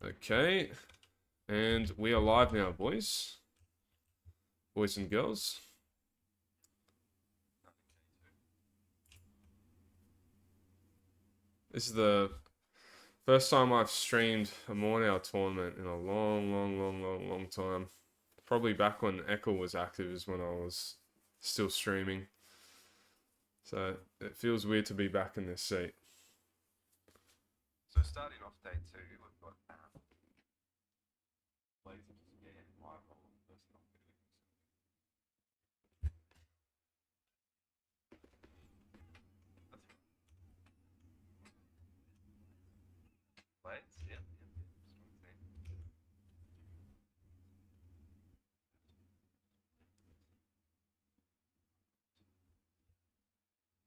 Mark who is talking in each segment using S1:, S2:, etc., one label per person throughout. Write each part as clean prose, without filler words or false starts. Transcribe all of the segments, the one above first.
S1: Okay. And we are live now, boys. Boys and girls. This is the first time I've streamed a Morning tournament in a long time. Probably back when Echo was active is when I was still streaming. So it feels weird to be back in this seat.
S2: So starting off day 2, we've got Blades, yeah.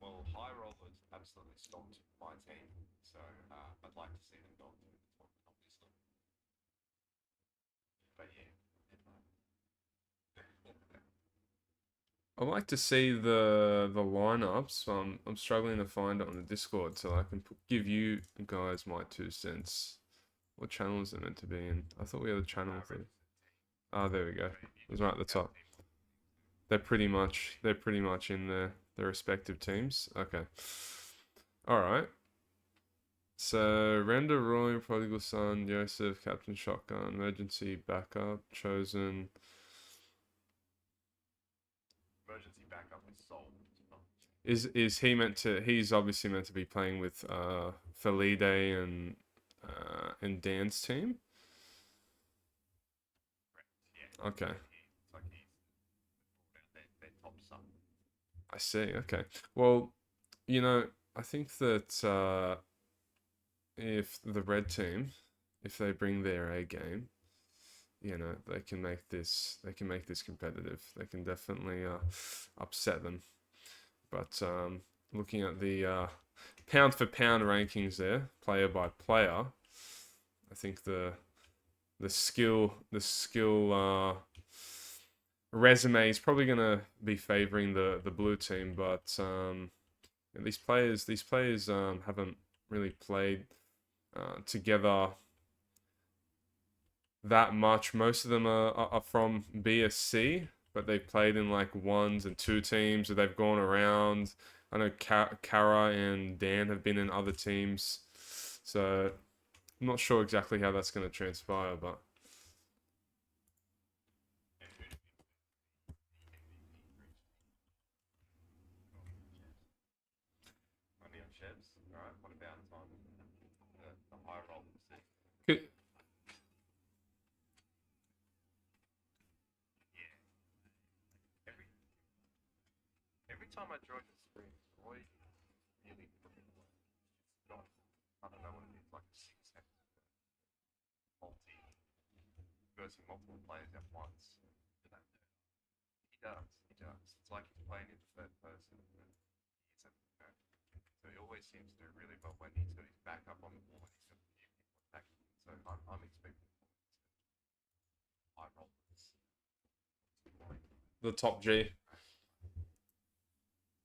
S2: Well, high rollers absolutely stomped my team, so I'd like to see them go through the tournament, obviously. But yeah.
S1: I like to see the lineups. I'm struggling to find it on the Discord so I can give you guys my 2 cents. What channel is it meant to be in? I thought we had a channel for. Oh, there we go. It was right at the top. They're pretty much in their respective teams. Okay. All right. So Render, Roy, Prodigal Son, Joseph, Captain Shotgun, Emergency Backup, Chosen.
S2: Emergency backup is sold.
S1: Is he meant to? He's obviously meant to be playing with Felide and Dan's team.
S2: Yeah.
S1: Okay.
S2: It's like he's their top sub.
S1: I see. Okay. Well, I think that if the red team, if they bring their A game, they can make this competitive. They can definitely upset them. But looking at the pound for pound rankings there, player by player, I think the skill resume is probably gonna be favoring the blue team, but these players haven't really played together that much. Most of them are from BSC, but they've played in like 1s and 2 teams, or they've gone around. I know Kara and Dan have been in other teams, so I'm not sure exactly how that's going to transpire, but.
S2: Money on Chevs. Alright, what about on the high rollers?
S1: Could,
S2: Yeah. Every time I join the stream, Roy really got, I don't know what it is, like 6 seconds versing multiple players at once. He does. It's like he's playing in third person. So he always seems to do really well when he's got his back up on the ball and he's got a few people attacking him. So I'm expecting high rollers.
S1: the top G.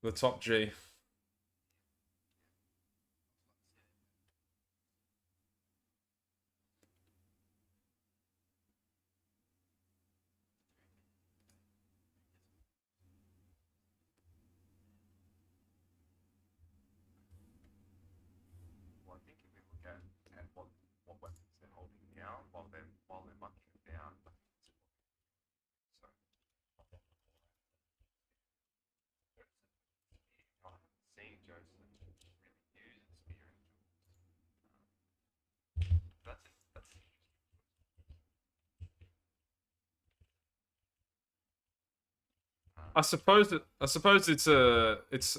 S1: The top G.
S2: Well, I think if we look at what weapons they're holding now while they're munching down, I think it's so. I haven't seen Joseph really use the spear and that's
S1: I suppose it's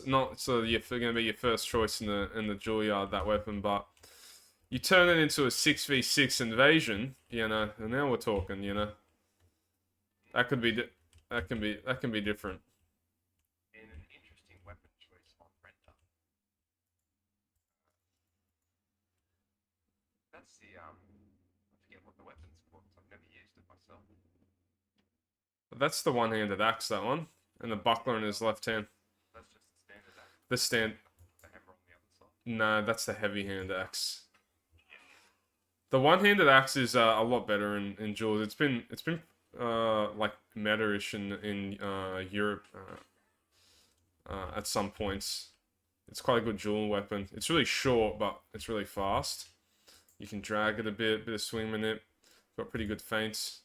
S1: not so you're going to be your first choice in the Juilliard, that weapon, but you turn it into a 6v6 invasion, and now we're talking, that could be that can be different.
S2: and an interesting weapon choice on Render. That's the I forget what the weapon's called. I've never used it myself.
S1: That's the one-handed axe, that one, and the buckler in his left hand.
S2: That's just the standard axe.
S1: The stand.
S2: The hammer on the other side.
S1: Nah, that's the heavy hand axe. The one-handed axe is a lot better in duels. It's been like meta-ish in Europe at some points. It's quite a good dual weapon. It's really short, but it's really fast. You can drag it a bit of swing in it. Got pretty good feints.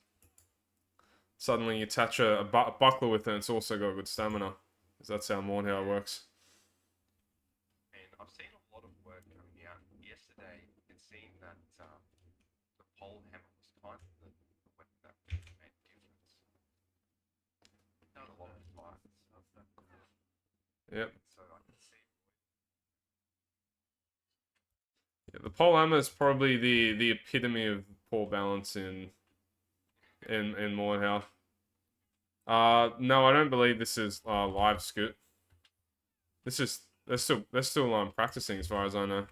S1: Suddenly you attach a buckler with it, and it's also got good stamina. Because that's how Mordhau works.
S2: And I've seen a lot of work coming out. Yesterday, it seemed that the pole hammer was kind of the weapon that really made a difference. Done a lot of fights.
S1: Yep.
S2: So I can see.
S1: Yeah, the pole hammer is probably the epitome of poor balance in Mordhau. No, I don't believe this is live scoot. This is they're still practicing as far as I know.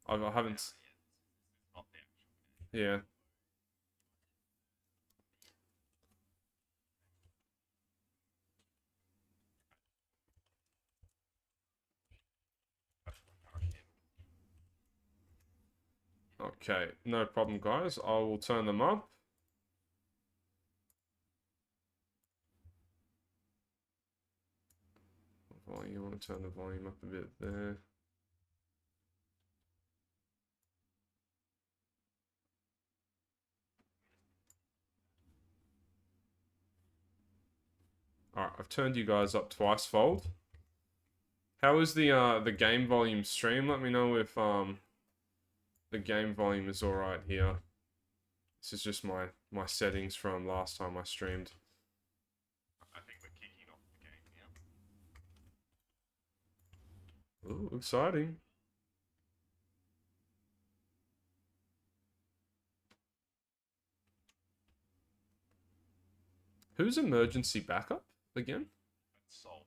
S1: I haven't.
S2: Not the actual game.
S1: Yeah. Okay, no problem, guys. I will turn them up. Volume, you want to turn the volume up a bit there. Alright, I've turned you guys up twice fold. How is the game volume stream? Let me know if the game volume is alright here. This is just my settings from last time I streamed.
S2: I think we're kicking off the game now.
S1: Ooh, exciting. Who's emergency backup again?
S2: That's solved.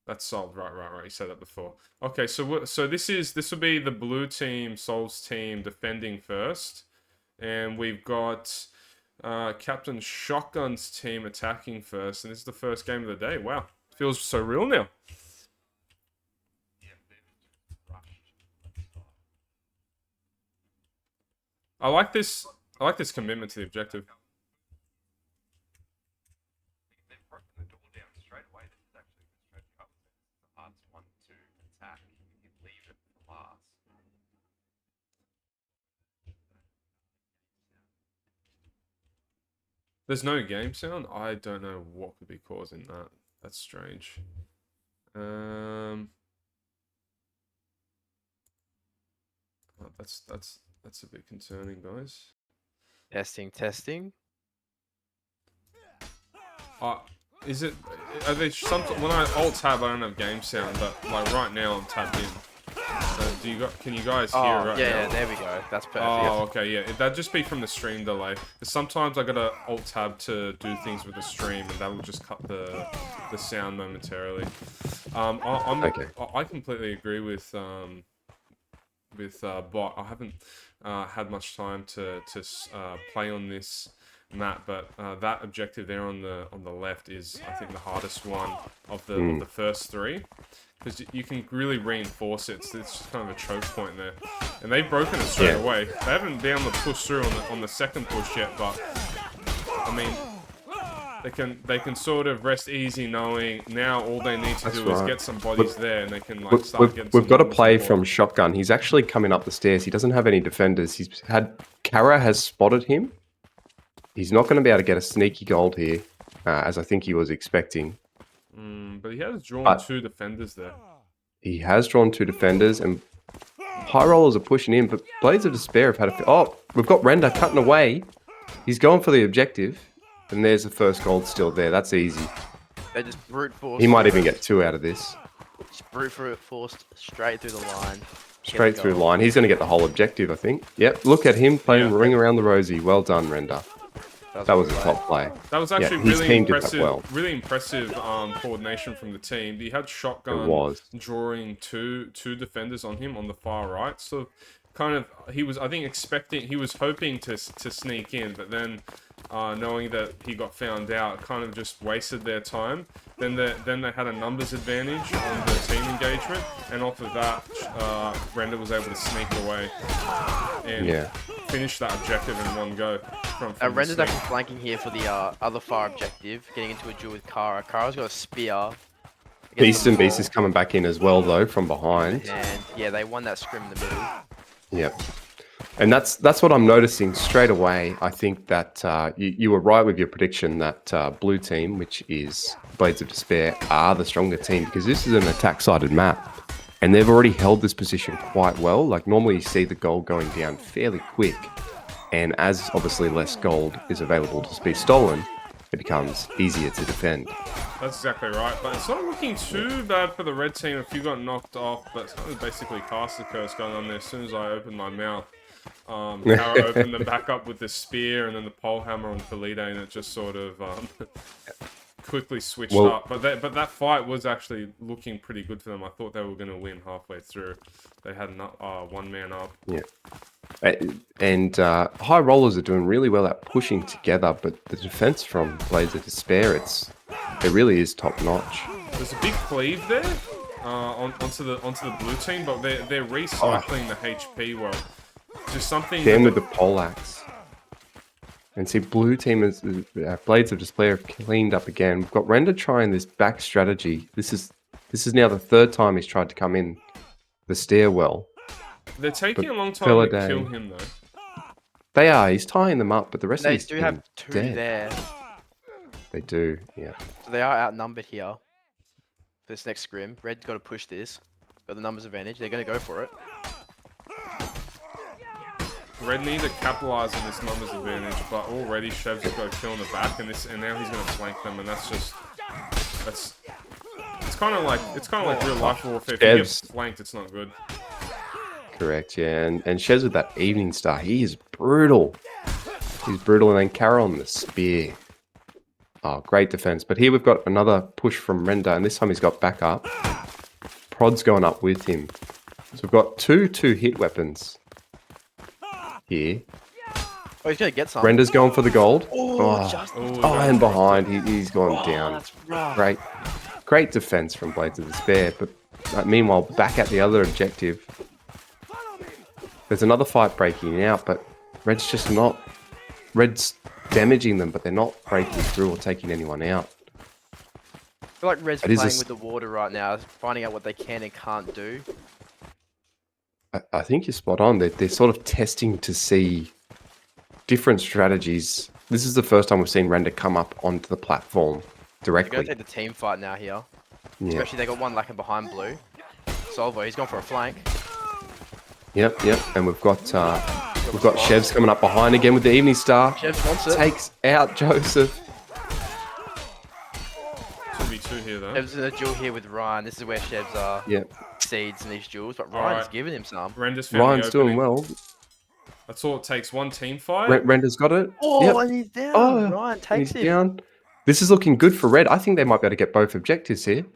S1: That's solved. Right. You said that before. Okay, so this will be the blue team, Sol's team defending first, and we've got Captain Shotgun's team attacking first, and this is the first game of the day. Wow, feels so real now.
S2: Yeah, they've just rushed.
S1: I like this. I like this commitment to the objective.
S2: They've broken the door down straight away. This is actually a good strategy. I would say this is the hardest one to attack. You leave it for last.
S1: There's no game sound. I don't know what could be causing that. That's strange. Oh, that's a bit concerning, guys.
S3: Testing.
S1: Is it? Are they some? When I alt tab, I don't have game sound, but like right now I'm tapped in. So can you guys hear
S3: Oh,
S1: right
S3: yeah,
S1: now?
S3: there we go. That's perfect.
S1: Oh, okay, yeah. That'd just be from the stream delay. Because sometimes I gotta alt tab to do things with the stream, and that will just cut the sound momentarily. I completely agree with Bot. I haven't had much time to play on this map, but that objective there on the left is, I think, the hardest one of the first three, because you can really reinforce it. It's just kind of a choke point there, and they've broken it straight away. They haven't been able to push through on the second push yet, but I mean, they can sort of rest easy knowing now all they need to do is get some bodies there, and they can like start getting.
S4: We've got a play from Shotgun. He's actually coming up the stairs. He doesn't have any defenders. Kara has spotted him. He's not going to be able to get a sneaky gold here, as I think he was expecting.
S1: But he has drawn two defenders there.
S4: He has drawn two defenders, and high rollers are pushing in, but Blades of Despair have had a... Oh, we've got Render cutting away. He's going for the objective, and there's the first gold still there. That's easy.
S3: They just brute force.
S4: He might even get two out of this.
S3: Just brute forced straight through the line.
S4: Straight through the line. He's going to get the whole objective, I think. Yep, look at him playing Ring Around the Rosie. Well done, Render. That was a top play.
S1: That was actually
S4: his
S1: really
S4: team did that
S1: impressive.
S4: well.
S1: Really impressive coordination from the team. He had Shotgun drawing two defenders on him on the far right. So kind of he was, I think, he was hoping to sneak in, but then knowing that he got found out, kind of just wasted their time. then they had a numbers advantage on the team engagement, and off of that, Render was able to sneak away and finish that objective in one go. From the
S3: Render's
S1: sneak.
S3: actually flanking here for the other far objective, getting into a duel with Kara. Kara's got a spear.
S4: Beast and Beast
S3: Ball.
S4: is coming back in as well, though, from behind.
S3: And yeah, they won that scrim in the middle.
S4: Yep. And that's what I'm noticing straight away. I think that you were right with your prediction that blue team, which is Blades of Despair, are the stronger team because this is an attack-sided map. And they've already held this position quite well. Like, normally you see the gold going down fairly quick. And as, obviously, less gold is available to be stolen, it becomes easier to defend.
S1: That's exactly right, but it's not looking too bad for the red team if you got knocked off, but it's kind of basically caster curse going on there as soon as I opened my mouth. Kara opened them back up with the spear and then the pole hammer on Felide, and it just sort of quickly switched up. But that fight was actually looking pretty good for them. I thought they were going to win halfway through. They had one man up.
S4: Yeah. And high rollers are doing really well at pushing together, but the defense from Blades of Despair, it really is top notch.
S1: There's a big cleave there onto the blue team, but they're recycling the HP well. Just something.
S4: Them with the poleaxe. And see, blue team is Blades of Despair have cleaned up again. We've got Render trying this back strategy. This is now the third time he's tried to come in the stairwell.
S1: They're taking a long time to kill him, though.
S4: They are. He's tying them up, but the rest of
S3: They
S4: his
S3: do have two
S4: dead.
S3: there.
S4: They do, yeah.
S3: So they are outnumbered here. For this next scrim. Red's got to push this. Got the numbers advantage. They're going to go for it.
S1: Red need to capitalize on this numbers advantage, but already Chev's got a kill in the back, and now he's going to flank them, and it's kind of like real life warfare. If you get flanked, it's not good.
S4: Correct, yeah. And Shez with that evening star, he is brutal. He's brutal, and then Kara on the spear. Oh, great defense. But here we've got another push from Render, and this time he's got backup. Prod's going up with him. So we've got two hit weapons here.
S3: Oh, he's going to get some.
S4: Render's going for the gold.
S3: Oh,
S4: And behind, he's gone down.
S3: That's rough.
S4: Great defense from Blades of Despair. But meanwhile, back at the other objective, there's another fight breaking out, but Red's damaging them, but they're not breaking through or taking anyone out.
S3: I feel like Red's playing with the water right now, finding out what they can and can't do.
S4: I think you're spot on. They're sort of testing to see different strategies. This is the first time we've seen Render come up onto the platform directly.
S3: They're going to take the team fight now here.
S4: Yeah.
S3: Especially they got one lacking behind blue. Solvo, he's gone for a flank.
S4: Yep. And we've got Chevs coming up behind again with the Evening Star.
S3: Chevs wants it.
S4: Takes out Joseph.
S1: 2v2 here, though.
S3: Chevs in a duel here with Ryan. This is where Chevs seeds in these duels, but Ryan's giving him some.
S4: Ryan's doing well.
S1: That's all it takes. One team fight.
S4: Render's got it.
S3: And he's down. Ryan takes him.
S4: Down. This is looking good for Red. I think they might be able to get both objectives here.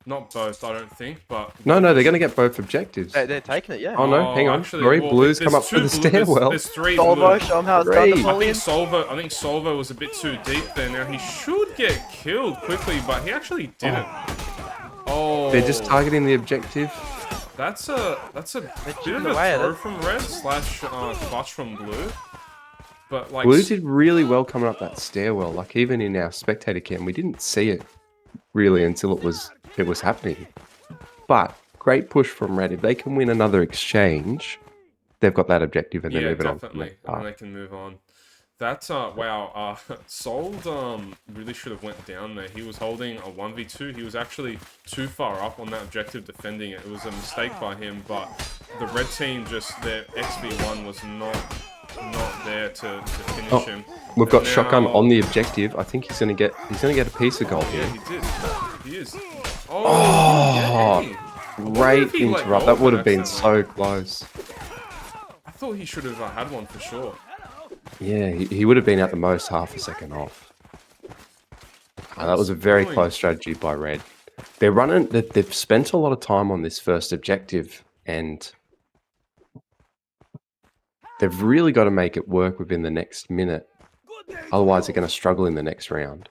S1: Not both, I don't think, but...
S4: No, they're going to get both objectives.
S3: They're taking it, yeah.
S4: Oh, no, hang on.
S1: Actually,
S4: Sorry, Blue's come up for the stairwell.
S1: There's three
S3: Solvo,
S1: blue.
S3: show him how it's done.
S1: I think Solvo was a bit too deep there. Now, he should get killed quickly, but he actually didn't. Oh.
S4: They're just targeting the objective.
S1: That's a bit of a throw from Red / clutch from Blue. But like
S4: Blue did really well coming up that stairwell. Like even in our spectator cam, we didn't see it really until it was happening. But great push from Red. If they can win another exchange, they've got that objective and they're moving on.
S1: Definitely, and they can move on. That's wow. Sold really should have went down there. He was holding a 1v2. He was actually too far up on that objective defending it. It was a mistake by him, but the red team their XV1 was not there to finish him.
S4: We've got shotgun on the objective. I think he's gonna get a piece of gold here.
S1: Yeah, he did. He is.
S4: Great interrupt. That would have been so close.
S1: I thought he should have had one for sure.
S4: Yeah, he would have been at the most half a second off. That was a very close strategy by Red. They've spent a lot of time on this first objective, and they've really got to make it work within the next minute. Otherwise, they're going to struggle in the next round.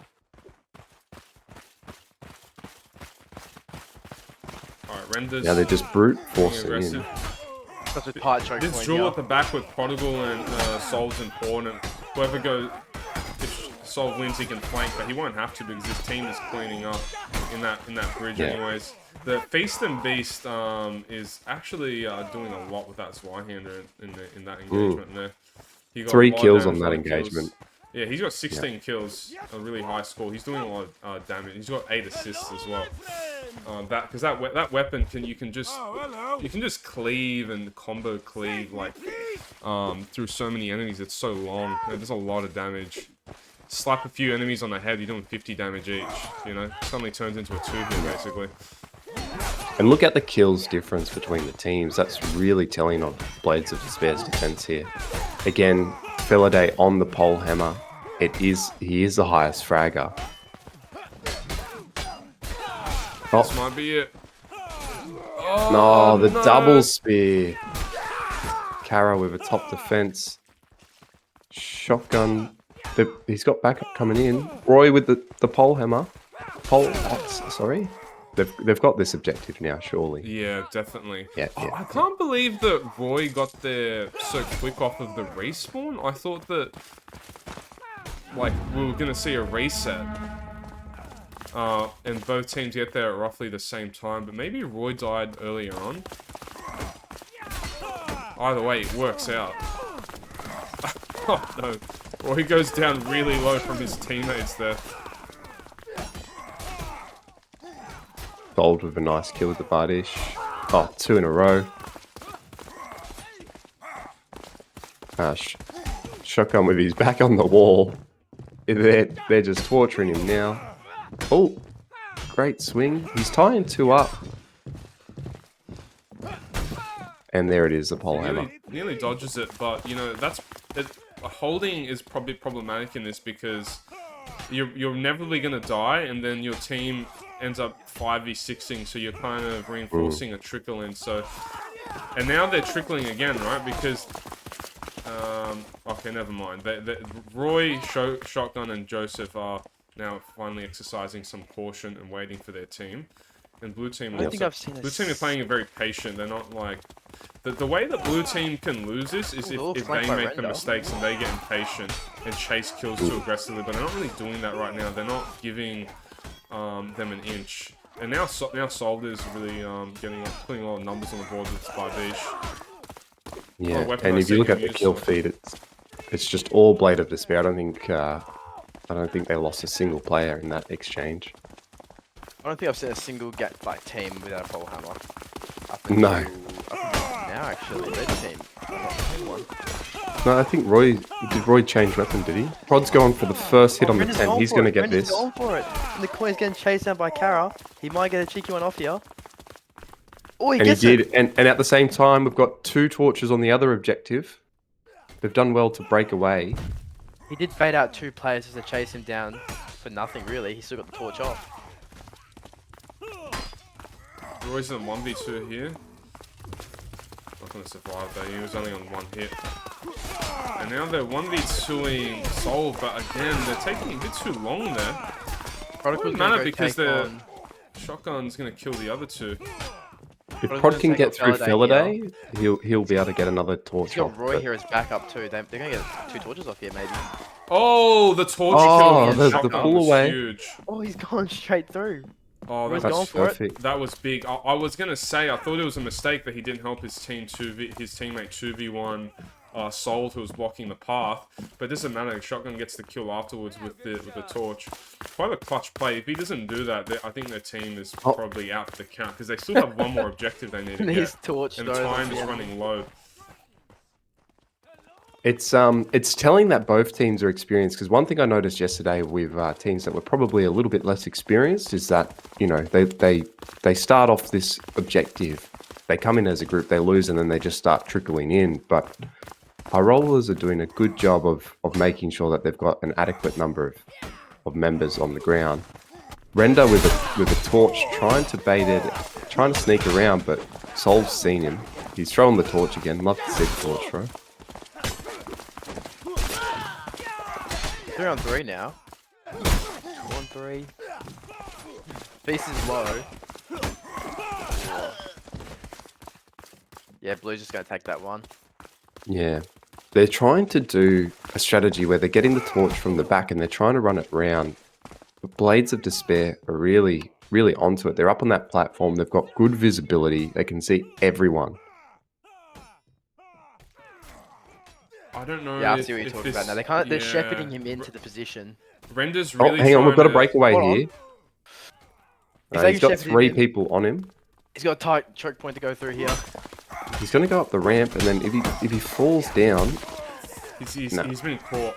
S1: Render's
S4: Now they're just brute
S1: being
S4: forcing
S1: aggressive.
S4: in.
S3: Such a tight choke
S1: This
S3: point
S1: duel
S3: here.
S1: at the back with Prodigal and Sol's important. Whoever goes, if Sol wins, he can flank, but he won't have to because his team is cleaning up in that bridge
S4: Yeah.
S1: anyways. The Feast and Beast is actually doing a lot with that Zweihander in that engagement there. He got
S4: 3
S1: a lot of
S4: kills
S1: damage
S4: on that
S1: the kills.
S4: engagement.
S1: Yeah, he's got 16 kills, a really high score. He's doing a lot of damage. He's got 8 assists as well. That weapon you can just cleave and combo cleave like through so many enemies. It's so long. There's a lot of damage. Slap a few enemies on the head, you're doing 50 damage each. You know, suddenly turns into a 2-hit basically.
S4: And look at the kills difference between the teams. That's really telling on Blades of Despair's defense here. Again, Feliday on the pole hammer. He is the highest fragger.
S1: This
S4: Oh,
S1: might be it.
S4: no, the double spear. Kara with a top defense. Shotgun. He's got backup coming in. Roy with the pole hammer. Sorry. They've got this objective now, surely.
S1: Yeah, definitely.
S4: Yeah,
S1: Oh,
S4: yeah.
S1: I can't believe that Roy got there so quick off of the respawn. I thought that, like, we were gonna see a reset. And both teams get there at roughly the same time, but maybe Roy died earlier on. Either way, it works out. Oh no. Roy goes down really low from his teammates there.
S4: Solved with a nice kill with the Bardish. Oh, 2 in a row. Shotgun with his back on the wall. They're just torturing him now. Oh, great swing. He's tying 2 up. And there it is, the pole hammer.
S1: Nearly dodges it, but you know holding is probably problematic in this because you're inevitably gonna die, and then your team ends up 5v6ing, so you're kind of reinforcing a trickle in. So, and now they're trickling again, right? Because okay, never mind. Roy, Shotgun, and Joseph are now finally exercising some caution and waiting for their team. And blue team
S3: I don't think I've seen
S1: blue team are playing it very patient. They're not like the way that blue team can lose this is if they make the mistakes and they get impatient and chase kills too aggressively. But they're not really doing that right now. They're not giving them an inch. And now Solved is really putting a lot of numbers on the board with Bardish.
S4: Yeah,
S1: weapon
S4: and
S1: I
S4: if you
S1: see
S4: look
S1: him
S4: at the
S1: use,
S4: kill
S1: so-
S4: feed, it's just all Blade of Despair. I don't think they lost a single player in that exchange.
S3: I don't think I've seen a single team without a pole hammer.
S4: No.
S3: Up until now, actually, red team. I'm not seeing one.
S4: No, I think Roy change weapon, did he? Prod's going for the first hit on the
S3: Brendan's
S4: 10.
S3: going
S4: He's
S3: for
S4: going to
S3: it.
S4: get
S3: Brendan's
S4: this.
S3: going for it. And the coin's getting chased down by Kara. He might get a cheeky one off here. Oh, he
S4: And he
S3: gets it.
S4: did. And at the same time, we've got 2 torches on the other objective. They've done well to break away.
S3: He did bait out 2 players just to chase him down for nothing, really. He still got the torch off.
S1: Roy's in 1v2 here. Not gonna survive though, he was only on 1 hit. And now they're 1v2ing Soul, but again, they're taking a bit too long there.
S3: Prodigal's
S1: Doesn't
S3: gonna
S1: matter
S3: go
S1: because
S3: take
S1: the
S3: on-
S1: Shotgun's gonna kill the other 2.
S4: If
S3: Prod's
S4: Prod
S3: gonna
S4: can
S3: take
S4: get
S3: on
S4: through
S3: Feliday
S4: Feliday, he'll be able to get another torch
S3: He's got
S4: off.
S3: Roy
S4: but-
S3: here as backup too. They're gonna get 2 torches off here, maybe.
S1: Oh, the torch
S4: Oh,
S1: kill from
S4: the
S1: Shotgun
S4: pull
S1: was
S4: away.
S1: huge.
S3: Oh, he's gone straight through.
S1: Oh,
S3: Roy's
S1: that
S3: going
S1: was,
S3: for it.
S4: perfect.
S1: that was big. I was gonna say I thought it was a mistake that he didn't help his teammate 2v1 Soul, who was blocking the path, but it doesn't matter. Shotgun gets the kill afterwards with the torch. Quite a clutch play. If he doesn't do that, I think their team is probably out for the count because they still have one more objective they need to
S3: And his
S1: get,
S3: torch
S1: and the
S3: throws
S1: time
S3: off
S1: is
S3: the end.
S1: running low.
S4: It's telling that both teams are experienced, because one thing I noticed yesterday with teams that were probably a little bit less experienced is that, you know, they start off this objective, they come in as a group, they lose, and then they just start trickling in. But our rollers are doing a good job of making sure that they've got an adequate number of members on the ground. Render with a torch, trying to bait it, trying to sneak around, but Sol's seen him. He's throwing the torch again. Love to see the torch throw.
S3: 3-on-3 now. 2-on-3. Feast is low. Yeah, Blue's just gonna take that one.
S4: Yeah. They're trying to do a strategy where they're getting the torch from the back and they're trying to run it round. But Blades of Despair are really, really onto it. They're up on that platform. They've got good visibility. They can see everyone.
S1: I don't know.
S3: Yeah, I
S1: if,
S3: see what you're
S1: if
S3: talking
S1: this,
S3: about now. They can't. They're
S1: yeah,
S3: shepherding him into the position.
S1: Render's
S4: Oh,
S1: really
S4: hang on. We've got a
S1: trying to-
S4: breakaway
S3: Hold on.
S4: here.
S3: He's taking
S4: He's got
S3: shepherding
S4: 3
S3: him.
S4: people on him.
S3: He's got a tight choke point to go through here.
S4: He's going to go up the ramp, and then if he falls down,
S1: He's
S4: No.
S1: been caught.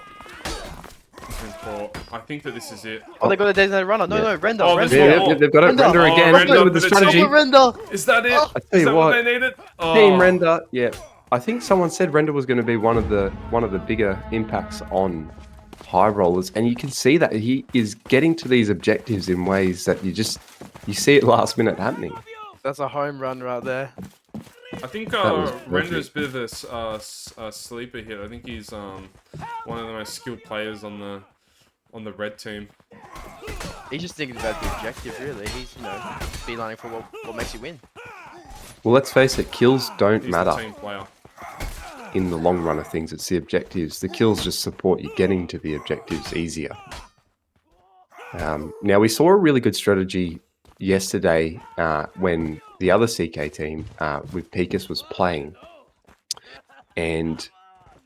S1: He's been caught. I think that this is it.
S3: Oh, they got a designated runner. No,
S4: Yeah.
S3: no, Render.
S1: Oh,
S3: Render.
S1: there's
S4: yeah,
S1: one more.
S4: they've got it.
S3: Render.
S4: Render
S1: Oh,
S4: again.
S1: Render
S4: with the
S1: for the
S4: strategy.
S1: team.
S3: Render.
S1: Is that it?
S4: I tell
S1: Is
S4: you
S1: that
S4: what,
S1: they needed? Oh.
S4: Team Render. Yeah, I think someone said Render was going to be one of the bigger impacts on high rollers, and you can see that he is getting to these objectives in ways that you see it last minute happening.
S3: That's a home run right there.
S1: I think
S4: That was
S1: Render's a
S4: perfect.
S1: bit of a sleeper here. I think he's one of the most skilled players on the red team.
S3: He's just thinking about the objective, really. He's, beelining for what makes you win.
S4: Well, let's face it, kills don't
S1: He's
S4: matter
S1: the team player.
S4: in the long run of things. It's the objectives. The kills just support you getting to the objectives easier. Now, we saw a really good strategy yesterday when the other CK team with Picus was playing. And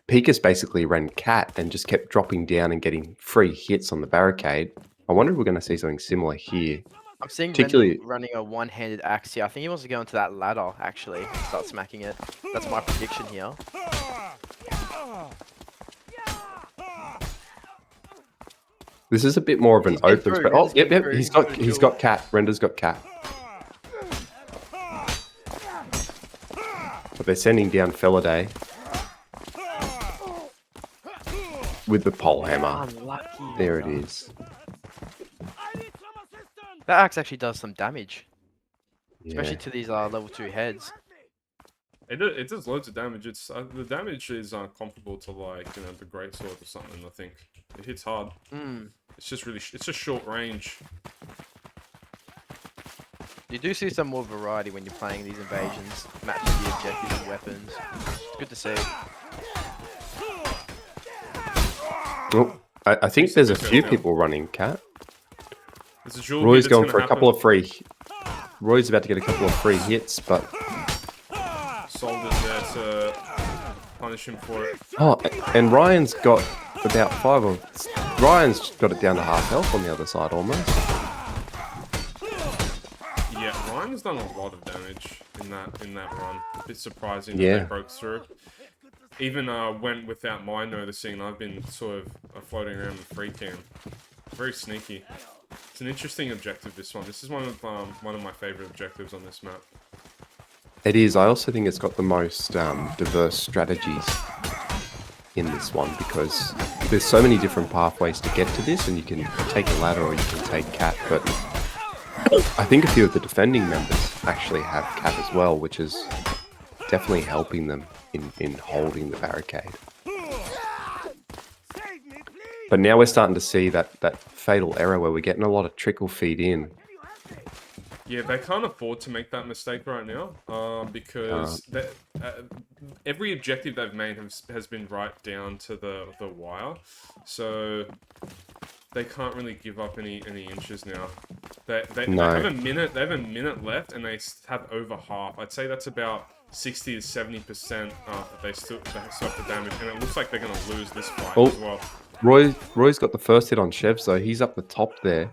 S4: Picus basically ran cat and just kept dropping down and getting free hits on the barricade. I wonder if we're going to see something similar here.
S3: I'm seeing
S4: Particularly-
S3: Render running a one-handed axe here. I think he wants to go into that ladder, actually, and start smacking it. That's my prediction here.
S4: This is a bit more of an
S3: He's getting
S4: open
S3: through,
S4: space. Oh,
S3: Render's
S4: yep,
S3: getting
S4: yep.
S3: through,
S4: He's
S3: he's
S4: got
S3: got a
S4: he's
S3: kill.
S4: got cat. Render's got cat. But they're sending down Feladay with the pole hammer.
S3: Unlucky.
S4: There it is.
S3: That axe actually does some damage,
S4: Yeah.
S3: especially to these level 2 heads.
S1: It does loads of damage. It's the damage is comparable to like the great sword or something. I think it hits hard.
S3: Mm.
S1: It's just really it's just short range.
S3: You do see some more variety when you're playing these invasions, matching the objectives and weapons. It's good to see.
S4: Oh, I think there's a few people running cat.
S1: There's a jewel
S4: Roy's
S1: here that's
S4: going
S1: gonna
S4: for a
S1: happen.
S4: couple of free. Roy's about to get a couple of free hits, but
S1: Soldiers there to punish him for it.
S4: oh, and Ryan's got about 5 of. Ryan's got it down to half health on the other side almost.
S1: Yeah, Ryan's done a lot of damage in that run. A bit surprising
S4: Yeah.
S1: that they broke through. Even went without my noticing. I've been sort of floating around with free cam. Very sneaky. It's an interesting objective. This one. This is one of my favorite objectives on this map.
S4: It is. I also think it's got the most diverse strategies in this one because there's so many different pathways to get to this, and you can take a ladder or you can take cat. But I think a few of the defending members actually have cat as well, which is definitely helping them in holding the barricade. But now we're starting to see that fatal error where we're getting a lot of trickle feed in.
S1: Yeah, they can't afford to make that mistake right now, because every objective they've made has been right down to the wire, so they can't really give up any inches now. They have a minute. They have a minute left, and they have over half. I'd say that's about 60 to 70% that they still have to damage, and it looks like they're going to lose this fight as well.
S4: Roy's got the first hit on Chevs, though. He's up the top there.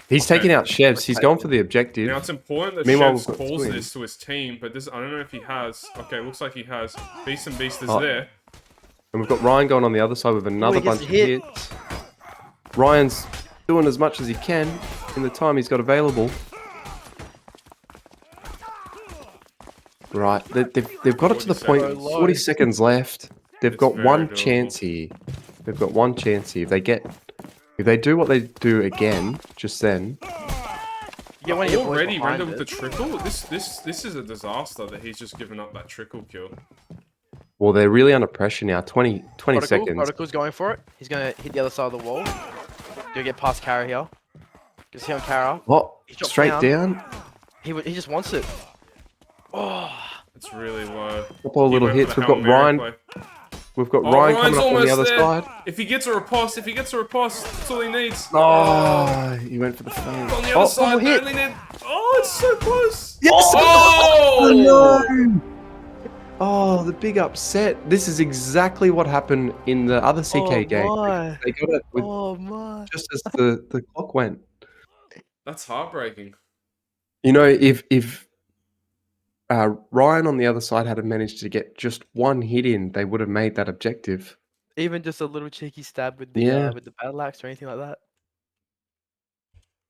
S4: He's taking out Chevs. He's going for the objective.
S1: Now, it's important that
S4: Meanwhile,
S1: Chevs
S4: we've got
S1: calls
S4: Twin.
S1: this to his team, but I don't know if he has. Okay, looks like he has. Beast and Beast is
S4: Oh.
S1: there.
S4: And we've got Ryan going on the other side with another
S3: he gets
S4: bunch of
S3: hit.
S4: hits. Ryan's doing as much as he can in the time he's got available. Right, they've got it to the
S1: 40
S4: point.
S1: seconds.
S4: 40 seconds left. They've
S1: It's
S4: got
S1: very
S4: one
S1: doable.
S4: chance here. They've got one chance here. If they do what they do again, just then.
S3: Yeah, one of your boys
S1: Already
S3: behind
S1: Render with
S3: it.
S1: the trickle. This is a disaster that he's just given up that trickle kill.
S4: Well, they're really under pressure now. 20 seconds.
S3: Protocol's going for it. He's going to hit the other side of the wall. Gonna get past Kara here. Just hit on Kara.
S4: Oh,
S3: He's dropped
S4: straight down.
S3: He just wants it. Oh,
S1: It's really low.
S4: Couple of
S1: He
S4: little
S1: went for
S4: hits.
S1: the
S4: We've
S1: Hail
S4: got
S1: Mary
S4: Ryan.
S1: play.
S4: We've got
S1: Oh,
S4: Ryan
S1: Ryan's
S4: coming up on the
S1: almost
S4: other
S1: there.
S4: side.
S1: If he gets a riposte, that's all he needs.
S4: Oh, he went for the phone.
S1: On the
S4: Oh,
S1: other side,
S3: more hit.
S1: only need. Oh, it's so close.
S4: yes!
S1: Oh!
S4: no! Oh, the big upset. This is exactly what happened in the other CK game.
S3: my.
S4: They got it with
S3: Oh my.
S4: just as the clock went.
S1: That's heartbreaking.
S4: You know, if Ryan on the other side had managed to get just one hit in, they would have made that objective.
S3: Even just a little cheeky stab
S4: Yeah.
S3: with the battle axe or anything like that.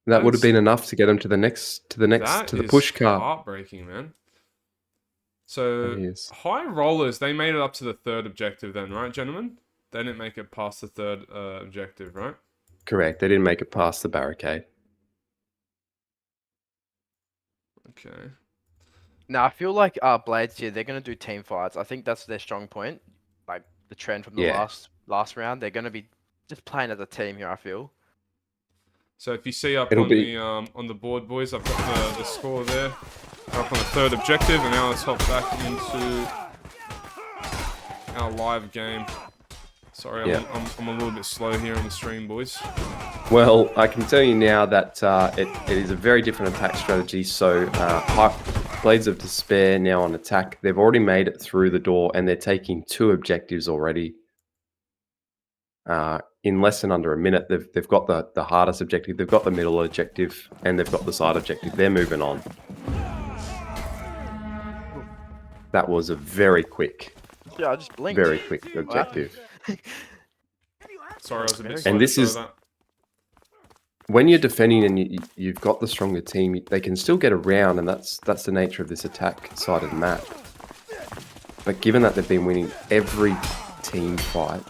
S4: That would have
S1: That's-
S4: been enough to get them to the
S1: That
S4: the
S1: is
S4: push car.
S1: heartbreaking, man. So
S4: That is.
S1: high rollers, they made it up to the third objective, then, right, gentlemen? They didn't make it past the third objective, right?
S4: Correct. They didn't make it past the barricade.
S1: Okay.
S3: Now I feel like Blades here, they're gonna do team fights. I think that's their strong point. Like the trend from the
S4: Yeah.
S3: last round, they're gonna be just playing as a team here. I feel.
S1: So if you see up
S4: It'll
S1: on
S4: be-
S1: the board, boys, I've got the score there. We're up on the third objective, and now let's hop back into our live game. Sorry,
S4: Yeah.
S1: I'm a little bit slow here on the stream, boys.
S4: Well, I can tell you now that it is a very different attack strategy. So, Blades of Despair now on attack. They've already made it through the door, and they're taking 2 objectives already. In less than under a minute, they've got the hardest objective, they've got the middle objective, and they've got the side objective. They're moving on. That was a very quick
S3: Yeah, I just blinked.
S4: Very quick objective.
S1: Sorry, I was a bit
S3: And
S1: slow.
S4: this
S1: to throw
S4: is-
S1: that.
S4: When you're defending and you've got the stronger team, they can still get around, and that's the nature of this attack-sided map. But given that they've been winning every team fight,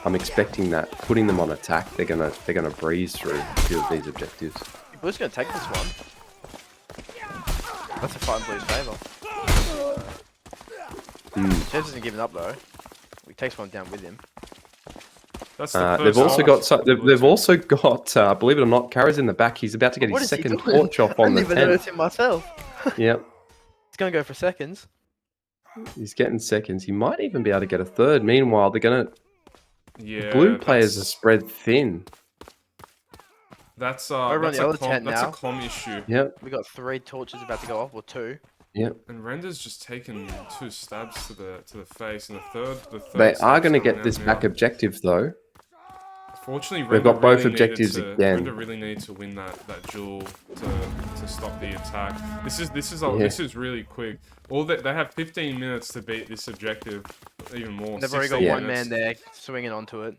S4: I'm expecting that putting them on attack, they're gonna breeze through a few of these objectives.
S3: Blue's gonna take this one. That's a fight in Blue's favour. James isn't giving up though. He takes one down with him.
S1: That's the
S4: They've
S1: first
S4: also
S1: half.
S4: got they've also got believe it or not, Kara's in the back. He's about to get
S3: What
S4: his
S3: is he
S4: second
S3: doing?
S4: torch off
S3: I
S4: on
S3: didn't
S4: the
S3: even notice
S4: 10th.
S3: him myself.
S4: Yep,
S3: He's gonna go for seconds.
S4: he's getting seconds. He might even be able to get a third. Meanwhile, they're gonna
S1: Yeah,
S4: blue players are
S1: that's-
S4: spread thin.
S1: That's
S3: Over on
S1: that's
S3: the
S1: a
S3: other
S1: clom,
S3: tent
S1: that's a
S3: now.
S1: clom issue.
S4: Yep,
S3: We got 3 torches about to go off, or 2.
S4: yep.
S1: And Render's just taken 2 stabs to the face, and the third
S4: They are
S1: stab's
S4: going to
S1: coming
S4: get
S1: out
S4: this
S1: now.
S4: back objective though.
S1: Fortunately,
S4: They've
S1: Render
S4: got both
S1: really needed
S4: objectives
S1: to,
S4: again.
S1: Render really needed to win that duel to stop the attack. This is
S4: Yeah.
S1: this is really quick. All that they have 15 minutes to beat this objective, even more.
S3: They've already got
S1: 16
S3: one
S1: minutes.
S3: man there swinging onto it.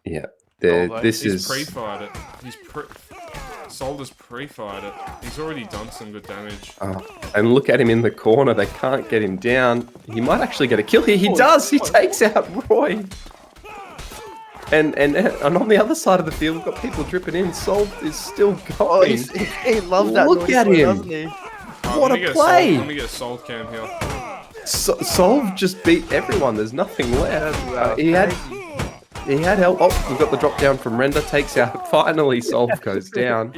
S4: Yeah,
S3: Although
S4: this
S1: He's
S4: is
S1: pre-fired it. Solder's pre-fired it. He's already done some good damage.
S4: and look at him in the corner. They can't get him down. He might actually get a kill here. He does. He takes out Roy. And on the other side of the field, we've got people dripping in. Sol is still
S3: Oh,
S4: going.
S3: he loves that.
S4: Look
S3: naughty
S4: at
S3: boy,
S4: him.
S3: doesn't he?
S4: What
S1: let me
S4: a
S1: get
S4: play!
S1: Let me get a soul cam here.
S4: Sol just beat everyone. There's nothing left.
S3: Wow,
S4: He had
S3: crazy.
S4: help. Oh, we've got the drop down from Render. Takes out. Finally, Sol goes down.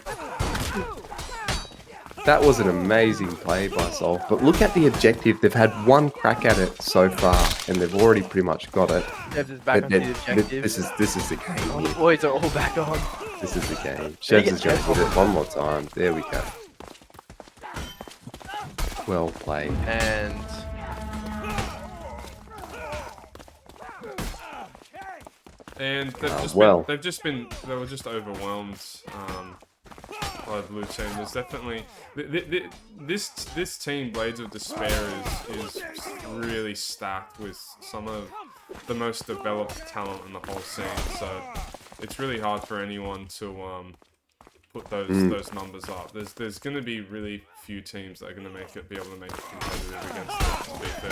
S4: That was an amazing play by Sol. But look at the objective. They've had one crack at it so far, and they've already pretty much got it.
S3: Devs is back onto the objective.
S4: This is the game.
S3: Oh, the boys are all back on.
S4: This is the game.
S3: Did he
S4: Shevs is
S3: get
S4: going to hit it one more time. There we go. Well played.
S3: And
S1: And they've just been they were just overwhelmed by the blue team. There's definitely this team, Blades of Despair, is really stacked with some of the most developed talent in the whole scene. So it's really hard for anyone to put those numbers up. There's going to be really few teams that are going to be able to make it competitive against them, to be fair.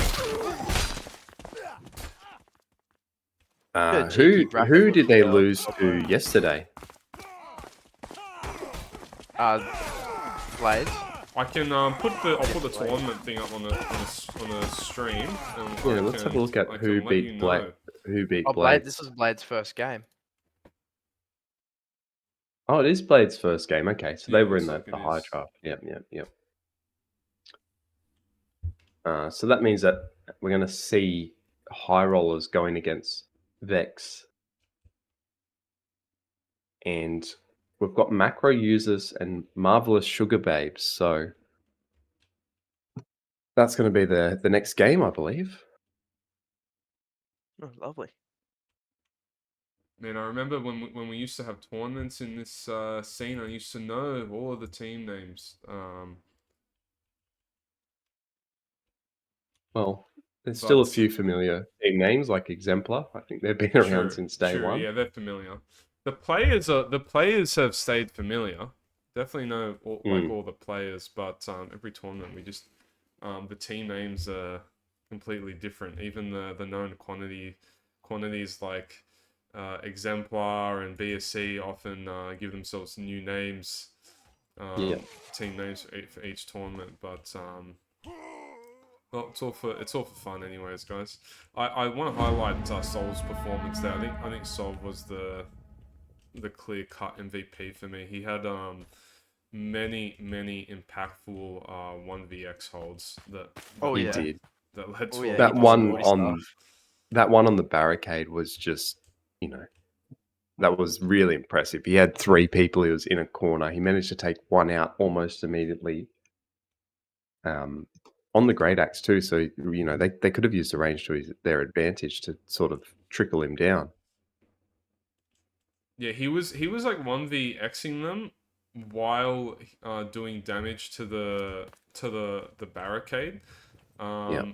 S3: Good cheeky bracket
S4: Who did they
S3: with,
S4: lose to yesterday?
S3: Blades.
S1: I can I'll put the tournament thing up on the stream. And
S4: Yeah,
S1: I
S4: let's
S1: can-
S4: have a look at
S1: I
S4: who
S1: can let
S4: beat
S1: you
S4: Blade.
S1: know.
S4: Who beat
S3: Oh,
S4: Blade?
S3: This was Blade's first game.
S4: Oh, it is Blade's first game. Okay, so they
S1: Yeah,
S4: were in
S1: looks
S4: the
S1: like it
S4: high
S1: is.
S4: draft. Yep. So that means that we're going to see high rollers going against Vex. And we've got macro users and marvelous sugar babes. So that's going to be the next game, I believe.
S3: Oh, lovely.
S1: Man, I remember when we used to have tournaments in this scene, I used to know all of the team names.
S4: Well, there's still a
S1: But
S4: few familiar team names like Exemplar. I think they've been around
S1: true,
S4: since day
S1: true,
S4: one.
S1: yeah, they're familiar. The players have stayed familiar. Definitely know all the players, but every tournament we just the team names are completely different. Even the known quantities like Exemplar and BSC often give themselves new names,
S4: Yeah.
S1: team names for each tournament. But well, it's all for fun, anyways, guys. I want to highlight Sol's performance there. I think Sol was the clear cut MVP for me. He had many impactful 1vx holds that
S3: Oh,
S4: He
S3: yeah.
S4: did.
S1: that led
S3: Oh,
S1: to
S3: yeah,
S1: a
S3: he
S4: That
S3: did some
S1: lot.
S4: one
S3: naughty
S4: on
S3: stuff.
S4: that one on the barricade was just, that was really impressive. He had 3 people. He was in a corner. He managed to take one out almost immediately. On the great axe too. So they could have used the range to their advantage to sort of trickle him down.
S1: Yeah, he was like 1vxing them while doing damage to the barricade.
S4: Yeah.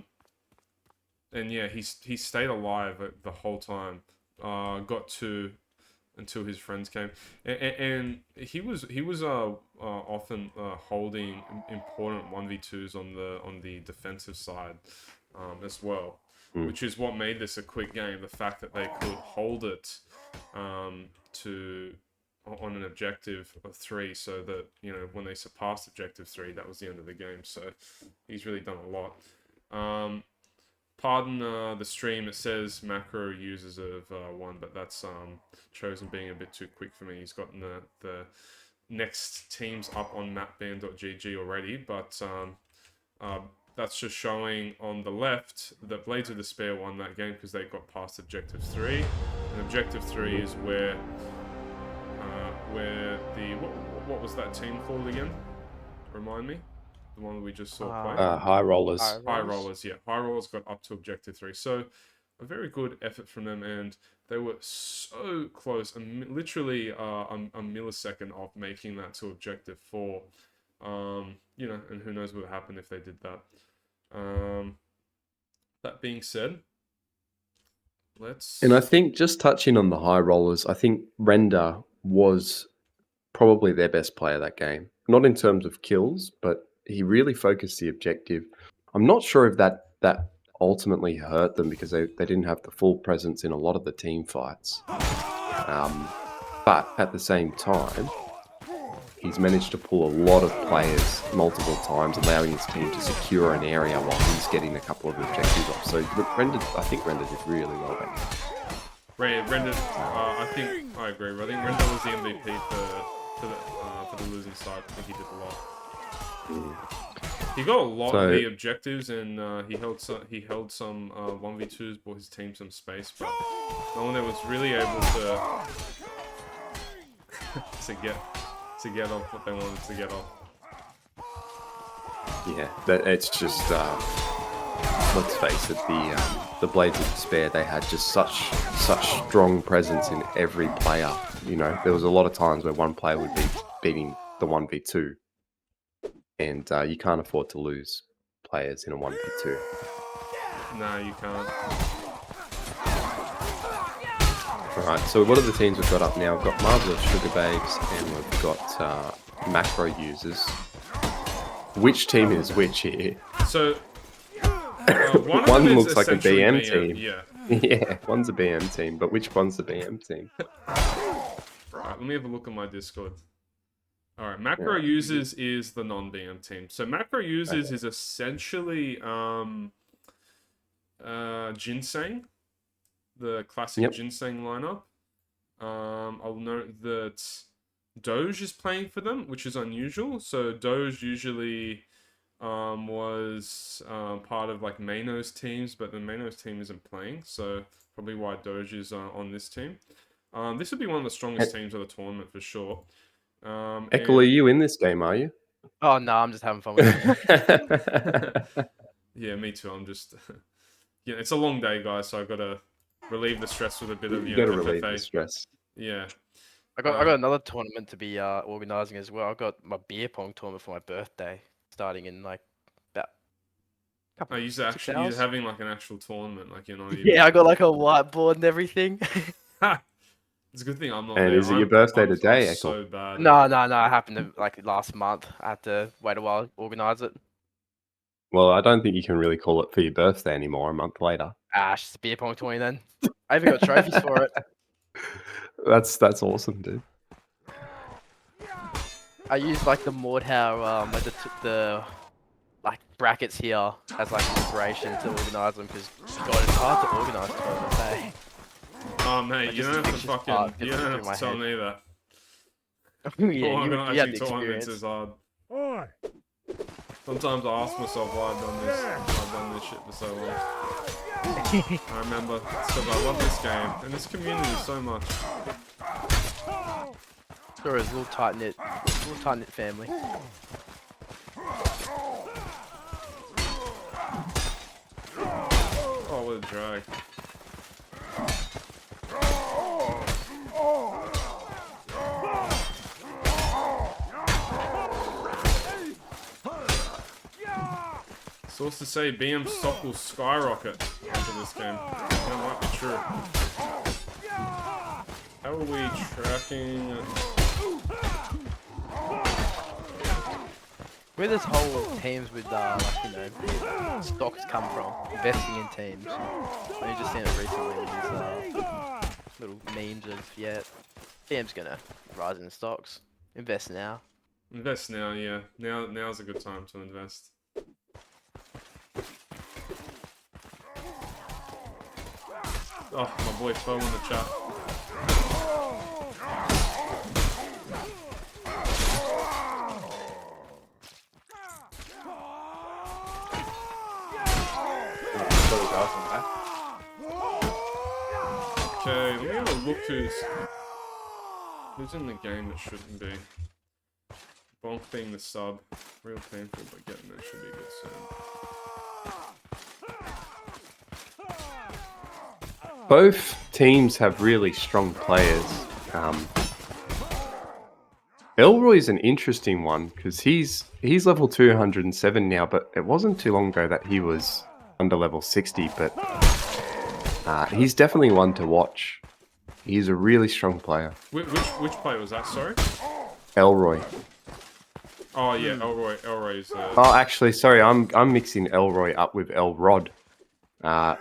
S1: And yeah, he stayed alive the whole time. Got to until his friends came, and he was often holding important 1v2s on the defensive side, as well, which is what made this a quick game. The fact that they could hold it to on an objective of 3, so that when they surpassed objective 3, that was the end of the game. So he's really done a lot. Pardon the stream. It says macro users of 1, but that's chosen being a bit too quick for me. He's gotten the next teams up on mapban.gg already, but that's just showing on the left that Blades of Despair won that game because they got past objective 3, and objective 3 is where the what was that team called again? Remind me. The one that we just saw play.
S4: High rollers.
S1: High rollers, yeah. High rollers got up to objective 3. So a very good effort from them, and they were so close, literally a millisecond off making that to objective 4. And who knows what would happen if they did that. That being said, let's...
S4: And I think just touching on the high rollers, I think Render was probably their best player that game. Not in terms of kills, but he really focused the objective. I'm not sure if that ultimately hurt them because they didn't have the full presence in a lot of the team fights. But at the same time, he's managed to pull a lot of players multiple times, allowing his team to secure an area while he's getting a couple of objectives off. So I think Render did really well that game.
S1: Render, I think I agree. I think Render was the MVP for the losing side. I think he did a lot. He got a lot of the objectives, and he held some 1v2s, bought his team some space, but no one there was really able to to get off what they wanted to get off.
S4: Yeah, it's just let's face it, the Blades of Despair, they had just such strong presence in every player. There was a lot of times where one player would be beating the 1v2, and you can't afford to lose players in a 1v2.
S1: No, you can't.
S4: Alright, so what are the teams we've got up now? We've got Marvelous Sugar Babes, and we've got macro users. Which team is which here?
S1: So
S4: one looks like a BM team.
S1: Yeah.
S4: Yeah, one's a BM team, but which one's the BM team?
S1: Alright, let me have a look at my Discord. Alright, macro users is the non-BM team. So macro users is essentially Ginseng, the classic Ginseng lineup. I'll note that Doge is playing for them, which is unusual. So Doge usually was part of like Mano's teams, but the Mano's team isn't playing, so probably why Doge is on this team. This would be one of the strongest teams of the tournament for sure.
S4: Eckle, are you in this game, are you?
S3: Oh no, I'm just having fun with it.
S1: Yeah, me too. I'm just, yeah, it's a long day, guys, so I've got to relieve the stress with a bit of
S4: You gotta relieve
S1: FFA.
S4: the stress.
S1: Yeah.
S3: I got another tournament to be organising as well. I got my beer pong tournament for my birthday, starting in like about a couple.
S1: Oh, you're
S3: 6
S1: actually
S3: hours.
S1: having like an actual tournament, like you're not even.
S3: Yeah, I got like a whiteboard and everything.
S1: It's a good thing I'm not
S4: And
S1: there.
S4: is it your birthday
S1: I'm
S4: today, Eckle?
S1: so bad.
S3: No, I happened to like last month. I had to wait a while to organise it.
S4: Well, I don't think you can really call it for your birthday anymore a month later.
S3: It's just a beer pong tournament then. I even got trophies for it.
S4: That's awesome, dude.
S3: I used like the Mordhau, like the like brackets here as like inspiration to organise them because God, it's hard to organise tournaments. Eh?
S1: Oh mate, you
S3: just
S1: don't have to
S3: pictures part
S1: fucking. You
S3: gets
S1: don't
S3: through my
S1: have to tell
S3: head.
S1: me that.
S3: Yeah,
S1: Organising
S3: you had the
S1: tournaments
S3: experience.
S1: is hard.
S5: Oi!
S1: Sometimes I ask myself why I've done this. I've done this shit for so long. I remember it's because I love this game and this community so much.
S3: Sure, it's a little tight knit family.
S1: Oh, what a drag. Sources say BM stock will skyrocket after this game. That might be true. How are we tracking?
S3: Where this whole teams with like stocks come from, investing in teams. I just seen it recently. These little memes of BM's gonna rise in the stocks. Invest now.
S1: Invest now, yeah. Now's a good time to invest. Oh, my boy Fo in the chat. Okay, let me have a look who's in the game that shouldn't be. Bonk being the sub. Real painful, but getting there should be good soon.
S4: Both teams have really strong players. Elroy's an interesting one because he's level 207 now, but it wasn't too long ago that he was under level 60. But he's definitely one to watch. He's a really strong player.
S1: Which player was that? Sorry.
S4: Elroy.
S1: Oh yeah, Elroy's.
S4: Oh, actually, sorry, I'm mixing Elroy up with Elrod.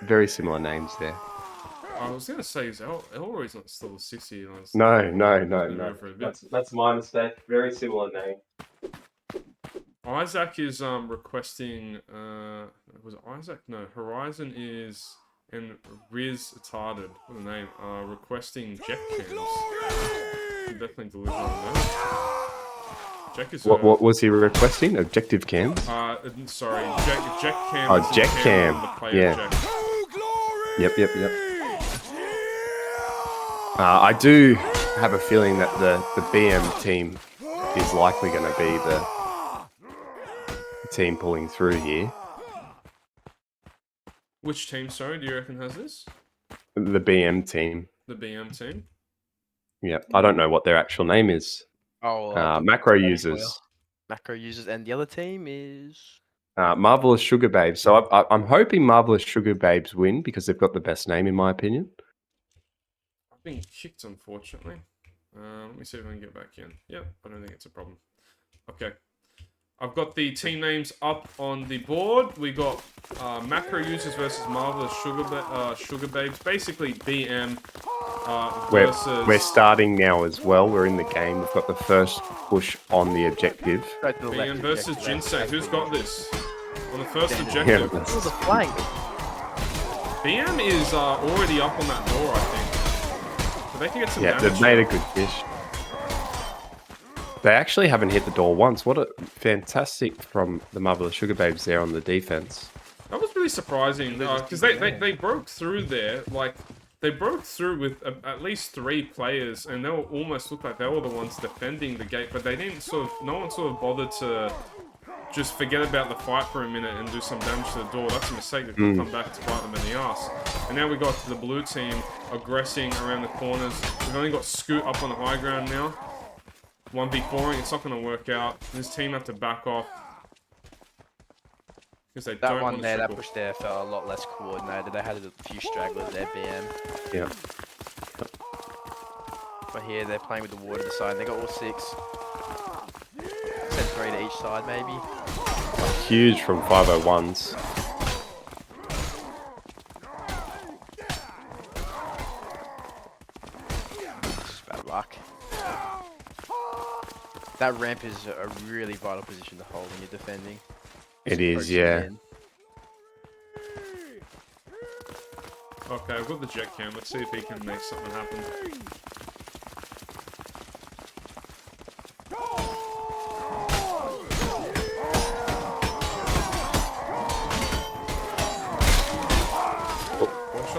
S4: Very similar names there.
S1: I was gonna say Elroy's not still 60.
S4: No. That's my mistake. Very similar name.
S1: Isaac is requesting. Was it Isaac? No, Horizon is and Riz Tarded. What a name. Requesting Jack cams. Can definitely deliver on that. Jack is.
S4: What was he requesting? Objective cams?
S1: Sorry, Jack cam.
S4: Oh, Jack cam. Yeah.
S1: Jack.
S4: Yep. I do have a feeling that the BM team is likely going to be the team pulling through here.
S1: Which team, sorry, do you reckon has this?
S4: The BM team.
S1: The BM team?
S4: Yeah, I don't know what their actual name is. Macro users.
S3: Macro users, and the other team is...
S4: Marvelous Sugar Babes. So I'm hoping Marvelous Sugar Babes win because they've got the best name in my opinion.
S1: I've been kicked, unfortunately. Let me see if I can get back in. Yep, I don't think it's a problem. Okay. I've got the team names up on the board. We got Macro Users versus Marvelous Sugar Babes. Basically, BM versus...
S4: We're starting now as well. We're in the game. We've got the first push on the objective.
S3: Right to the
S1: BM
S3: left,
S1: versus
S3: objective.
S1: Ginseng. Who's got this? On the first
S4: Yeah,
S1: objective.
S3: Oh, the flank.
S1: BM is already up on that door, I think. So they can get some
S4: Yeah,
S1: damage.
S4: they've made a good fish. They actually haven't hit the door once. What a fantastic from the Marvelous Sugar Babes there on the defense.
S1: That was really surprising because they broke through there. Like, they broke through with at least 3 players, and they were almost looked like they were the ones defending the gate, but they didn't no one sort of bothered to just forget about the fight for a minute and do some damage to the door. That's a mistake that could come back to bite them in the ass. And now we got to the blue team aggressing around the corners. We've only got Scoot up on the high ground now. 1v4ing, it's not going to work out. This team have to back off. Because they
S3: That
S1: don't
S3: one
S1: want
S3: there,
S1: to
S3: that push there felt a lot less coordinated. They had a few stragglers there, BM.
S4: Yeah.
S3: But here, they're playing with the water to the side. They got all 6. Send 3 to each side, maybe.
S4: Huge from 501s.
S3: Just bad luck. That ramp is a really vital position to hold when you're defending.
S4: It is, yeah.
S1: Okay, I've got the jet cam. Let's see if he can make something happen.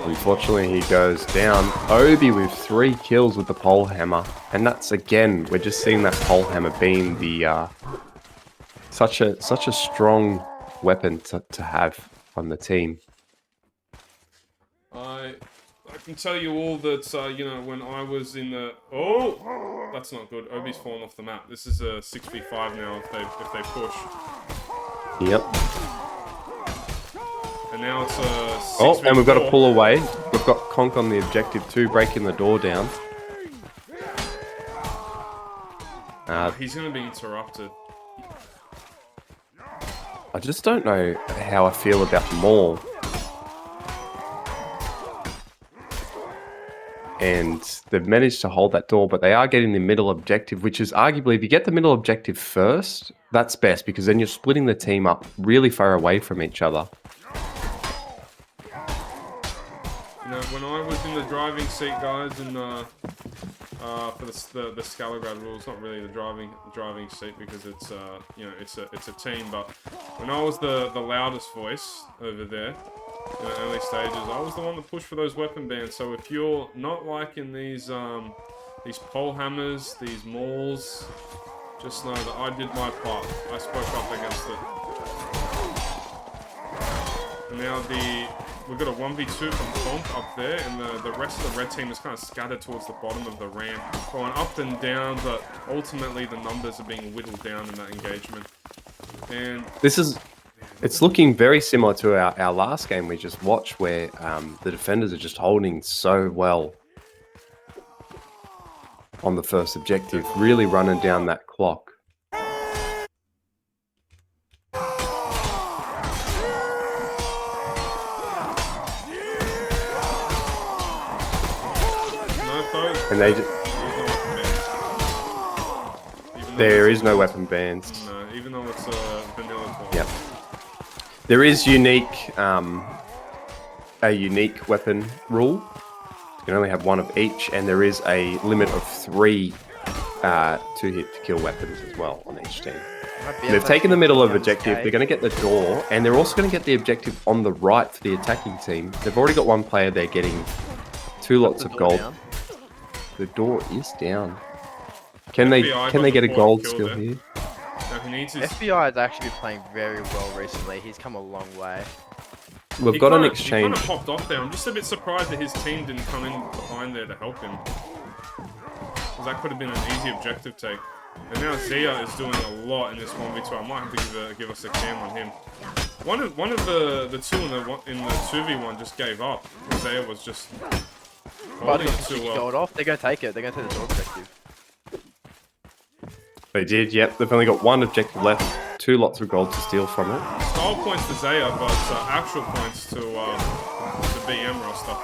S4: Unfortunately, he goes down. Obi with 3 kills with the pole hammer, and that's again, we're just seeing that pole hammer being the such a strong weapon to have on the team.
S1: I can tell you all that you know, when I was in the that's not good. Obi's fallen off the map. This is a 6v5 now if they push.
S4: Yep.
S1: And now it's a 6v4.
S4: Oh, and we've got to pull away. We've got Conk on the objective too, breaking the door down.
S1: He's going to be interrupted.
S4: I just don't know how I feel about them all. And they've managed to hold that door, but they are getting the middle objective, which is arguably, if you get the middle objective first, that's best, because then you're splitting the team up really far away from each other.
S1: You know, when I was in the driving seat, guys, and for the Skalagrad rules, not really the driving seat because it's you know, it's a team. But when I was the loudest voice over there in the early stages, I was the one that pushed for those weapon bans. So if you're not liking these pole hammers, these mauls, just know that I did my part. I spoke up against it. And now we've got a 1v2 from Conk up there, and the rest of the red team is kind of scattered towards the bottom of the ramp, going up and down, but ultimately the numbers are being whittled down in that engagement. And
S4: it's looking very similar to our last game we just watched, where the defenders are just holding so well on the first objective, really running down that clock. And they just... There is no weapon bans.
S1: No, even though it's a vanilla clock.
S4: Yep. There is a unique weapon rule. You can only have 1 of each, and there is a limit of 3 2-hit to kill weapons as well on each team. They've taken the middle of objective. They're going to get the door, and they're also going to get the objective on the right for the attacking team. They've already got 1 player there getting 2 lots of gold.
S3: Down.
S4: The door is down. Can they get a gold still here?
S1: No, he needs his...
S3: FBI has actually been playing very well recently. He's come a long way.
S4: We've got an exchange.
S1: He kind of popped off there. I'm just a bit surprised that his team didn't come in behind there to help him. Because that could have been an easy objective take. And now Zia is doing a lot in this 1v2. I might have to give us a cam on him. One of the two in the 2v1 just gave up. Zia was just holding it too well.
S3: Gold off. They're going to take it. They're going to take the door objective.
S4: They did, yep. They've only got 1 objective left. 2 lots of gold to steal from it.
S1: Style points to Zaya, but actual points to the BM roster.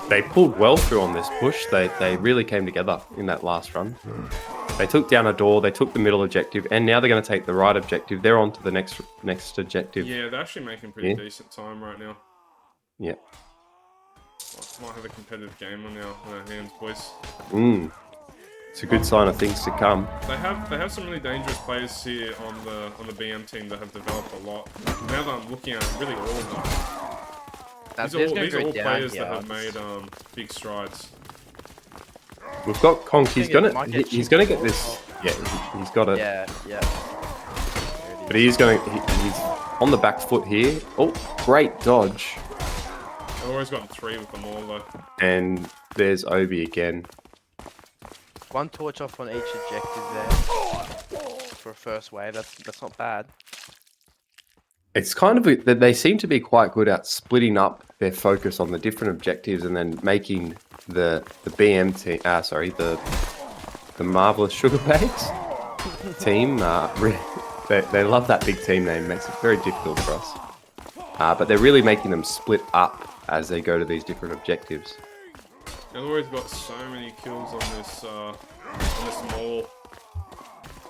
S4: They pulled well through on this push. They really came together in that last run. They took down a door, they took the middle objective, and now they're going to take the right objective. They're on to the next objective.
S1: Yeah, they're actually making pretty decent time right now.
S4: Yeah.
S1: Might have a competitive game on our hands, boys.
S4: It's a good sign of things to come.
S1: They have some really dangerous players here on the BM team that have developed a lot. Now that I'm looking at it, really all of them.
S3: Now,
S1: These are all
S3: down
S1: players
S3: here.
S1: that have made big strides.
S4: We've got Conk. He's
S3: Might get
S4: he's gonna get
S3: chipped
S4: this. Yeah, he's got it.
S3: Yeah, yeah.
S4: But he's he's on the back foot here. Oh, great dodge.
S1: I've always gotten 3 with them all though.
S4: And there's Obi again.
S3: One torch off on each objective there for a first wave. That's not bad.
S4: It's kind of that they seem to be quite good at splitting up their focus on the different objectives and then making the BM team. The Marvelous Sugar Babes team. They love that big team name. Makes it very difficult for us. But they're really making them split up as they go to these different objectives.
S1: They've always got so many kills on this mall.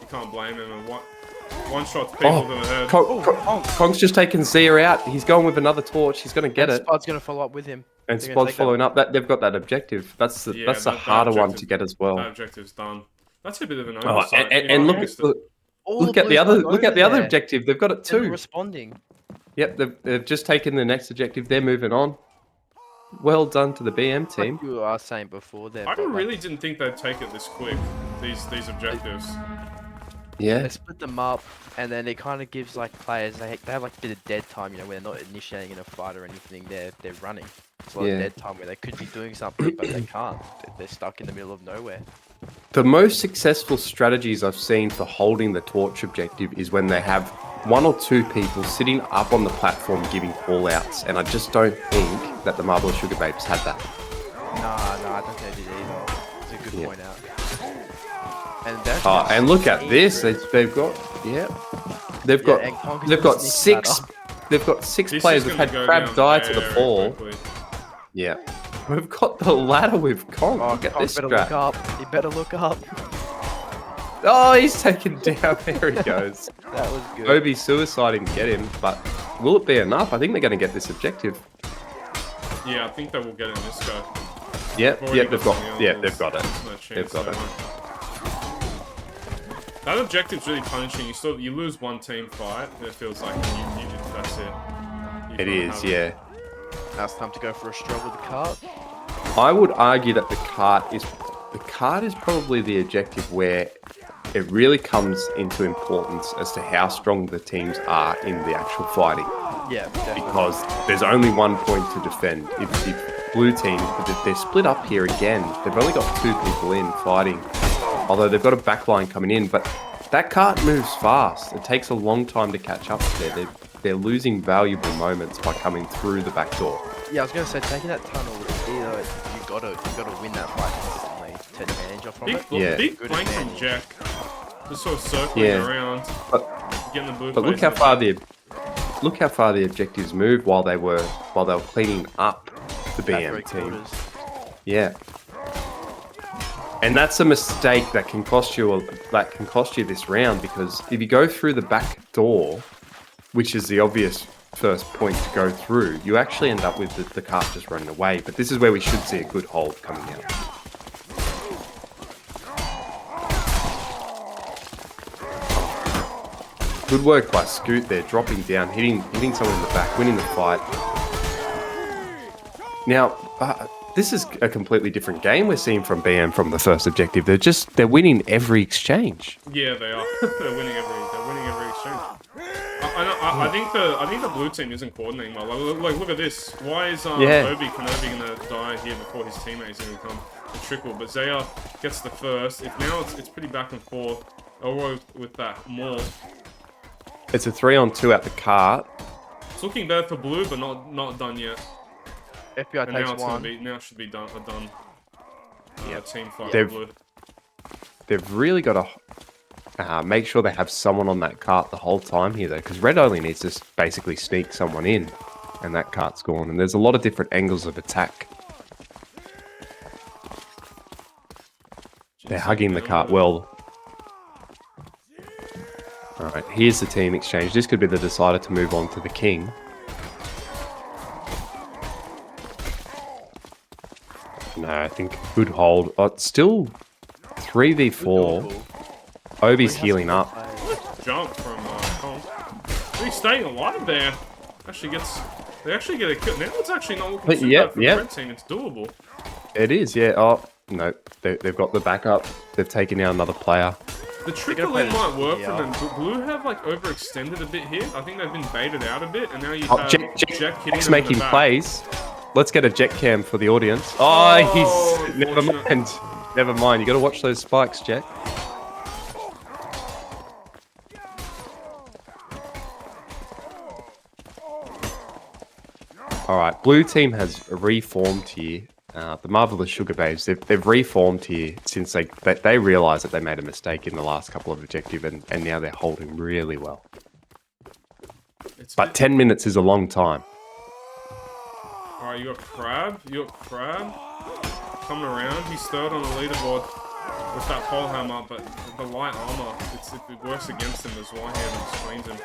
S1: You can't blame them. And one shot people to the head.
S4: Kong's just taken Zia out. He's going with another torch. He's going to get it.
S3: Spud's going to follow up with him.
S4: And Spud's following up. They've got that objective. That's the harder one to get as well.
S1: That objective's done. That's a bit of an
S4: Oh,
S1: oversight.
S4: and look at the other objective. They've got it
S3: They're
S4: too.
S3: responding.
S4: Yep, they've just taken the next objective. They're moving on. Well done to the BM team.
S3: Like you were saying before there.
S1: I really didn't think they'd take it this quick. These objectives.
S4: Yeah.
S3: They split them up, and then it kind of gives like players they have like a bit of dead time, you know, where they're not initiating in a fight or anything. They're running. It's a lot of dead time where they could be doing something, but they can't. They're stuck in the middle of nowhere.
S4: The most successful strategies I've seen for holding the torch objective is when they have 1 or 2 people sitting up on the platform giving call-outs, and I just don't think that the Marvelous Sugar Babes had that.
S3: No, I don't think they did either. It's a good point out.
S4: And look at this. They've got six. They've got 6
S1: This
S4: players.
S1: is
S4: We've
S1: gonna
S4: had
S1: go
S4: Crab
S1: down
S4: die to the
S1: very
S4: fall.
S1: quickly.
S4: Yeah. We've got the ladder with Kong.
S3: Oh,
S4: Look at
S3: Kong
S4: this
S3: better
S4: strap.
S3: look up. He better look up.
S4: Oh, he's taken down. There he goes.
S3: That was good.
S4: Obi suiciding to get him, but will it be enough? I think they're going to get this objective.
S1: Yeah, I think they will get it in this go.
S4: Yep,
S1: Already
S4: they've got
S1: some of the
S4: they've got it.
S1: others. No chance
S4: They've got
S1: they
S4: it.
S1: won't. That objective's really punishing. You lose one team fight, it feels like that's it. You
S4: It
S1: can't
S4: is,
S1: have it.
S4: yeah.
S3: Now it's time to go for a stroll with the cart.
S4: I would argue that the cart is probably the objective where it really comes into importance as to how strong the teams are in the actual fighting.
S3: Yeah, definitely.
S4: Because there's only 1 point to defend. If blue team, they're split up here again. They've only got 2 people in fighting. Although they've got a backline coming in, but that cart moves fast. It takes a long time to catch up there. They're losing valuable moments by coming through the back door.
S3: Yeah, I was gonna say taking that tunnel, either you gotta win that fight consistently, take advantage of it.
S1: Big
S3: Good
S1: flank from
S3: advantage.
S1: Jack. Just sort of circling around,
S4: But
S1: getting the blue.
S4: But look
S1: players
S4: how
S1: in the
S4: far the objectives moved while they were cleaning up the
S3: That
S4: BM
S3: three
S4: team.
S3: quarters.
S4: Yeah. And that's a mistake that can cost you this round, because if you go through the back door, which is the obvious first point to go through, you actually end up with the cart just running away. But this is where we should see a good hold coming out. Good work by Scoot there, dropping down, hitting someone in the back, winning the fight. Now, this is a completely different game we're seeing from BM from the first objective. They're winning every exchange.
S1: Yeah, they are. they're winning every exchange. I think the blue team isn't coordinating well. Like look at this. Why is Obi Kenobi gonna die here before his teammates gonna come to trickle? But Zaya gets the first. It's pretty back and forth. Or with that more.
S4: It's a 3-on-2 at the cart.
S1: It's looking bad for blue, but not done yet.
S3: FBI
S1: And
S3: takes one.
S1: now it should be done. Team fight
S4: They've-
S1: for blue.
S4: They've really got to make sure they have someone on that cart the whole time here, though, because red only needs to basically sneak someone in, and that cart's gone. And there's a lot of different angles of attack. They're hugging the cart well. All right, here's the team exchange. This could be the decider to move on to the king. No, I think good hold. Oh, it's still 3v4. Obi's healing up.
S1: Jump from Kong. He's staying alive there. They actually get a kill. Now it's actually not looking too bad for the red team. It's doable.
S4: It is, yeah. Oh, no. They've got the backup. They've taken out another player.
S1: The trickle in might work for them. Blue have like overextended a bit here. I think they've been baited out a bit, and now you have Jack hitting them
S4: making
S1: in the back.
S4: plays. Let's get a jet cam for the audience. Oh, he's never mind. Never mind. You got to watch those spikes, Jack. All right, blue team has reformed here. The Marvelous Sugar Babes, they've reformed here since they realised that they made a mistake in the last couple of objectives, and now they're holding really well. But 10 minutes is a long time.
S1: All right, you got Crab. Coming around. He's third on the leaderboard with that pole hammer, but the light armor, it works against him as one-handed and screens him.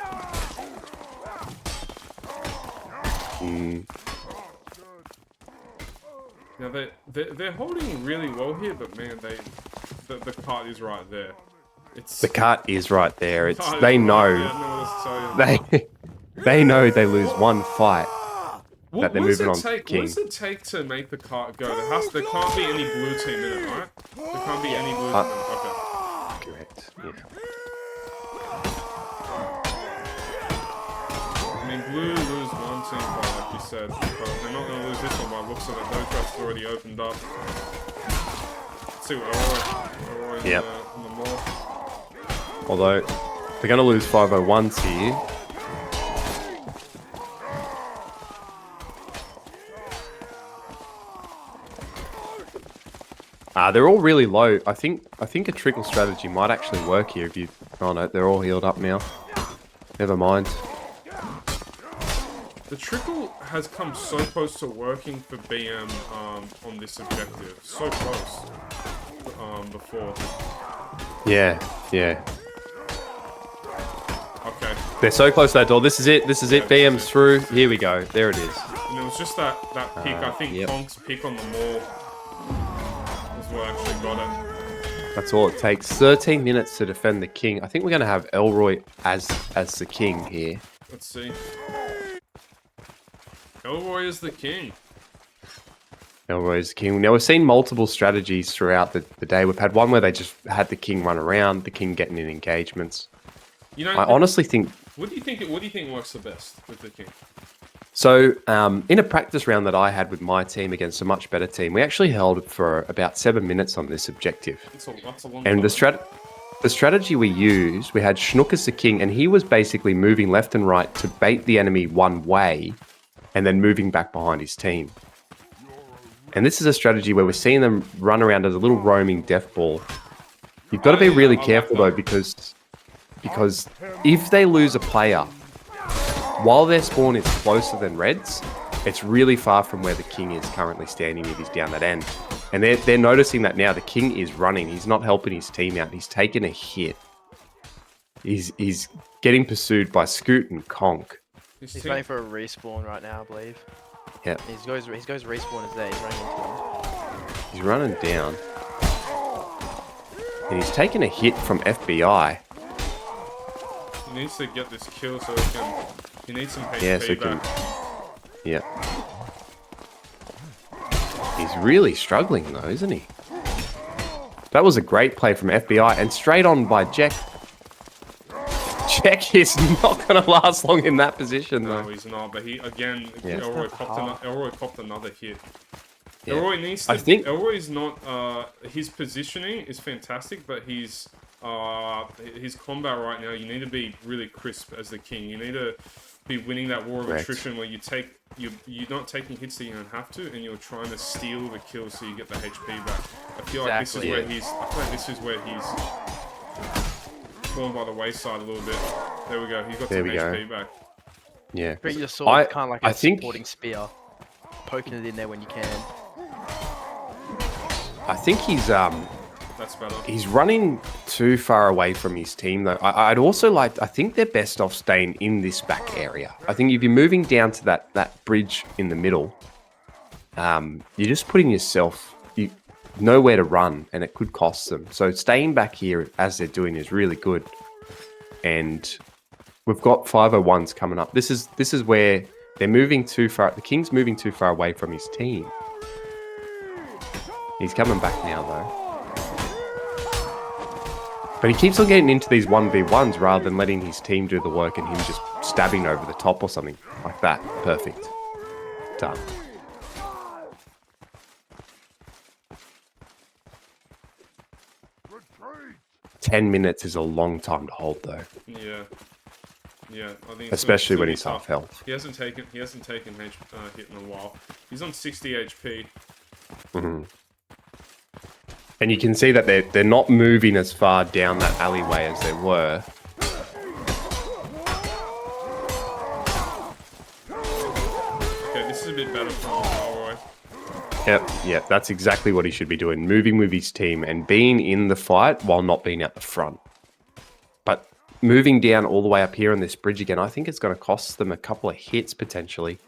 S1: Now they're holding really well here, but man, the cart is right there.
S4: The cart is right there. They know they know they lose one fight. That they're moving on to the king.
S1: What does it take to make the cart go? There can't be any blue team in it, right? There can't be any blue team in it. Okay.
S4: Correct. Yeah.
S1: I mean, blue lose one team fight, like you said, but they're not going to lose this one by looks of it. Those guys already opened up. Let's see what Elroy in the morph.
S4: Although they're going to lose 501s here. They're all really low. I think a trickle strategy might actually work here if you... Oh no, they're all healed up now. Never mind.
S1: The trickle has come so close to working for BM on this objective. So close before.
S4: Yeah.
S1: Okay.
S4: They're so close to that door. This is it. BM's through. Here we go. There it is.
S1: And it was just that pick. I think Konk's pick on the mall was what actually got it.
S4: That's all it takes. 13 minutes to defend the king. I think we're going to have Elroy as the king here.
S1: Let's see. Elroy is the king.
S4: Elroy is the king. Now, we've seen multiple strategies throughout the day. We've had one where they just had the king run around, the king getting in engagements.
S1: You know,
S4: I honestly think...
S1: What do you think works the best with the king?
S4: So, in a practice round that I had with my team against a much better team, we actually held for about 7 minutes on this objective.
S1: That's a long
S4: and
S1: time.
S4: The strategy we used, we had Schnook as the king, and he was basically moving left and right to bait the enemy one way, and then moving back behind his team. And this is a strategy where we're seeing them run around as a little roaming death ball. You've got to be really careful though, because if they lose a player, while their spawn is closer than Red's, it's really far from where the king is currently standing if he's down that end. And they're noticing that now. The king is running. He's not helping his team out. He's taken a hit. He's getting pursued by Scoot and Conk.
S3: He's running for a respawn right now, I believe.
S4: Yeah.
S3: He goes respawn is there. He's running into him.
S4: He's running down. And he's taken a hit from FBI.
S1: He needs to get this kill so he needs some HP back.
S4: Yeah. He's really struggling though, isn't he? That was a great play from FBI and straight on by Jack. Jack is not going to last long in that position though.
S1: No, he's not. But Elroy copped another hit.
S4: Yeah.
S1: Elroy needs to... Elroy's not... his positioning is fantastic, but his combat right now, you need to be really crisp as the king. You need to be winning that war of attrition where you're not taking hits that you don't have to, and you're trying to steal the kills so you get the HP back. I feel like this is where he's fallen by the wayside a little bit. There we go. He's got some HP back.
S4: Yeah.
S3: Treat your sword kind of like a supporting spear, poking it in there when you can.
S4: I think he's
S1: That's better.
S4: He's running too far away from his team, though. I'd also I think they're best off staying in this back area. I think if you're moving down to that bridge in the middle, you're just putting yourself... nowhere to run, and it could cost them. So staying back here as they're doing is really good. And we've got 501s coming up. This is where they're moving too far. The King's moving too far away from his team. He's coming back now, though. But he keeps on getting into these 1v1s rather than letting his team do the work and him just stabbing over the top or something like that. Perfect. Done.
S5: Retreat!
S4: 10 minutes is a long time to hold, though.
S1: Yeah. Yeah, I think
S4: Especially when he's
S1: tough.
S4: half health.
S1: He hasn't taken hit in a while. He's on 60 HP.
S4: Mm-hmm. And you can see that they're not moving as far down that alleyway as they were.
S1: Okay, this is a bit better from Elroy.
S4: Yep, that's exactly what he should be doing. Moving with his team and being in the fight while not being at the front. But moving down all the way up here on this bridge again, I think it's going to cost them a couple of hits potentially.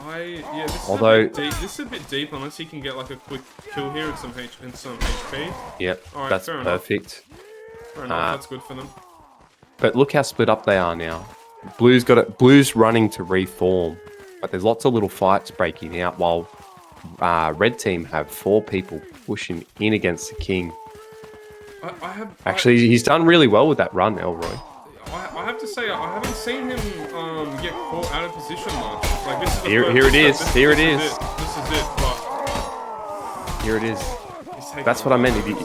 S1: This
S4: Although-
S1: is a bit deep. This is a bit deep unless he can get like a quick kill here and some HP.
S4: Yep,
S1: Alright,
S4: that's
S1: fair enough.
S4: perfect.
S1: Fair enough, that's good for them.
S4: But look how split up they are now. Blue's got it. Blue's running to reform, but there's lots of little fights breaking out while red team have 4 people pushing in against the King. Actually, he's done really well with that run, Elroy.
S1: I have to say, I haven't seen him get caught out of position much. Like this is the
S4: Here
S1: first-
S4: it
S1: this-
S4: is.
S1: this-
S4: Here it
S1: this
S4: is.
S1: This is it. But
S4: Here it is.
S1: he's taking
S4: That's
S1: a
S4: what I
S1: while,
S4: meant.
S1: I'd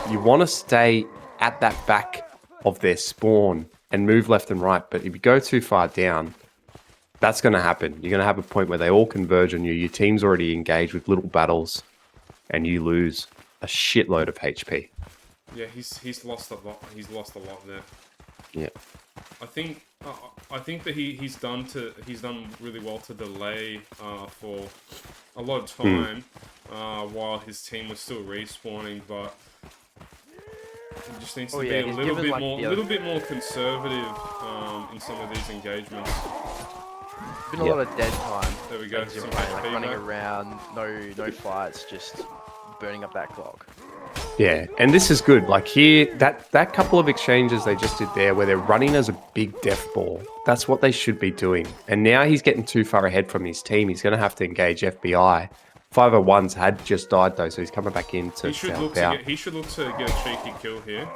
S1: say.
S4: You want to stay at that back of their spawn and move left and right, but if you go too far down, that's going to happen. You're going to have a point where they all converge on you. Your team's already engaged with little battles, and you lose a shitload of HP.
S1: Yeah, he's lost a lot. He's lost a lot there.
S4: Yeah.
S1: I think that he's done really well to delay for a lot of time while his team was still respawning, but he just needs to be a
S3: he's
S1: little
S3: given,
S1: bit
S3: like,
S1: more
S3: the other-
S1: conservative in some of these engagements.
S3: Been a lot of dead time.
S1: There we go.
S3: As you're
S1: Some
S3: playing, like
S1: HP
S3: running
S1: back.
S3: around, no fights, just burning up that clock.
S4: Yeah, and this is good. Like here, that couple of exchanges they just did there where they're running as a big death ball, that's what they should be doing. And now he's getting too far ahead from his team. He's going to have to engage FBI. 501s had just died though, so he's coming back in to
S1: He should
S4: help
S1: look
S4: out.
S1: to get a cheeky kill here.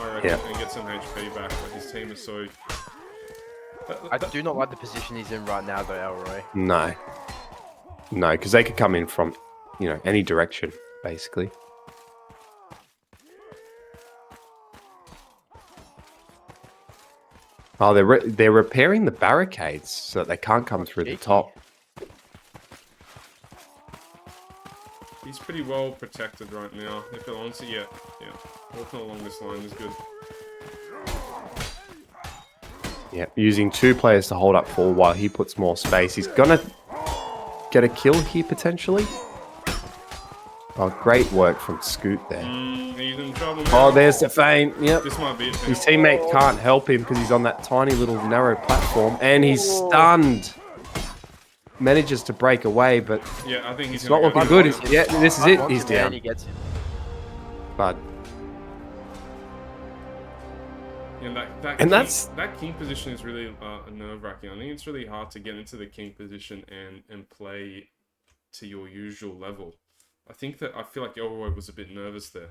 S1: I reckon,
S4: Yeah.
S1: and get some HP back. But his team is so.
S3: I do not like the position he's in right now, though, Elroy.
S4: No, because they could come in from, any direction, basically. Oh, they're repairing the barricades so that they can't come through the
S3: cheeky.
S4: top.
S1: He's pretty well protected right now. If it honestly, yeah. Walking along this line is good.
S4: Yeah, using 2 players to hold up 4 while he puts more space. He's gonna get a kill here potentially. Oh, great work from Scoot there.
S1: He's in trouble.
S4: Oh,
S1: Now.
S4: there's the feint. Yep.
S1: This might be it.
S4: His teammate can't help him because he's on that tiny little narrow platform, and he's stunned. Manages to break away, but
S1: Yeah, I think he's
S4: it's not looking good. Yeah, this is it. He's down.
S3: He gets him.
S4: But
S1: Yeah,
S4: And that's-
S1: that king position is really nerve-wracking. I think it's really hard to get into the king position and play to your usual level. I feel like Elroy was a bit nervous there.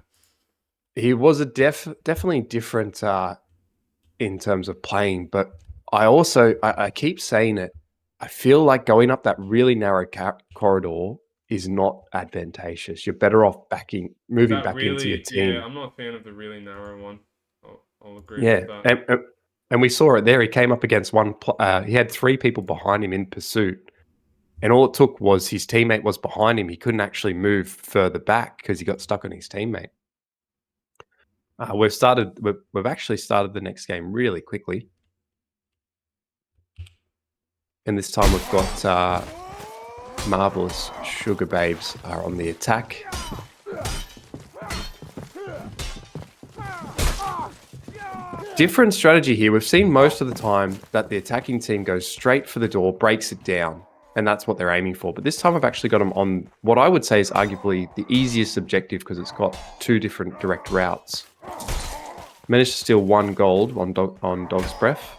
S4: he was a definitely different in terms of playing. But I keep saying it. I feel like going up that really narrow corridor is not advantageous. You're better off moving back into your team.
S1: Yeah, I'm not a fan of the really narrow one. I'll agree
S4: Yeah,
S1: with that.
S4: and we saw it there. He came up against he had 3 people behind him in pursuit, and all it took was his teammate was behind him. He couldn't actually move further back because he got stuck on his teammate. We've actually started the next game really quickly, and this time we've got Marvelous Sugar Babes are on the attack. Different strategy here. We've seen most of the time that the attacking team goes straight for the door, breaks it down, and that's what they're aiming for. But this time I've actually got them on what I would say is arguably the easiest objective because it's got 2 different direct routes. Managed to steal 1 gold on Dog's Breath.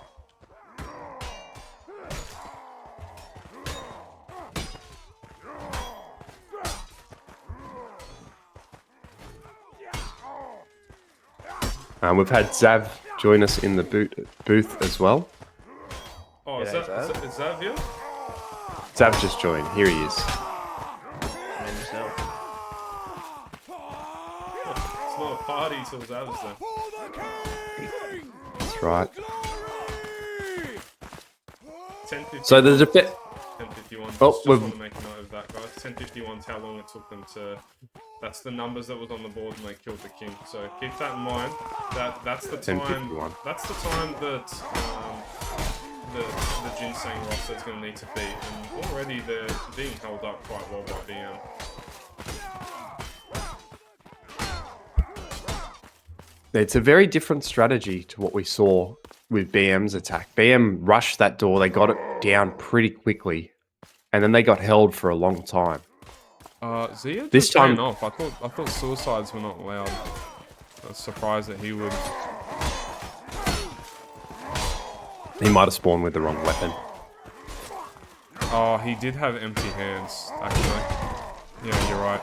S4: We've had Zav join us in the booth as well.
S1: Oh, is
S3: G'day,
S1: that you?
S4: Zav just joined. Here he is.
S3: And himself.
S1: It's not a party till Zav's there.
S4: That's right.
S1: 10:51.
S4: So there's a bit.
S1: 10:51.
S4: Oh,
S1: Just
S4: we've-
S1: want to make a note of that, guys. 10:51 is how long it took them to. That's the numbers that was on the board when they killed the king. So keep that in mind. That's the time.
S4: 10:51.
S1: That's the time that the ginseng roster is going to need to beat, and already they're being held up quite well by BM.
S4: It's a very different strategy to what we saw with BM's attack. BM rushed that door. They got it down pretty quickly, and then they got held for a long time.
S1: Zia
S4: This
S1: just ran
S4: time-
S1: off. I thought suicides were not allowed. I was surprised that he would.
S4: He might have spawned with the wrong weapon.
S1: Oh, he did have empty hands, actually. Yeah, you're right.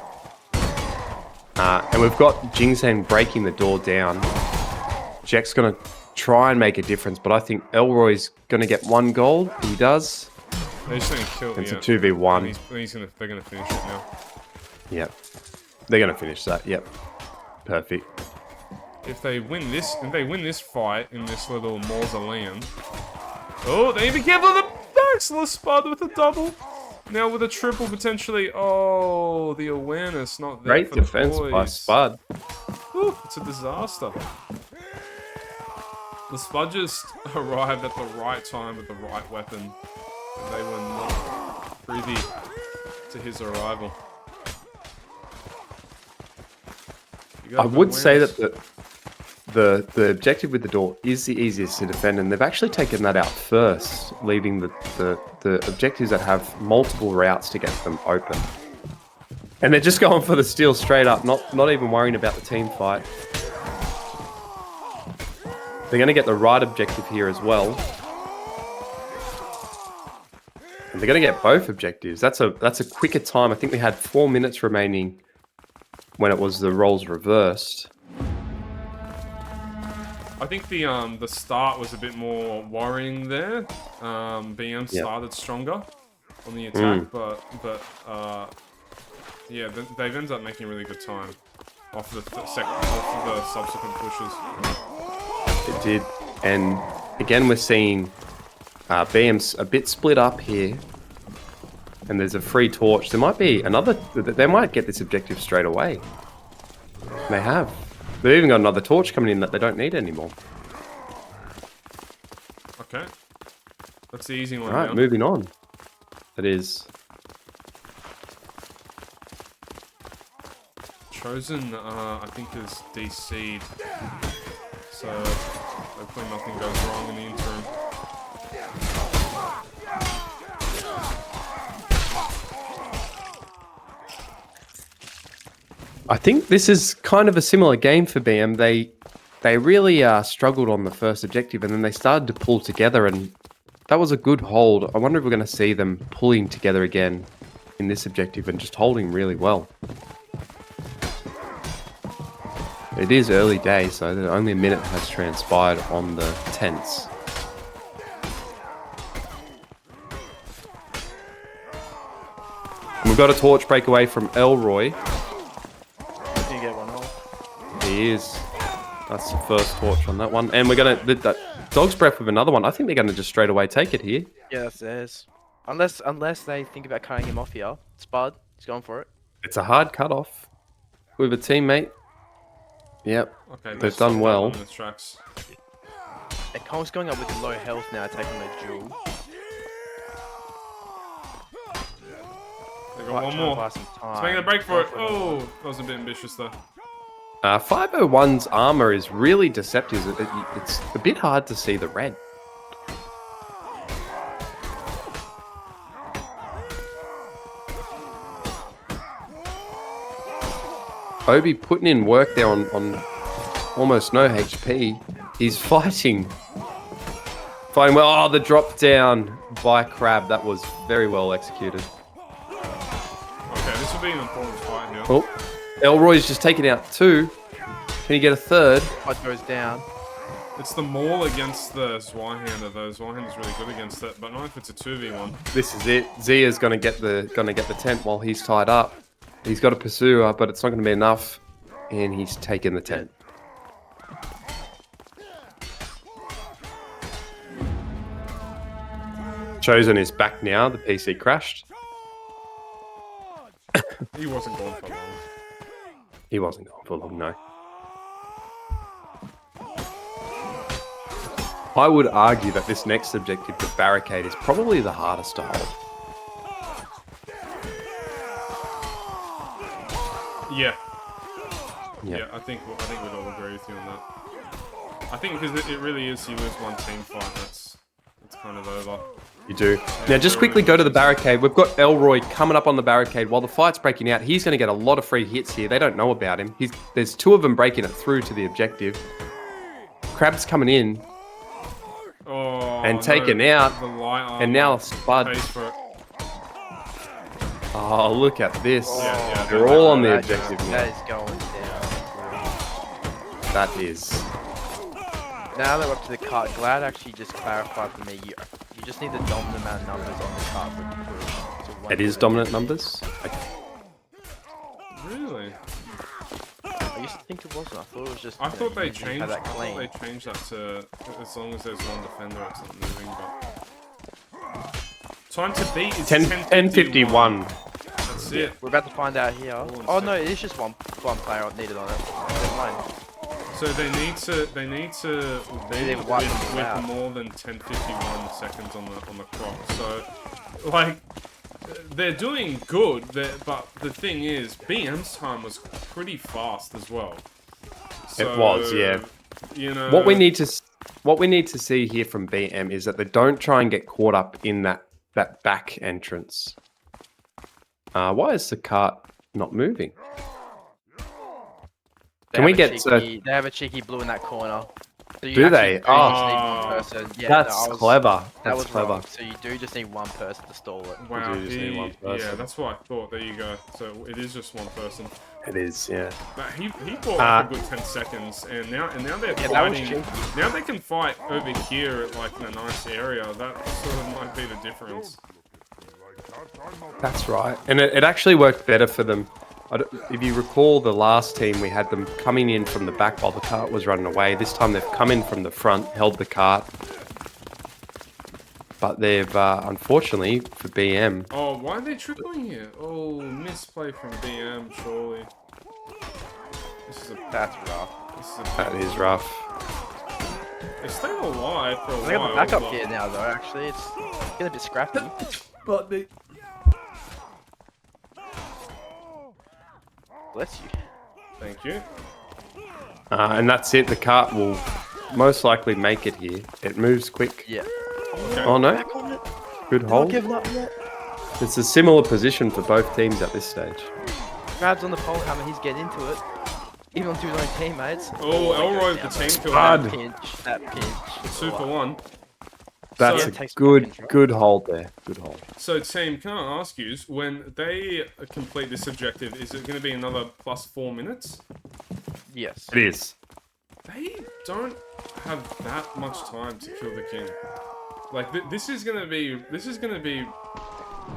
S4: And we've got Ginseng breaking the door down. Jack's going to try and make a difference, but I think Elroy's going to get 1 gold. He does.
S1: They're just going to kill.
S4: It's
S1: yeah.
S4: a 2v1.
S1: And they're going to finish it now.
S4: Yep. They're going to finish that. Yep. Perfect.
S1: If they win this fight in this little mausoleum. Oh, they even careful of the excellent spot with a double. Now with a triple potentially. Oh, the awareness not there.
S4: Great
S1: for
S4: defense
S1: the
S4: by
S1: boys.
S4: Spud.
S1: Whew, it's a disaster. The Spud just arrived at the right time with the right weapon. And they were not privy to his arrival. You got
S4: I
S1: the
S4: would say
S1: awareness.
S4: that the objective with the door is the easiest to defend, and they've actually taken that out first, leaving the objectives that have multiple routes to get them open. And they're just going for the steal straight up, not even worrying about the team fight. They're going to get the right objective here as well. And they're going to get both objectives. That's a quicker time. I think we had 4 minutes remaining when it was the roles reversed.
S1: I think the start was a bit more worrying there. BM started stronger on the attack, but yeah, they've ended up making really good time off the subsequent pushes.
S4: It did. And again, we're seeing BM's a bit split up here. And there's a free torch. There might be another... They might get this objective straight away. They have. They've even got another torch coming in that they don't need anymore.
S1: Okay, that's the easy one.
S4: Alright,
S1: now.
S4: moving on. That is...
S1: Chosen, I think, is DC'd. So, hopefully nothing goes wrong in the interim.
S4: I think this is kind of a similar game for BM. They really struggled on the first objective, and then they started to pull together, and that was a good hold. I wonder if we're going to see them pulling together again in this objective and just holding really well. It is early days, so only a minute has transpired on the tents. And we've got a torch breakaway from Elroy.
S3: You get one off.
S4: He is. That's the first torch on that one. And we're going to... That Dog's Breath with another one. I think they're going to just straight away take it here.
S3: Yeah, that's theirs. Unless they think about cutting him off here. Spud, he's going for it.
S4: It's a hard cut-off with a teammate. Yep.
S1: Okay,
S4: They've
S1: stopped
S4: done
S1: that
S4: well.
S1: on the tracks.
S3: And Cole's going up with low health now, taking a jewel.
S1: They got one more. It's making a break for it. Oh, that was a bit ambitious though.
S4: 501's armor is really deceptive. It's a bit hard to see the red. Obi putting in work there on almost no HP. He's fighting. Fighting well. Oh, the drop down by Crab. That was very well executed.
S1: Okay, this will be an important fight here.
S4: Oh, Elroy's just taken out 2. Can he get a 3rd?
S3: What goes down?
S1: It's the maul against the Zweihander though. Zweihander's really good against it, but not if it's a 2v1.
S4: This is it. Zia's gonna get the tent while he's tied up. He's got a pursuer, but it's not gonna be enough. And he's taken the tent. Chosen is back now. The PC crashed.
S1: He wasn't gone for long.
S4: He wasn't going for long, no. I would argue that this next objective, the barricade, is probably the hardest to hold.
S1: Yeah.
S4: Yeah.
S1: Yeah, I think we'd all agree with you on that. I think because it really is, you lose one team fight, that's kind of over.
S4: You do. Now, just quickly go to the barricade. We've got Elroy coming up on the barricade while the fight's breaking out. He's going to get a lot of free hits here. They don't know about him. There's 2 of them breaking it through to the objective. Crab's coming in
S1: Oh,
S4: and taken out.
S1: The light armor
S4: And now Spud.
S1: pays for it.
S4: Oh, look at this.
S1: Yeah,
S4: They're all on the
S3: That
S4: objective
S3: is-
S4: now.
S3: That is going down.
S4: That is.
S3: Now that we're up to the cart, Glad actually just clarified for me. You just need the dominant amount of numbers on the cart for it to push. So
S4: It is dominant numbers. Okay.
S1: Really?
S3: I used to think it wasn't. I thought it was just.
S1: I thought they
S3: you
S1: changed.
S3: had
S1: I
S3: that
S1: thought
S3: clean.
S1: they changed that to as long as there's one defender, it's not moving. But time to beat is
S4: 10:51.
S1: That's it.
S3: We're about to find out here.
S1: on
S3: Oh
S1: a
S3: no, it is just one player needed on it. Never mind.
S1: So they need to
S3: They
S1: win
S3: wipe them
S1: with
S3: out.
S1: more than 10:51 seconds on the clock. So, like, they're doing good. But the thing is, BM's time was pretty fast as well. So,
S4: It was, yeah.
S1: You know
S4: What we need to see here from BM is that they don't try and get caught up in that back entrance. Why is the cart not moving?
S3: They
S4: Can we
S3: have a
S4: get
S3: cheeky, They have a cheeky blue in that corner. So you
S4: Do
S3: actually
S4: they?
S3: do
S4: Oh.
S3: just need one person. Yeah,
S4: That's
S3: no, I was-
S4: clever.
S3: That
S4: That's
S3: was
S4: clever.
S3: wrong. So you do just need one person to stall it.
S1: Wow,
S4: do just need one
S1: yeah,
S4: person.
S1: that's what I thought. There you go. So it is just one person.
S4: It is, yeah.
S1: But he bought like a good 10 seconds, and now they're
S3: Yeah, that was
S1: fighting.
S3: cheeky.
S1: Now they can fight over here at like in a nice area. That sort of might be the difference.
S4: That's right. And it actually worked better for them. If you recall the last team, we had them coming in from the back while the cart was running away. This time they've come in from the front, held the cart. But they've, unfortunately, for BM...
S1: Oh, why are they tripling here? Oh, misplay from BM, surely.
S3: That's rough.
S1: This is a
S4: That is rough.
S1: They stayed alive for a
S3: They got
S1: while.
S3: the backup
S1: but-
S3: here now, though. Actually, it's getting a bit scrappy.
S1: But they...
S3: Bless you.
S1: Thank you.
S4: And that's it. The cart will most likely make it here. It moves quick.
S3: Yeah.
S1: Okay.
S4: Oh, no.
S3: Back on it.
S4: Good
S3: Not
S4: hold.
S3: giving up yet.
S4: It's a similar position for both teams at this stage.
S3: Grabs on the pole hammer. He's getting into it. Even onto his own teammates.
S1: Oh,
S3: it
S1: Elroy
S3: goes
S1: with the
S3: down.
S1: team kill.
S4: Bud.
S3: That pinch. That pinch.
S1: 2 for 1.
S4: That's
S1: So-
S4: a
S3: Takes
S4: good,
S3: control.
S4: good hold there. Good hold.
S1: So, team, can I ask you, when they complete this objective, is it going to be another plus 4 minutes?
S3: Yes.
S4: It is.
S1: They don't have that much time to kill the king. Like, this is going to be...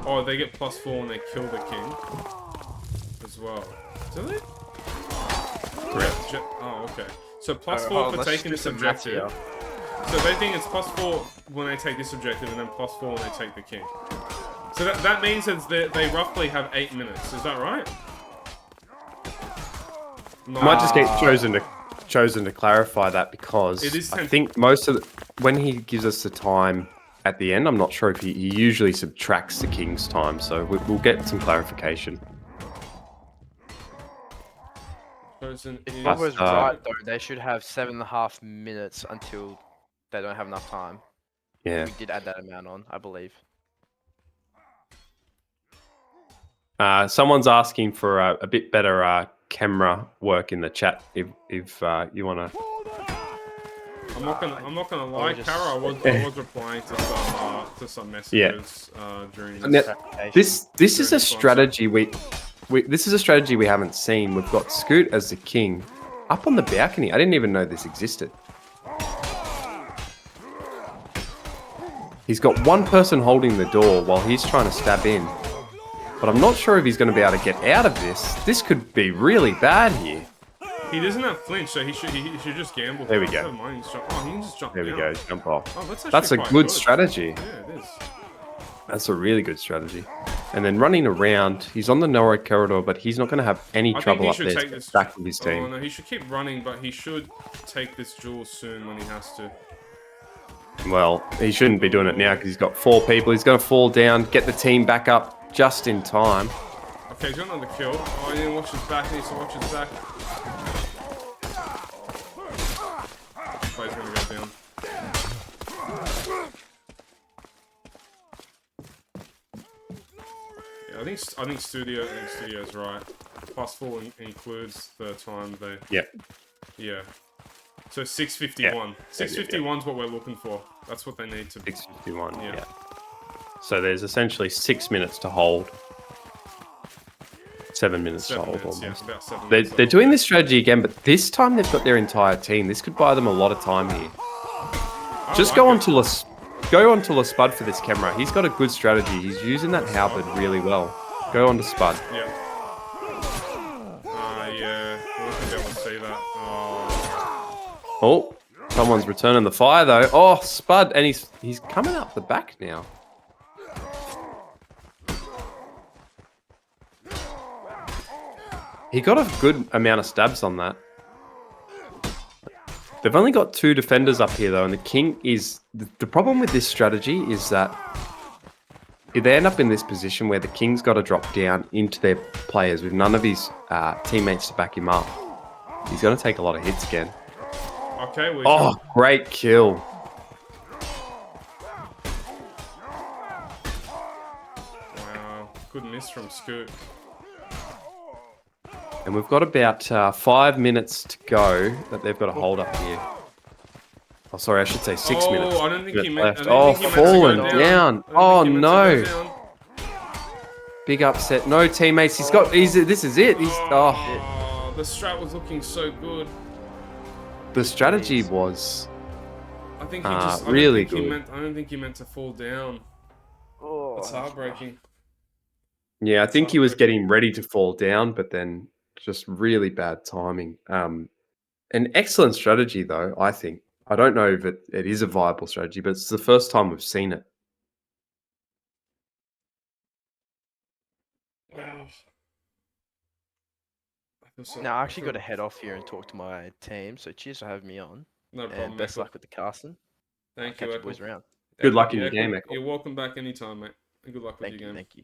S1: Oh, they get plus 4 when they kill the king. As well. Do they?
S4: Correct.
S1: Oh, okay. So, plus 4
S3: Hold on,
S1: for
S3: let's
S1: taking
S3: do
S1: this
S3: some maths
S1: objective.
S3: here.
S1: So they think it's plus 4 when they take this objective, and then plus 4 when they take the king. So that means that they roughly have 8 minutes. Is that right? No.
S4: I might just get chosen to clarify that because
S1: It is
S4: I
S1: 10
S4: think most of when he gives us the time at the end, I'm not sure if he usually subtracts the king's time, so we'll get some clarification.
S1: Chosen
S3: If
S1: is-
S3: I was
S4: uh,
S3: right, though, they should have 7.5 minutes until they don't have enough time.
S4: Yeah.
S3: We did add that amount on, I believe.
S4: Someone's asking for a bit better camera work in the chat if you want to.
S1: I'm not gonna lie,
S3: just-
S1: Kara. I was replying to some messages during
S4: Now,
S1: this.
S4: this is
S1: During
S4: a
S1: this one, so-
S4: strategy this is a strategy we haven't seen. We've got Scoot as the king up on the balcony. I didn't even know this existed. He's got one person holding the door while he's trying to stab in. But I'm not sure if he's going to be able to get out of this. This could be really bad here.
S1: He doesn't have flinch, so he should just gamble.
S4: There we
S1: Oh,
S4: go.
S1: never mind, he can just jump
S4: There we
S1: down.
S4: go. Jump off.
S1: Oh, that's
S4: That's a
S1: actually quite
S4: good strategy.
S1: Yeah, it is.
S4: That's a really good strategy. And then running around, he's on the narrow corridor, but he's not going to have any
S1: I
S4: trouble
S1: think
S4: up
S1: he
S4: there
S1: should
S4: to
S1: take
S4: get
S1: this.
S4: back with his
S1: Oh
S4: team.
S1: no, he should keep running, but he should take this jewel soon when he has to.
S4: Well, he shouldn't be doing it now because he's got 4 people. He's going to fall down, get the team back up just in time.
S1: Okay, he's got another kill. Oh, he didn't watch his back. He needs to watch his back. Oh, he's gonna go down. Yeah, I think Studio's right. +4 includes the time they.
S4: Yeah.
S1: Yeah. So 651.
S4: Yeah.
S1: 651 is what we're looking for. That's what they need to.
S4: 651.
S1: Yeah.
S4: Yeah. So there's essentially 6 minutes to hold. 7 minutes to
S1: 7
S4: hold
S1: minutes. Yeah,
S4: almost.
S1: about 7
S4: They're,
S1: minutes.
S4: they're doing this strategy again, but this time they've got their entire team. This could buy them a lot of time here. Just go on to Spud for this camera. He's got a good strategy. He's using that halberd really well. Go on to Spud.
S1: Yeah. Yeah. We're not gonna be able to see that. Oh.
S4: Oh, someone's returning the fire though. Oh, Spud, and he's coming up the back now. He got a good amount of stabs on that. They've only got 2 defenders up here though, and the king is... The problem with this strategy is that if they end up in this position where the king's got to drop down into their players with none of his teammates to back him up, he's going to take a lot of hits again.
S1: Okay.
S4: Oh, great kill.
S1: Wow. Good miss from Scoot.
S4: And we've got about 5 minutes to go that they've got to hold up here. Oh, sorry, I should say 6 minutes.
S1: Oh, I don't think he
S4: minutes
S1: meant.
S4: left.
S1: I don't think he meant to go
S4: fallen
S1: down.
S4: down.
S1: I
S4: Oh,
S1: don't think he meant to
S4: no.
S1: go down.
S4: Big upset. No teammates. He's got... this is it.
S1: Oh, the strat was looking so good.
S4: The strategy was...
S1: I think he just
S4: really
S1: I don't think
S4: good.
S1: I don't think he meant to fall down.
S3: Oh,
S1: That's heartbreaking.
S4: Yeah, I think he was getting ready to fall down, but then just really bad timing. An excellent strategy, though, I think. I don't know if it is a viable strategy, but it's the first time we've seen it.
S1: Wow. I feel so-
S3: Now I actually
S1: feel-
S3: got to head off here and talk to my team. So cheers for having me on,
S1: No problem.
S3: and best
S1: Echo.
S3: luck with the casting.
S1: Thank
S3: Catch
S1: you,
S3: you
S1: Echo.
S3: boys around.
S4: Good luck in
S1: Yeah,
S4: your game,
S1: good-
S4: Echo.
S1: You're welcome back anytime, mate. And good luck with
S3: Thank
S1: your
S3: you,
S1: game.
S3: thank you.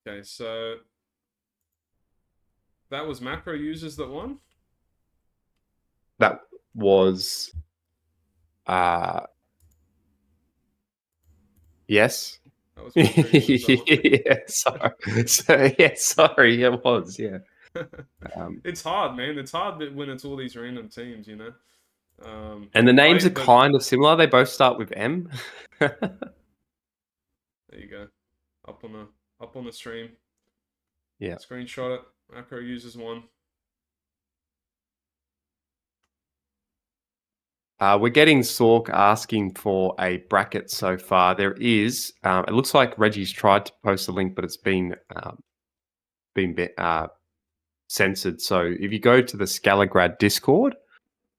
S1: Okay, so that was macro users that won.
S4: That was... yes.
S1: That was macro users that won.
S4: Yeah, sorry. Sorry, it was, yeah.
S1: It's hard, man. It's hard when it's all these random teams, you know.
S4: And the names are
S1: but-
S4: kind of similar. They both start with M.
S1: There you go. Up on the stream.
S4: Yeah.
S1: Screenshot it. Macro users won.
S4: We're getting Sork asking for a bracket so far. There is. It looks like Reggie's tried to post a link, but it's been censored. So if you go to the Skalagrad Discord,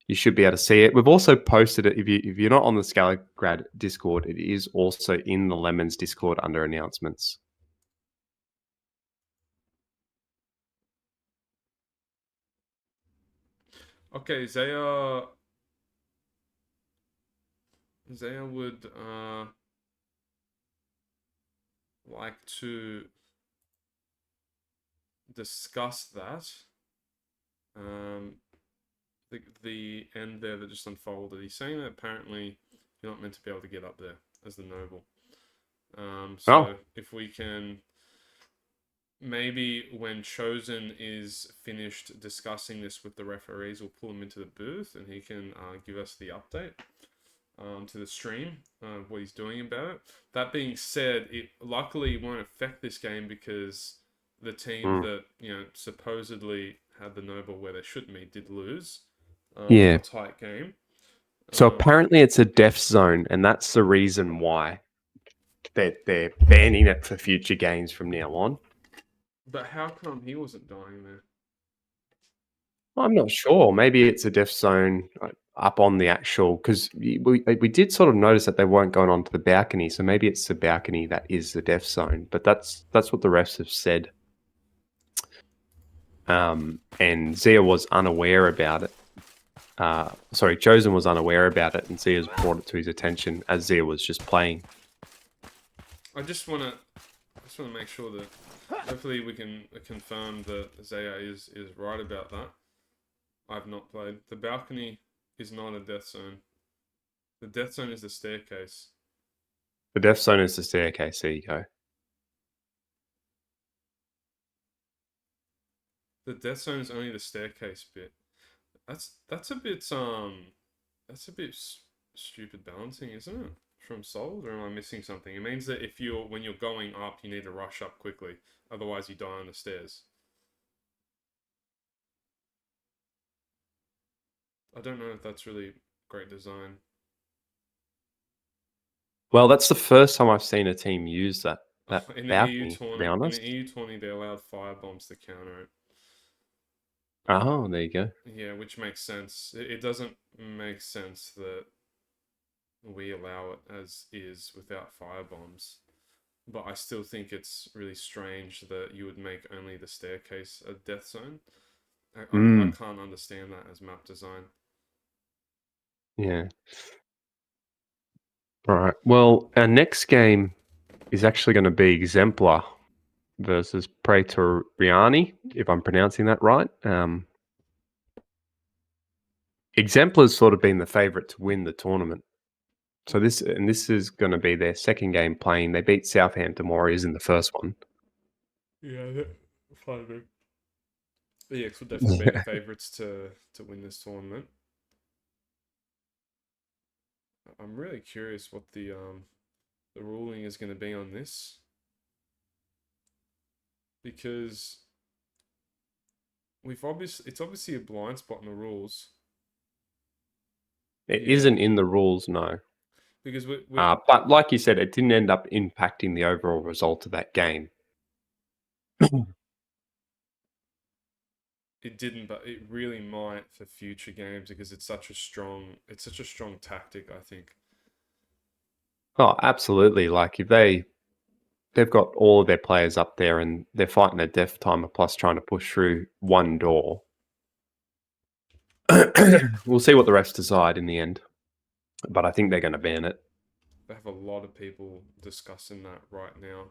S4: you should be able to see it. We've also posted it. If you're not on the Skalagrad Discord, it is also in the Lemons Discord under announcements.
S1: Okay, Zaya would like to discuss that. The end there that just unfolded. He's saying that apparently you're not meant to be able to get up there as the noble. So
S4: Oh.
S1: if we can maybe when Chosen is finished discussing this with the referees, we'll pull him into the booth and he can give us the update to the stream, what he's doing about it. That being said, it luckily won't affect this game because the team
S4: Mm.
S1: that supposedly had the Nobel where they shouldn't be did lose
S4: Yeah.
S1: a tight game.
S4: So apparently it's a death zone, and that's the reason why they're banning it for future games from now on.
S1: But how come he wasn't dying there?
S4: I'm not sure. Maybe it's a death zone up on the actual, because we did sort of notice that they weren't going onto the balcony. So maybe it's the balcony that is the death zone. But that's what the refs have said. And Zia was unaware about it. Sorry, Chosen was unaware about it, and Zia's brought it to his attention as Zia was just playing.
S1: I just want to make sure that hopefully we can confirm that Zaya is right about that. I've not played. The balcony is not a death zone. The death zone is the staircase.
S4: The death zone is the staircase. There you go.
S1: The death zone is only the staircase bit. That's a bit stupid balancing, isn't it? From Soul, or am I missing something? It means that when you're going up, you need to rush up quickly, otherwise you die on the stairs. I don't know if that's really great design.
S4: Well, that's the first time I've seen a team use that
S1: In the EU
S4: balcony, to be
S1: tournament,
S4: honest.
S1: they allowed fire bombs to counter it.
S4: Oh, there you go.
S1: Yeah, which makes sense. It doesn't make sense that we allow it as is without fire bombs. But I still think it's really strange that you would make only the staircase a death zone. I can't understand that as map design.
S4: Yeah. All right. Well, our next game is actually going to be Exemplar versus Praetoriani, if I'm pronouncing that right. Exemplar's sort of been the favourite to win the tournament. So this is going to be their second game playing. They beat Southampton Warriors in the first one.
S1: Yeah, fine. The X will definitely be the favourites to win this tournament. I'm really curious what the ruling is going to be on this, because it's obviously a blind spot in the rules.
S4: It
S1: Yeah.
S4: not in the rules, no.
S1: Because
S4: but like you said, it didn't end up impacting the overall result of that game.
S1: it didn't, but it really might for future games because it's such a strong tactic, I think.
S4: Oh, absolutely. Like if they've got all of their players up there and they're fighting a death timer plus trying to push through one door. We'll see what the refs decide in the end. But I think they're going to ban it.
S1: They have a lot of people discussing that right now.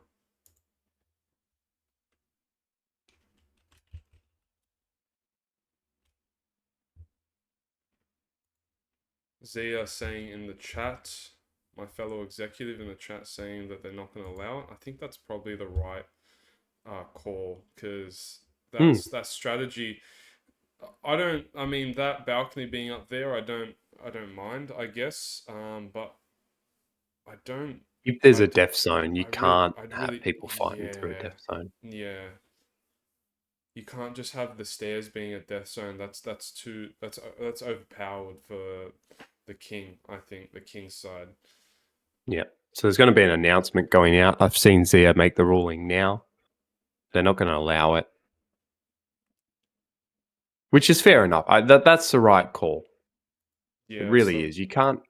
S1: Zia saying in the chat, my fellow executive in the chat saying that they're not going to allow it. I think that's probably the right call, because that strategy. I mean, that balcony being up there, I don't mind, I guess. But I don't.
S4: If there's a death zone, you can't have people fighting
S1: yeah,
S4: through a death zone.
S1: Yeah. You can't just have the stairs being a death zone. That's overpowered for the king. I think the king's side.
S4: Yeah. So there's going to be an announcement going out. I've seen Zia make the ruling now. They're not going to allow it, which is fair enough. That's the right call.
S1: Yeah,
S4: It really is. You can't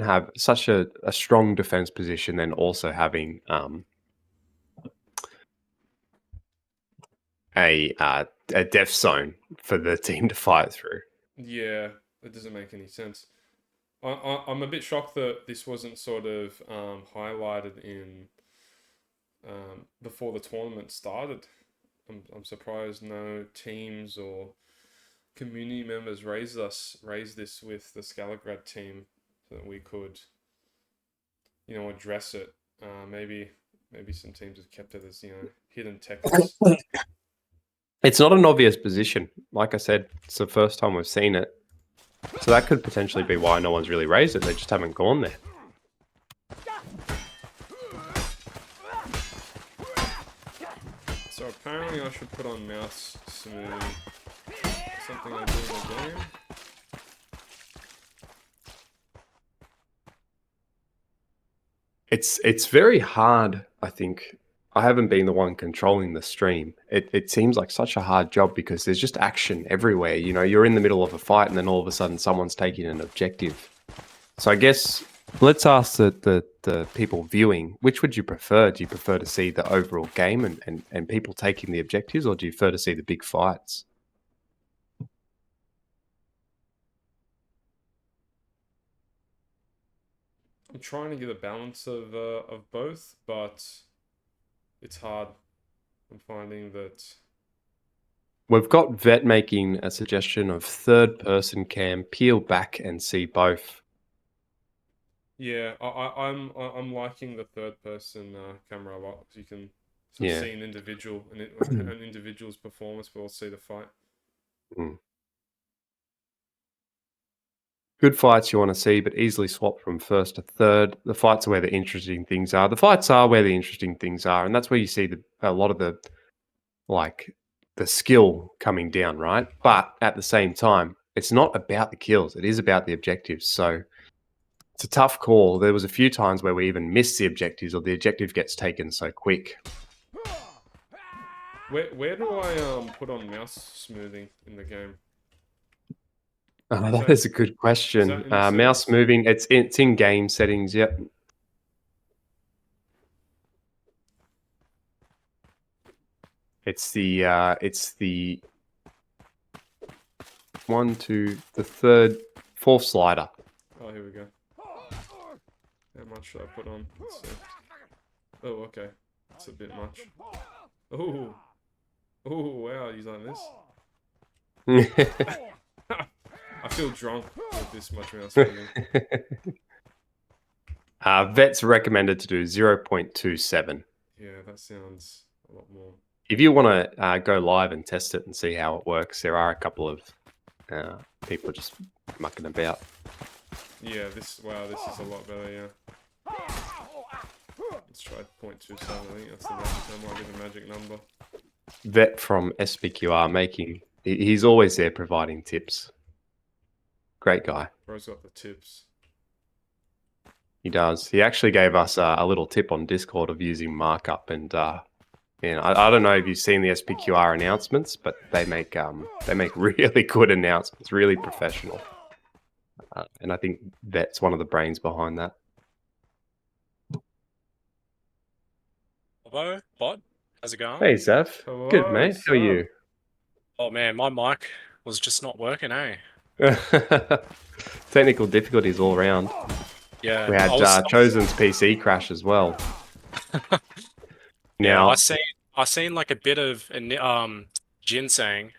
S4: have such a strong defense position then also having a death zone for the team to fight through.
S1: Yeah, it doesn't make any sense. I'm a bit shocked that this wasn't sort of highlighted in before the tournament started. I'm surprised no teams or community members raised this with the Skalagrad team so that we could, address it. Maybe maybe some teams have kept it as, you know, hidden techers.
S4: It's not an obvious position. Like I said, it's the first time we've seen it. So that could potentially be why no one's really raised it. They just haven't gone there.
S1: So apparently I should put on mouse smoothing. Something I do in the game.
S4: It's very hard, I think. I haven't been the one controlling the stream. It seems like such a hard job because there's just action everywhere. You know, you're in the middle of a fight and then all of a sudden someone's taking an objective. So I guess let's ask the people viewing, which would you prefer? Do you prefer to see the overall game and people taking the objectives, or do you prefer to see the big fights?
S1: I'm trying to get a balance of both, but it's hard. I'm finding that.
S4: We've got Vet making a suggestion of third person cam, peel back and see both.
S1: Yeah, I'm liking the third person camera a lot because you can sort of
S4: Yeah.
S1: see an individual's performance, but also see the fight.
S4: Mm. Good fights you want to see, but easily swap from first to third. The fights are where the interesting things are. The fights are where the interesting things are, and that's where you see a lot of the skill coming down, right? But at the same time, it's not about the kills. It is about the objectives. So it's a tough call. There was a few times where we even missed the objectives, or the objective gets taken so quick.
S1: Where do I put on mouse smoothing in the game?
S4: That is a good question.
S1: in the
S4: Mouse
S1: settings?
S4: moving. It's in game settings. Yep. It's the the third, fourth slider.
S1: Oh, here we go. How much should I put on? Let's see. Oh, okay. That's a bit much. Oh. Oh, wow, he's like this. I feel drunk with this much mouse moving.
S4: Vet's recommended to do 0.27.
S1: Yeah, that sounds a lot more.
S4: If you want to go live and test it and see how it works, there are a couple of people just mucking about.
S1: Yeah, this is a lot better, yeah. Let's try 0.27, I think that's the magic, that might be the magic number.
S4: Vet from SBQR he's always there providing tips. Great guy.
S1: Bro's got the tips.
S4: He does. He actually gave us a little tip on Discord of using markup, and I don't know if you've seen the SPQR announcements, but they make really good announcements, really professional, and I think that's one of the brains behind that.
S5: Hello, bot. How's it going?
S4: Hey, Zeph.
S1: Hello,
S4: Good, mate. How are you?
S5: Oh man, my mic was just not working, eh?
S4: Technical difficulties all around.
S5: Yeah.
S4: We had Chosen's PC crash as well.
S5: Yeah,
S4: Now,
S5: I seen like a bit of ginseng.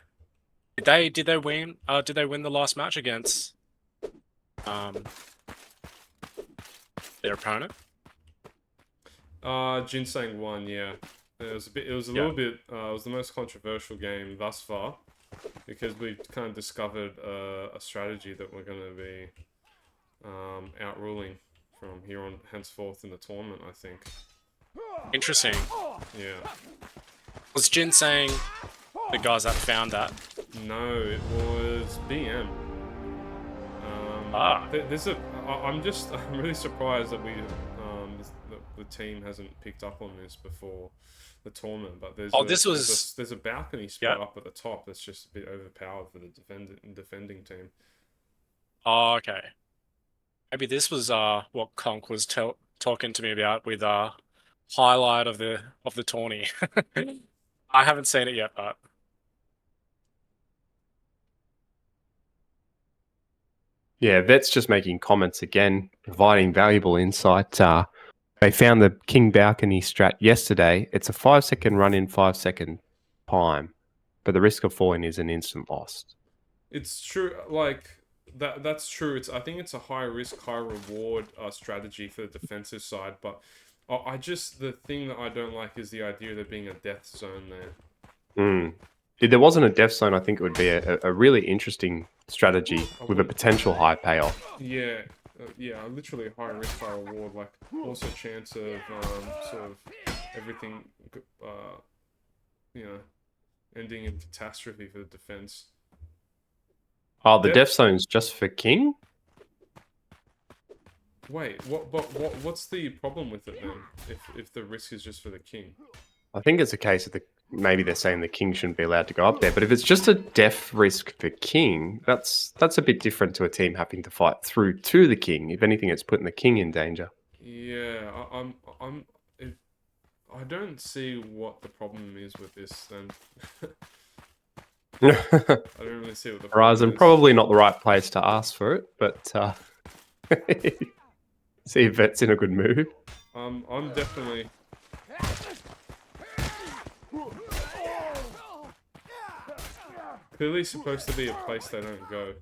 S5: Did they win? Did they win the last match against their opponent?
S1: Ginseng won, yeah. It was the most controversial game thus far because we kind of discovered a strategy that we're going to be outruling from here on henceforth in the tournament, I think.
S5: Interesting.
S1: Yeah.
S5: Was ginseng the guys that found that?
S1: No, it was BM. I'm really surprised that the team hasn't picked up on this before the tournament, but there's a balcony spot up at the top that's just a bit overpowered for the defending team.
S5: Oh, okay. Maybe this was what Conk was talking to me about with highlight of the tourney. I haven't seen it yet, but
S4: yeah, Vet's just making comments again, providing valuable insight. They found the King Balcony strat yesterday. It's a 5-second run in 5-second time, but the risk of falling is an instant loss.
S1: It's true, like that's true. I think it's a high risk, high reward strategy for the defensive side, but The thing that I don't like is the idea of there being a death zone there.
S4: If there wasn't a death zone, I think it would be a really interesting strategy with a potential high payoff.
S1: Yeah, literally high risk, high reward. Like also chance of sort of everything, ending in catastrophe for the defense.
S4: Oh, the death zone's just for king?
S1: Wait, what's the problem with it then? If the risk is just for the king?
S4: I think it's a case of maybe they're saying the king shouldn't be allowed to go up there. But if it's just a death risk for king, that's a bit different to a team having to fight through to the king. If anything, it's putting the king in danger.
S1: Yeah, I don't see what the problem is with this then. I don't really see what the problem
S4: Horizon,
S1: is.
S4: probably not the right place to ask for it, but see if Vet's in a good mood.
S1: I'm definitely. Clearly supposed to be a place they don't go.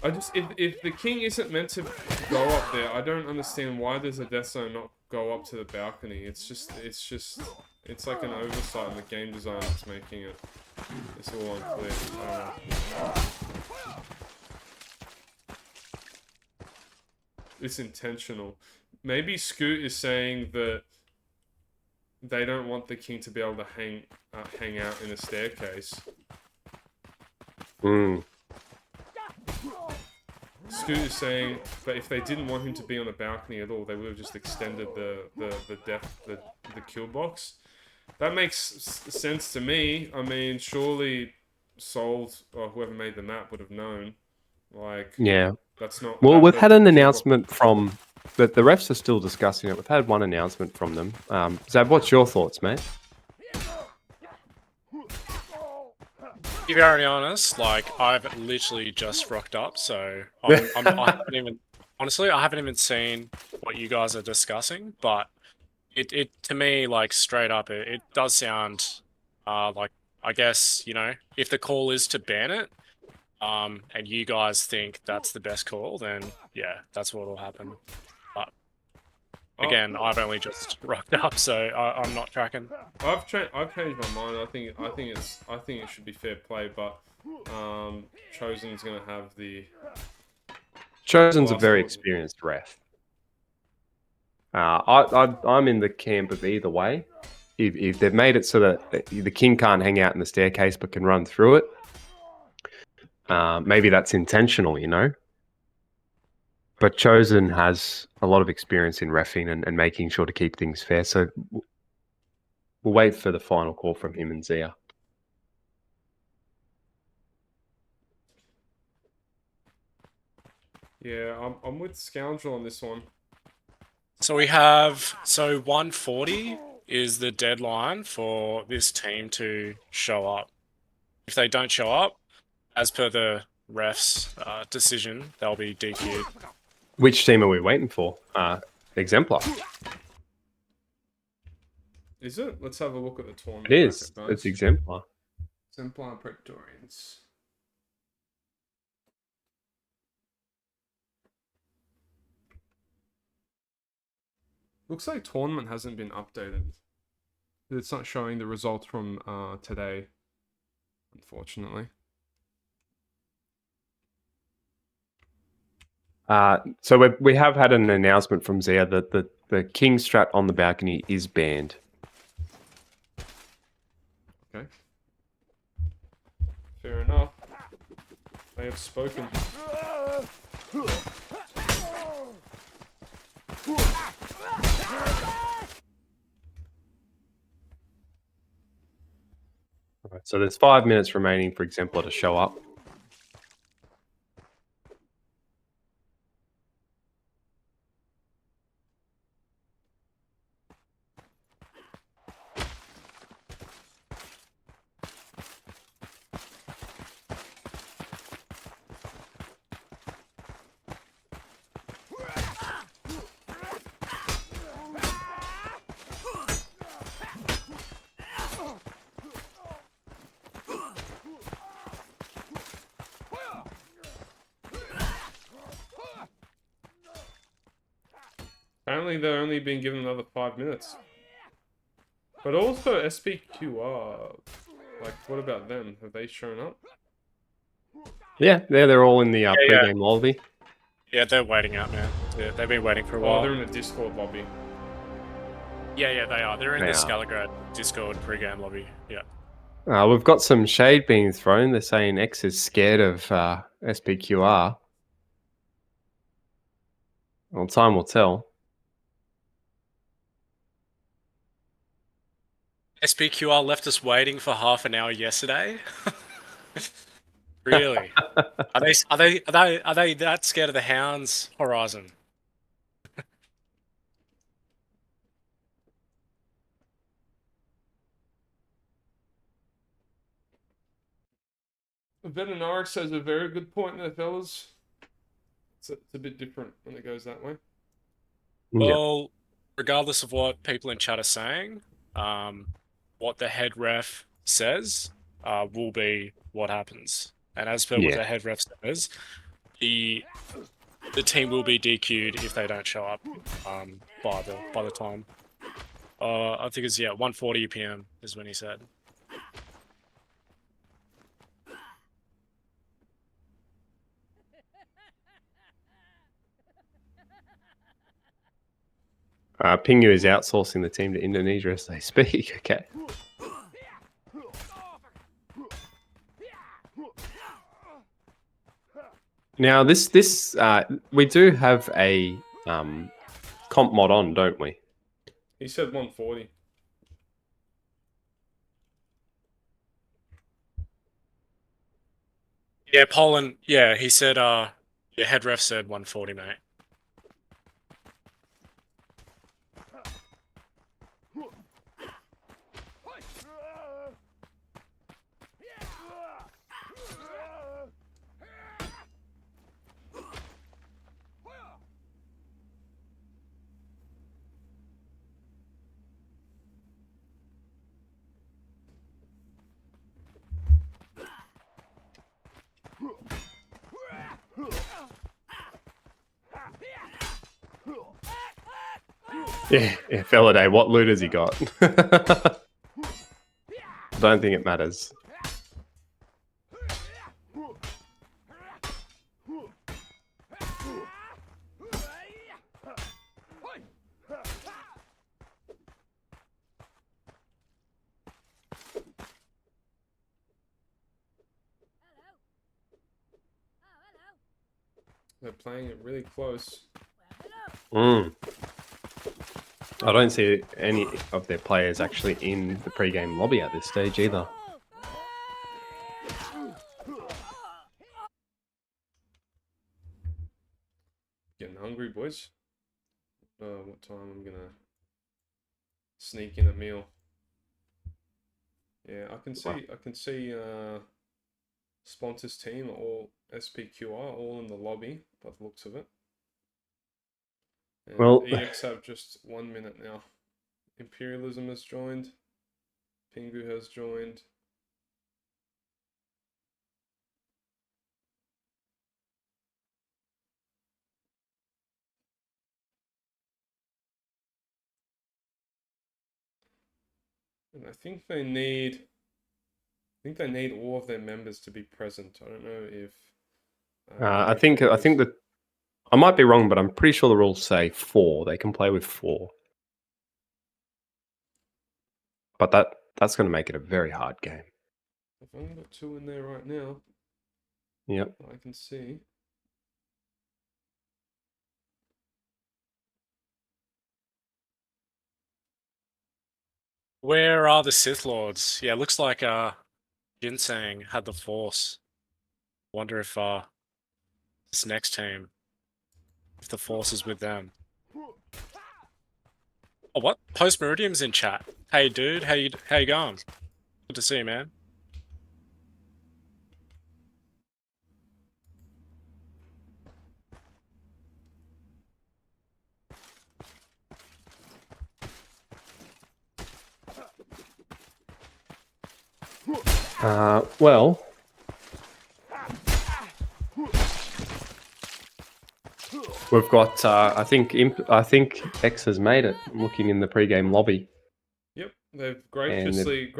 S1: If the king isn't meant to go up there, I don't understand why there's a death zone not go up to the balcony. It's like an oversight in the game design that's making it. It's all unclear. I don't know. It's intentional. Maybe Scoot is saying that they don't want the king to be able to hang out in a staircase. Scoot is saying that if they didn't want him to be on the balcony at all, they would have just extended the kill box. That makes sense to me. I mean, surely Souls or whoever made the map would have known. Like,
S4: yeah,
S1: that's not.
S4: Well, we've had an announcement from the refs are still discussing it. We've had one announcement from them. Zab, what's your thoughts, mate?
S5: To be very honest, like I've literally just rocked up, so I haven't even seen what you guys are discussing. But it to me, like straight up, it does sound like, I guess, if the call is to ban it, and you guys think that's the best call, then yeah, that's what will happen. But again, I've only just rocked up, so I'm not tracking.
S1: I've changed my mind. I think it should be fair play, but Chosen's gonna have the.
S4: Chosen's a very experienced ref. I'm in the camp of either way. If they've made it so that the king can't hang out in the staircase but can run through it, maybe that's intentional, But Chosen has a lot of experience in reffing and making sure to keep things fair. So we'll wait for the final call from him and Zia.
S1: Yeah, I'm with Scoundrel on this one.
S5: So 140 is the deadline for this team to show up. If they don't show up, as per the ref's decision, they'll be DQ'd.
S4: Which team are we waiting for? Exemplar.
S1: Is it? Let's have a look at the tournament.
S4: It is. It's Exemplar.
S1: Exemplar Praetorians. Looks like tournament hasn't been updated. It's not showing the results from today, unfortunately.
S4: So we have had an announcement from Zia that the king strat on the balcony is banned.
S1: Okay. Fair enough. They have spoken.
S4: Right, so there's 5 minutes remaining for Exemplar to show up.
S1: apparently they're only being given another 5 minutes. But also SPQR, like, what about them? Have they shown up?
S4: Yeah, they're all in the
S5: yeah.
S4: pre-game lobby.
S5: Yeah, they're waiting out, man. Yeah, they've been waiting for a
S1: Oh,
S5: while.
S1: they're in the Discord lobby.
S5: Yeah, they are. They're in
S4: They
S5: the
S4: are.
S5: Skalagrad Discord pre-game lobby. Yeah.
S4: We've got some shade being thrown. They're saying X is scared of SPQR. Well, time will tell.
S5: SPQR left us waiting for half an hour yesterday. Really? Are they that scared of the Hounds Horizon?
S1: Veterinaris has a very good point there, fellas. It's a bit different when it goes that way.
S4: Yeah.
S5: Well, regardless of what people in chat are saying, what the head ref says will be what happens. And as per what
S4: Yeah.
S5: the head ref says, the team will be DQ'd if they don't show up by the time. I think it's 1:40 PM is when he said.
S4: Pingu is outsourcing the team to Indonesia as they speak. Okay. Now this we do have a comp mod on, don't we?
S1: He said 140.
S5: Yeah, Poland. Yeah, he said. Yeah, head ref said 140, mate.
S4: Yeah, Feladay, what loot has he got? Don't think it matters.
S1: They're playing it really close.
S4: I don't see any of their players actually in the pre-game lobby at this stage either.
S1: Getting hungry, boys. What time I'm gonna sneak in a meal. Yeah, I can see Sponta's team, all SPQR, all in the lobby by the looks of it. And
S4: Well-
S1: EX have just 1 minute now. Imperialism has joined. Pingu has joined. And I think they need all of their members to be present. I don't know if
S4: I think that I might be wrong, but I'm pretty sure the rules say 4. They can play with 4. But that's going to make it a very hard game.
S1: I've only got 2 in there right now.
S4: Yep.
S1: I can see.
S5: Where are the Sith Lords? Yeah, looks like Ginseng had the Force. Wonder if this next team, if the Force is with them. Oh, what? Post Meridium's in chat. Hey, dude, how you going? Good to see you, man.
S4: Well, We've got. I think X has made it. I'm looking in the pre-game lobby.
S1: Yep, they've
S4: And
S1: graciously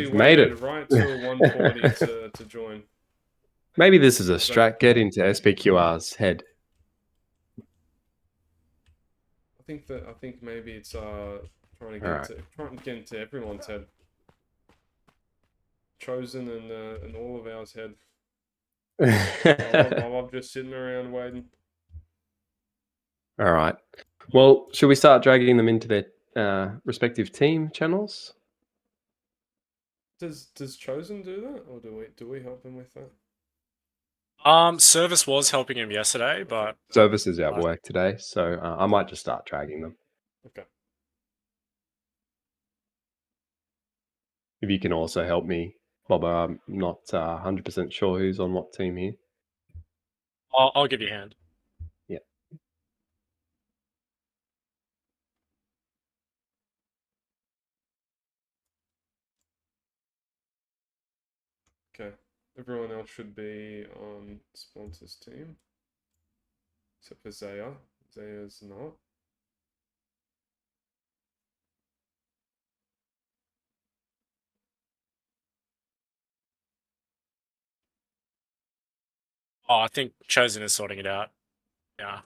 S4: they've made
S1: waited
S4: it.
S1: right till 140 to join.
S4: Maybe this is a
S1: So-
S4: strat. Get into SPQR's head.
S1: I think maybe it's trying to
S4: Alright.
S1: trying to get into everyone's head. Chosen and all of ours head. While I'm just sitting around waiting.
S4: All right. Well, should we start dragging them into their respective team channels?
S1: Does Chosen do that, or do we help him with that?
S5: Service was helping him yesterday, but
S4: Service is at work today, so I might just start dragging them.
S1: Okay.
S4: If you can also help me, Bob, I'm not 100% sure who's on what team here.
S5: I'll give you a hand.
S4: Yeah.
S1: Okay. Everyone else should be on Splinter's team. Except for Zaya. Zaya's not.
S5: Oh, I think Chosen is sorting it out. Yeah.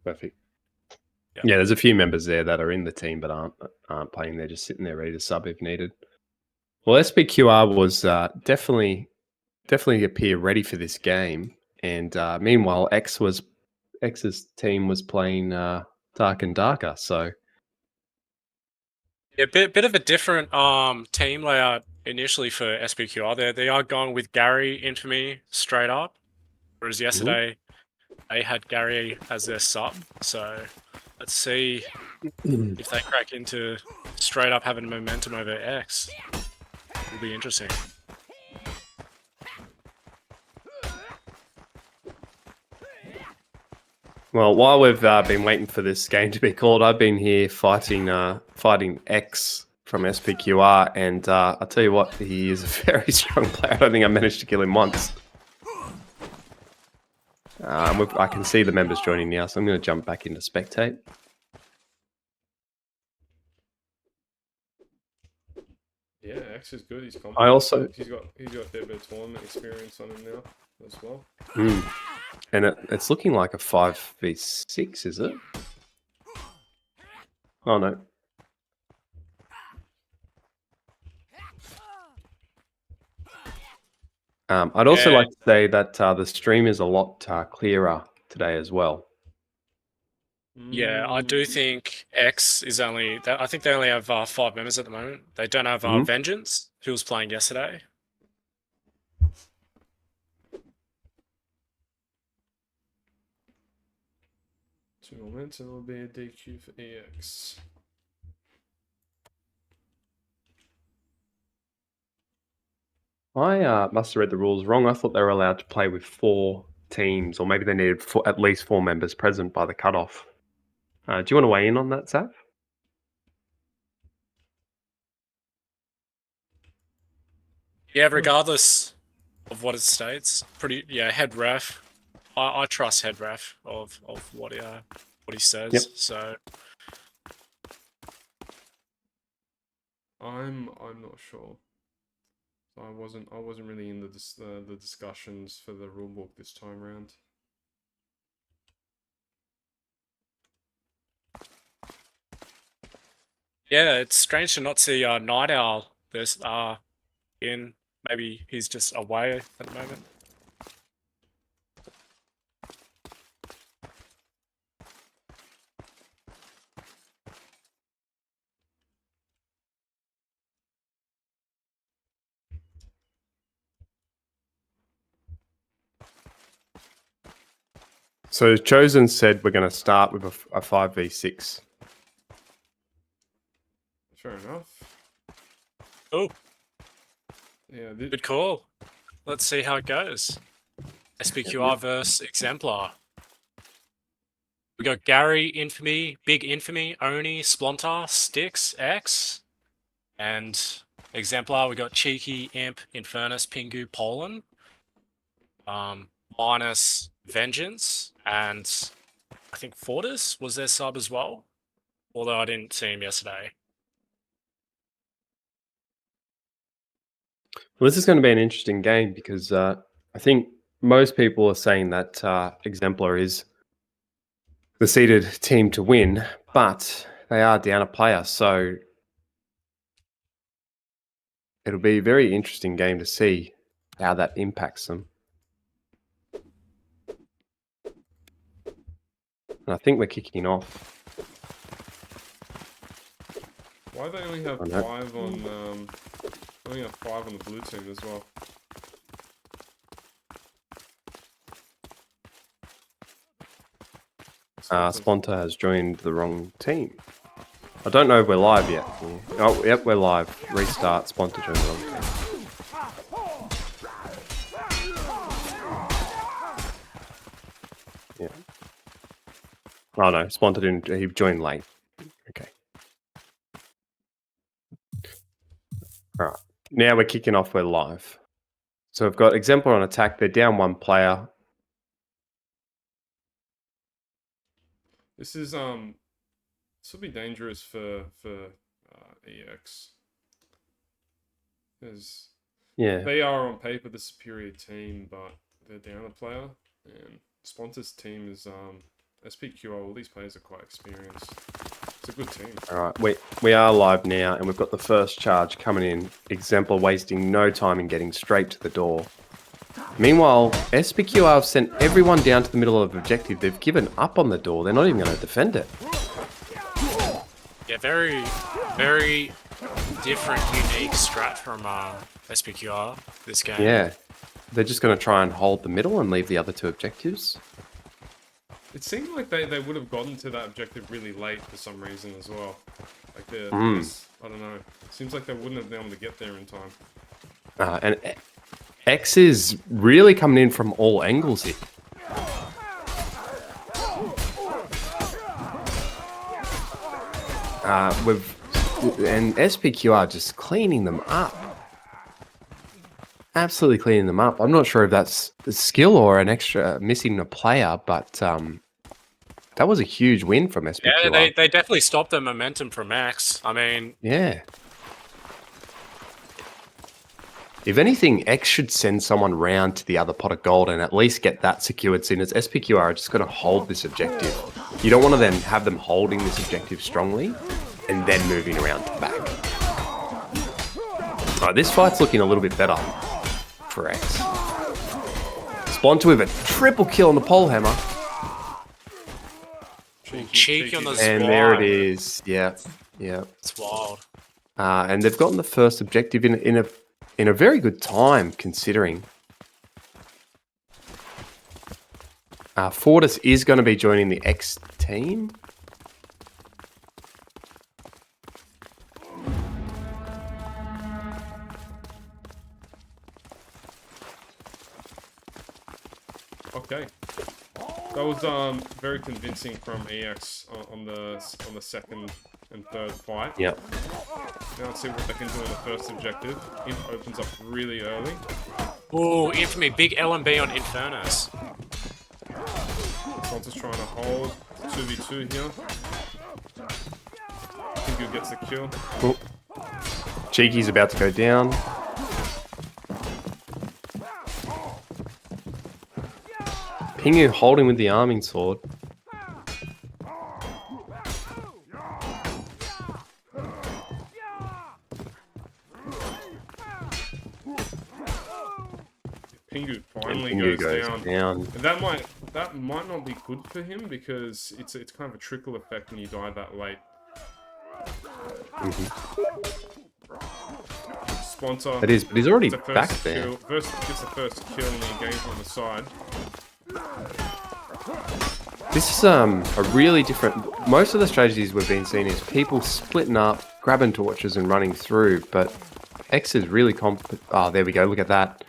S4: Perfect.
S5: Yep.
S4: Yeah, there's a few members there that are in the team but aren't playing. They're just sitting there ready to sub if needed. Well, SPQR was definitely appear ready for this game, and meanwhile, X's team was playing Dark and Darker. So
S5: Yeah, bit of a different team layout initially for SPQR. They are going with Gary Infamy straight up, whereas yesterday they had Gary as their sub. So let's see if they crack into straight up having momentum over X. Will be interesting.
S4: well, while we've been waiting for this game to be called, I've been here fighting X from SPQR, and I'll tell you what, he is a very strong player. I don't think I managed to kill him once. I can see the members joining now, so I'm going to jump back into spectate.
S1: Yeah, X is good. He's confident.
S4: I also
S1: he's got a fair bit of tournament experience on him now as well.
S4: and it's looking like a 5v6, is it? Oh no. I'd also
S5: Yeah.
S4: like to say that the stream is a lot clearer today as well.
S5: Yeah, I do think X is only. I think they only have 5 members at the moment. They don't have
S4: Mhm.
S5: Vengeance, who was playing yesterday.
S1: Two moments and it'll be a DQ for EX.
S4: I must have read the rules wrong. I thought they were allowed to play with 4 teams, or maybe they needed at least 4 members present by the cutoff. Do you want to weigh in on that, Sav?
S5: Yeah, regardless of what it states, head ref. I trust head ref of what he says.
S4: Yep.
S5: So
S1: I'm not sure. So I wasn't really in the discussions for the rulebook this time round.
S5: yeah, it's strange to not see Night Owl. There's in. Maybe he's just away at the moment.
S4: So Chosen said we're going to start with a 5v6.
S1: Fair enough.
S5: Oh,
S1: Yeah,
S5: good call. Let's see how it goes. SPQR versus Exemplar. We got Gary, Infamy, Big Infamy, Oni, Splonter, Styx, X, and Exemplar. We got Cheeky, Imp, Infernus, Pingu, Poland. Minus Vengeance and I think Fortis was their sub as well, although I didn't see him yesterday.
S4: Well, this is going to be an interesting game because I think most people are saying that Exemplar is the seeded team to win, but they are down a player, so it'll be a very interesting game to see how that impacts them. And I think we're kicking off.
S1: Why do they only have
S4: I know.
S1: 5 on? Only have 5 on the blue team as well.
S4: Sponta has joined the wrong team. I don't know if we're live yet. Oh, yep, we're live. Restart. Sponta joined the wrong team. Yeah. Oh no, Sponta didn't. He joined late. Okay. All right. Now we're kicking off. We're live. So we've got Exemplar on attack. They're down 1 player.
S1: This is this will be dangerous for EX, because
S4: Yeah.
S1: they are on paper the superior team, but they're down a player, and Sponta's team is SPQR. All these players are quite experienced. It's a good team.
S4: All right. We are live now, and we've got the first charge coming in. Exemplar wasting no time in getting straight to the door. Meanwhile, SPQR have sent everyone down to the middle of the objective. They've given up on the door. They're not even going to defend it.
S5: Yeah, very, very different, unique strat from SPQR this game.
S4: Yeah. They're just going to try and hold the middle and leave the other 2 objectives.
S1: It seemed like they would have gotten to that objective really late for some reason as well. Like I don't know. It seems like they wouldn't have been able to get there in time.
S4: And X is really coming in from all angles here. And SPQR just cleaning them up. Absolutely cleaning them up. I'm not sure if that's a skill or an extra missing a player, but that was a huge win from SPQR.
S5: Yeah, they definitely stopped the momentum from X. I mean,
S4: yeah. If anything, X should send someone round to the other pot of gold and at least get that secured, seeing as SPQR are just going to hold this objective. You don't want to then have them holding this objective strongly and then moving around to the back. All right, this fight's looking a little bit better for X. Sponta with a triple kill on the pole hammer.
S5: cheeky on the
S4: And there it is. Yeah, yeah.
S5: It's wild.
S4: And they've gotten the first objective in a very good time, considering. Fortis is going to be joining the X team.
S1: Okay. That was very convincing from EX on the second and third fight.
S4: Yep.
S1: Now let's see what they can do in the first objective. Imp opens up really early.
S5: Ooh, Infamy, big LMB on Infernus.
S1: Sponta's trying to hold 2v2 here. Pingu gets the kill.
S4: Oh. Cheeky's about to go down. Pingu holding with the arming sword.
S1: Pingu finally
S4: Pingu
S1: goes down.
S4: down.
S1: And that might not be good for him because it's kind of a trickle effect when you die that late. Sponta.
S4: It is, but he's already
S1: gets the
S4: back
S1: first
S4: there.
S1: kill. Gets the first kill and he engages on the side.
S4: This is a really different. Most of the strategies we've been seeing is people splitting up, grabbing torches and running through. But X is really Oh, there we go. Look at that.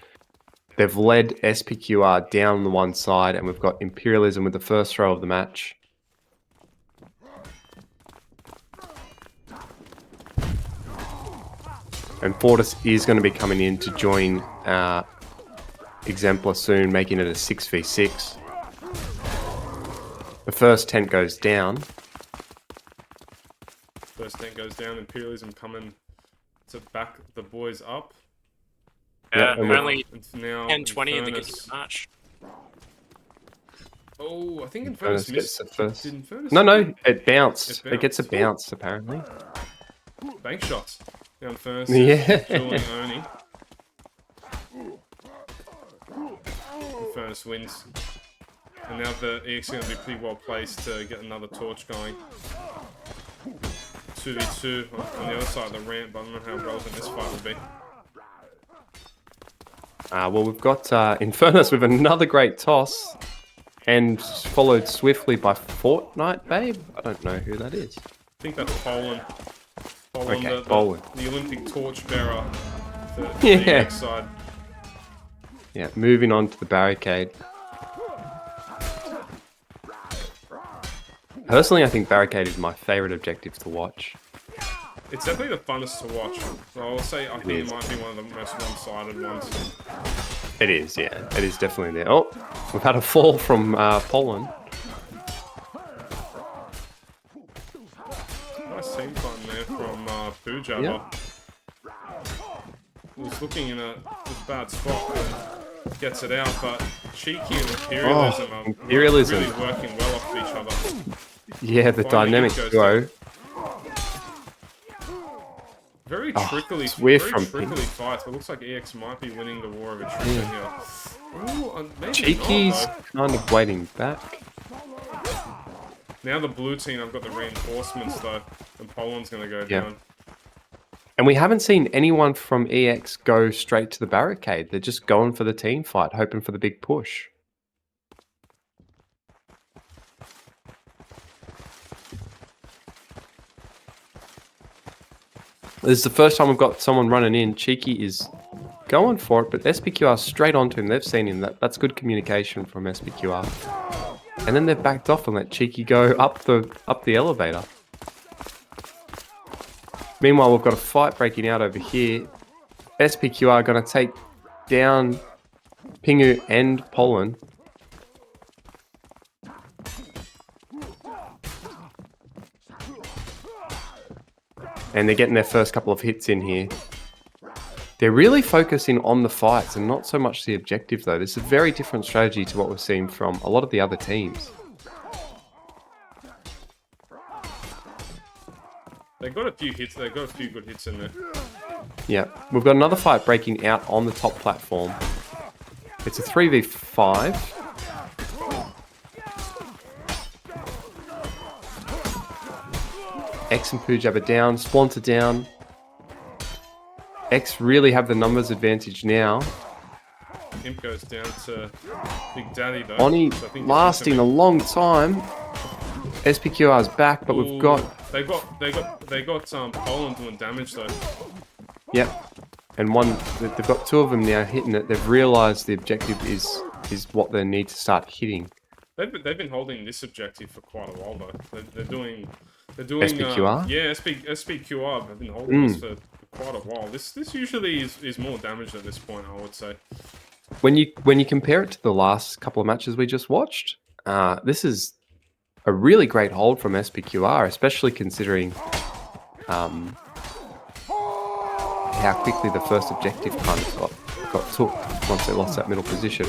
S4: They've led SPQR down the one side, and we've got Imperialism with the first throw of the match. And Fortis is going to be coming in to join Exemplar soon, making it a 6v6. The first tent goes down.
S1: First tent goes down. Imperialism coming to back the boys up.
S5: Yeah,
S4: and
S5: only
S1: It's now
S5: 10-20 in the
S1: Infernus.
S5: match.
S1: Oh, I think
S4: Infernus
S1: Infernus
S4: gets
S1: missed.
S4: the first.
S1: Did Infernus
S4: No, it bounced.
S1: It
S4: It gets a
S1: bounced.
S4: bounce, apparently.
S1: bank shots? Now Infernus
S4: Yeah.
S1: is dueling Oni. Infernus wins. And now the EX is going to be pretty well placed to get another torch going. 2v2 on the other side of the ramp, but I don't know how relevant this fight will be.
S4: Well, we've got Infernus with another great toss. And followed swiftly by Fortnite Babe. I don't know who that is.
S1: I think that's Poland. Poland,
S4: Okay,
S1: the
S4: Poland.
S1: the Olympic torch bearer for
S4: Yeah.
S1: the EX side.
S4: Yeah, moving on to the barricade. Personally, I think barricade is my favourite objective to watch.
S1: It's definitely the funnest to watch. So I will say I think
S4: is.
S1: it might be one of the most one-sided ones.
S4: It is, yeah. It is definitely there. Oh, we've had a fall from Poland.
S1: Nice team fun there from Pujaba.
S4: Yeah.
S1: Was looking in a bad spot and gets it out, but Cheeky and Imperialism are
S4: Imperialism.
S1: really working well off each other.
S4: Yeah, the
S1: Finally,
S4: dynamic
S1: it goes
S4: duo.
S1: Very
S4: Oh,
S1: trickly,
S4: it's weird
S1: very
S4: from
S1: trickly
S4: Pink.
S1: fights, but it looks like EX might be winning the war of attrition here. Ooh, maybe
S4: Cheeky's
S1: not,
S4: kind of waiting back.
S1: though. Now the blue team, I've got the reinforcements though, and Poland's going to go
S4: Yeah.
S1: down.
S4: And we haven't seen anyone from EX go straight to the barricade. They're just going for the team fight, hoping for the big push. This is the first time we've got someone running in. Cheeky is going for it, but SPQR straight onto him. They've seen him. That's good communication from SPQR. And then they've backed off and let Cheeky go up the elevator. Meanwhile, we've got a fight breaking out over here. SPQR going to take down Pingu and Poland. And they're getting their first couple of hits in here. They're really focusing on the fights and not so much the objective, though. This is a very different strategy to what we've seen from a lot of the other teams.
S1: They've got a few hits. They've got a few good hits in there.
S4: Yeah, we've got another fight breaking out on the top platform. It's a 3v5. X and Pujab are down, Splons are down. X really have the numbers advantage now.
S1: Imp goes down to Big Daddy though.
S4: Oni
S1: so I think
S4: lasting a long time. SPQR's back, but we've got...
S1: They got Poland doing damage though.
S4: Yep. And they've got two of them now hitting it. They've realised the objective is what they need to start hitting.
S1: They've been holding this objective for quite a while though. They're doing
S4: SPQR?
S1: Yeah, SPQR have been holding this for quite a while. This usually is more damage at this point, I would say.
S4: When you compare it to the last couple of matches we just watched, this is a really great hold from SPQR, especially considering how quickly the first objective kind of got took once they lost that middle position.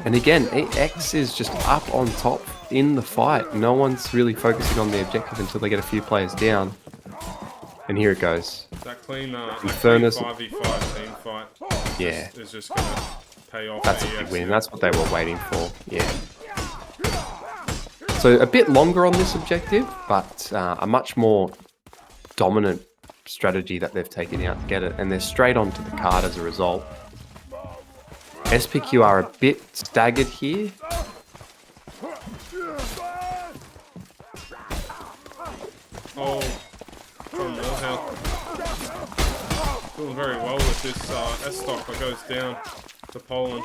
S4: And again, X is just up on top in the fight. No one's really focusing on the objective until they get a few players down. And here it goes.
S1: That clean
S4: Infernus.
S1: 5v5 team fight
S4: Yeah.
S1: is just going to pay off.
S4: That's a
S1: AEX
S4: big win.
S1: here.
S4: That's what they were waiting for. Yeah. So a bit longer on this objective, but a much more dominant strategy that they've taken out to get it. And they're straight onto the card as a result. SPQ are a bit staggered here.
S1: Oh, from Millhouse. Doing very well with this S-stock that goes down to Poland.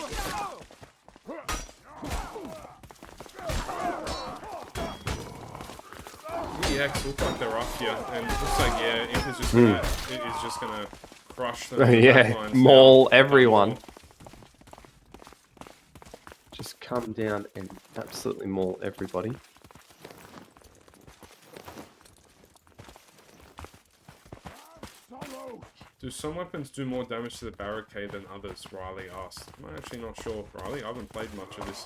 S1: EX look like they're up here, and it looks like Imp is just gonna crush them.
S4: Yeah, maul everyone. Just come down and absolutely maul everybody.
S1: Do some weapons do more damage to the barricade than others? Riley asked. I'm actually not sure, Riley. I haven't played much of this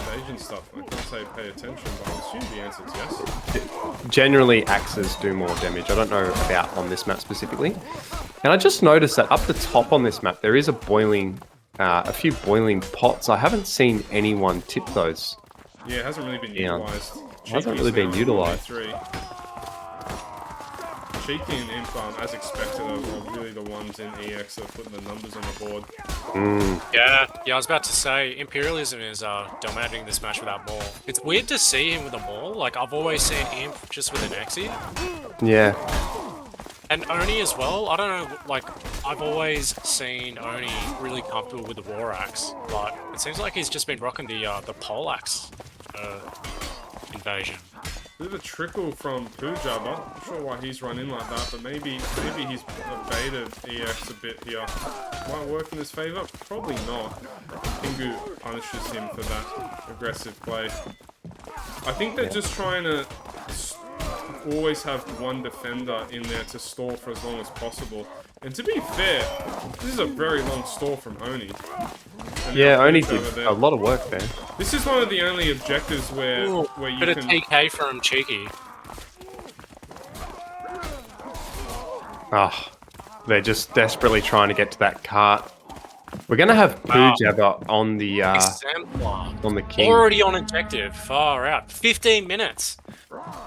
S1: invasion stuff. I can't say pay attention, but I assume the answer is yes.
S4: Generally, axes do more damage. I don't know about on this map specifically. And I just noticed that up the top on this map, there is a few boiling pots. I haven't seen anyone tip those.
S1: Yeah, it hasn't really been
S4: Yeah.
S1: utilised.
S4: It hasn't really been utilised.
S1: Cheeky and Imp, as expected, are really the ones in EX that are putting the numbers on the board.
S5: Yeah, I was about to say, Imperialism is dominating this match without Maul. It's weird to see him with a Maul. Like, I've always seen Imp just with an Exi.
S4: Yeah.
S5: And Oni as well. I don't know, like, I've always seen Oni really comfortable with the War Axe, but it seems like he's just been rocking the Pole Axe invasion.
S1: Bit of a trickle from Pujaba. Not sure why he's run in like that, but maybe he's evaded EX a bit here. Might work in his favour? Probably not. Kingu punishes him for that aggressive play. I think they're just trying to always have one defender in there to stall for as long as possible. And to be fair, this is a very long stall from Oni. And
S4: Yeah,
S1: now
S4: Oni
S1: Pujaba
S4: did a lot of work there.
S1: This is one of the only objectives where you
S5: Bit of
S1: can...
S5: TK from Cheeky.
S4: Ah, they're just desperately trying to get to that cart. We're gonna have Pujaba on the
S5: Exemplar.
S4: on the king.
S5: Already on objective. Far out. 15 minutes.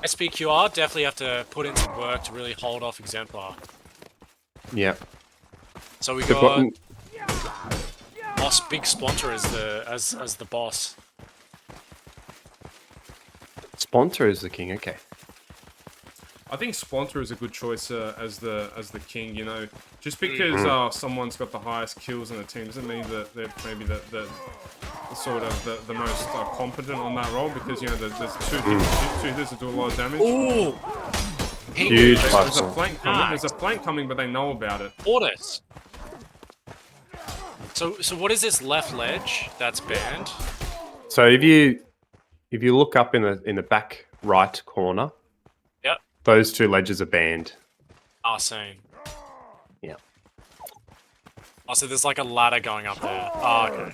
S5: SPQR definitely have to put in some work to really hold off Exemplar.
S4: Yeah.
S5: So we
S4: They've
S5: got
S4: gotten-
S5: Boss Big Splinter as the boss.
S4: Sponter is the king. Okay.
S1: I think Splinter is a good choice as the king. You know, just because someone's got the highest kills in the team doesn't mean that they're maybe the sort of the most competent on that role. Because you know there's two hitters that do a lot of damage.
S5: Ooh!
S4: Huge
S1: There's a
S4: puzzle.
S1: flank coming. There's a flank coming, but they know about it.
S5: Orders. So what is this left ledge that's banned?
S4: So if you look up in the back right corner,
S5: Yep.
S4: those two ledges are banned.
S5: Arsene.
S4: Yeah.
S5: Oh, so there's like a ladder going up there. Oh, okay.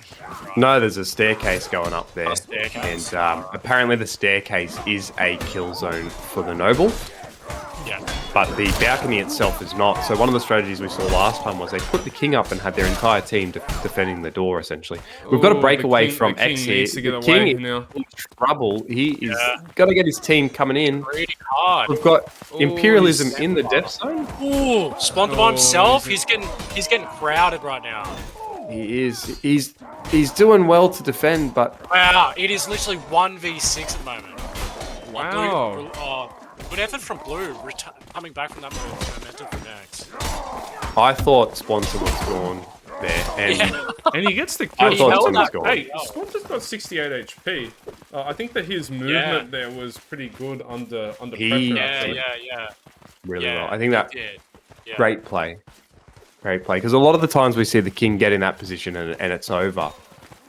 S4: No, there's a staircase going up there,
S5: A staircase.
S4: and apparently the staircase is a kill zone for the noble.
S5: Yeah.
S4: But the balcony itself is not. So one of the strategies we saw last time was they put the king up and had their entire team defending the door, essentially. We've got to break
S1: the
S4: away
S1: king-
S4: from
S1: the king
S4: X here.
S1: needs to get
S4: The
S1: away
S4: king
S1: now.
S4: is in trouble. He is got to get his team coming in.
S5: Pretty hard.
S4: We've got Imperialism
S1: he's-
S4: in the death zone.
S5: Ooh, Splinter by
S1: Oh,
S5: himself.
S1: he's
S5: He's getting crowded right now.
S4: He is. He's doing well to defend, but
S5: Wow, it is literally 1v6 at the moment.
S1: Wow.
S5: Good effort from Blue, coming back from that momentum from next.
S4: I thought Sponsor was gone there, and
S5: Yeah.
S1: And he gets the
S4: I
S1: kill.
S4: thought
S5: held
S4: Tim was
S5: that-
S4: gone.
S1: Hey, Splinter's got 68 HP. I think that his movement there was pretty good under
S4: He-
S1: pressure.
S5: Yeah,
S1: actually.
S5: yeah.
S4: really
S5: Yeah,
S4: well. I think that
S5: he did. Yeah.
S4: great play, because a lot of the times we see the king get in that position and it's over.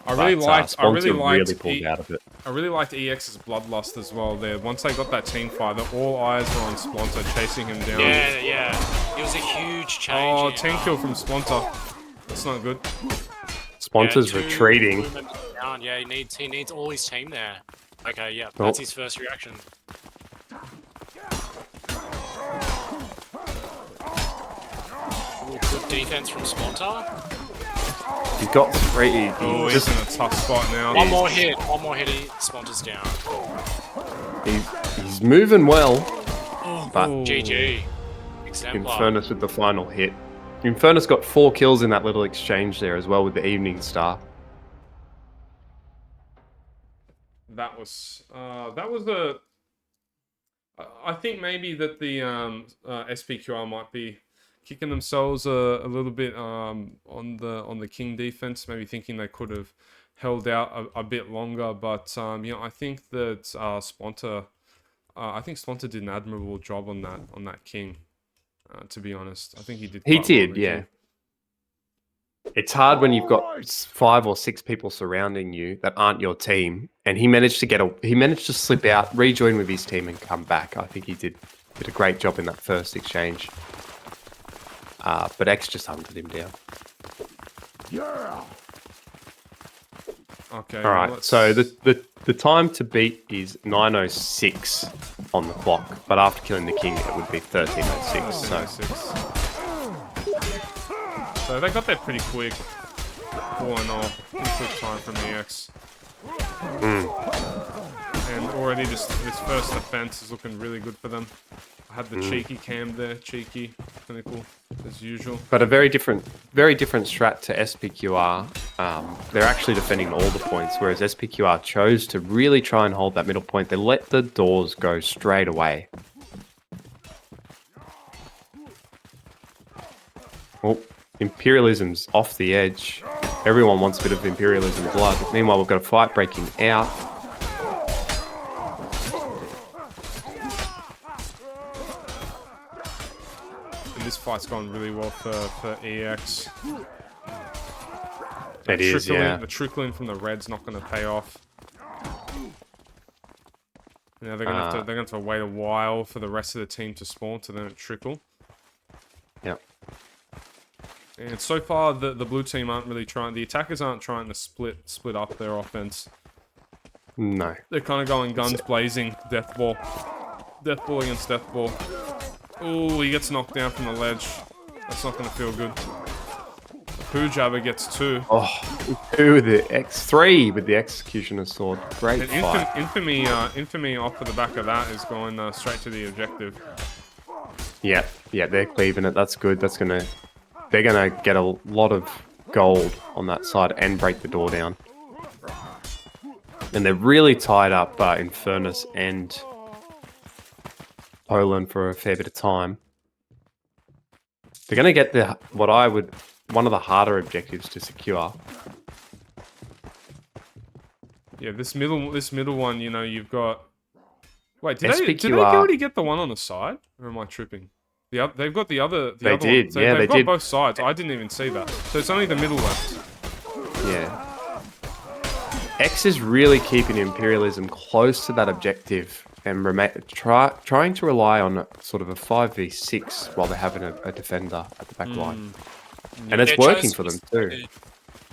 S1: I really
S4: But,
S1: liked. I really
S4: Sponsor
S1: liked.
S4: really pulled out of it.
S1: I really liked EX's bloodlust as well. There, once they got that team fight, all eyes were on Splinter, chasing him down.
S5: Yeah. It was a huge change.
S1: Oh,
S5: in,
S1: 10 kill from Splinter. That's not good.
S4: Sponsor's
S5: two
S4: retreating.
S5: movements down. Yeah, he needs all his team there. Okay, yeah,
S4: Oh.
S5: that's his first reaction. Ooh, good defense from Splinter.
S4: He got three. He
S1: Oh, he's
S4: just
S1: in a tough spot now.
S5: One more hit, Splinter's down.
S4: he's moving well. But
S1: Oh.
S5: GG. Exemplar.
S4: Infernus with the final hit. Infernus got 4 kills in that little exchange there as well with the Evening Star.
S1: That was a. I think maybe that the SPQR might be kicking themselves a little bit on the King defense, maybe thinking they could have held out a bit longer. But I think that Splinter did an admirable job on that King. To be honest, I think he did.
S4: He
S1: quite well on
S4: did,
S1: the
S4: yeah.
S1: King.
S4: It's hard when you've got 5 or 6 people surrounding you that aren't your team, and he managed to slip out, rejoin with his team, and come back. I think he did a great job in that first exchange. But X just hunted him down.
S1: Okay.
S4: All right.
S1: well,
S4: So
S1: let's-
S4: the time to beat is 9:06 on the clock, but after killing the king, it would be 13:06. So
S1: 6. So they got there pretty quick. 4-0. Pretty quick time from EX. And already this first defense is looking really good for them. I had the cheeky cam there, cheeky, clinical, as usual.
S4: but a very different strat to SPQR. They're actually defending all the points, whereas SPQR chose to really try and hold that middle point. They let the doors go straight away. Oh, Imperialism's off the edge. Everyone wants a bit of Imperialism blood. Meanwhile, we've got a fight breaking out.
S1: And this fight's gone really well for EX.
S4: It is, yeah.
S1: The trickling from the red's not going to pay off. Now they're gonna have to wait a while for the rest of the team to spawn to then trickle.
S4: Yep.
S1: And so far, the blue team aren't really trying. The attackers aren't trying to split up their offense.
S4: No.
S1: They're kind of going guns blazing, death ball against death ball. Oh, he gets knocked down from the ledge. That's not going to feel good. Poo Jabber gets 2.
S4: Oh, 2 with the X3 with the Executioner's Sword. Great
S1: And
S4: fight.
S1: infamy off of the back of that is going straight to the objective.
S4: Yeah, they're cleaving it. That's good. They're gonna get a lot of gold on that side and break the door down. And they're really tied up Infernus and Poland for a fair bit of time. They're gonna get one of the harder objectives to secure.
S1: Yeah, this middle one, you know, you've got. Wait, did they
S4: SPQR
S1: already get the one on the side, or am I tripping? They've got the other.
S4: They
S1: other
S4: did,
S1: one. So
S4: yeah,
S1: they've
S4: they
S1: got
S4: did.
S1: both sides. I didn't even see that. So it's only the middle left.
S4: Yeah. X is really keeping Imperialism close to that objective and trying to rely on sort of a 5v6 while they're having a defender at the back line. And it's working for them too.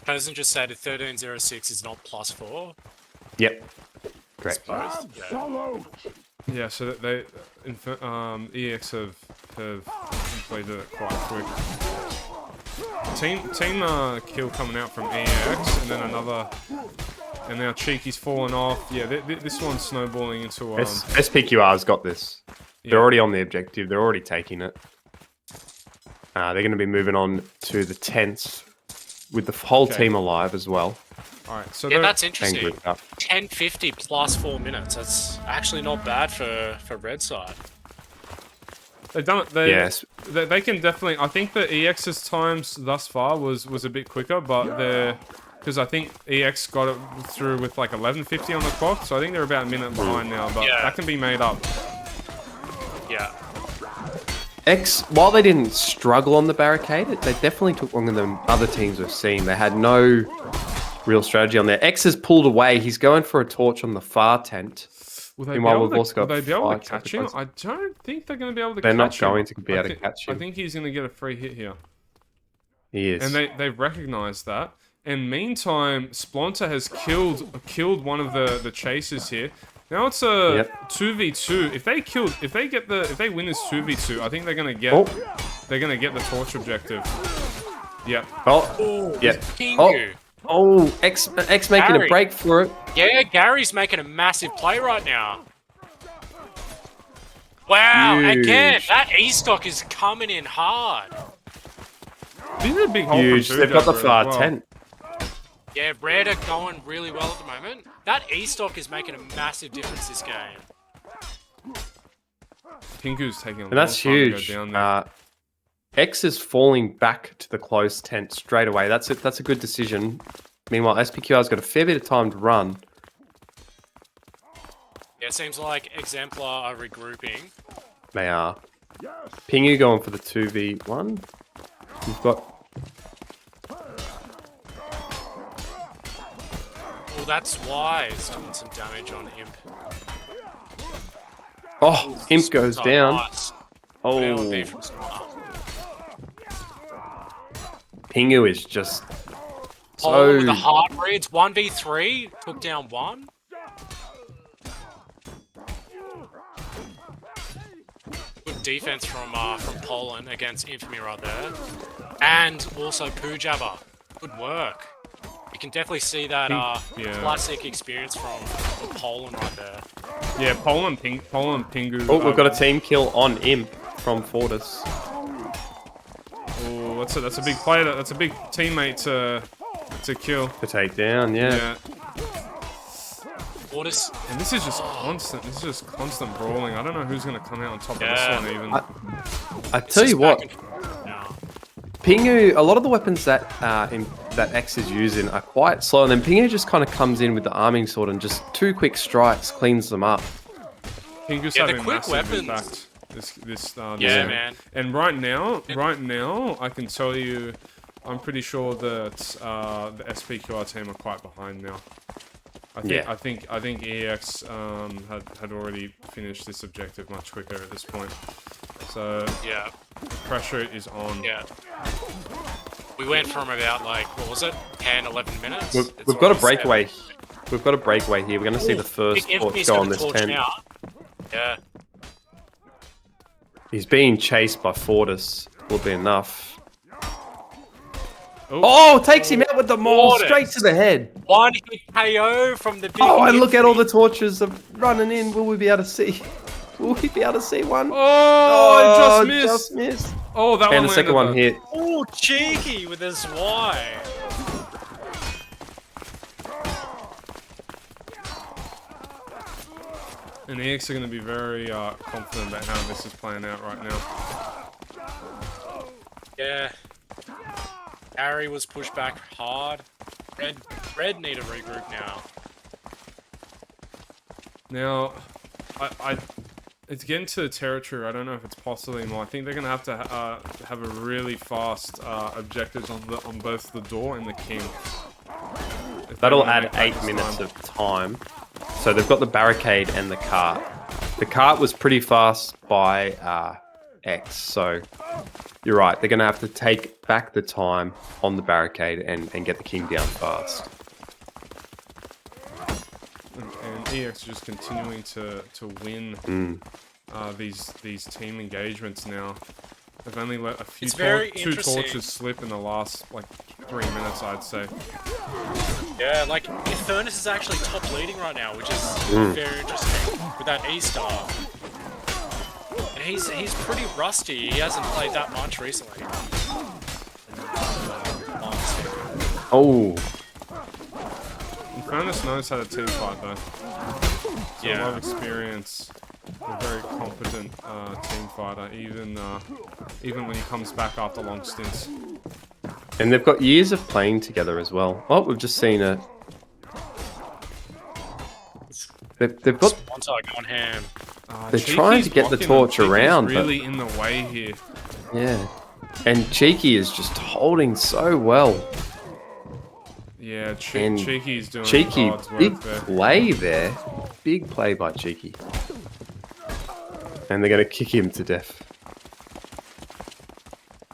S5: Chosen just said 1306 is not +4.
S4: Yep. Correct.
S5: Suppose. Yeah.
S1: Yeah, so EX have completed it quite quick. Team kill coming out from EX, and then another, and now Cheeky's fallen off. Yeah, this one's snowballing into
S4: SPQR's got this. They're already on the objective. They're already taking it. They're going to be moving on to the tents with the whole team alive as well.
S1: All right, so
S5: Yeah, that's
S4: And
S5: interesting.
S4: grouped up.
S5: 1050 plus 4 minutes. That's actually not bad for red side.
S1: they've done it.
S4: Yes.
S1: They can definitely. I think the EX's times thus far was a bit quicker, but they're because I think EX got it through with like 11:50 on the clock, so I think they're about a minute behind now. But
S5: Yeah.
S1: that can be made up.
S5: Yeah.
S4: X, while they didn't struggle on the barricade, they definitely took longer than other teams we've seen. They had no real strategy on there. X has pulled away. He's going for a torch on the far tent.
S1: Will they
S4: Meanwhile,
S1: be
S4: we've
S1: able
S4: also
S1: to,
S4: got
S1: will they be able to
S4: fights at
S1: catch
S4: the
S1: him?
S4: close-
S1: I don't think they're going to be able to
S4: They're not
S1: catch him.
S4: going to be able to catch
S1: I
S4: him.
S1: think he's going to get a free hit here.
S4: He is.
S1: And they've recognized that. And meantime, Splonter has killed one of the chasers here. Now it's a 2v2. If they win this 2v2, I think they're gonna get the torch objective. Yep.
S4: Oh, yeah.
S5: Kingu.
S4: Oh, X making
S5: Gary.
S4: a break for it.
S5: Yeah, Gary's making a massive play right now. Wow, again,
S4: Huge.
S5: that E-stock is coming in hard.
S1: These are big hole
S4: Huge.
S1: from
S4: They've got the
S1: Jabber as
S4: far
S1: well.
S4: tent.
S5: Yeah, Red are going really well at the moment. That E-stock is making a massive difference this game.
S1: Pinku's taking a
S4: And that's
S1: long time
S4: huge.
S1: to go down there.
S4: X is falling back to the close tent straight away. That's it. That's a good decision. Meanwhile, SPQR's got a fair bit of time to run.
S5: Yeah, it seems like Exemplar are regrouping.
S4: They are. Pingu going for the 2v1. You've got
S5: Well, that's why it's doing some damage on Imp.
S4: Oh, Imp goes
S5: Oh,
S4: down.
S5: nice.
S4: Oh,
S5: LMB from Star.
S4: Pingu is just
S5: Oh, with the
S4: so...
S5: hard reads, 1v3, took down one. Good defense from Poland against Infamy right there. And also Pujaba. Good work. You can definitely see that
S1: Yeah.
S5: classic experience from Poland right there.
S1: Yeah, Poland Pingu.
S4: Oh, we've got a team kill on Imp from Fortis.
S1: Oh, that's a big play. That's a big teammate to kill.
S4: To take down, yeah.
S5: Fortis.
S1: And this is just constant. This is just constant brawling. I don't know who's gonna come out on top
S5: Yeah.
S1: of this one even.
S4: I tell you what,
S5: Now.
S4: Pingu, a lot of the weapons that that X is using are quite slow, and then Pingu just kind of comes in with the arming sword and just 2 quick strikes cleans them up.
S1: Pingu's
S5: Yeah, the
S1: having
S5: quick
S1: massive
S5: weapons.
S1: impact. This
S5: Yeah,
S1: game.
S5: man.
S1: And right now, I can tell you, I'm pretty sure that the SPQR team are quite behind now. I think EX had already finished this objective much quicker at this point. So
S5: Yeah.
S1: pressure is on.
S5: Yeah. We went from about, like, what was it? 10, 11 minutes?
S4: We've
S5: It's
S4: got a
S5: already
S4: breakaway. We've got a breakaway here. We're going to see the first
S5: Big
S4: torch
S5: Infamy's
S4: go
S5: gonna
S4: on this
S5: torch
S4: 10.
S5: now. Yeah.
S4: He's being chased by Fortis. Will be enough.
S1: Oh,
S4: Oh, takes him out with the maul
S5: Fortis.
S4: straight to the head.
S5: One hit KO from the big
S4: Oh, and look at all the
S5: Infamy.
S4: torches of running in. Will we be able to see? Will we be able to see one?
S1: oh, it just missed.
S4: Just missed.
S1: Oh, that
S4: And
S1: one
S4: the second
S1: landed
S4: one
S1: though.
S4: hit.
S5: Oh, cheeky with his Y.
S1: And the EX are going to be very confident about how this is playing out right now.
S5: Yeah. Harry was pushed back hard. Red need a regroup now.
S1: Now, it's getting to the territory. I don't know if it's possible anymore. I think they're going to have to have a really fast objectives on both the door and the king. If they
S4: That'll
S1: wanna
S4: add
S1: make that
S4: 8
S1: this
S4: minutes
S1: time.
S4: of time. So they've got the barricade and the cart. The cart was pretty fast by X, so you're right. They're going to have to take back the time on the barricade and get the king down fast.
S1: And EX just continuing to win these team engagements now. They've only let a few
S5: It's very
S1: two
S5: interesting.
S1: torches slip in the last like 3 minutes, I'd say.
S5: Yeah, like, Infernus is actually top leading right now, which is very interesting with that E-star. And he's pretty rusty. He hasn't played that much recently.
S4: Oh,
S1: Infernus knows how to team fight though. So a
S5: Yeah.
S1: lot of experience. A very competent team fighter, even when he comes back after long stints.
S4: and they've got years of playing together as well. Oh, we've just seen a... They've got...
S5: Sponsor going ham.
S4: They're trying to get the
S1: blocking
S4: torch
S1: them. Cheeky's
S4: around, but-
S1: really in the way here.
S4: Yeah. And Cheeky is just holding so well.
S1: Yeah,
S4: And
S1: Cheeky's doing
S4: Cheeky,
S1: God's work
S4: big
S1: there.
S4: play there. Big play by Cheeky. And they're going to kick him to death.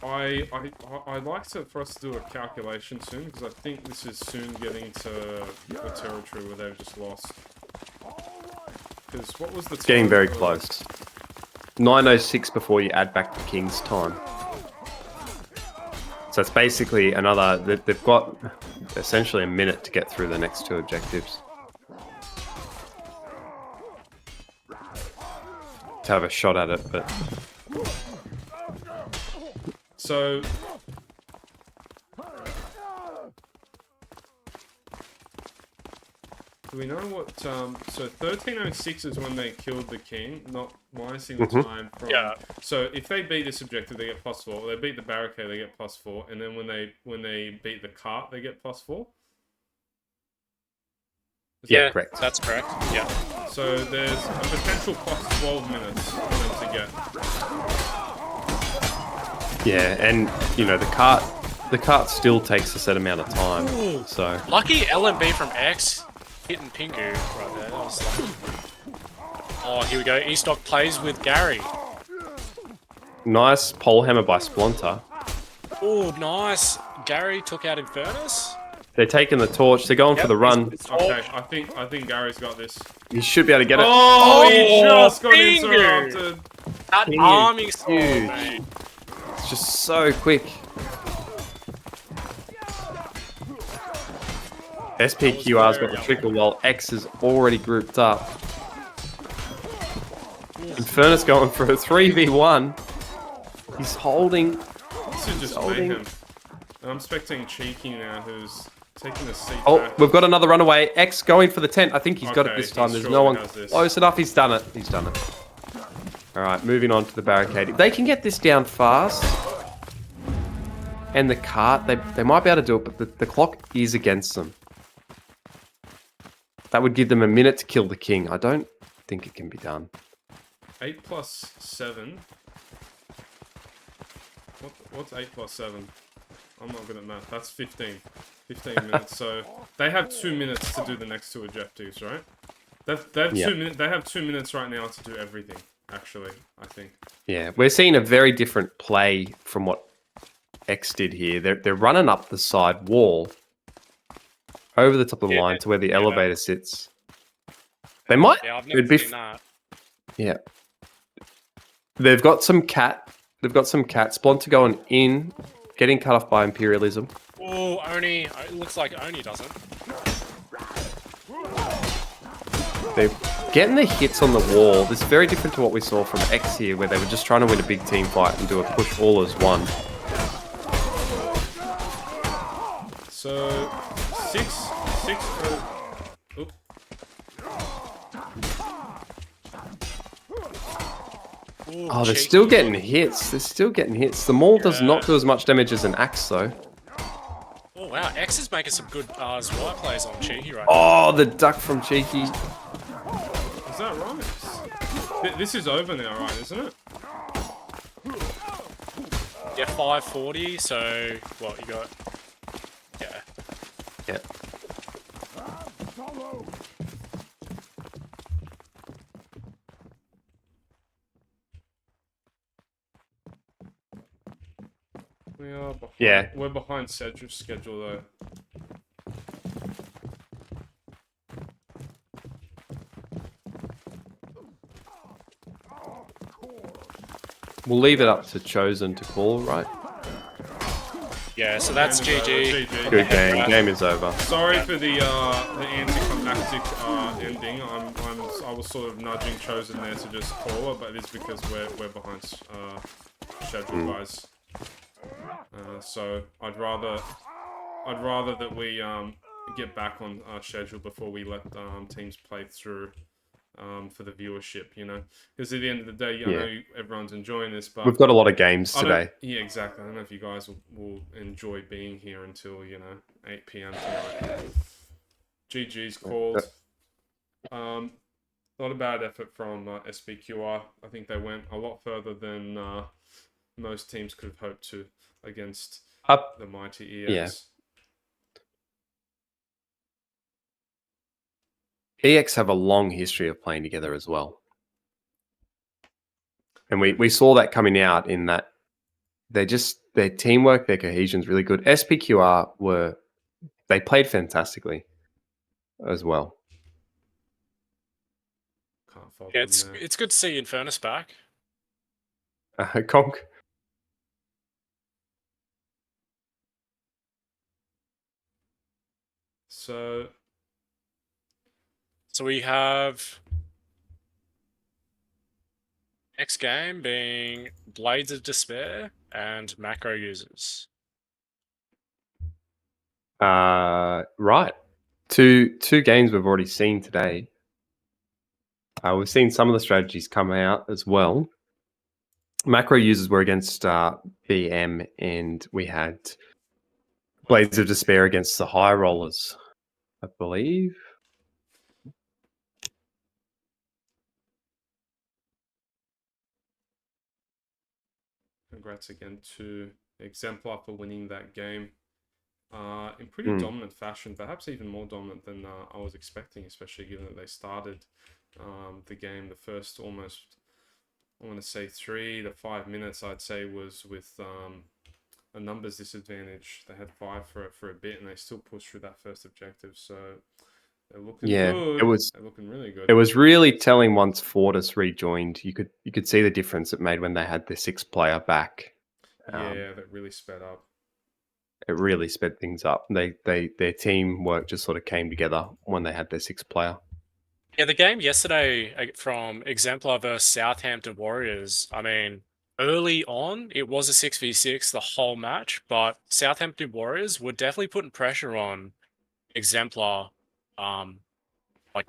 S1: I'd like for us to do a calculation soon, because I think this is soon getting to the territory where they've just lost. Because what was the
S4: It's getting
S1: time?
S4: very close. 9:06 before you add back the King's time. So it's basically another... They've got essentially a minute to get through the next 2 objectives. To have a shot at it, but...
S1: So... Do we know what, so 1306 is when they killed the king, not minusing the time from...
S5: Yeah.
S1: So if they beat this objective, they get +4. They beat the barricade, they get +4. And then when they beat the cart, they get +4?
S4: Yeah, correct.
S5: That's correct. Yeah.
S1: So there's a potential +12 minutes for them to get.
S4: Yeah, and, you know, the cart still takes a set amount of time, so...
S5: Lucky LMB from X. hitting Pingu right there. That was lucky. Oh, here we go. Estock plays with Gary.
S4: Nice pole hammer by Splonter.
S5: Oh, nice. Gary took out Infernus.
S4: They're taking the torch. They're going for the run.
S1: Okay, I think Gary's got this.
S4: You should be able to get it.
S1: Oh, he just got
S5: Pingu.
S1: interrupted.
S5: That
S4: Pingu,
S5: arming sword,
S4: huge.
S5: mate.
S4: It's just so quick. SPQR's got the trickle while X is already grouped up. Infernus going for a 3v1. He's holding.
S1: This is just
S4: holding.
S1: mayhem. I'm expecting Cheeky now, who's taking the seat
S4: Oh,
S1: back.
S4: we've got another runaway. X going for the tent. I think he's got it
S1: Okay,
S4: this time.
S1: he
S4: There's
S1: surely
S4: no one
S1: has this.
S4: close enough. He's done it. He's done it. All right, moving on to the barricade. If they can get this down fast, and the cart, they might be able to do it, but the clock is against them. That would give them a minute to kill the king. I don't think it can be done.
S1: 8 plus 7. What's 8 plus 7? I'm not good at math. That's 15. 15 minutes. So they have 2 minutes to do the next 2 objectives, right? They have
S4: Yeah.
S1: 2 minutes. They have 2 minutes right now to do everything. Actually, I think.
S4: Yeah, we're seeing a very different play from what X did here. They're running up the side wall over the top of the
S5: Yeah,
S4: line to where the
S5: yeah.
S4: elevator sits. They might.
S5: Yeah, I've never
S4: it'd be
S5: seen that.
S4: Yeah. They've got some cat. They've got some cat. Splonter going in, getting cut off by Imperialism.
S5: Oh, Oni. It looks like Oni doesn't.
S4: They're getting the hits on the wall. This is very different to what we saw from X here, where they were just trying to win a big team fight and do a push all as one.
S1: So 6. Oop.
S5: Ooh,
S4: Oh, they're
S5: cheeky.
S4: still getting hits. They're still getting hits. The maul does not do as much damage as an axe, though.
S5: Oh, wow. X is making some good Zwite plays on Cheeky right now.
S4: Oh, the duck from Cheeky.
S1: Is that right? This is over now, right? Isn't it?
S5: Yeah, 540. So, what, you got... Yeah.
S4: Yeah.
S1: We are behind.
S4: Yeah.
S1: We're behind Cedric's schedule though.
S4: We'll leave it up to Chosen to call, right?
S5: Yeah, so that's
S1: Game is over.
S5: GG.
S1: GG.
S4: Good game. Game is over.
S1: Sorry for the anticlimactic ending. I was sort of nudging Chosen there to just call it, but it's because we're behind schedule guys. So I'd rather that we get back on our schedule before we let teams play through for the viewership, you know, because at the end of the day, I know everyone's enjoying this, but
S4: We've got a lot of games
S1: I don't-
S4: today.
S1: Yeah, exactly. I don't know if you guys will enjoy being here until 8 p.m. tonight. GG's called. Not a bad effort from SBQR. I think they went a lot further than most teams could have hoped to against the mighty EX.
S4: EX have a long history of playing together as well. And we saw that coming out in that their teamwork, their cohesion is really good. SPQR they played fantastically as well.
S1: Can't fault
S5: Yeah,
S1: them there.
S5: it's good to see Infernus back.
S4: Conk.
S1: So
S5: we have next game being Blades of Despair and Macro Users.
S4: Right. Two games we've already seen today. We've seen some of the strategies come out as well. Macro Users were against BM, and we had Blades of Despair against the High Rollers, I believe.
S1: congrats again to Exemplar for winning that game. in pretty
S4: Mm.
S1: dominant fashion, perhaps even more dominant than I was expecting, especially given that they started the game the first almost, I want to say 3 to 5 minutes, I'd say, was with a numbers disadvantage. They had 5 for a bit, and they still pushed through that first objective. So they're looking
S4: Yeah,
S1: good. They're looking really good.
S4: it was really telling once Fortis rejoined. You could see the difference it made when they had the 6th player back.
S1: Yeah, that really sped up.
S4: It really sped things up. Their teamwork just sort of came together when they had their 6th player.
S5: Yeah, the game yesterday from Exemplar versus Southampton Warriors, I mean, early on, it was a 6v6 the whole match, but Southampton Warriors were definitely putting pressure on Exemplar, like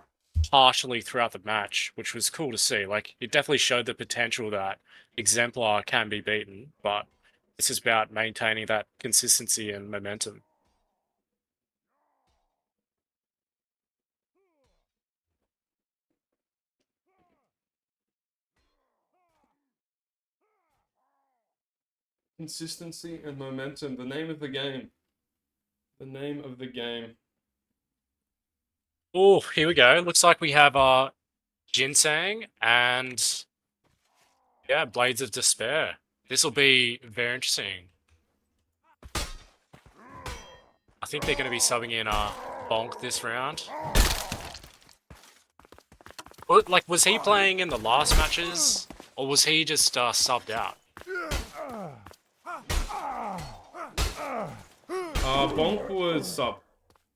S5: partially throughout the match, which was cool to see. Like, it definitely showed the potential that Exemplar can be beaten, but it's just about maintaining that consistency and momentum.
S1: Consistency and momentum. The name of the game. The name of the game.
S5: Oh, here we go. Looks like we have Ginseng and yeah, Blades of Despair. This will be very interesting. I think they're going to be subbing in Bonk this round. Like, was he playing in the last matches, or was he just subbed out?
S1: Bonk was sub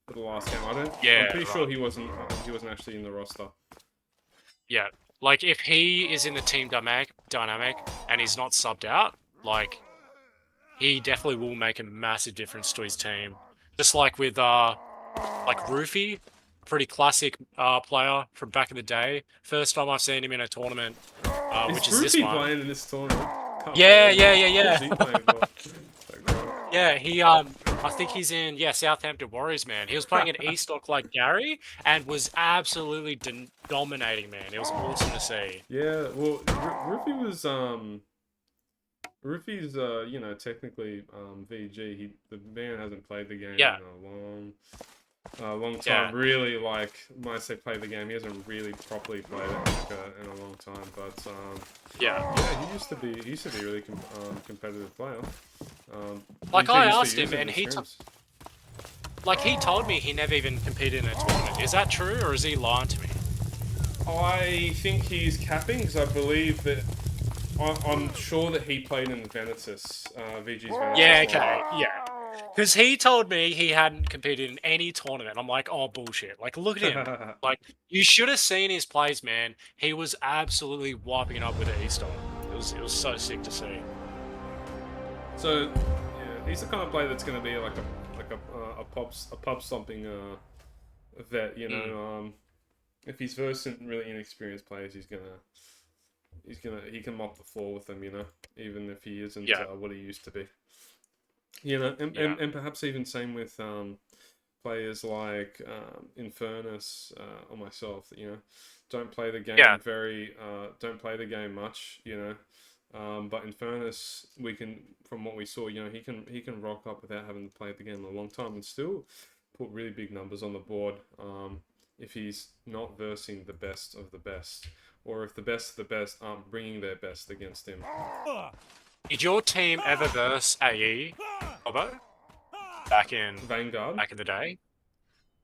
S1: for the last game. I'm pretty sure he wasn't actually in the roster.
S5: Yeah, like if he is in the team dynamic and he's not subbed out, like he definitely will make a massive difference to his team. Just like with like Roofy, pretty classic player from back in the day. First time I've seen him in a tournament, which is this
S1: Rupee
S5: one.
S1: playing in this tournament?
S5: Yeah.
S1: Who's he playing for?
S5: Yeah, he I think he's in Southampton Warriors, man. He was playing at Estock like Gary and was absolutely dominating, man. It was awesome to see.
S1: Yeah, well, Rupee was Roofy's technically VG. The man hasn't played the game
S5: Yeah.
S1: in a long time.
S5: Yeah.
S1: Really, like when I say play the game, he hasn't really properly played it in a long time. But
S5: Yeah,
S1: he used to be a really competitive player.
S5: like
S1: VG
S5: I
S1: used to
S5: asked
S1: use
S5: him,
S1: it in
S5: and
S1: the
S5: he
S1: streams.
S5: he told me he never even competed in a tournament. Is that true, or is he lying to me?
S1: I think he's capping because I believe that I'm sure that he played in the Venetus, VG's Venetus.
S5: Yeah, okay, yeah. Because he told me he hadn't competed in any tournament. I'm like, oh, bullshit. Like, look at him. Like, you should have seen his plays, man. He was absolutely wiping it up with the Easton. It was so sick to see.
S1: So, yeah, he's the kind of player that's going to be like a pub stomping vet. You know, if he's versed in really inexperienced players, he can mop the floor with them. You know, even if he isn't what he used to be. You know, and perhaps even same with players like Infernus or myself. You know, don't play the game don't play the game much. You know, but Infernus, from what we saw, you know, he can rock up without having to play the game a long time and still put really big numbers on the board. If he's not versing the best of the best, or if the best of the best aren't bringing their best against him.
S5: Did your team ever verse AE, Bobo? Back in
S1: Vanguard?
S5: Back in the day?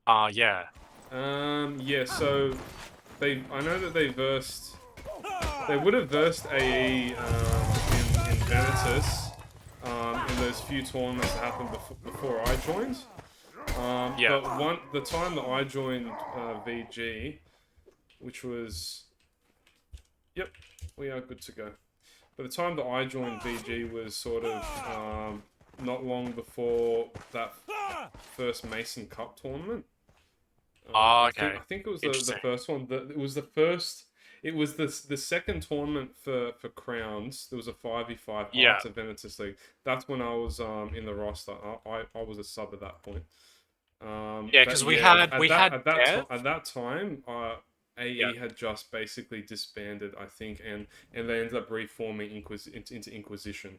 S5: Yeah.
S1: Yeah, so I know that they would have versed AE in Venetus in those few tournaments that happened before I joined. But the time that I joined VG, which was, yep, we are good to go. By the time that I joined VG was sort of not long before that first Mason Cup tournament.
S5: Okay.
S1: I think it was the first one. It was the second tournament for crowns. There was a 5v5 Hearts of Venetus League. That's when I was in the roster. I was a sub at that point.
S5: Because we had
S1: at that time. AE had just basically disbanded, I think, and they ended up reforming into Inquisition.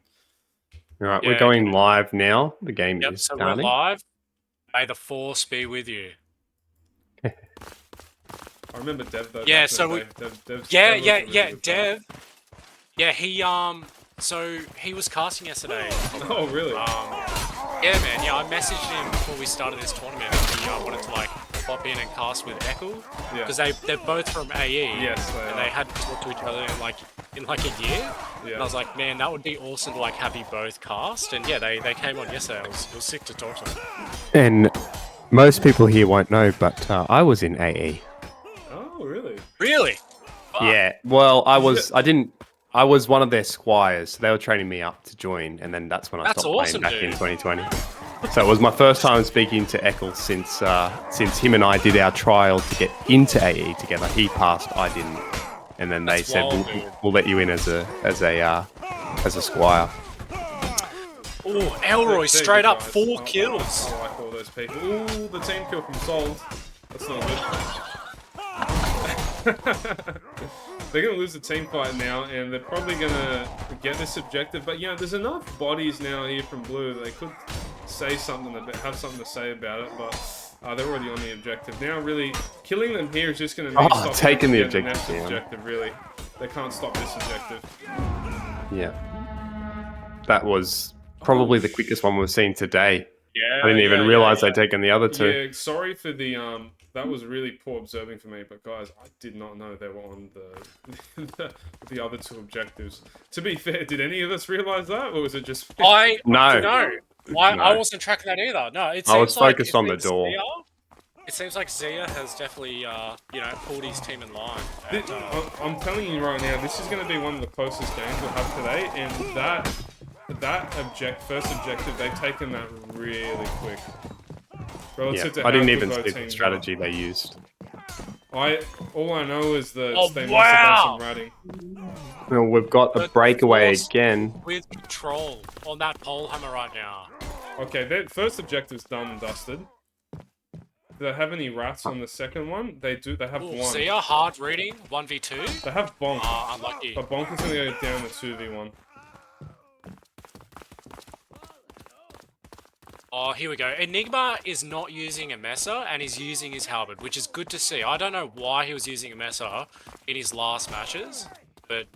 S4: All right, we're going live now. The game is
S5: so
S4: starting.
S5: we're live. May the force be with you.
S1: I remember Dev though.
S5: Yeah,
S1: back in
S5: so
S1: the
S5: we-
S1: day. Dev
S5: Yeah,
S1: was a
S5: yeah,
S1: really
S5: yeah.
S1: good player.
S5: Dev. Yeah, so he was casting yesterday.
S1: Oh really?
S5: Yeah, man. Yeah, I messaged him before we started this tournament. He wanted to like pop in and cast with Echo
S1: Yeah.
S5: because they're both from AE.
S1: Yes, they
S5: and
S1: are.
S5: they hadn't talked to each other in like a year.
S1: Yeah.
S5: And I was like, man, that would be awesome to like have you both cast. And yeah, they came on yesterday. It was sick to talk to them.
S4: And most people here won't know, but I was in AE.
S1: Oh really?
S5: Really? Fuck.
S4: Yeah. Well, I was one of their squires. So they were training me up to join, and then that's when I
S5: That's
S4: stopped
S5: awesome,
S4: playing back in
S5: dude.
S4: 2020. So it was my first time speaking to Eccles since him and I did our trial to get into AE together. He passed, I didn't, and then they
S5: That's
S4: said
S5: wild, dude.
S4: we'll let you in as a squire.
S5: Oh, Elroy,
S1: They're
S5: straight
S1: good
S5: up
S1: guys.
S5: 4 kills.
S1: I like all those people. Ooh, the team kill from Sold. That's not good. They're going to lose the team fight now, and they're probably going to get this objective. But, there's enough bodies now here from Blue. They could say something, have something to say about it, but they're already on the objective. Now, really, killing them here is just going to mean stopping
S4: taking
S1: them
S4: the
S1: from getting
S4: objective
S1: next
S4: down.
S1: objective, really. They can't stop this objective.
S4: Yeah. That was probably the quickest one we've seen today.
S5: Yeah.
S4: I didn't even realize they'd taken the other two.
S1: Yeah, sorry for the that was really poor observing for me, but guys, I did not know they were on the other two objectives. To be fair, did any of us realize that, or was it just
S4: No.
S5: I
S4: No.
S5: wasn't tracking that either. No, it seems
S4: I was
S5: like
S4: focused on the
S5: seems
S4: door.
S5: It seems like Zia has definitely pulled his team in line.
S1: This,
S5: And,
S1: I'm telling you right now, this is going to be one of the closest games we'll have today, and first objective, they've taken that really quick. Relative to
S4: I
S1: how
S4: didn't
S1: good
S4: even
S1: both
S4: see the
S1: teams
S4: strategy they used.
S1: are. All I know is that
S5: Oh,
S1: they
S5: wow!
S1: must have done some ratting.
S4: Well, we've got a
S5: But
S4: breakaway
S5: Force
S4: again.
S5: with control on that pole hammer right now.
S1: Okay, their first objective's done and dusted. Do they have any rats on the second one? They do. They have
S5: Ooh,
S1: one.
S5: Zia hard reading 1v2.
S1: They have Bonk,
S5: Unlucky.
S1: but Bonk is going to go down to 2v1.
S5: Oh, here we go. Enigma is not using a Messer, and he's using his halberd, which is good to see. I don't know why he was using a Messer in his last matches, but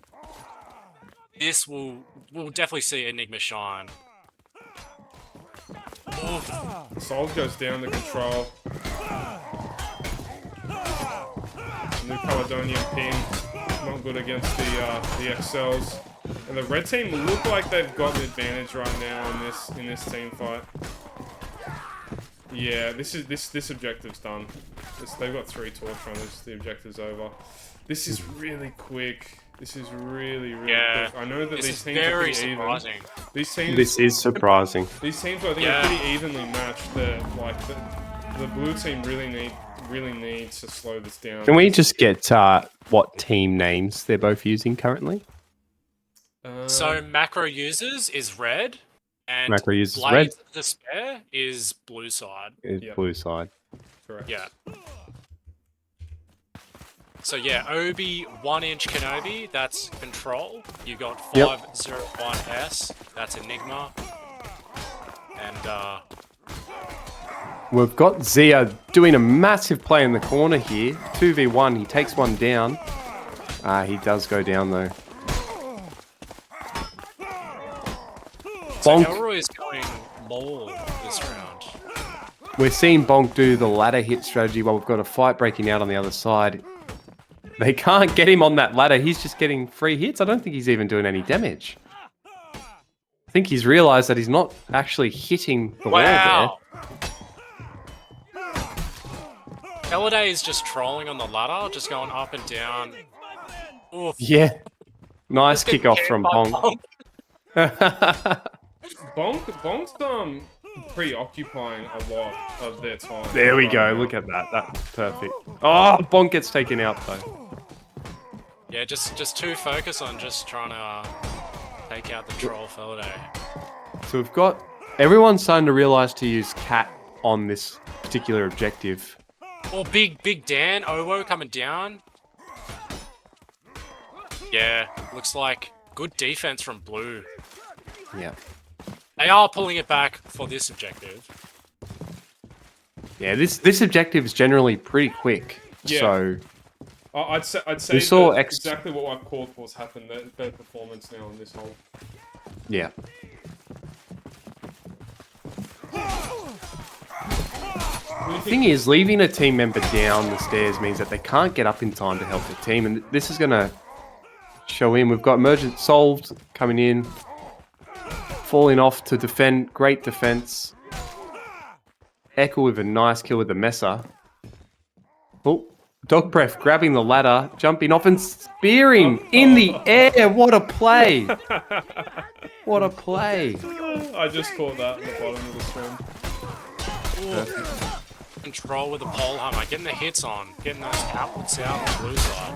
S5: this we'll definitely see Enigma shine. Oof.
S1: Soul goes down to control. New Caledonian ping, not good against the XLs. And the red team look like they've got an advantage right now in this team fight. Yeah, this objective's done. They've got 3 torch runners. The objective's over. This is really quick. This is really quick. I know that
S5: This
S1: these
S5: is
S1: teams are
S5: very
S1: pretty even.
S5: surprising.
S1: These teams.
S4: This is surprising.
S1: These teams, I think, are pretty evenly matched. The blue team really needs to slow this down.
S4: Can we just get what team names they're both using currently?
S5: So macro users is red, and
S4: Macro users
S5: Blade
S4: red.
S5: Despair is blue side.
S4: Is
S1: Yep.
S4: blue side.
S1: correct.
S5: Yeah. So yeah, Obi 1-inch Kenobi, that's control. You got
S4: Yep.
S5: 501S, that's Enigma. And
S4: We've got Zia doing a massive play in the corner here. 2v1, he takes one down. He does go down though.
S5: so
S4: Bonk.
S5: Elroy is going maul this round.
S4: We're seeing Bonk do the ladder hit strategy while we've got a fight breaking out on the other side. They can't get him on that ladder. He's just getting free hits. I don't think he's even doing any damage. I think he's realized that he's not actually hitting the wall
S5: Wow! Heliday is just trolling on the ladder, just going up and down. Oof.
S4: there. Yeah. Nice
S5: Just get
S4: kick off
S5: camped
S4: from
S5: by
S4: Bonk.
S1: Bonk's preoccupying a lot of their time.
S4: There we
S1: right
S4: go.
S1: now.
S4: Look at that. That's perfect. Oh, Bonk gets taken out though.
S5: Yeah, just too focused on just trying to take out the troll Heliday.
S4: So we've got everyone's starting to realize to use cat on this particular objective.
S5: Oh, big Dan, Owo coming down. Yeah, looks like good defense from blue.
S4: Yeah.
S5: They are pulling it back for this objective.
S4: Yeah, this objective is generally pretty quick.
S1: Yeah.
S4: So
S1: I'd say
S4: We saw
S1: that
S4: X-
S1: exactly what I've called for has happened. Their performance now on this hole.
S4: yeah. The thing is, leaving a team member down the stairs means that they can't get up in time to help the team, and this is going to show in. We've got Emergent Solved coming in, falling off to defend. Great defense. Echo with a nice kill with the Messer. Oh, Dog Breath grabbing the ladder, jumping off and spearing in the air. What a play! What a play!
S1: I just caught that in the bottom of the swim.
S5: Control with the pole hammer, getting the hits on, getting those outputs out on the blue side.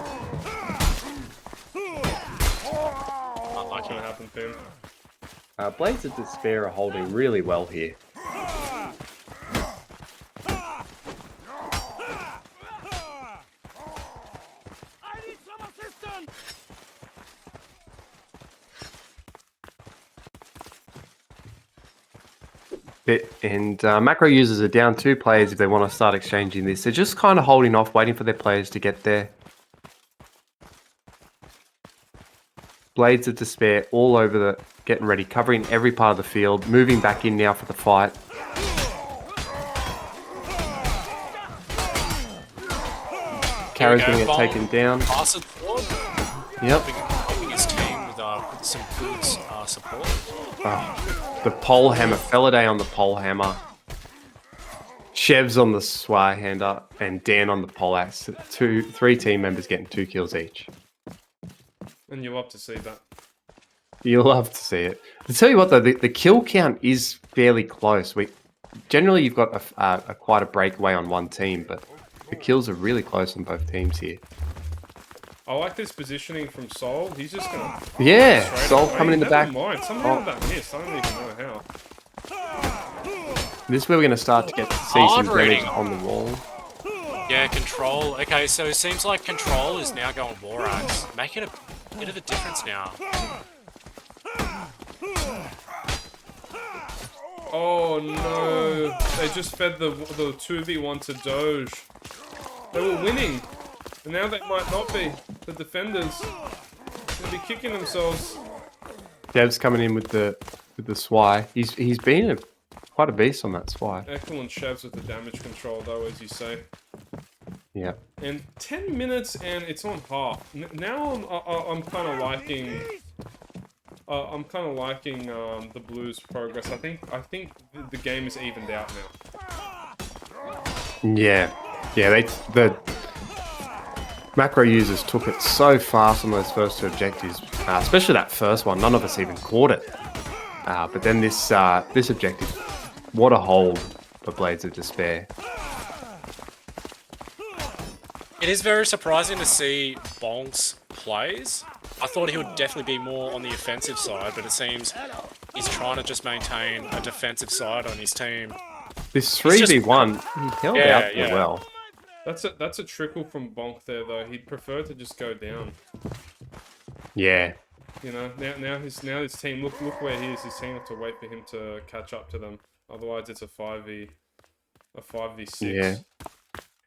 S1: Not gonna happen for him.
S4: Blades of Despair are holding really well here. Macro users are down 2 players if they want to start exchanging this. They're just kind of holding off, waiting for their players to get there. Blades of Despair all over the... Getting ready, covering every part of the field. Moving back in now for the fight. Kara's going to get taken down.
S5: Bastard forward,
S4: Yep.
S5: helping his team with some good support.
S4: The pole hammer. Feladay on the pole hammer. Chev's on the Swirehander. And Dan on the pole axe. 3 team members getting 2 kills each.
S1: And you love to see that.
S4: You'll love to see it. To tell you what, though, the kill count is fairly close. Generally you've got a quite a breakaway on one team, but the kills are really close on both teams here.
S1: I like this positioning from Sol. He's just gonna.
S4: Yeah,
S1: straight
S4: Sol
S1: away.
S4: coming in the back.
S1: Never mind. Somehow that missed. I don't even know how.
S4: This is where we're going to start to get to see some
S5: Hard
S4: damage
S5: reading.
S4: on the wall.
S5: Yeah, control. Okay, so it seems like control is now going War Axe. Making a bit of a difference now.
S1: Oh no! They just fed the 2v1 to Doge. They were winning, and now they might not be. The defenders, they'll be kicking themselves.
S4: Dev's coming in with the Swy. He's been quite a beast on that Swy.
S1: Excellent Shavs with the damage control, though, as you say.
S4: Yeah.
S1: And 10 minutes, and it's on half. Now I'm kind of liking. I'm kind of liking the Blues' progress. I think the game is evened out now.
S4: Yeah. The macro users took it so fast on those first 2 objectives, especially that first one. None of us even caught it. But then this objective, what a hold for Blades of Despair.
S5: It is very surprising to see Bonk's plays. I thought he would definitely be more on the offensive side, but it seems he's trying to just maintain a defensive side on his team.
S4: This 3v1, he held out there well.
S1: That's a trickle from Bonk there, though. He'd prefer to just go down.
S4: Yeah.
S1: You know, now his team look where he is. His team have to wait for him to catch up to them. Otherwise, it's a 5v6.
S4: Yeah.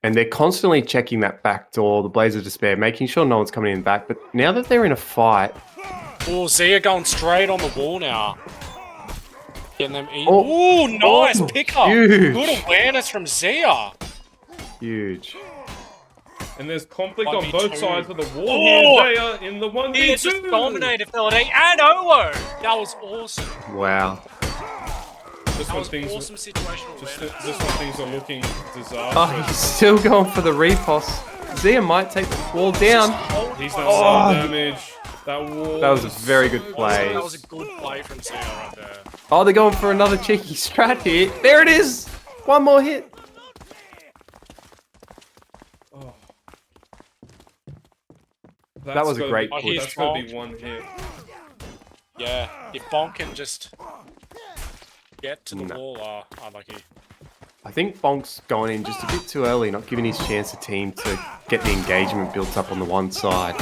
S4: And they're constantly checking that back door, the Blaze of Despair, making sure no one's coming in back. But now that they're in a fight...
S5: Oh, Zia going straight on the wall now. Getting them in.
S4: Oh,
S5: Ooh, nice pickup.
S4: huge.
S5: Good awareness from Zia.
S4: Huge.
S1: And there's conflict on
S5: 1v2.
S1: both sides of the wall
S5: Oh!
S1: here. They are in the 1v2.
S5: He just dominated Feladay and Olo. That was awesome.
S4: Wow.
S1: Just
S5: That
S1: when
S5: was
S1: things,
S5: awesome situational
S1: just
S5: awareness.
S1: when things are looking disastrous.
S4: Oh, he's still going for the repos. Zia might take the wall down.
S1: He's done some damage. That wall.
S4: That was a very good play.
S5: That was a good play from Zia right there.
S4: Oh, they're going for another cheeky strat here. There it is. One more hit.
S1: Oh.
S4: That was a great
S1: push.
S5: push.
S1: That's gotta be one hit.
S5: Yeah, if Bonk can just get to the
S4: No.
S5: wall, unlucky.
S4: I think Bonk's going in just a bit too early, not giving his chance to team to get the engagement built up on the one side.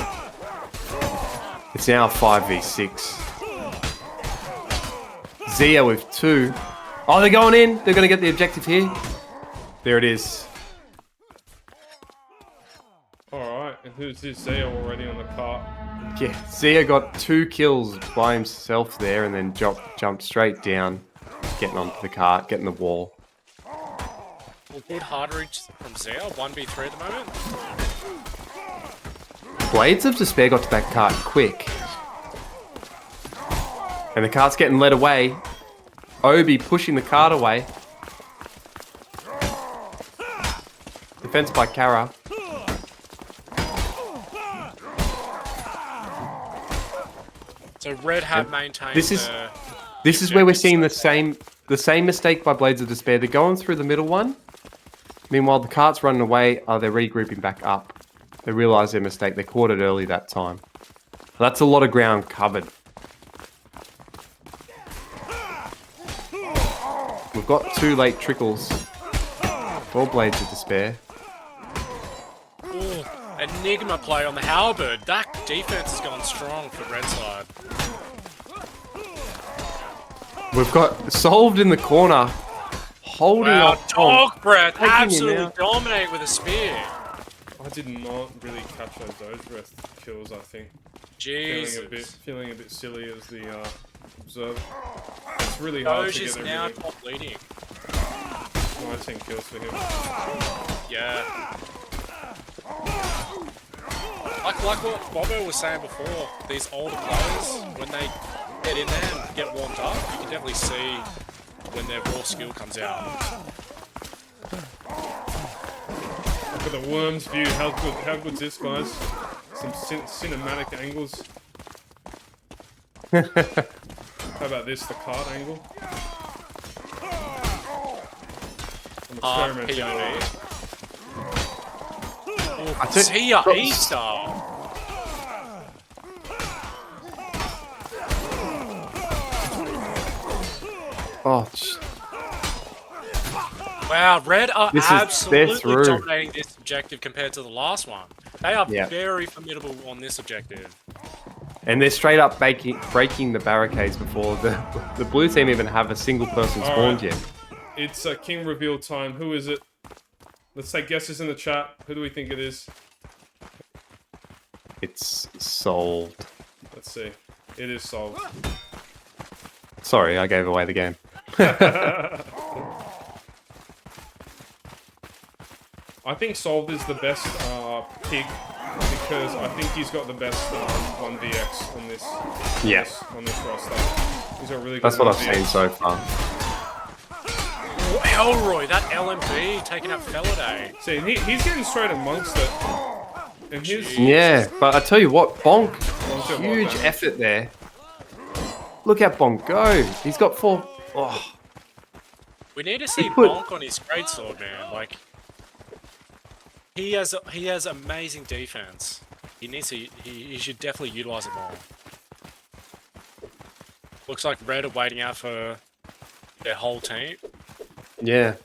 S4: It's now 5v6. Zia with 2. Oh, they're going in. They're going to get the objective here. There it is.
S1: Alright, and who's this Zaya already on the cart?
S4: Yeah, Zia got 2 kills by himself there and then jumped straight down, getting onto the cart, getting the wall.
S5: Well, good hard reach from Zia, 1v3 at the moment.
S4: Blades of Despair got to that cart quick. And the cart's getting led away. Obi pushing the cart away. Defense by Kara.
S5: So Red have maintained
S4: This is where we're seeing the same mistake by Blades of Despair. They're going through the middle one. Meanwhile, the cart's running away. They're regrouping back up. They realise their mistake. They caught it early that time. That's a lot of ground covered. We've got 2 late trickles for Blades of Despair.
S5: Ooh, Enigma play on the halberd. That defense has gone strong for Red side.
S4: We've got Solved in the corner, holding
S5: Wow,
S4: off
S5: dog breath,
S4: taking him
S5: absolutely
S4: out.
S5: dominate with a spear.
S1: I did not really catch those breath kills, I think.
S5: Jesus.
S1: Feeling a bit silly as the observer. It's really hard to
S5: Doge
S1: get
S5: is
S1: everything.
S5: now top leading.
S1: 19 kills for him.
S5: Yeah. Like what Bobo was saying before, these older players, when they get in there and get warmed up, you can definitely see when their raw skill comes out.
S1: Look at the worm's view. How good's this, guys? Some cinematic angles. How about this, the card angle? I'm experimenting with it.
S5: Oh, see ya, E-Star!
S4: Oh,
S5: Wow, Red are
S4: they're
S5: absolutely
S4: through.
S5: dominating this objective compared to the last one. They are
S4: Yeah.
S5: very formidable on this objective.
S4: and they're straight up breaking the barricades before the blue team even have a single person spawned yet.
S1: It's King reveal time. Who is it? Let's take guesses in the chat. Who do we think it is?
S4: It's Solved.
S1: Let's see. It is solved.
S4: Sorry, I gave away the game.
S1: I think Solved is the best pick because I think he's got the best 1vx on this.
S4: Yeah.
S1: On this roster. He's got really good.
S4: That's what I've
S1: 1vx.
S4: seen so far.
S5: Oh, Elroy, that LMB taking out Feladay.
S1: See, he's getting straight amongst it. And his
S4: Yeah, but I tell you what, Bonk,
S1: Bonk's got
S4: huge
S1: more damage.
S4: effort there. Look at Bonk go. He's got 4. Oh,
S5: We need to see
S4: put-
S5: Bonk on his greatsword, man. Like, he has amazing defense. He needs to. He should definitely utilize it more. Looks like Red are waiting out for their whole team.
S4: yeah.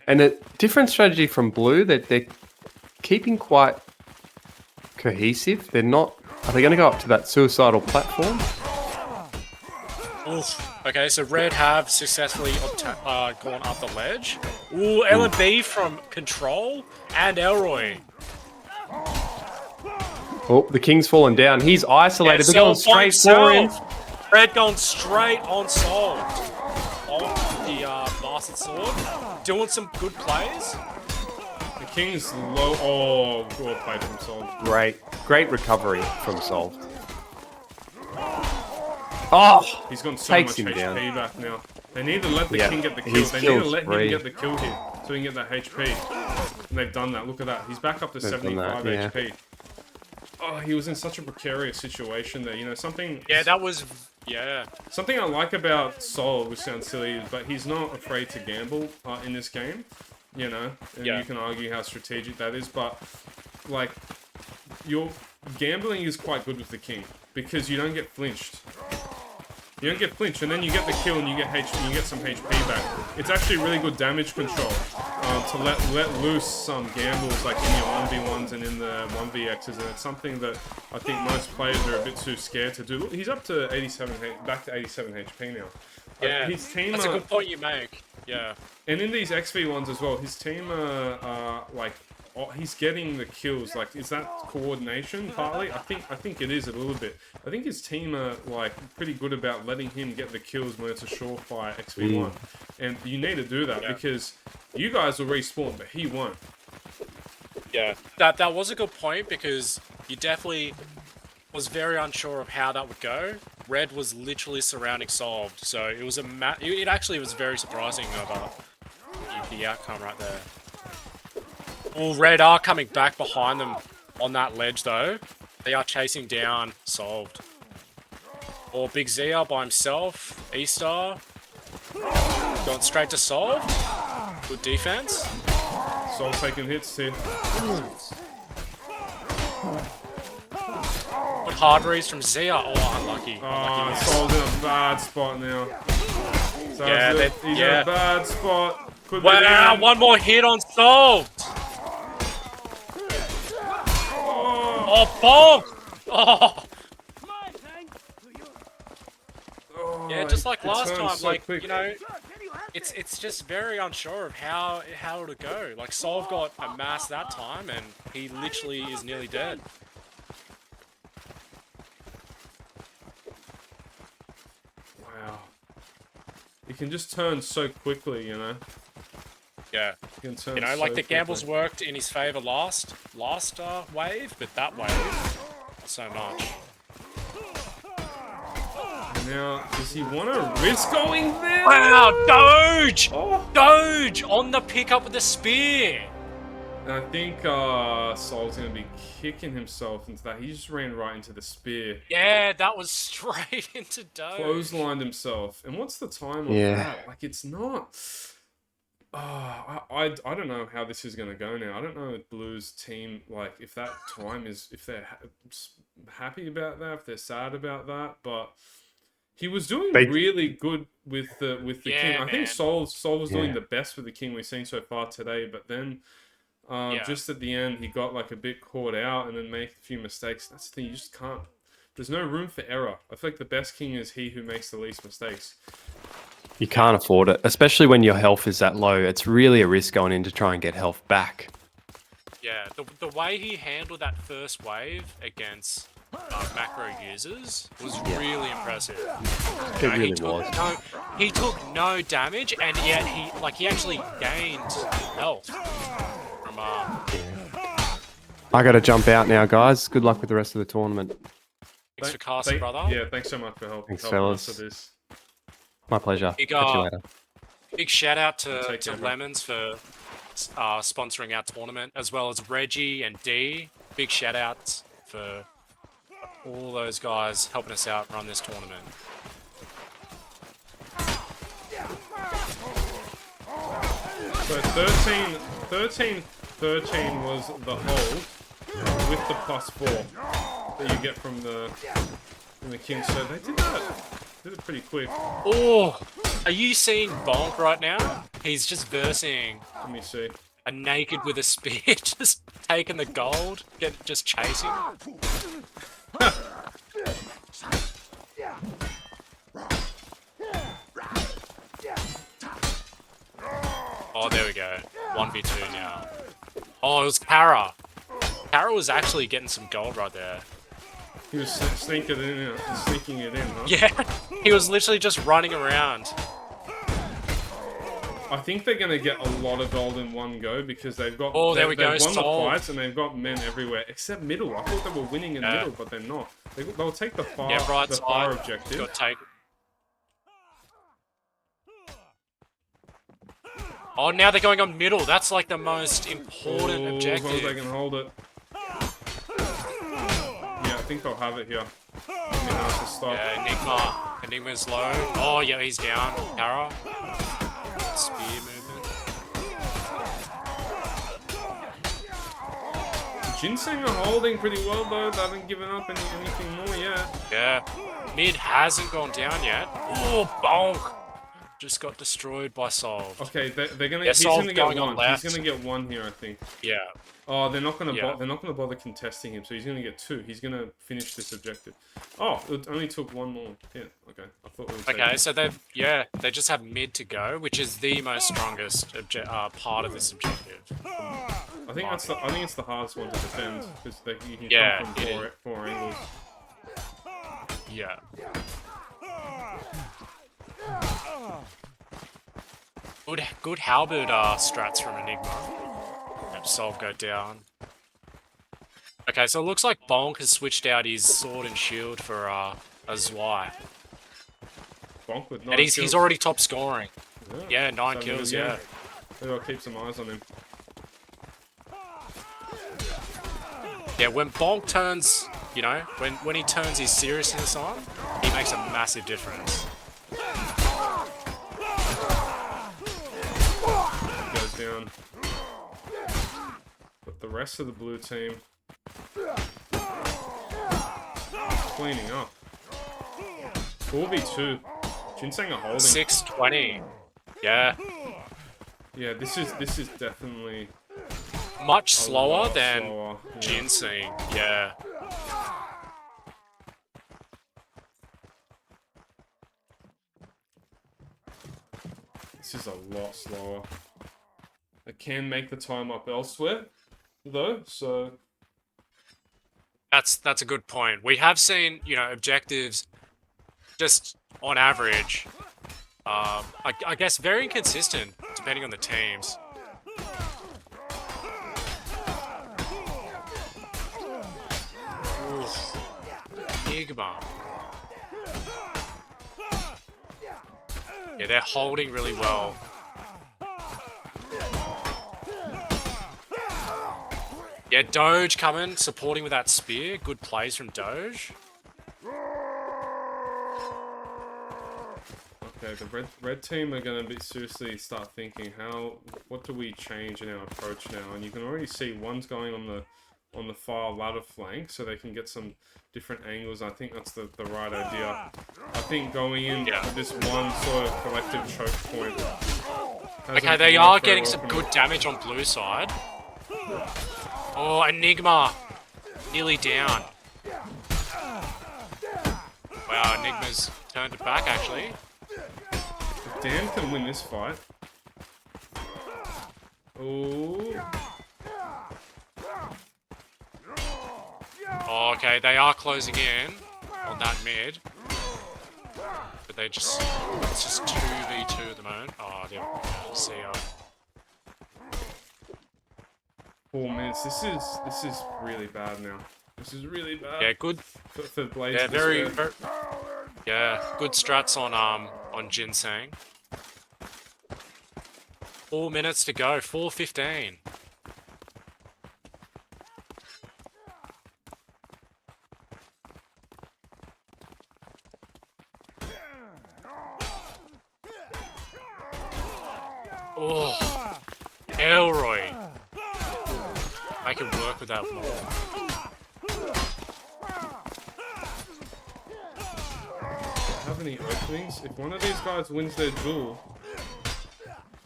S4: And a different strategy from Blue, that they're keeping quite cohesive. They're not... Are they going to go up to that suicidal platform?
S5: Oof. Okay, so Red have successfully gone up the ledge. Ooh, LMB from Control and Elroy.
S4: Oh, the King's fallen down. He's isolated.
S5: Yeah,
S4: They're going
S5: Solve by
S4: straight for him.
S5: himself. Red going straight on Solved. On the bastard sword. Doing some good plays.
S1: The King's low. Oh, well played from Solved.
S4: Great recovery from Solved. Oh,
S1: He's got so
S4: Takes
S1: much
S4: him
S1: HP
S4: down.
S1: back now. They need to let the
S4: Yeah,
S1: King get the kill.
S4: he's
S1: They need to
S4: killed
S1: let him
S4: 3.
S1: get the kill here so he can get that HP. And they've done that. Look at that. He's back up to
S4: They've done
S1: 75
S4: that, yeah.
S1: HP. Oh, he was in such a precarious situation there. You know, something.
S5: Yeah, that was. Yeah.
S1: Something I like about Sol, which sounds silly, but he's not afraid to gamble in this game. You know, and
S5: Yeah.
S1: you can argue how strategic that is, but like, your gambling is quite good with the King because you don't get flinched. You don't get flinched, and then you get the kill, and you get HP, you get some HP back. It's actually really good damage control to let loose some gambles like in your 1v1s and in the 1vx's, and it's something that I think most players are a bit too scared to do. Look, he's up to 87, back to 87 HP now.
S5: Yeah.
S1: His team.
S5: That's a good point you make. Yeah.
S1: And in these XV ones as well, his team like he's getting the kills. Like, is that coordination partly? I think it is a little bit. I think his team are like pretty good about letting him get the kills when it's a surefire XV1. And you need to do that because you guys will respawn, but he won't.
S5: Yeah. That was a good point because you definitely was very unsure of how that would go. Red was literally surrounding Solved, so it was it actually was very surprising of the outcome right there. Oh, Red are coming back behind them on that ledge though. They are chasing down Solved. Or Big Z are by himself. E-Star going straight to Solved. Good defense.
S1: Soul taking hits here.
S5: Good hard reads from Zia. Oh, unlucky.
S1: Oh, Soul's in a bad spot now. So
S5: Yeah,
S1: he's in a bad spot. Could be
S5: Wow,
S1: down.
S5: one more hit on Solved. Oh, bonk! Oh.
S1: Oh,
S5: Yeah, just like
S1: it
S5: last
S1: turns
S5: time,
S1: so
S5: like,
S1: quick.
S5: you know, it's just very unsure of how it'll go. Like, Solve got a mass that time, and he literally is nearly dead.
S1: Wow. He can just turn so quickly, you know?
S5: Yeah.
S1: He can turn
S5: You know,
S1: so
S5: like the
S1: quickly.
S5: gambles worked in his favor last wave, but that wave, not so much.
S1: Now, does he want to risk going there?
S5: Wow, Doge!
S1: Oh.
S5: Doge on the pickup with the spear.
S1: And I think Soul's going to be kicking himself into that. He just ran right into the spear.
S5: Yeah, that was straight into Doge.
S1: Clotheslined himself. And what's the time on
S4: Yeah.
S1: that? Like, it's not... I don't know how this is going to go now. I don't know if Blue's team, like, if that time is... If they're happy about that, if they're sad about that, but... He was doing really good with the
S5: Yeah,
S1: king. I think
S5: man.
S1: Soul was doing
S4: Yeah.
S1: the best with the king we've seen so far today, but then just at the end he got like a bit caught out and then made a few mistakes. That's the thing, you just can't. There's no room for error. I feel like the best king is he who makes the least mistakes.
S4: You can't afford it, especially when your health is that low. It's really a risk going in to try and get health back.
S5: Yeah, the way he handled that first wave against macro users was really impressive.
S4: It
S5: You know,
S4: really was.
S5: He took no damage, and yet he actually gained health from
S4: I got to jump out now, guys. Good luck with the rest of the tournament.
S5: Thanks for casting, brother.
S1: Yeah, thanks so much for
S4: Thanks,
S1: helping us
S4: fellas.
S1: with this.
S4: My pleasure.
S5: Big,
S4: Catch you later.
S5: Big shout out
S1: Take
S5: to
S1: care, bro.
S5: Lemons for sponsoring our tournament, as well as Reggie and D. Big shout outs for all those guys helping us out run this tournament.
S1: So 13 was the hold with the +4 that you get from the king. So they did it pretty quick.
S5: Oh, are you seeing Bonk right now? He's just versing
S1: Let me see.
S5: a naked with a spear, just taking the gold, just chasing. Oh, there we go. 1v2 now. Oh, it was Kara. Kara was actually getting some gold right there.
S1: He was sneaking it in, huh?
S5: Yeah, he was literally just running around.
S1: I think they're going to get a lot of gold in one go because they've got.
S5: Oh, there we go,
S1: They've won the
S5: Sol.
S1: fights and they've got men everywhere except middle. I thought they were winning in middle, but they're not. They'll take the far,
S5: Yeah, right
S1: the far
S5: side.
S1: objective.
S5: Got take. Oh, now they're going on middle. That's like the most important
S1: Oh, as long as they
S5: objective.
S1: can hold it. Yeah, I think they'll have it here. Let me know to stop.
S5: Yeah, Enigma. Enigma's low. Oh, yeah, he's down. Kara. Spear movement.
S1: Ginseng are holding pretty well though. They haven't given up anything more yet.
S5: Yeah. Mid hasn't gone down yet. Oh, bonk. just got destroyed by Solved.
S1: Okay, they're gonna.
S5: Yeah,
S1: He's
S5: Solved
S1: gonna get
S5: going on
S1: one.
S5: left.
S1: He's gonna get one here, I think.
S5: Yeah.
S1: Oh, they're not gonna.
S5: Yeah.
S1: They're not gonna bother contesting him, so he's gonna get 2. He's gonna finish this objective. Oh, it only took 1 more. Yeah. Okay. I thought it would take.
S5: Okay, so they just have mid to go, which is the most strongest part of this objective.
S1: I think it's the hardest one to defend because you can
S5: Yeah,
S1: come from four angles.
S5: Yeah. Good halberd strats from Enigma. Have Solve go down. Okay, so it looks like Bonk has switched out his sword and shield for a Zwei.
S1: Bonk with 9
S5: And he's
S1: kills.
S5: already top scoring. Yeah, 9
S1: So
S5: kills,
S1: maybe,
S5: yeah.
S1: Maybe I'll keep some eyes on him.
S5: Yeah, when Bonk turns, you know, when he turns his seriousness on, he makes a massive difference.
S1: He goes down. But the rest of the blue team cleaning up. 4v2. Ginseng are holding.
S5: 620. Yeah.
S1: Yeah, this is definitely
S5: Much
S1: a
S5: slower
S1: lot
S5: than
S1: slower. Yeah.
S5: Ginseng. Yeah.
S1: This is a lot slower. They can make the time up elsewhere, though, so
S5: That's a good point. We have seen, you know, objectives just on average, I guess very inconsistent depending on the teams. Oof. Enigma. Yeah, they're holding really well. Yeah, Doge coming, supporting with that spear. Good plays from Doge.
S1: okay. The red team are gonna seriously start thinking what do we change in our approach now? And you can already see one's going on the far ladder flank, so they can get some different angles. I think that's the right idea. I think going in with this one sort of collective choke point.
S5: Okay, they are getting some good damage on blue side. Oh, Enigma. Nearly down. Wow, Enigma's turned it back, actually.
S1: If Dan can win this fight. Oh.
S5: Oh, okay, they are closing in on that mid. But it's just 2v2 at the moment. Oh, they're see ya.
S1: 4 minutes. This is really bad now. This is really bad.
S5: Yeah, good.
S1: For Blades.
S5: Yeah, very, yeah, good strats on Ginseng. 4 minutes to go. 4:15. Oh, Elroy. Make it work with that wall.
S1: Have any openings? If one of these guys wins their duel,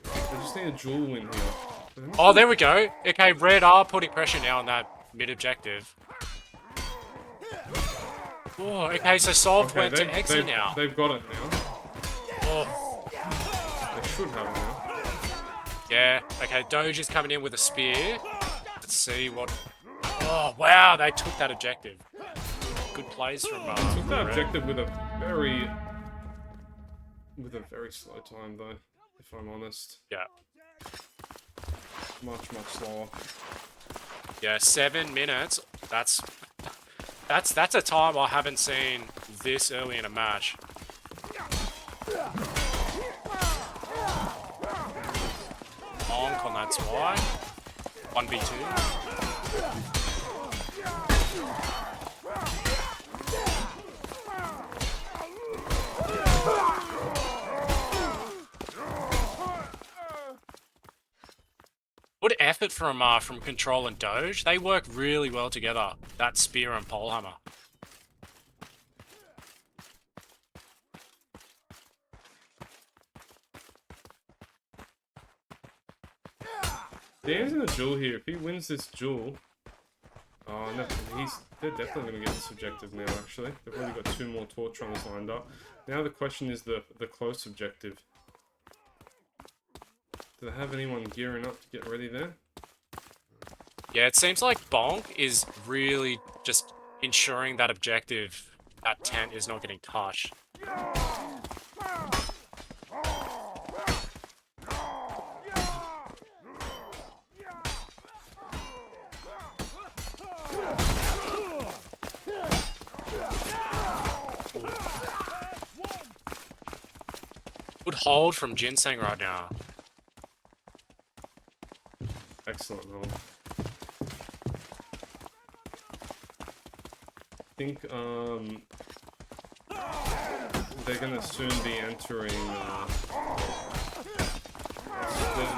S1: they just need a duel win here.
S5: Oh, there we go. Okay, Red are putting pressure now on that mid objective. Oh, okay, so Solved went to exit now.
S1: They've got it now.
S5: Oh,
S1: They should have it now.
S5: yeah. Okay, Doge is coming in with a spear. Let's see what... Oh, wow, they took that objective. Good plays from...
S1: Took that
S5: Red.
S1: objective with a very slow time though, if I'm honest.
S5: Yeah.
S1: Much slower.
S5: Yeah, 7 minutes. That's a time I haven't seen this early in a match. Bonk on that Zwei. 1v2. Good effort from Control and Doge. They work really well together. That spear and polehammer.
S1: Dan's in a duel here. If he wins this duel, no, they're definitely going to get this objective now, actually. They've already got 2 more torch runners lined up. Now the question is the close objective. Do they have anyone gearing up to get ready there?
S5: Yeah, it seems like Bonk is really just ensuring that objective, that tent is not getting touched. Good hold from Ginseng right now.
S1: Excellent hold. I think they're gonna soon be entering.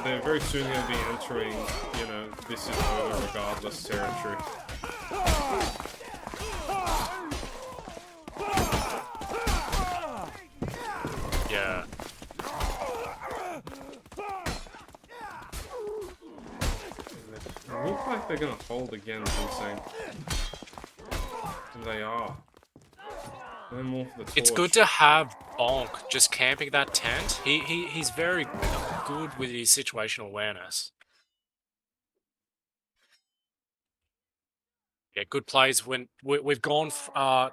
S1: They're very soon gonna be entering. You know, this is over regardless territory.
S5: Yeah.
S1: They look like they're gonna hold again, Ginseng. And they are. No more for the torch.
S5: It's good to have Bonk just camping that tent. He's very good with his situational awareness. Yeah, good plays. When we've gone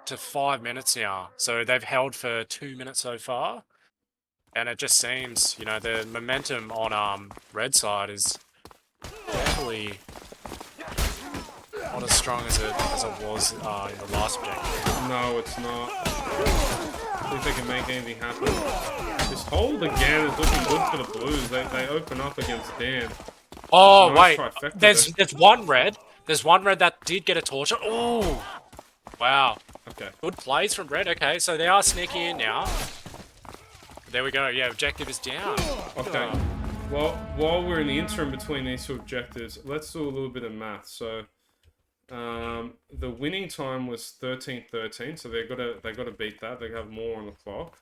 S5: to 5 minutes now, so they've held for 2 minutes so far, and it just seems, you know, the momentum on red side is definitely not as strong as it was in the last objective.
S1: No, it's not. I think they can make anything happen. This hold again is looking good for the Blues. They open up against Dan.
S5: Oh
S1: Nice
S5: wait,
S1: trifecta
S5: there's one red. There's one red that did get a torch. Oh, wow.
S1: Okay.
S5: Good plays from red. Okay, so they are sneaking in now. There we go. Yeah, objective is down.
S1: Okay. Well, while we're in the interim between these 2 objectives, let's do a little bit of math. So, the winning time was 13-13, so they gotta beat that. They have more on the clock.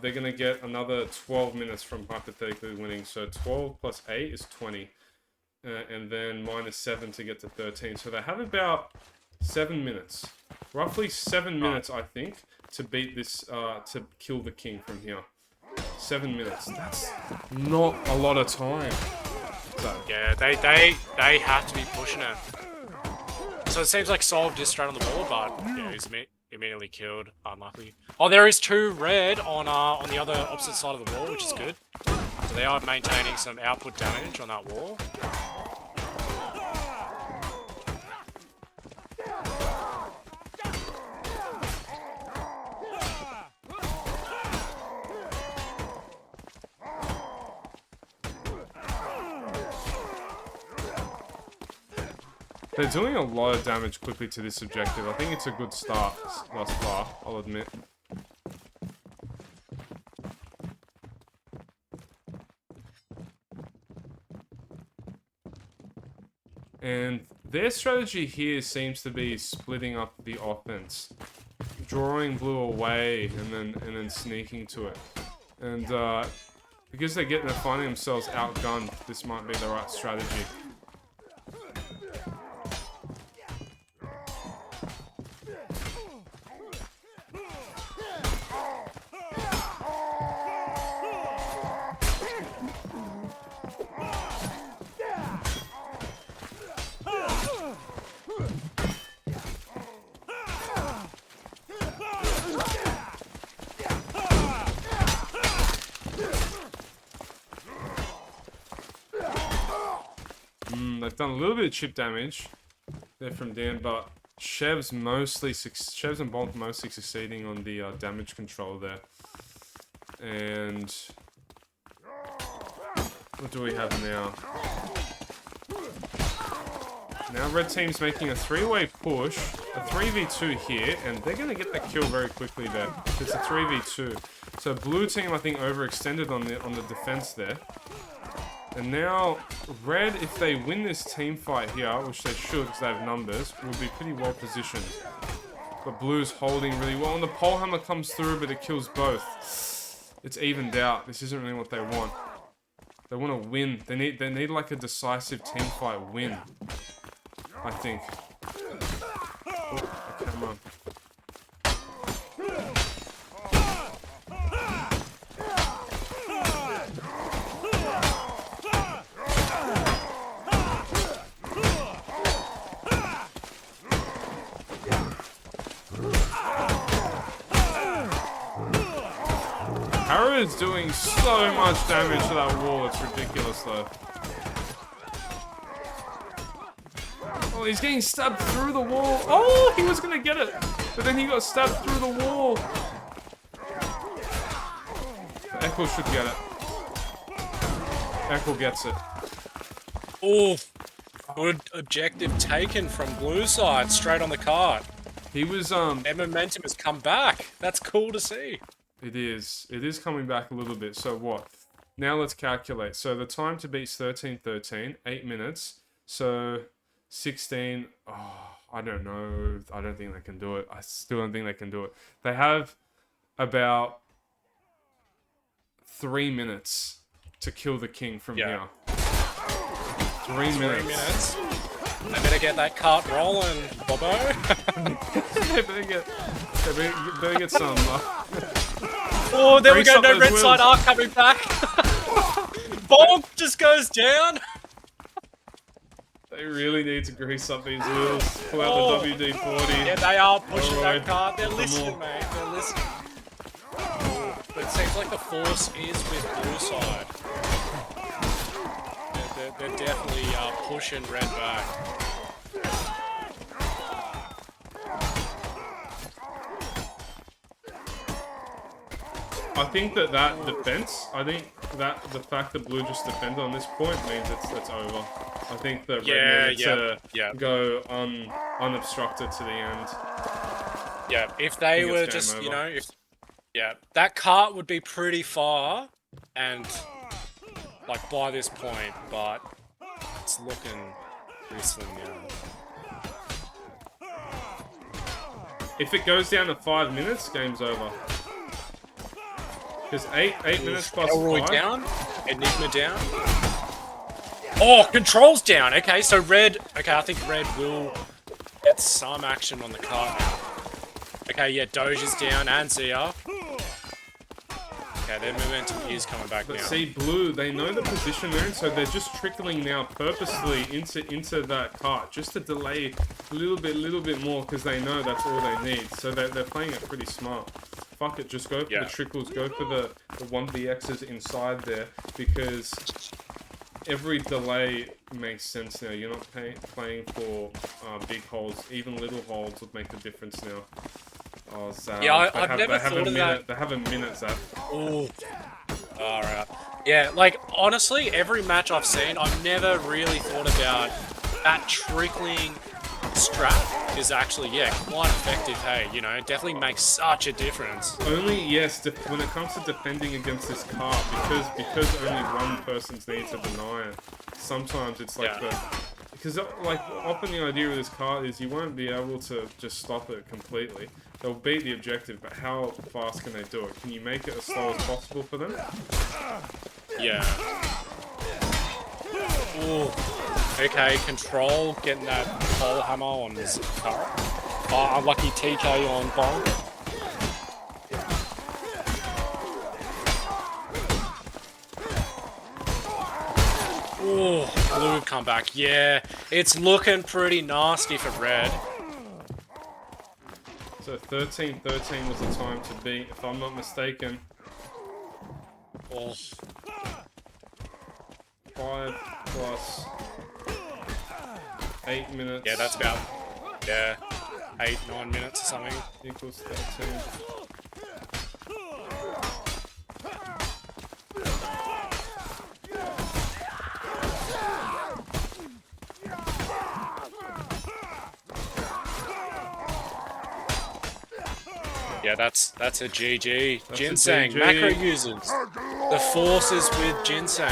S1: They're gonna get another 12 minutes from hypothetically winning. So 12 plus 8 is 20, and then minus 7 to get to 13. So they have about 7 minutes, roughly 7 minutes, I think, to beat this, to kill the king from here. 7 minutes. That's not a lot of time. So,
S5: Yeah, they have to be pushing it. So it seems like Solve just straight on the board, but yeah, he's immediately killed. Unlucky. Oh, there is 2 red on the other opposite side of the wall, which is good. So they are maintaining some output damage on that wall.
S1: they're doing a lot of damage quickly to this objective. I think it's a good start thus far, I'll admit. And their strategy here seems to be splitting up the offense, drawing blue away and then sneaking to it. And because they're finding themselves outgunned, this might be the right strategy. They've done a little bit of chip damage there from Dan, but Shev's and Bonk mostly succeeding on the damage control there. And what do we have now? Now red team's making a 3-way push, a 3v2 here, and they're going to get that kill very quickly there. It's a 3v2. So blue team, I think, overextended on the defense there. And now, red, if they win this team fight here, which they should because they have numbers, will be pretty well positioned. But blue's holding really well, and the pole hammer comes through, but it kills both. It's evened out. This isn't really what they want. They want to win. They need like a decisive team fight win. I think. Oh, come on. Hara is doing so much damage to that wall, it's ridiculous though. Oh, he's getting stabbed through the wall. Oh, he was gonna get it, but then he got stabbed through the wall. Echo should get it. Echo gets it.
S5: Oh, good objective taken from blue side, straight on the cart.
S1: He was
S5: Their momentum has come back. That's cool to see.
S1: It is coming back a little bit. So what? Now let's calculate. So the time to beat 13-13, 8 minutes. So 16, oh, I don't know. I don't think they can do it. I still don't think they can do it. They have about 3 minutes to kill the king from here. 3 minutes.
S5: They better get that cart rolling, Bobo.
S1: They better get some.
S5: Oh, there we
S1: Grease
S5: go.
S1: up
S5: No
S1: those
S5: red
S1: wheels.
S5: side arc coming back. Bonk just goes down.
S1: They really need to grease up these wheels. Pull out the WD-40.
S5: Yeah, they are pushing
S1: Alright.
S5: that cart. They're
S1: Come
S5: listening,
S1: on.
S5: mate. They're listening. But it seems like the force is with blue side. They're definitely pushing red back.
S1: I think that defense, I think that the fact that blue just defended on this point means it's over. I think that red needed to go unobstructed to the end.
S5: Yeah, if they
S1: think
S5: were
S1: it's
S5: just,
S1: game
S5: you
S1: over.
S5: know, that cart would be pretty far, and like by this point, but it's looking pretty slim now.
S1: If it goes down to 5 minutes, game's over. Because 8 minutes plus
S5: Elroy
S1: 5.
S5: down, Enigma down. Oh, controls down. Okay, so red. Okay, I think red will get some action on the cart now. Okay, yeah, Doge is down and Zia. Okay, their momentum is coming back
S1: But
S5: now.
S1: see, blue, they know the position they're in, so they're just trickling now purposely into that cart, just to delay a little bit more, because they know that's all they need. So they're playing it pretty smart. Fuck it, just go for the trickles, go for the 1VXs inside there, because every delay makes sense now. You're not playing for big holes. Even little holes would make the difference now. Oh, Zab.
S5: Yeah, I've never thought of that.
S1: They have a minute, Zab.
S5: Oh. Alright. Yeah, like, honestly, every match I've seen, I've never really thought about that trickling strat is actually, quite effective, hey, you know, it definitely makes such a difference.
S1: Only, yes, when it comes to defending against this cart, because only one person's need to deny it, sometimes it's like because, like, often the idea of this cart is you won't be able to just stop it completely. They'll beat the objective, but how fast can they do it? Can you make it as slow as possible for them?
S5: Yeah. Ooh. Okay, control, getting that pole hammer on his cart. Oh, unlucky TK on Bonk. Ooh, blue come back. Yeah, it's looking pretty nasty for red.
S1: So 13-13 was the time to beat, if I'm not mistaken.
S5: Oh.
S1: 5 plus 8 minutes.
S5: Yeah, that's about 8-9 minutes or something.
S1: Equals 13.
S5: Yeah, that's a GG.
S1: That's
S5: Ginseng,
S1: a GG.
S5: macro users. The force is with Ginseng.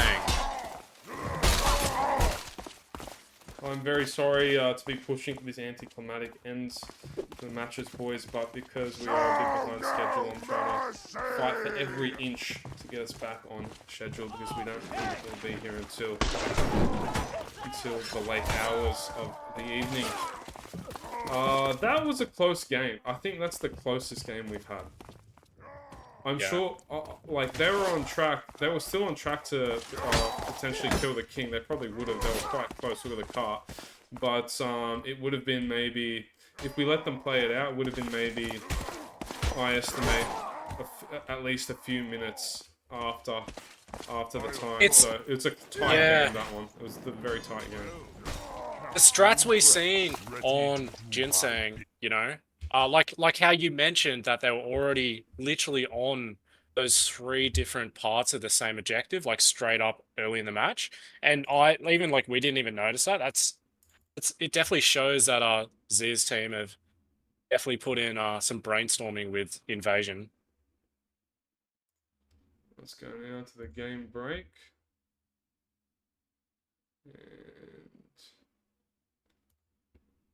S1: I'm very sorry to be pushing for this anticlimactic end to the matches, boys, but because we are a bit behind schedule, I'm trying to fight for every inch to get us back on schedule because we don't think we'll be here until the late hours of the evening. That was a close game. I think that's the closest game we've had. I'm sure, like, they were on track. They were still on track to potentially kill the king. They probably would have. They were quite close. Look at the cart. But it would have been maybe, if we let them play it out, it would have been maybe, I estimate, at least a few minutes after the time. So it's a tight game, that one. It was a very tight game.
S5: The strats we've seen on Ginseng, you know, like how you mentioned that they were already literally on those 3 different parts of the same objective, like straight up early in the match. And we didn't even notice that. It definitely shows that Z's team have definitely put in some brainstorming with Invasion.
S1: Let's go now to the game break. And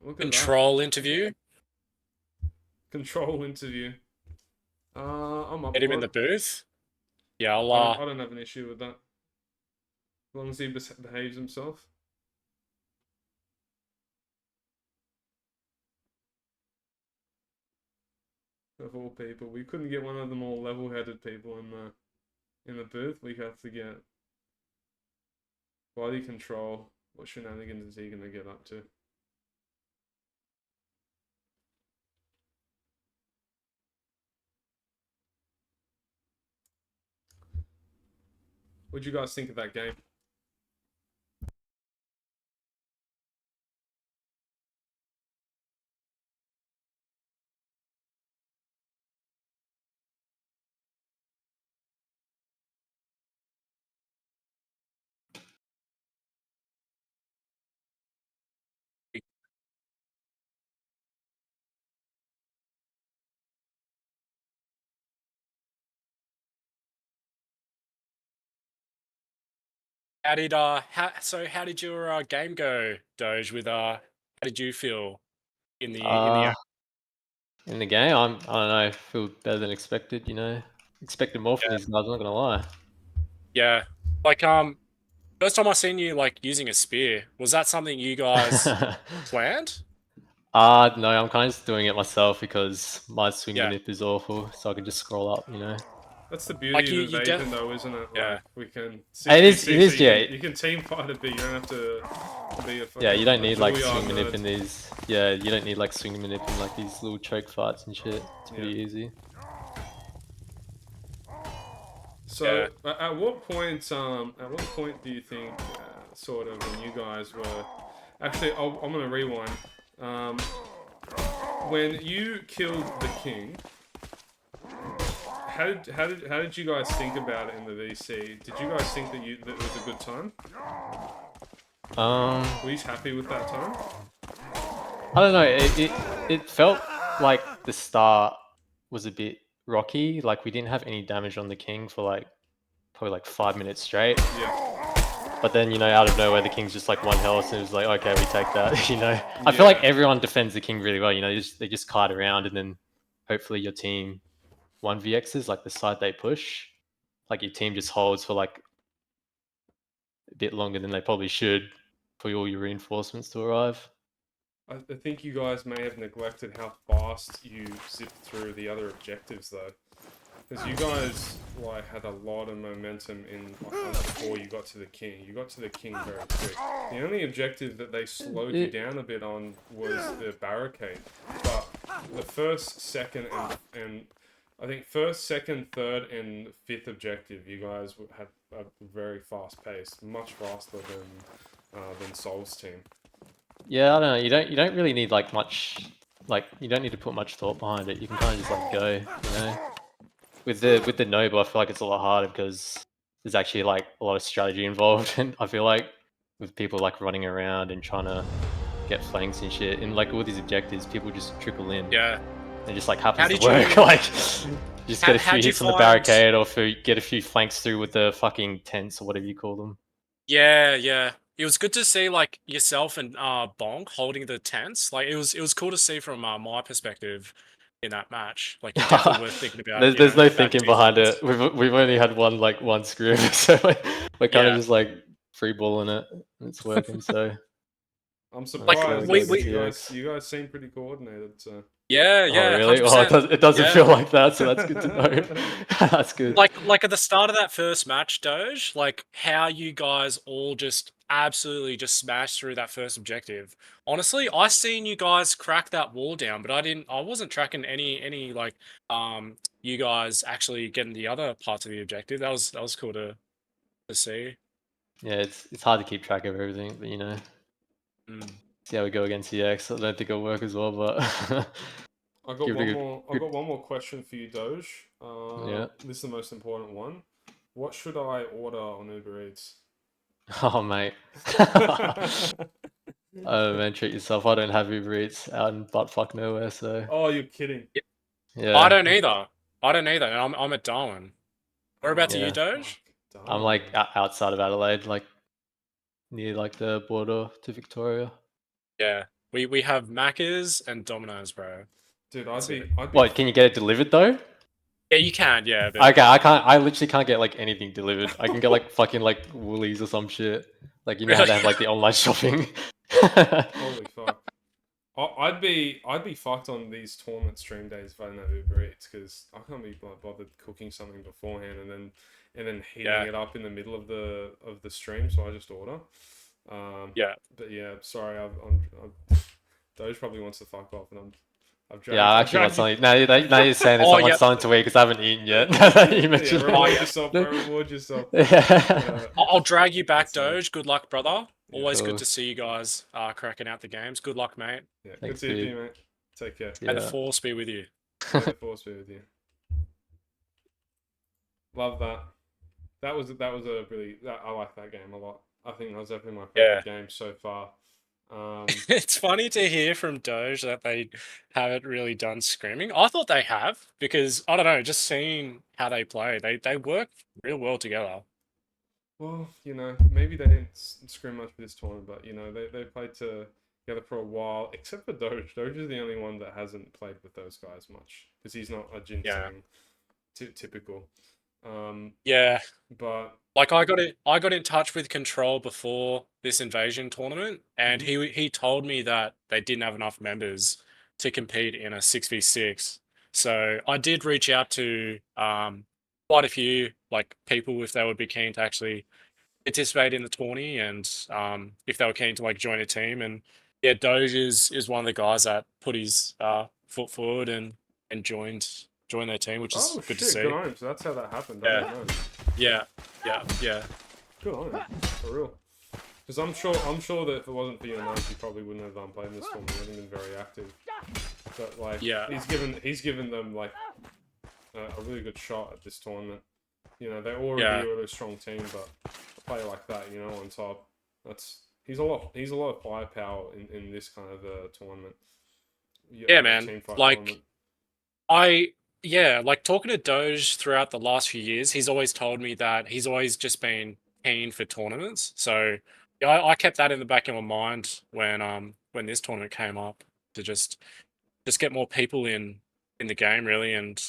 S1: look at
S5: Control interview.
S1: Control interview. I'm up.
S5: Get him in the booth. Yeah,
S1: I don't have an issue with that. As long as he behaves himself. Of all people, we couldn't get one of the more level-headed people in the booth. We have to get body control. What shenanigans is he gonna get up to? What'd you guys think of that game?
S5: How did your game go, Doge? How did you feel in the
S6: in the game? I don't know. I feel better than expected. You know, expected more from these guys. I'm not gonna lie.
S5: Yeah, like first time I seen you like using a spear. Was that something you guys planned?
S6: No, I'm kind of just doing it myself because my swing
S5: Yeah.
S6: manip is awful, so I can just scroll up. You know.
S1: That's the beauty
S5: Like,
S1: of
S5: you
S1: Invasion, though, isn't it?
S5: Yeah.
S1: Like, we can...
S6: It is,
S1: you
S6: yeah.
S1: you can team fight a bit, you don't have to be a fucking...
S6: Yeah, you don't need like swing
S1: Juilliard
S6: manip
S1: nerd.
S6: in these. Yeah, you don't need like swing manip in like these little choke fights and shit. It's pretty easy.
S1: So, at what point do you think, sort of, when you guys were... Actually, I'm gonna rewind. When you killed the king, how did you guys think about it in the VC? Did you guys think that it was a good time? Were you happy with that time?
S6: I don't know. It felt like the start was a bit rocky. Like we didn't have any damage on the king for like probably like 5 minutes straight.
S1: Yeah.
S6: But then, you know, out of nowhere, the king's just like 1 health, and it was like, okay, we take that. You know, I feel like everyone defends the king really well. You know, they just kite around, and then hopefully your team 1vx's like the side they push. Like your team just holds for like a bit longer than they probably should for all your reinforcements to arrive.
S1: I think you guys may have neglected how fast you zipped through the other objectives, though. Because you guys like had a lot of momentum before you got to the king. You got to the king very quick. The only objective that they slowed you down a bit on was the barricade. But the first, second, and I think first, second, third, and fifth objective, you guys had a very fast pace, much faster than Soul's team.
S6: Yeah, I don't know. You don't really need like much. Like you don't need to put much thought behind it. You can kind of just like go. You know. With the Noble, I feel like it's a lot harder because there's actually like a lot of strategy involved, and I feel like with people like running around and trying to get flanks and shit, and like all these objectives, people just trickle in.
S5: Yeah.
S6: It just like happens to work. Like, just get a few hits on the barricade, or get a few flanks through with the fucking tents or whatever you call them.
S5: Yeah, yeah. it was good to see like yourself and Bonk holding the tents. Like it was cool to see from my perspective in that match. Like you definitely were thinking about
S6: There's no
S5: that
S6: thinking behind
S5: defense.
S6: it. We've only had one scrim, so we're kind of
S5: Yeah.
S6: just like free balling it. And it's working. So
S1: I'm
S5: Like,
S1: surprised.
S5: we-
S1: You guys seem pretty coordinated. So.
S5: Yeah,
S6: oh
S5: yeah,
S6: really? Well,
S5: 100%.
S6: it doesn't
S5: Yeah.
S6: feel like that, so that's good to know. That's good.
S5: Like at the start of that first match, Doge, like how you guys all just absolutely just smashed through that first objective. Honestly, I seen you guys crack that wall down, but I wasn't tracking any like you guys actually getting the other parts of the objective. That was cool to see.
S6: Yeah, it's hard to keep track of everything, but
S5: Mm.
S6: see how we go against EX. I don't think it'll work as well, but
S1: I got
S6: give it a
S1: one
S6: good-
S1: more. I
S6: good-
S1: got one more question for you, Doge.
S6: Yeah.
S1: This is the most important one. What should I order on Uber Eats?
S6: Oh mate. Oh man, treat yourself. I don't have Uber Eats out in buttfuck nowhere, so
S1: Oh, you're kidding.
S6: yeah.
S5: I don't either. And I'm at Darwin. Whereabouts are
S6: Yeah.
S5: you, Doge?
S1: Fuck,
S6: I'm like
S1: darn.
S6: outside of Adelaide, like near like the border to Victoria.
S5: Yeah. We have Macca's and Domino's, bro.
S1: Dude,
S5: That's it.
S1: I'd be.
S6: What, can you get it delivered though?
S5: Yeah, you can, yeah, but
S6: Okay, I literally can't get like anything delivered. I can get like fucking like Woolies or some shit. Like you know how they have like the online shopping.
S1: Holy fuck. I'd be fucked on these tournament stream days if I didn't have Uber Eats because I can't be bothered cooking something beforehand and then heating
S5: Yeah.
S1: it up in the middle of the stream, so I just order.
S5: yeah.
S1: But yeah, sorry, Doge probably wants to fuck off, and I've dragged.
S6: Yeah, I
S1: I've
S6: actually want
S1: dragged
S6: something. Now you're saying this,
S5: Oh,
S6: I want
S5: yeah.
S6: something to eat because I haven't eaten yet. You
S1: Yeah,
S6: mentioned
S1: reward
S5: yeah.
S1: yourself, bro. Reward yourself.
S6: Yeah.
S5: I'll drag you back,
S1: That's nice.
S5: Doge. Good luck, brother.
S1: Yeah.
S5: Always
S6: Cool.
S5: good to see you guys cracking out the games. Good luck, mate.
S1: Yeah, good
S6: Thanks,
S1: to see
S6: dude.
S1: you, mate. Take care.
S5: May the
S6: Yeah.
S5: force be with you.
S1: May the force be with you. Love that. That was a really. I like that game a lot. I think that was definitely my favorite game so far.
S5: It's funny to hear from Doge that they haven't really done scrimming. I thought they have because I don't know, just seeing how they play, they work real well together.
S1: Well, maybe they didn't scrim much for this tournament, but they played together for a while. Except for Doge. Doge is the only one that hasn't played with those guys much because he's not a ginseng typical.
S5: Yeah.
S1: But
S5: Like I got in touch with Control before this invasion tournament, and he told me that they didn't have enough members to compete in a 6v6. So I did reach out to quite a few like people if they would be keen to actually participate in the tourney, and if they were keen to like join a team. And yeah, Doge is one of the guys that put his foot forward and joined their team, which is good to see.
S1: Good on him. So that's how that happened. I
S5: Yeah.
S1: don't know.
S5: Yeah.
S1: Good on him, for real. Because I'm sure that if it wasn't for your nose, he probably wouldn't have played in this tournament. He wouldn't have been very active. But like,
S5: Yeah.
S1: he's given them like a really good shot at this tournament. They're already
S5: Yeah.
S1: a really strong team, but a player like that, on top, he's a lot of firepower in this kind of tournament.
S5: Yeah, man.
S1: Teamfight
S5: Like,
S1: tournament.
S5: like talking to Doge throughout the last few years, he's always told me that he's always just been keen for tournaments. So yeah, I kept that in the back of my mind when this tournament came up to just get more people in the game really, and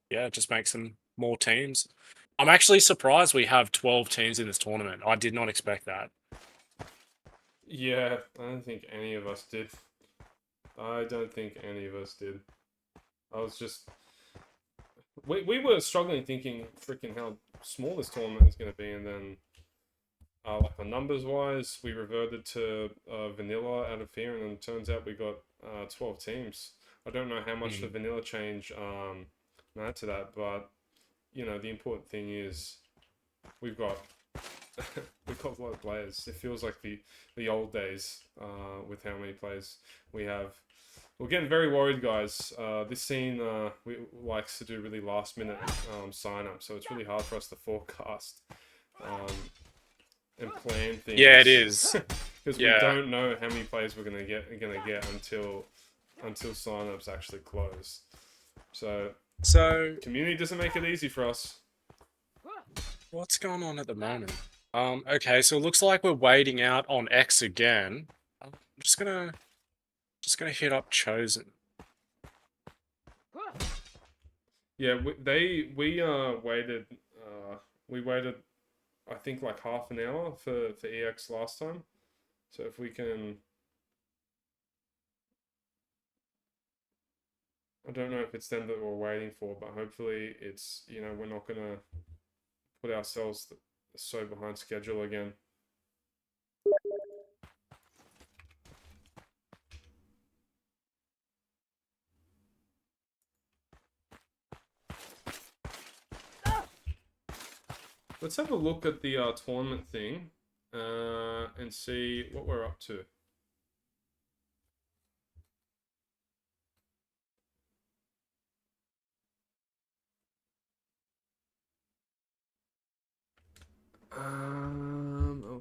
S5: yeah, just make some more teams. I'm actually surprised we have 12 teams in this tournament. I did not expect that.
S1: Yeah, I don't think any of us did. I was just... We were struggling thinking freaking how small this tournament is going to be, and then like the numbers wise, we reverted to vanilla out of here, and then it turns out we got 12 teams. I don't know how much the vanilla change mattered to that, but the important thing is we've got a lot of players. It feels like the old days with how many players we have. We're getting very worried, guys. This scene likes to do really last-minute sign-up, so it's really hard for us to forecast and plan things.
S5: Yeah, it is.
S1: Because we don't know how many players we're gonna get until sign-ups actually close. So
S5: So
S1: community doesn't make it easy for us.
S5: what's going on at the moment? Okay, so it looks like we're waiting out on X again. I'm just gonna hit up Chosen.
S1: Yeah, we waited I think like half an hour for EX last time. So if we can, I don't know if it's them that we're waiting for, but hopefully it's, we're not gonna put ourselves so behind schedule again. Let's have a look at the tournament thing and see what we're up to.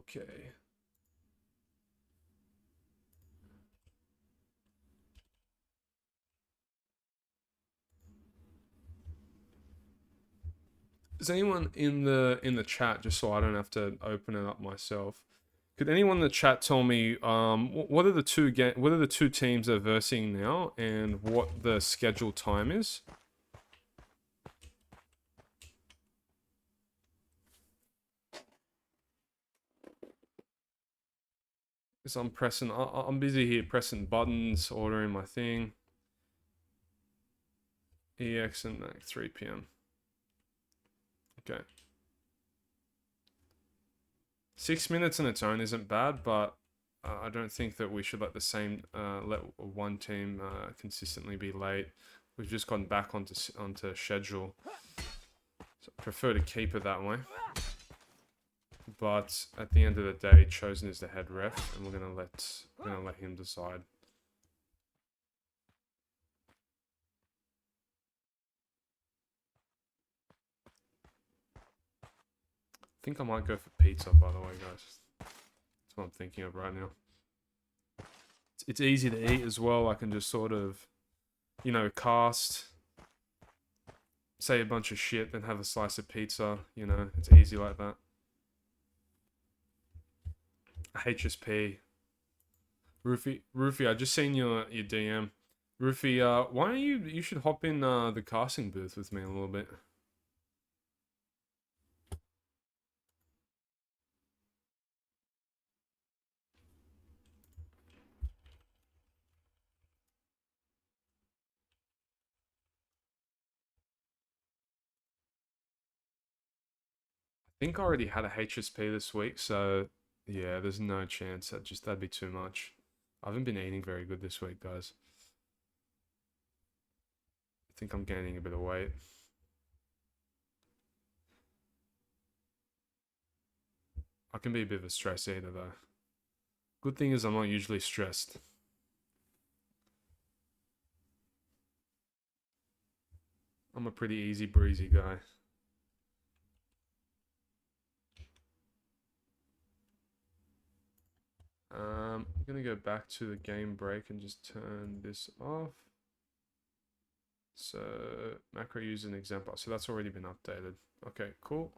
S1: Okay. Is anyone in the chat, just so I don't have to open it up myself? Could anyone in the chat tell me what are the two teams they're versing now and what the scheduled time is? Because I'm busy here pressing buttons, ordering my thing. EX and like 3 p.m. Okay. 6 minutes on its own isn't bad, but I don't think that we should let let one team consistently be late. We've just gone back onto schedule, so I prefer to keep it that way. But at the end of the day, Chosen is the head ref, and we're gonna let him decide. I think I might go for pizza, by the way, guys. That's what I'm thinking of right now. It's easy to eat as well. I can just sort of, cast, say a bunch of shit, then have a slice of pizza. It's easy like that. HSP. Rufy, I just seen your DM. Rufy, why don't you should hop in the casting booth with me a little bit. I think I already had a HSP this week, so yeah, there's no chance. That'd be too much. I haven't been eating very good this week, guys. I think I'm gaining a bit of weight. I can be a bit of a stress eater though. Good thing is I'm not usually stressed. I'm a pretty easy breezy guy. I'm gonna go back to the game break and just turn this off. So macro use an example. So that's already been updated. Okay, cool.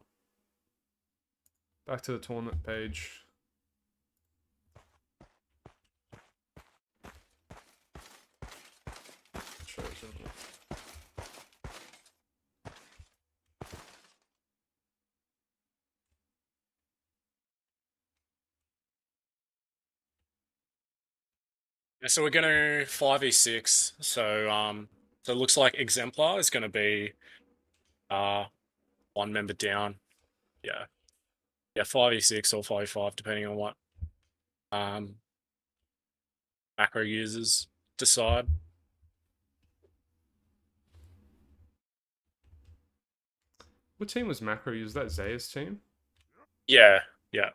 S1: Back to the tournament page. Chosen.
S5: Yeah, so we're gonna 5v6. So it looks like Exemplar is gonna be one member down. Yeah. Yeah, 5v6 or 5v5, depending on what macro users decide.
S1: What team was macro used? That Zaya's team?
S5: Yeah, yeah.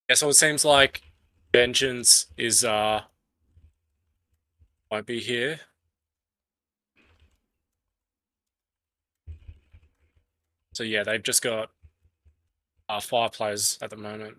S5: Yeah, so it seems like Vengeance is won't be here. So yeah, they've just got 5 players at the moment.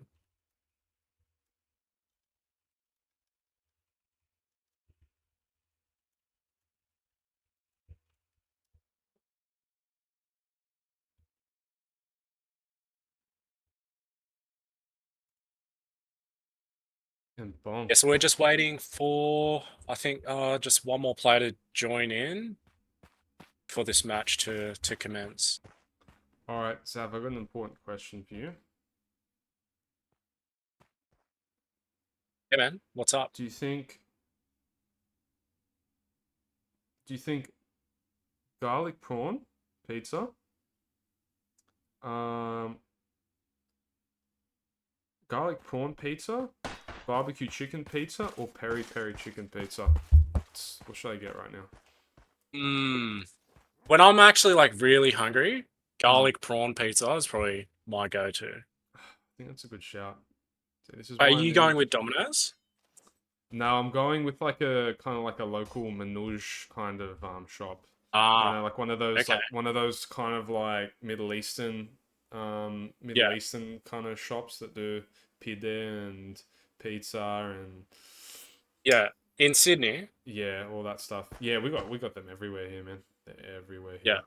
S1: And bonk.
S5: Yeah, so we're just waiting for, I think, just one more player to join in for this match to commence.
S1: All right, Sav, I've got an important question for you.
S5: Hey man, what's up?
S1: Do you think garlic prawn pizza, garlic prawn pizza, barbecue chicken pizza, or peri peri chicken pizza? What should I get right now?
S5: When I'm actually like really hungry, garlic prawn pizza is probably my go-to.
S1: I think that's a good shout. See, this is
S5: Are
S1: why I
S5: you
S1: need-
S5: going with Domino's?
S1: No, I'm going with like a kind of like a local manouche kind of shop. You
S5: Ah,
S1: know, like one of those
S5: okay.
S1: like one of those kind of like Middle Eastern kind of shops that do pide and pizza and
S5: Yeah, in Sydney.
S1: yeah, all that stuff. Yeah, we got them everywhere here, man. They're everywhere here.
S5: Yeah.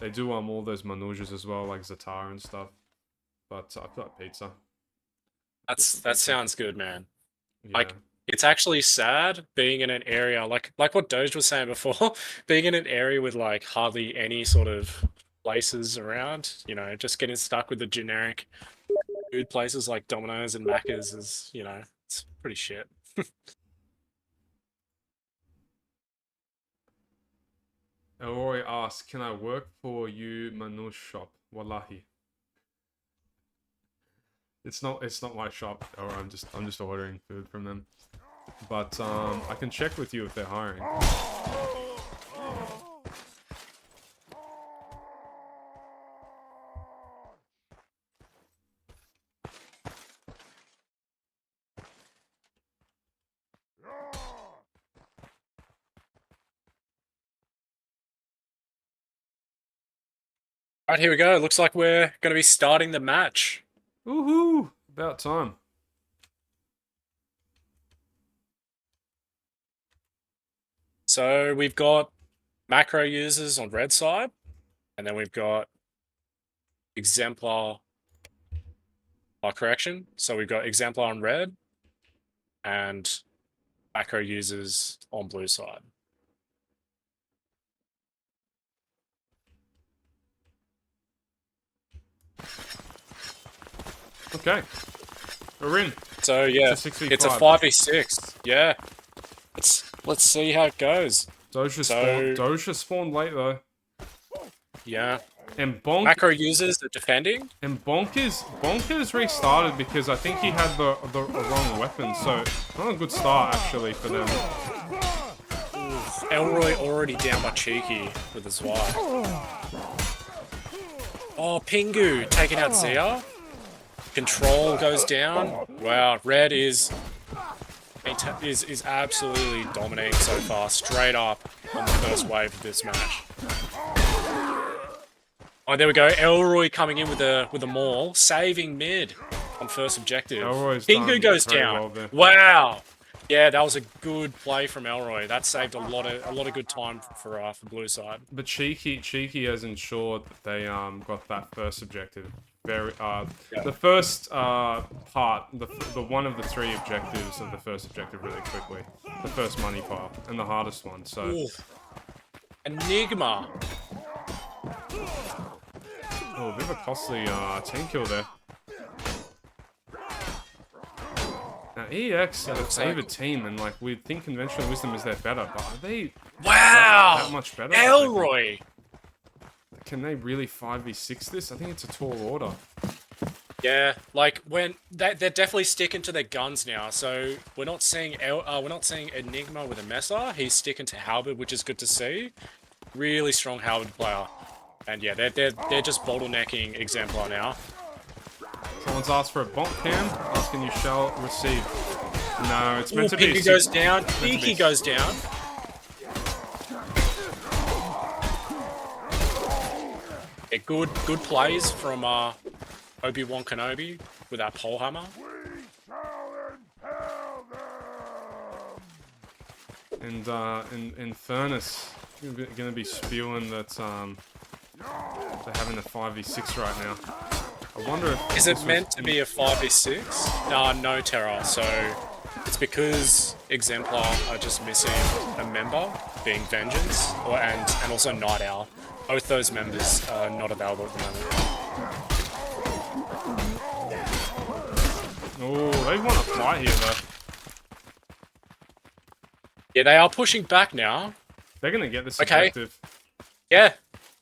S1: They do all those manouches as well, like za'atar and stuff. But I've got pizza.
S5: That sounds good, man.
S1: Yeah.
S5: Like, it's actually sad being in an area like what Doge was saying before, being in an area with like hardly any sort of places around, you know, just getting stuck with the generic food places like Domino's and Macca's is, you know, it's pretty shit.
S1: Elroy asks, "Can I work for you, manouche shop? Wallahi." It's not my shop, or I'm just ordering food from them. But I can check with you if they're hiring.
S5: All right, here we go. Looks like we're going to be starting the match.
S1: Woohoo! About time.
S5: So we've got macro users on red side, and then we've got exemplar. Correction. So we've got exemplar on red, and macro users on blue side.
S1: Okay, we're in.
S5: So yeah,
S1: It's a 6v5.
S5: it's a 5v6. Yeah, let's see how it goes.
S1: Doja spawned late though.
S5: Yeah,
S1: And Bonk
S5: macro users are defending.
S1: and Bonkers restarted because I think he had the wrong weapon. So not a good start actually for them.
S5: Elroy already down by Cheeky with his wife. Oh, Pingu taking out Zia. Control goes down. Wow, red is absolutely dominating so far, straight up on the first wave of this match. Oh, there we go. Elroy coming in with a maul, saving mid on first objective.
S1: Elroy's
S5: Pingu
S1: done
S5: goes
S1: very
S5: down.
S1: well there.
S5: Wow. Yeah, that was a good play from Elroy. That saved a lot of good time for blue side.
S1: But Cheeky has ensured that they got that first objective. Very the first part, the one of the 3 objectives of the first objective really quickly. The first money pile and the hardest one. So
S5: Ooh. Enigma.
S1: oh, a bit of a costly team kill there. Now EX are the favored team, and like we'd think conventional wisdom is their better, but are they
S5: Wow.
S1: that much better?
S5: Elroy.
S1: Can they really 5v6 this? I think it's a tall order.
S5: Yeah, like when they're definitely sticking to their guns now. So we're not seeing Enigma with a Messer. He's sticking to Halberd, which is good to see. Really strong Halberd player. And yeah, they're just bottlenecking Exemplar now.
S1: Someone's asked for a bonk cam, asking you shall receive. No, it's meant to be.
S5: Pinky goes down. Pinky goes down. Yeah, good plays from Obi-Wan Kenobi with that pole hammer.
S1: And in Furnace, gonna be spewing that they're having a 5v6 right now. I wonder if
S5: Is it meant to be a 5v6? No terror. So it's because Exemplar are just missing a member, being Vengeance, and also Night Owl. Both those members are not available at the moment.
S1: Oh, they want to fight here though.
S5: Yeah, they are pushing back now.
S1: They're gonna get this
S5: Okay.
S1: objective.
S5: Yeah.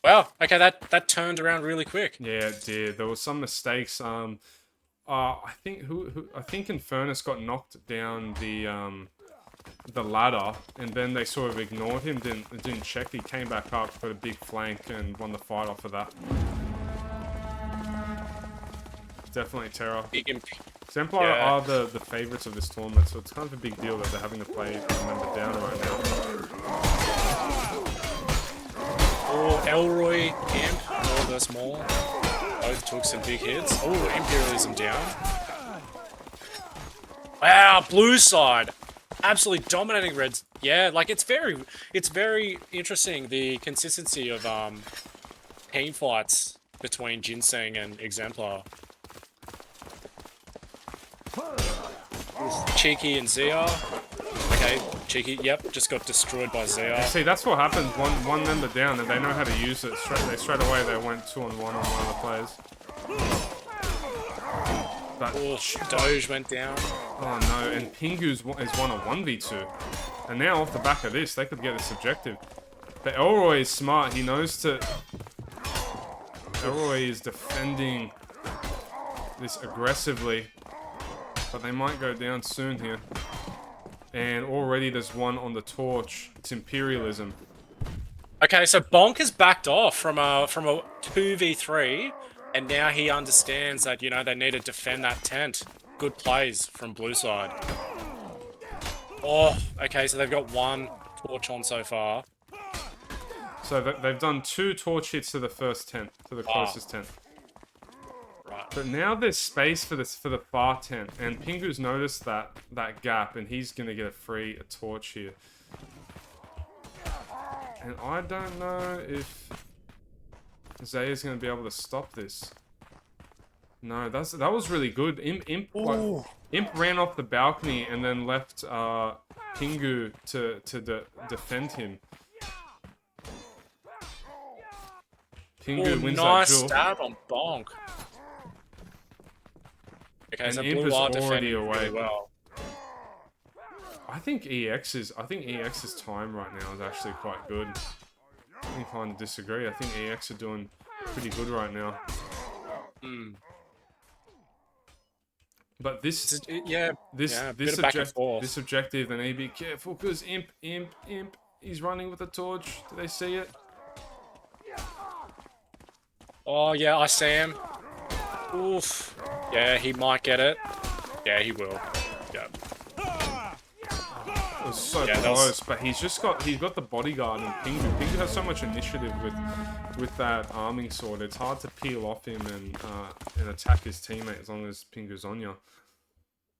S5: Wow. Okay, that turned around really quick.
S1: Yeah, it did. There was some mistakes. I think Infernus got knocked down the ladder, and then they sort of ignored him. Didn't check. He came back up, got a big flank, and won the fight off of that. Definitely terror.
S5: Big imp.
S1: Exemplar
S5: Yeah.
S1: are the favorites of this tournament, so it's kind of a big deal that they're having to play a member down right now.
S5: Oh, Elroy, Imp, more versus more. Both took some big hits. Oh, Imperialism down. Wow, blue side. Absolutely dominating reds. Yeah, like it's very interesting, the consistency of team fights between Ginseng and Exemplar. Cheeky and Zia. Okay, Cheeky, yep, just got destroyed by Zia.
S1: See, that's what happens. One member down, and they know how to use it. Straight away they went 2-on-1 on one of the players. But
S5: Oh, Doge went down.
S1: oh no, and Pingu's is won a 1v2, and now off the back of this, they could get this objective. But Elroy is smart. He knows to. Elroy is defending this aggressively, but they might go down soon here. And already there's one on the torch. It's Imperialism.
S5: Okay, so Bonk has backed off from a 2v3, and now he understands that, you know, they need to defend that tent. Good plays from blue side. Oh, okay, so they've got one torch on so far.
S1: So they've done 2 torch hits to the first tent, to the closest tent.
S5: Right.
S1: But now there's space for the far tent, and Pingu's noticed that gap, and he's gonna get a torch here. And I don't know if Zaya's gonna be able to stop this. No, that was really good. Imp ran off the balcony and then left Pingu to defend him. Pingu wins
S5: nice
S1: that duel.
S5: stab on Bonk. Okay,
S1: And
S5: so
S1: Imp
S5: blue
S1: is
S5: are
S1: already
S5: defending
S1: away.
S5: really well.
S1: I think EX's time right now is actually quite good. I kind of disagree. I think EX are doing pretty good right now. But this objective, they need to be careful because Imp, he's running with a torch. Do they see it?
S5: Oh yeah, I see him. Oof. Yeah, he might get it. Yeah, he will. Yep.
S1: It was so close, but he's got the bodyguard and Pingu. Pingu has so much initiative with that arming sword. It's hard to peel off him and attack his teammate as long as Pingu's on you.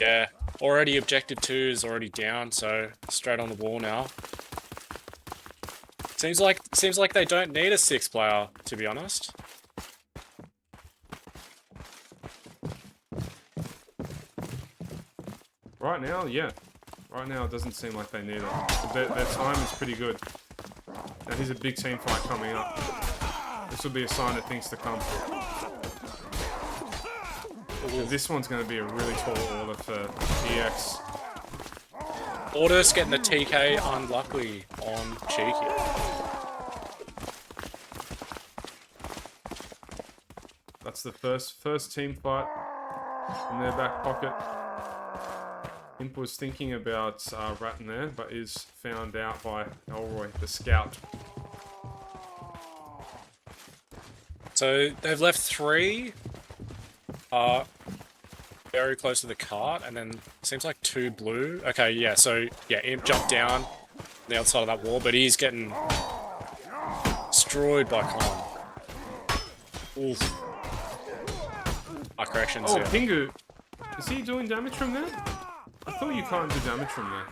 S5: Yeah, already objective 2 is already down, so straight on the wall now. Seems like they don't need a 6 player, to be honest.
S1: Right now, yeah. Right now, it doesn't seem like they need it. Their time is pretty good. Now, here's a big team fight coming up. This will be a sign of things to come. And this one's going to be a really tall order for EX.
S5: Orders getting the TK unlucky on Cheeky.
S1: That's the first team fight in their back pocket. Imp was thinking about ratting there, but is found out by Elroy, the scout.
S5: So they've left 3 very close to the cart, and then seems like 2 blue. Okay, yeah, so yeah, Imp jumped down the outside of that wall, but he's getting destroyed by Con. Oof. My corrections.
S1: Oh,
S5: Yeah.
S1: Pingu. Is he doing damage from there? I thought you can't do damage from there.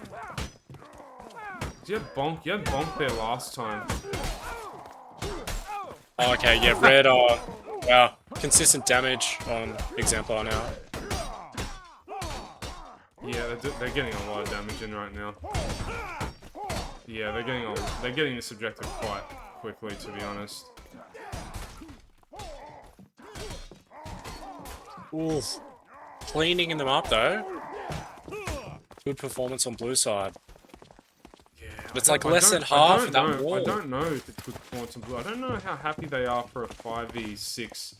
S1: You had bonk there last time.
S5: Oh, okay, yeah, red. Wow, consistent damage on Exemplar now.
S1: Yeah, they're getting a lot of damage in right now. Yeah, they're getting this objective quite quickly, to be honest.
S5: Oof. Cleaning them up though. Good performance on blue side.
S1: Yeah,
S5: But it's like less than half of that wall.
S1: I don't know if it's good performance on blue. I don't know how happy they are for a 5v6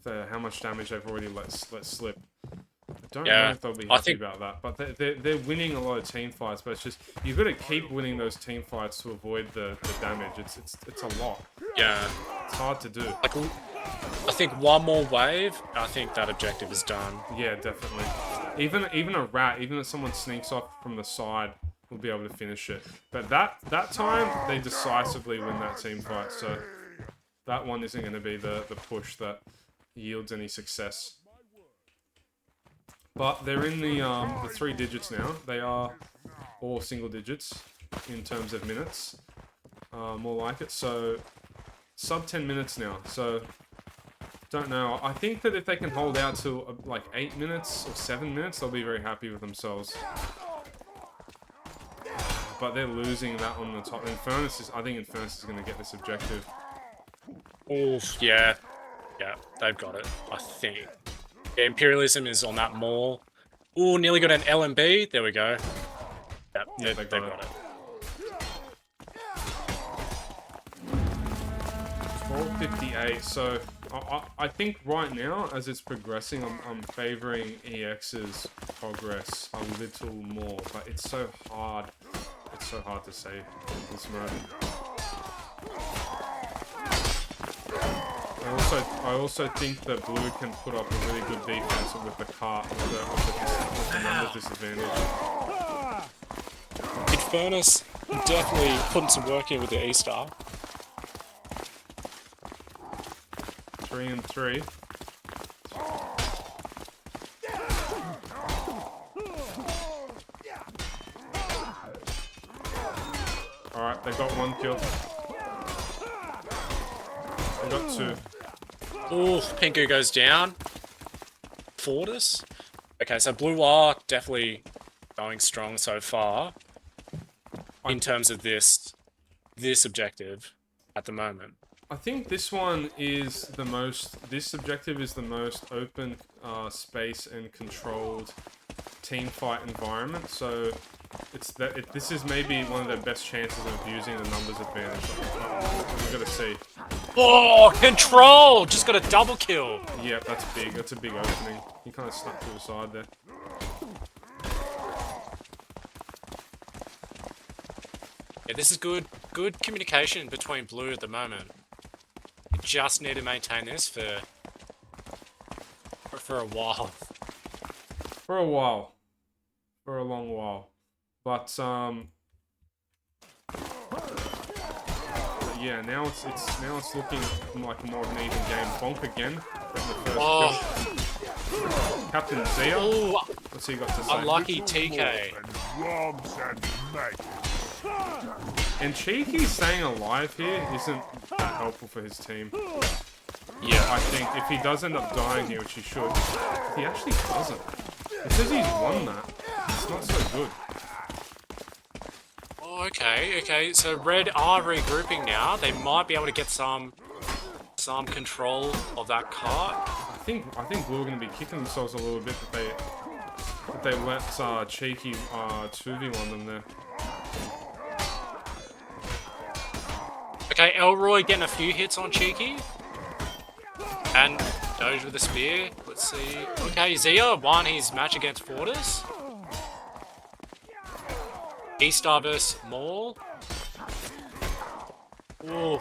S1: for how much damage they've already let slip. I don't know if they'll be happy about that, but they're winning a lot of team fights. But it's just you've got to keep winning those team fights to avoid the damage. It's a lot.
S5: Yeah,
S1: It's hard to do.
S5: like I think one more wave, I think that objective is done.
S1: Yeah, definitely. Even a rat, even if someone sneaks off from the side, will be able to finish it. But that time they decisively win that team fight. So that one isn't going to be the push that yields any success. But they're in the 3 digits now. They are all single digits in terms of minutes. More like it. So sub 10 minutes now. So don't know. I think that if they can hold out to like 8 minutes or 7 minutes, they'll be very happy with themselves. But they're losing that on the top. I think Infernus is going to get this objective.
S5: Oof, yeah. Yeah, they've got it, I think. Yeah, Imperialism is on that mall. Ooh, nearly got an LMB. There we go. Yep,
S1: Yeah,
S5: they've
S1: they
S5: got it.
S1: 12:58. So I think right now, as it's progressing, I'm favouring EX's progress a little more. But it's so hard. It's so hard to say in this mode. I also think that blue can put up a really good defense with the cart with the number disadvantage.
S5: Infernus definitely putting some work in with the E-Star.
S1: 3 and 3. Alright, they got 1 kill. They got 2.
S5: Ooh, Pinku goes down. Fortis. Okay, so blue are definitely going strong so far in terms of this objective at the moment.
S1: I think this one is the most. This objective is the most open space and controlled team fight environment. So it's that. This is maybe one of their best chances of using the numbers advantage. We've got to see.
S5: Oh, control! Just got a double kill.
S1: Yeah, that's big. That's a big opening. He kind of snuck to the side there.
S5: Yeah, this is good communication between blue at the moment. You just need to maintain this for a while.
S1: For a while. For a long while. But yeah, now it's looking like a more of an even game. Bonk again. The first kill. Captain Zia.
S5: Ooh,
S1: What's he got to say?
S5: unlucky TK.
S1: And Cheeky staying alive here isn't that helpful for his team.
S5: Yeah.
S1: I think if he does end up dying here, which he should, if he actually doesn't. It says he's won that. It's not so good.
S5: Oh, okay. So red are regrouping now. They might be able to get some control of that cart.
S1: I think blue are going to be kicking themselves a little bit that they let Cheeky 2v1 them there.
S5: Okay, Elroy getting a few hits on Cheeky. And Doge with a spear. Let's see. Okay, Zia won his match against Fortis. E-Star vs Maul. Ooh.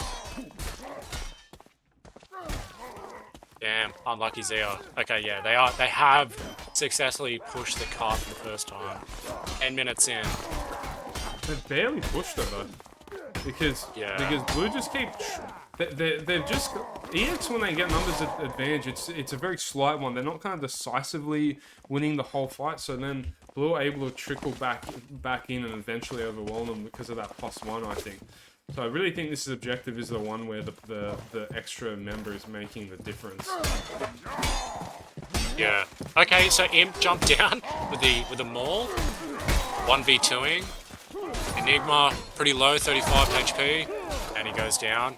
S5: Damn, unlucky Zia. Okay, yeah, they have successfully pushed the cart for the first time. 10 minutes in.
S1: They barely pushed it though. because
S5: Yeah.
S1: blue just keep they've just EX when they get numbers advantage. It's a very slight one. They're not kind of decisively winning the whole fight. So then blue are able to trickle back in and eventually overwhelm them because of that +1. I think. So I really think this objective is the one where the extra member is making the difference.
S5: Yeah. Okay, so Imp jumped down with the maul. 1v2ing. Enigma pretty low, 35 HP, and he goes down.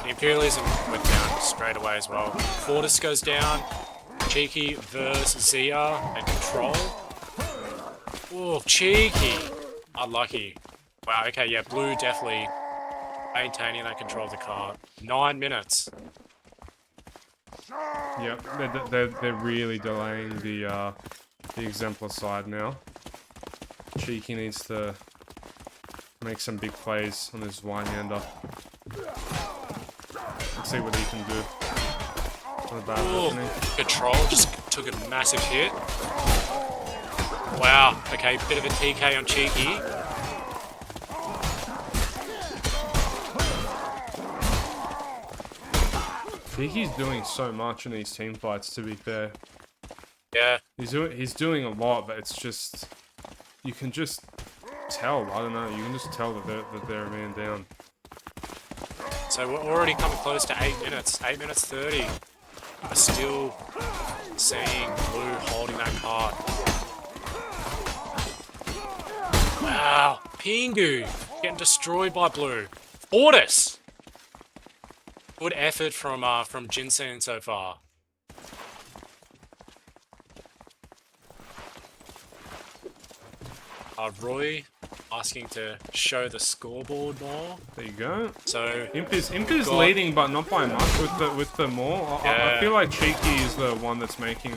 S5: The Imperialism went down straight away as well. Fortis goes down. Cheeky versus Zia and Control. Oh, Cheeky. Unlucky. Wow, okay, yeah, blue definitely maintaining that control of the card. 9 minutes.
S1: Yep, they're really delaying the exemplar side now. Cheeky needs to make some big plays on his one-hander. Let's see what he can do. Not a bad opening.
S5: Control just took a massive hit. Wow, okay, bit of a TK on Cheeky.
S1: Cheeky's doing so much in these team fights, to be fair.
S5: Yeah.
S1: He's doing a lot, but it's just... You can just tell, I don't know, you can just tell that they're a man down.
S5: So we're already coming close to 8 minutes. 8 minutes 30. We're still seeing blue holding that card. Wow. Pingu getting destroyed by blue. Fortis! Good effort from Jinsen so far. Roy asking to show the scoreboard more.
S1: There you go.
S5: So
S1: Imp is leading, but not by much with the more. I feel like Cheeky is the one that's having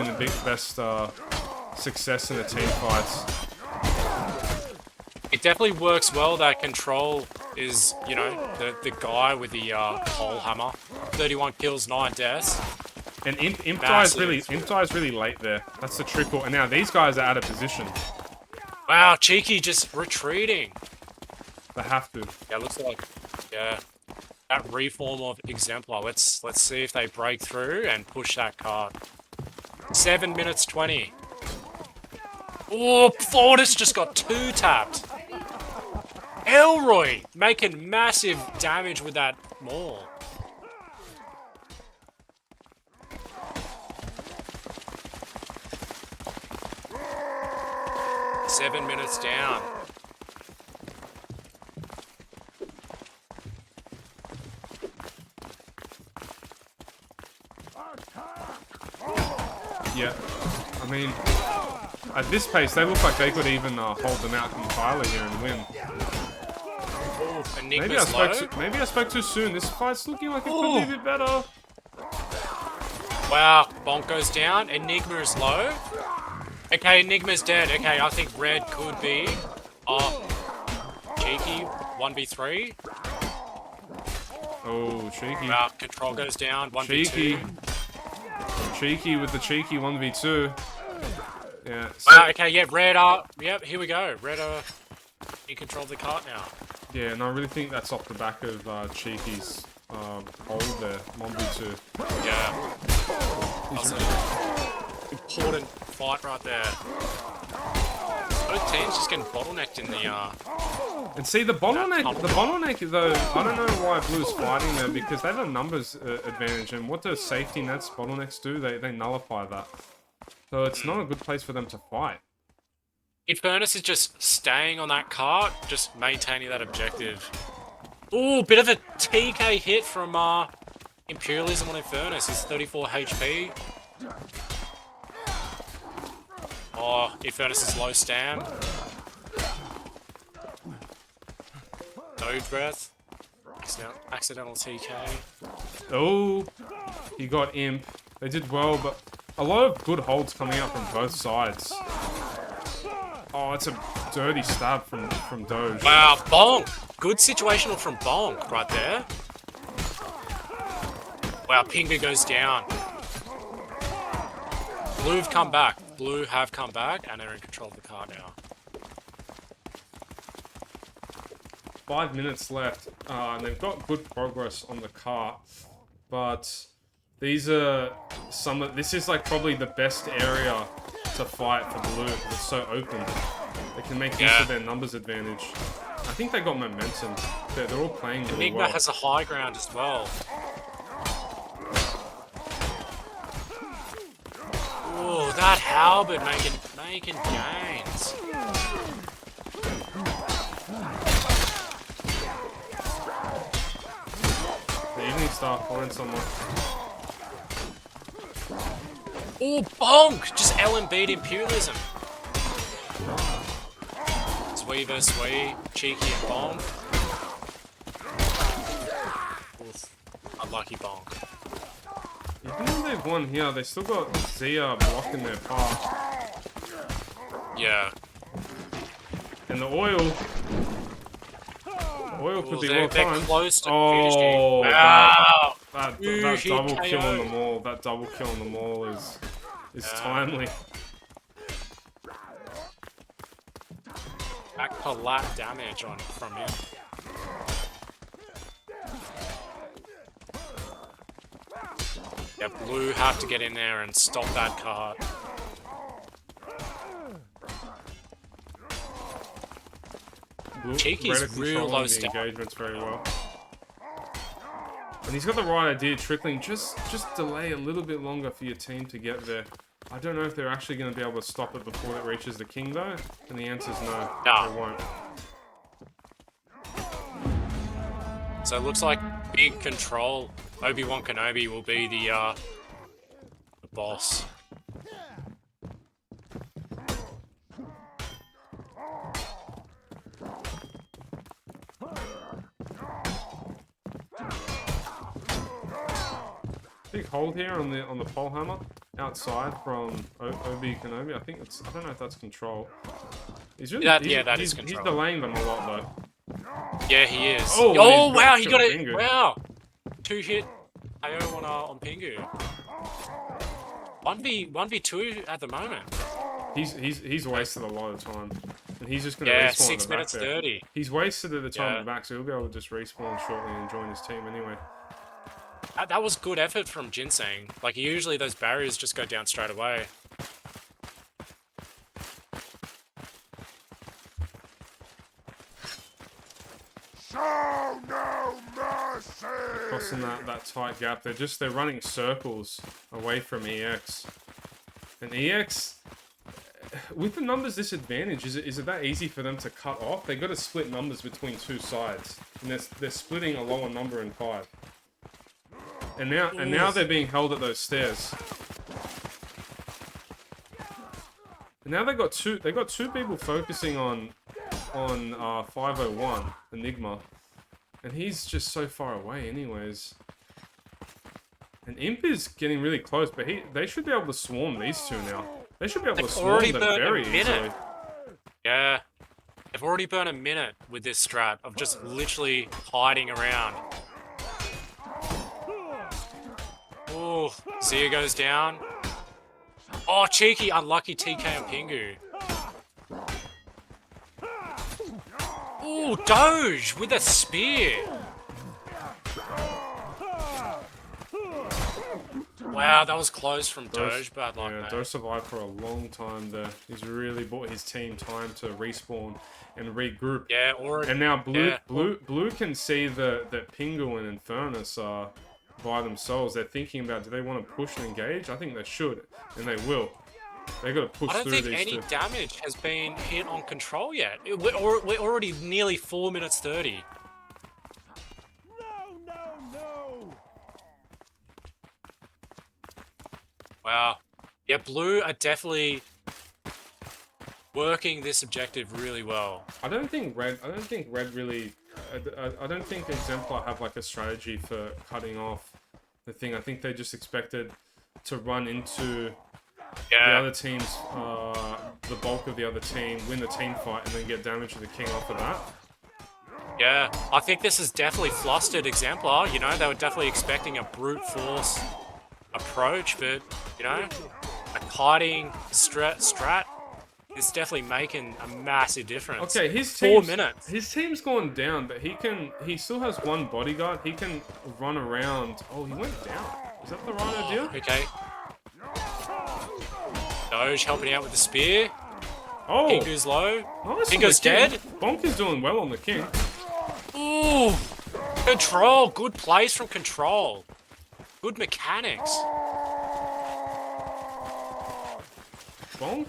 S1: the best success in the team fights.
S5: it definitely works well that Control is, you know, the guy with the pole hammer. 31 kills, 9 deaths.
S1: And Imp dies really late there. That's the triple. And now these guys are out of position.
S5: Wow, Cheeky just retreating.
S1: They have to.
S5: Yeah, looks like, yeah, that reform of Exemplar. Let's see if they break through and push that card. 7 minutes 20. Oh, Fortis just got 2 tapped. Elroy making massive damage with that maul. Seven minutes down.
S1: Yeah. I mean, at this pace, they look like they could even hold them out entirely here and win.
S5: Ooh,
S1: Maybe I spoke too soon. This fight's looking like it could be a bit better.
S5: Wow, Bonk goes down. Enigma is low. Okay, Enigma's dead. Okay, I think red could be. Cheeky, 1v3.
S1: Oh, Cheeky.
S5: Wow, Control goes down, 1v2.
S1: Cheeky with the cheeky 1v2. Yeah.
S5: Wow, okay, yeah, red yep, here we go. Red in control of the cart now.
S1: Yeah, and I really think that's off the back of Cheeky's hold there, 1v2.
S5: Yeah. That was an important fight right there. Both teams just getting bottlenecked in the
S1: And see the bottleneck though, I don't know why Blue's fighting there because they have a numbers advantage, and what do safety nets bottlenecks do? They nullify that. So it's not a good place for them to fight.
S5: Infernus is just staying on that cart, just maintaining that objective. Ooh, bit of a TK hit from Imperialism on Infernus. He's 34 HP. Oh, Infernus is low stam. Doge breath. Accidental TK.
S1: Oh, he got Imp. They did well, but a lot of good holds coming out from both sides. Oh, it's a dirty stab from Doge.
S5: Wow, Bonk! Good situational from Bonk right there. Wow, Pingu goes down. Blue have come back. Blue have come back, and they're in control of the car now.
S1: 5 minutes left, and they've got good progress on the cart, but these are this is like probably the best area to fight for blue because it's so open. They can make use of their numbers advantage. I think they got momentum. They're all playing really
S5: Enigma
S1: well.
S5: has a high ground as well. Oh, that halberd making gains.
S1: The Evening Star finds someone.
S5: Oh, bonk! Just LMB'd Imperialism. Zwee vs. Zwee, cheeky and bonk. Oof. Unlucky bonk.
S1: Even though they've won here, they still got Zia blocking their path.
S5: Yeah.
S1: And the oil could be well
S5: they're
S1: timed.
S5: close to
S1: Oh,
S5: finishing. Wow!
S1: that
S5: Ooh,
S1: double
S5: hit
S1: kill on
S5: KO.
S1: the mall. That double kill on the mall is timely.
S5: Back collat damage from him. Yeah, blue have to get in there and stop that cart. Cheeky's
S1: Red
S5: real
S1: controlling
S5: low
S1: the
S5: stat.
S1: engagements very well. And he's got the right idea, trickling. Just delay a little bit longer for your team to get there. I don't know if they're actually going to be able to stop it before it reaches the king, though. And the answer is no.
S5: No.
S1: They won't.
S5: So it looks like big control. Obi-Wan Kenobi will be the boss.
S1: Big hold here on the pole hammer outside from Obi Kenobi. I don't know if that's control. He's really
S5: That
S1: he's
S5: is control.
S1: He's delaying them a lot though.
S5: Yeah, he is.
S1: Oh,
S5: Oh,
S1: he's
S5: wow,
S1: got
S5: he got it.
S1: Pingu.
S5: Wow. 2-hit KO on Pingu. 1v2 at the moment.
S1: He's wasted a lot of time. And he's just gonna
S5: Yeah,
S1: respawn
S5: 6
S1: at the
S5: minutes
S1: back there.
S5: 30.
S1: He's wasted at the time
S5: Yeah.
S1: at the back, so he'll be able to just respawn shortly and join his team anyway.
S5: That was good effort from Ginseng. Like, usually those barriers just go down straight away.
S7: Show no mercy!
S1: Crossing that tight gap, they're running circles away from EX. And EX, with the numbers disadvantage, is it that easy for them to cut off? They got to split numbers between two sides, and they're splitting a lower number in 5. And now they're being held at those stairs. And now they got two people focusing on 501 Enigma, and he's just so far away anyways. And Imp is getting really close, but they should be able to swarm these two now. They should be able to
S5: They've
S1: swarm
S5: already
S1: them
S5: burned a
S1: very
S5: minute.
S1: easily.
S5: Yeah. They've already burned a minute with this strat of just literally hiding around. Oh, Zia goes down. Oh, cheeky, unlucky TK on Pingu. Oh, Doge with a spear. Wow, that was close from Doge, bad luck,
S1: Yeah,
S5: mate.
S1: Doge survived for a long time there. He's really bought his team time to respawn and regroup.
S5: Yeah, or
S1: And now
S5: yeah.
S1: Blue can see that Pingu and Infernus are by themselves. They're thinking about, do they want to push and engage? I think they should, and they will. They got to push
S5: I don't
S1: through
S5: think
S1: these
S5: any
S1: two.
S5: damage has been hit on control yet. We're already nearly 4 minutes 30.
S7: No!
S5: Wow. Yeah, blue are definitely working this objective really well.
S1: I don't think red really. I don't think Exemplar have like a strategy for cutting off the thing. I think they just expected to run into the other team's, the bulk of the other team, win the team fight, and then get damage to the king off of that.
S5: Yeah, I think this is definitely flustered Exemplar. You know, they were definitely expecting a brute force approach, but, you know, a hiding strat It's definitely making a massive difference.
S1: Okay, his
S5: 4
S1: team's,
S5: minutes.
S1: His team's gone down, but he still has one bodyguard. He can run around. Oh, he went down. Is that the right idea?
S5: Okay. Doge helping out with the spear.
S1: Oh,
S5: King goes low.
S1: nice
S5: King
S1: on the
S5: goes dead.
S1: Bonk is doing well on the king.
S5: Ooh, control. Good plays from control. Good mechanics.
S1: Bonk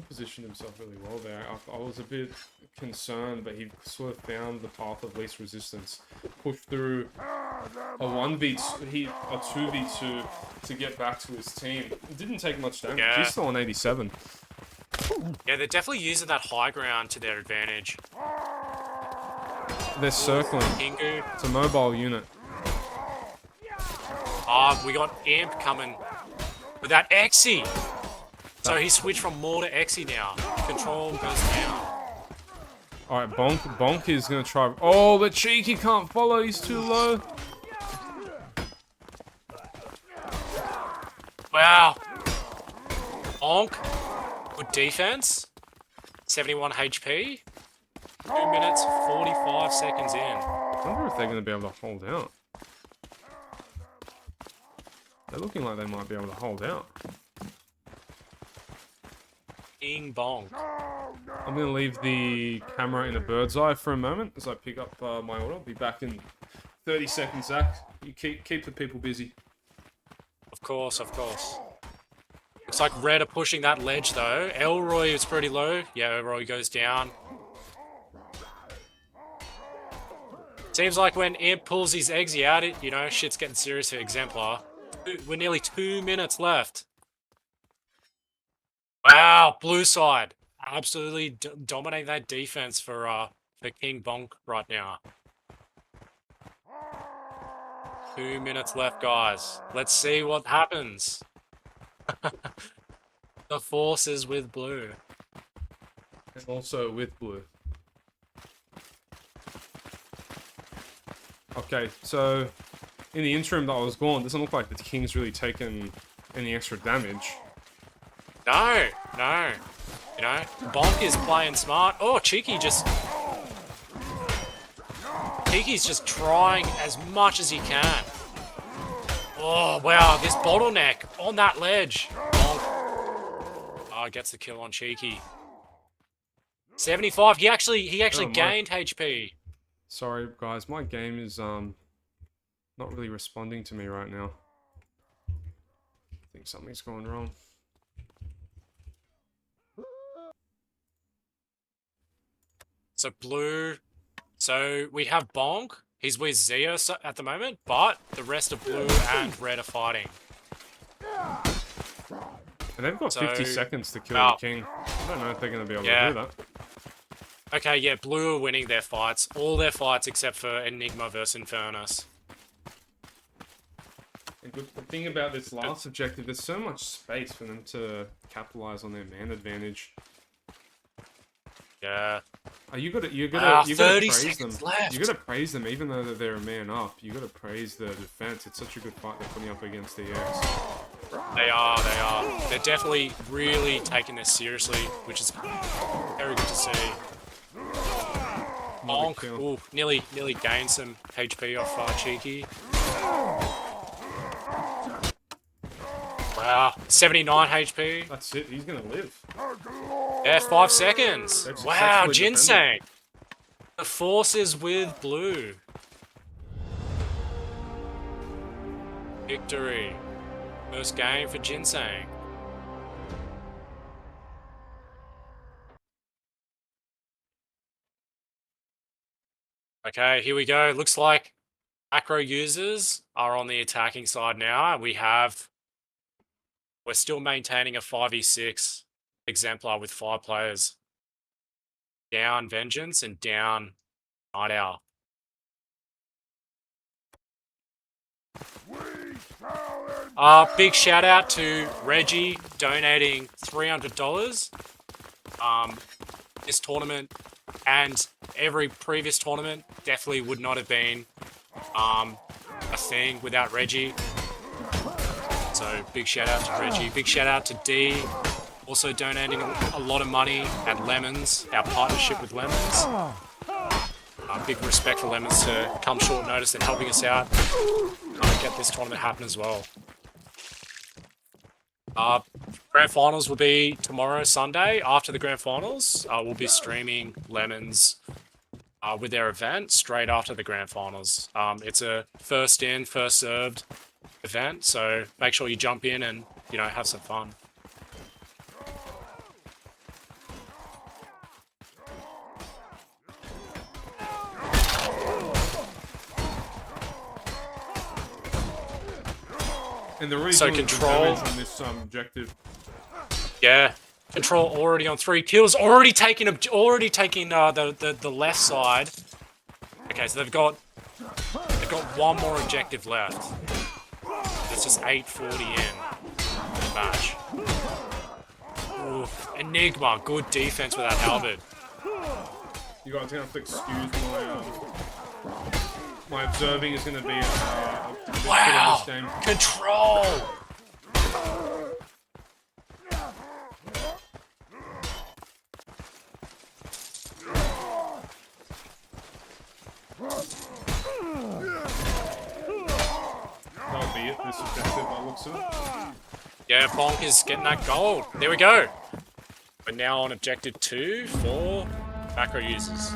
S1: positioned himself really well there. I was a bit concerned, but he sort of found the path of least resistance. Pushed through a 1v2, a 2v2 to get back to his team. It didn't take much damage.
S5: Yeah.
S1: He's still on 87.
S5: Yeah, they're definitely using that high ground to their advantage.
S1: They're circling.
S5: Kingu.
S1: It's a mobile unit.
S5: Ah, we got Imp coming with that Exy. So he switched from Maw to Exy now. Control goes down.
S1: Alright, Bonk is going to try... Oh, but Cheeky can't follow. He's too low.
S5: Wow. Bonk. Good defense. 71 HP. 2 minutes, 45 seconds in.
S1: I wonder if they're going to be able to hold out. They're looking like they might be able to hold out.
S5: King Bonk.
S1: I'm going to leave the camera in a bird's eye for a moment as I pick up my order. I'll be back in 30 seconds, Zach. You keep the people busy.
S5: Of course, of course. Looks like Red are pushing that ledge though. Elroy is pretty low. Yeah, Elroy goes down. Seems like when Imp pulls his Eggsy out, you know, shit's getting serious for Exemplar. We're nearly 2 minutes left. Wow, blue side. Absolutely dominating that defense for King Bonk right now. 2 minutes left, guys. Let's see what happens. The force is with blue.
S1: And also with blue. Okay, so in the interim that I was gone, doesn't look like the King's really taken any extra damage.
S5: No, no. You know, Bonk is playing smart. Oh, Cheeky's just trying as much as he can. Oh, wow, this bottleneck on that ledge. Bonk. Oh, gets the kill on Cheeky. 75. He actually gained HP.
S1: Sorry, guys, my game is not really responding to me right now. I think something's going wrong.
S5: So blue. So we have Bonk. He's with Zia at the moment, but the rest of blue and red are fighting.
S1: And they've got 50
S5: So-
S1: seconds to kill
S5: Wow.
S1: the King. I don't know if they're going to be able
S5: Yeah.
S1: to do that.
S5: Okay, yeah, blue are winning their fights. All their fights except for Enigma versus Infernus.
S1: The good thing about this last objective, there's so much space for them to capitalize on their man advantage.
S5: Yeah.
S1: Oh, you gotta
S5: 30
S1: praise
S5: seconds
S1: them.
S5: left.
S1: You gotta praise them, even though they're a man up. You gotta praise the defense. It's such a good fight they're putting up against the X.
S5: They are. They're definitely really taking this seriously, which is very good to see.
S1: Another
S5: Bonk,
S1: kill.
S5: ooh, nearly gained some HP off Cheeky. Wow, 79 HP.
S1: That's it. He's gonna live.
S5: Yeah, 5 seconds.
S1: They've
S5: Wow,
S1: successfully
S5: Ginseng. The force is with blue. Victory. First game for Ginseng. Okay, here we go. Looks like macro users are on the attacking side now. We're still maintaining a 5v6 exemplar with 5 players. Down Vengeance and down Night Owl. Big shout out to Reggie donating $300. This tournament and every previous tournament definitely would not have been a thing without Reggie. So big shout out to Reggie. Big shout out to D. Also donating a lot of money at Lemons, our partnership with Lemons. Big respect for Lemons to come short notice and helping us out get this tournament happen as well. Grand Finals will be tomorrow, Sunday. After the Grand Finals, we'll be streaming Lemons with their event straight after the Grand Finals. It's a first in, first served event, so make sure you jump in and, you know, have some fun.
S1: And they're really
S5: So
S1: doing good
S5: Control-
S1: damage on this objective.
S5: Yeah, Control already on 3 kills, already taking the left side. Okay, so they've got one more objective left. It's just 8:40 in the match. Oof. Enigma, good defense with that halberd.
S1: You guys are gonna have to excuse my observing is gonna be a bit of
S5: Wow,
S1: this game.
S5: Control.
S1: That'll be it. This objective, by the looks of it.
S5: Yeah, Bonk is getting that gold. There we go. We're now on objective 2 for macro users.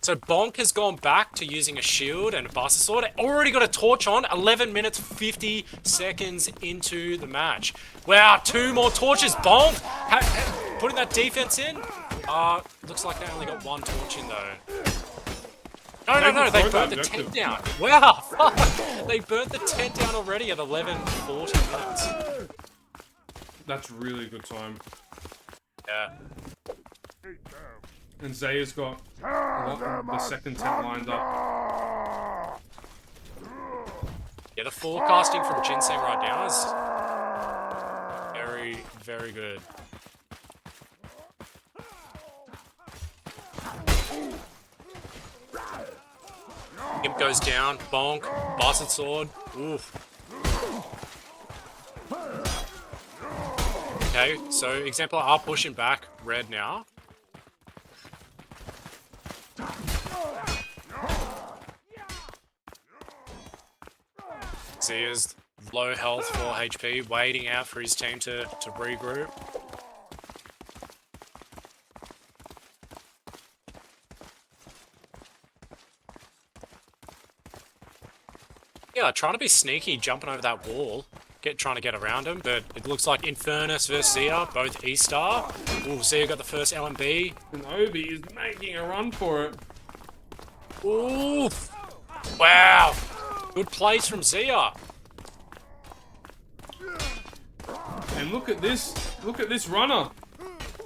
S5: So Bonk has gone back to using a shield and a Buster Sword. Already got a torch on, 11 minutes 50 seconds into the match. Wow, 2 more torches, Bonk! Putting that defense in. Looks like they only got 1 torch in though. No, they burnt the tent down. Wow, fuck! They burnt the tent down already at 11:40 minutes.
S1: That's really good time.
S5: Yeah.
S1: And Zaya's got the second tent lined up.
S5: Yeah, the forecasting from Ginseng right now is very, very good. Imp goes down, bonk, bastard sword, oof. Okay, so Exemplar are pushing back red now. Zia's low health, 4 HP, waiting out for his team to regroup. Yeah, trying to be sneaky, jumping over that wall, trying to get around him, but it looks like Infernus versus Zia, both E-star. Ooh, Zia got the first LMB.
S1: And Obi is making a run for it.
S5: Oof! Wow! Good plays from Zia.
S1: And look at this runner.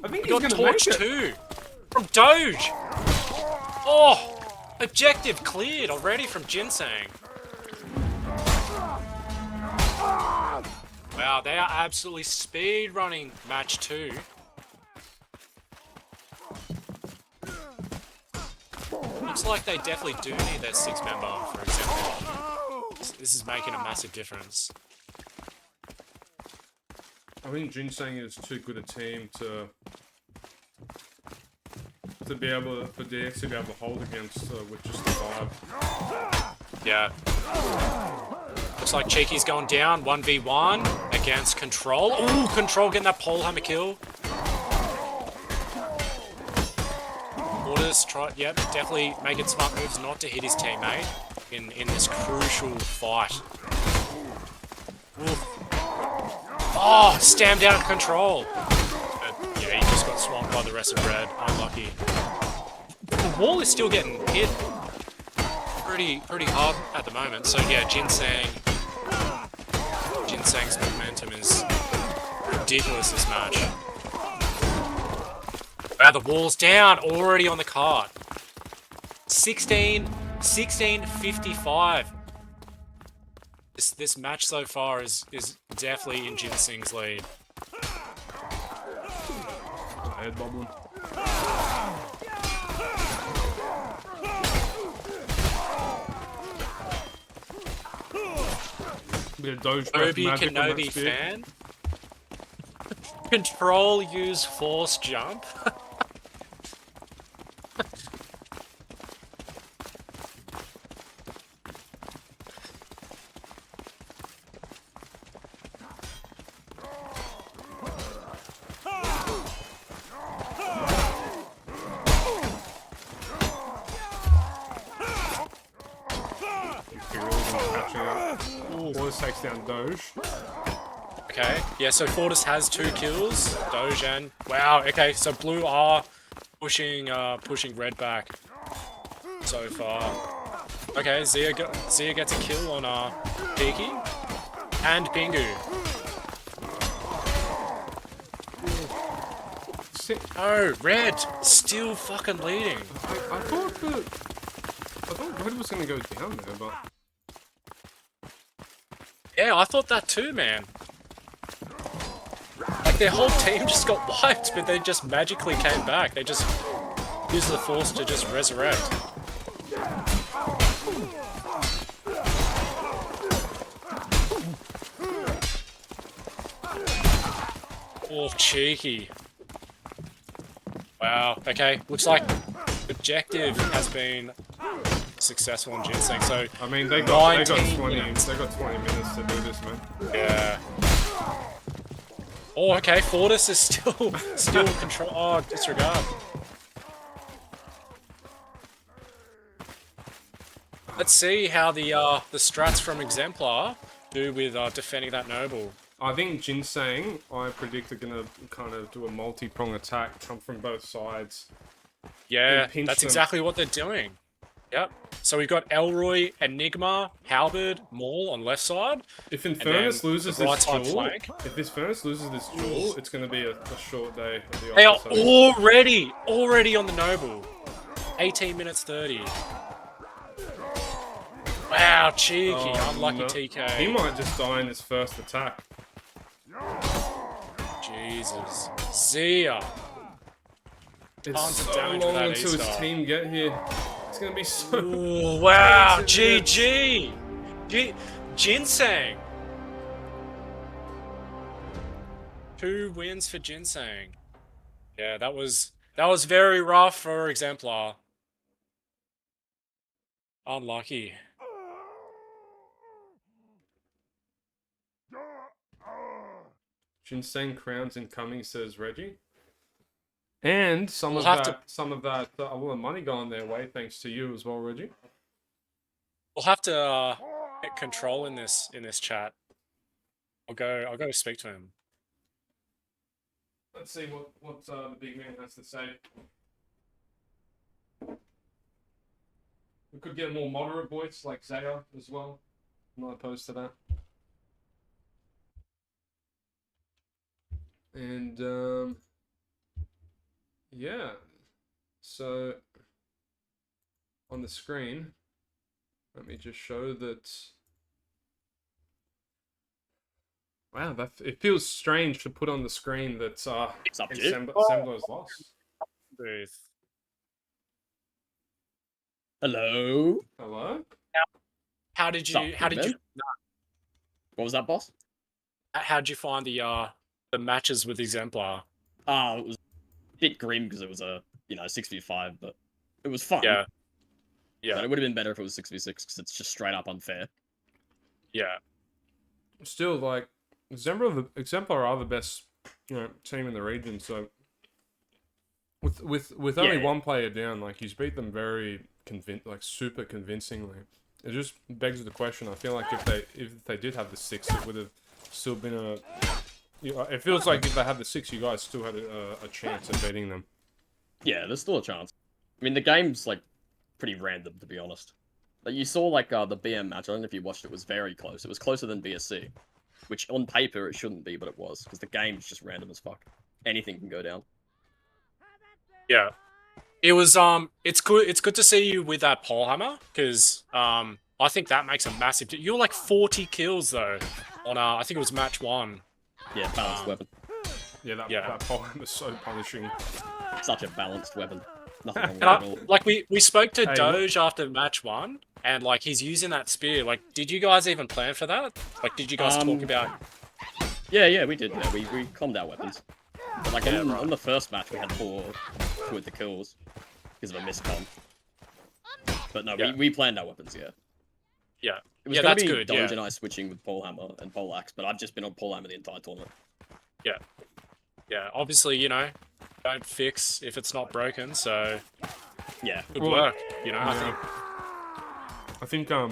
S1: I think
S5: We
S1: he's
S5: got
S1: gonna make
S5: torch
S1: it.
S5: too from Doge. Oh, objective cleared already from Ginseng. Wow, they are absolutely speed running match 2. Looks like they definitely do need that 6-member, for example. This is making a massive difference.
S1: I think Ginseng is too good a team to be able for DX to be able to hold against with just the 5.
S5: Yeah. Looks like Cheeky's going down, 1v1 against Control. Ooh, Control getting that pole hammer kill. Orders try, yep, definitely making smart moves not to hit his teammate in this crucial fight. Oof. Oh, stand down Control. But, yeah, he just got swamped by the rest of Red. Unlucky. The wall is still getting hit pretty hard at the moment. So yeah, Ginseng's momentum is ridiculous this match. Wow, the wall's down already on the card. 16-55. This match so far is definitely in Ginseng's lead.
S1: Head bobbling. Bit of Doge breath
S5: Obi
S1: magic on that
S5: Kenobi
S1: spear.
S5: fan. Control use force jump.
S1: He really been catching up. Force takes down Doge.
S5: Okay, yeah, so Fortis has 2 kills. Doge and... Wow, okay, so blue are pushing red back so far. Okay, Zia gets a kill on Peaky and Pingu. Oh, red still fucking leading.
S1: I thought red was gonna go down there, but
S5: Yeah, I thought that too, man. Like their whole team just got wiped, but they just magically came back. They just used the force to just resurrect. Oh, cheeky. Wow, okay. Looks like objective has been successful in Ginseng, so
S1: I mean they got
S5: 19
S1: 20
S5: minutes.
S1: they got 20 minutes to do this, man.
S5: Yeah. Oh, okay. Fortis is still control. Oh, disregard. Let's see how the strats from Exemplar do with defending that noble.
S1: I think Ginseng, I predict, are gonna kind of do a multi-prong attack, come from both sides.
S5: Yeah,
S1: And pinch
S5: that's
S1: them.
S5: exactly what they're doing. Yep. So we've got Elroy, Enigma, Halberd, Maul on left side.
S1: If
S5: then
S1: Infernus loses
S5: the right
S1: this
S5: side
S1: duel,
S5: flank.
S1: if this Infernus loses this duel, it's gonna be a short day of the
S5: They are
S1: officer.
S5: already on the noble. 18 minutes 30. Wow, cheeky.
S1: Oh,
S5: Unlucky
S1: no.
S5: TK.
S1: He might just die in his first attack.
S5: Jesus. Zia.
S1: It's
S5: Tons of
S1: so
S5: damage with
S1: long
S5: that
S1: until his
S5: A-star.
S1: team get here. It's gonna be so...
S5: Ooh, wow,
S1: 18 minutes.
S5: GG. Ginseng. 2 wins for Ginseng. Yeah, that was very rough for Exemplar. Unlucky.
S1: Ginseng crowns incoming, says Reggie. And some
S5: We'll
S1: of
S5: have
S1: that, well, the money going their way, thanks to you as well, Reggie.
S5: We'll have to get control in this chat. I'll go speak to him.
S1: Let's see what the big man has to say. We could get a more moderate voice like Zaya as well. I'm not opposed to that. And yeah. So on the screen, let me just show that. Wow, it feels strange to put on the screen that
S8: It's up to you.
S1: Assembler's lost.
S5: Booth.
S8: Hello.
S1: Hello?
S5: How did
S8: Sup,
S5: you
S8: What was that, boss?
S5: how'd you find the matches with Exemplar?
S8: It was a bit grim because it was a 6v5, but it was fun.
S5: Yeah.
S8: But
S5: Yeah.
S8: it would have been better if it was 6v6 because it's just straight up unfair.
S5: Yeah.
S1: Still, like, Exemplar are the best, team in the region. So, with only
S8: Yeah.
S1: one player down, like he's beat them very super convincingly. It just begs the question. I feel like if they did have the 6, it would have still been a. It feels like if they had the 6, you guys still had a chance at beating them.
S8: Yeah, there's still a chance. I mean, the game's like pretty random, to be honest. Like you saw, like the BM match. I don't know if you watched it. Was very close. It was closer than BSC, which on paper it shouldn't be, but it was because the game's just random as fuck. Anything can go down.
S5: Yeah. It was it's good to see you with that pole hammer because I think that makes a massive you're like 40 kills though on I think it was match 1.
S8: Yeah, balanced weapon.
S1: Yeah, that poem is so punishing.
S8: Such a balanced weapon. Nothing wrong with
S5: And
S8: it at all.
S5: like we spoke to
S1: Hey,
S5: Doge after match 1 and like he's using that spear. Like, did you guys even plan for that? Like, did you guys talk about?
S8: Yeah, we did. Yeah, we calmed our weapons. But like
S5: Yeah,
S8: on the first match, we had 4 with the kills because of a miscom. But no,
S5: Yeah.
S8: we planned our weapons. Yeah.
S5: Yeah,
S8: It was
S5: yeah,
S8: gonna
S5: that's
S8: be
S5: good.
S8: Doge
S5: Yeah,
S8: and I switching with pole hammer and pole axe, but I've just been on pole hammer the entire tournament.
S5: yeah. Obviously, you know, don't fix if it's not broken. So
S8: Yeah.
S5: good
S1: Well,
S5: work. You know,
S1: I think the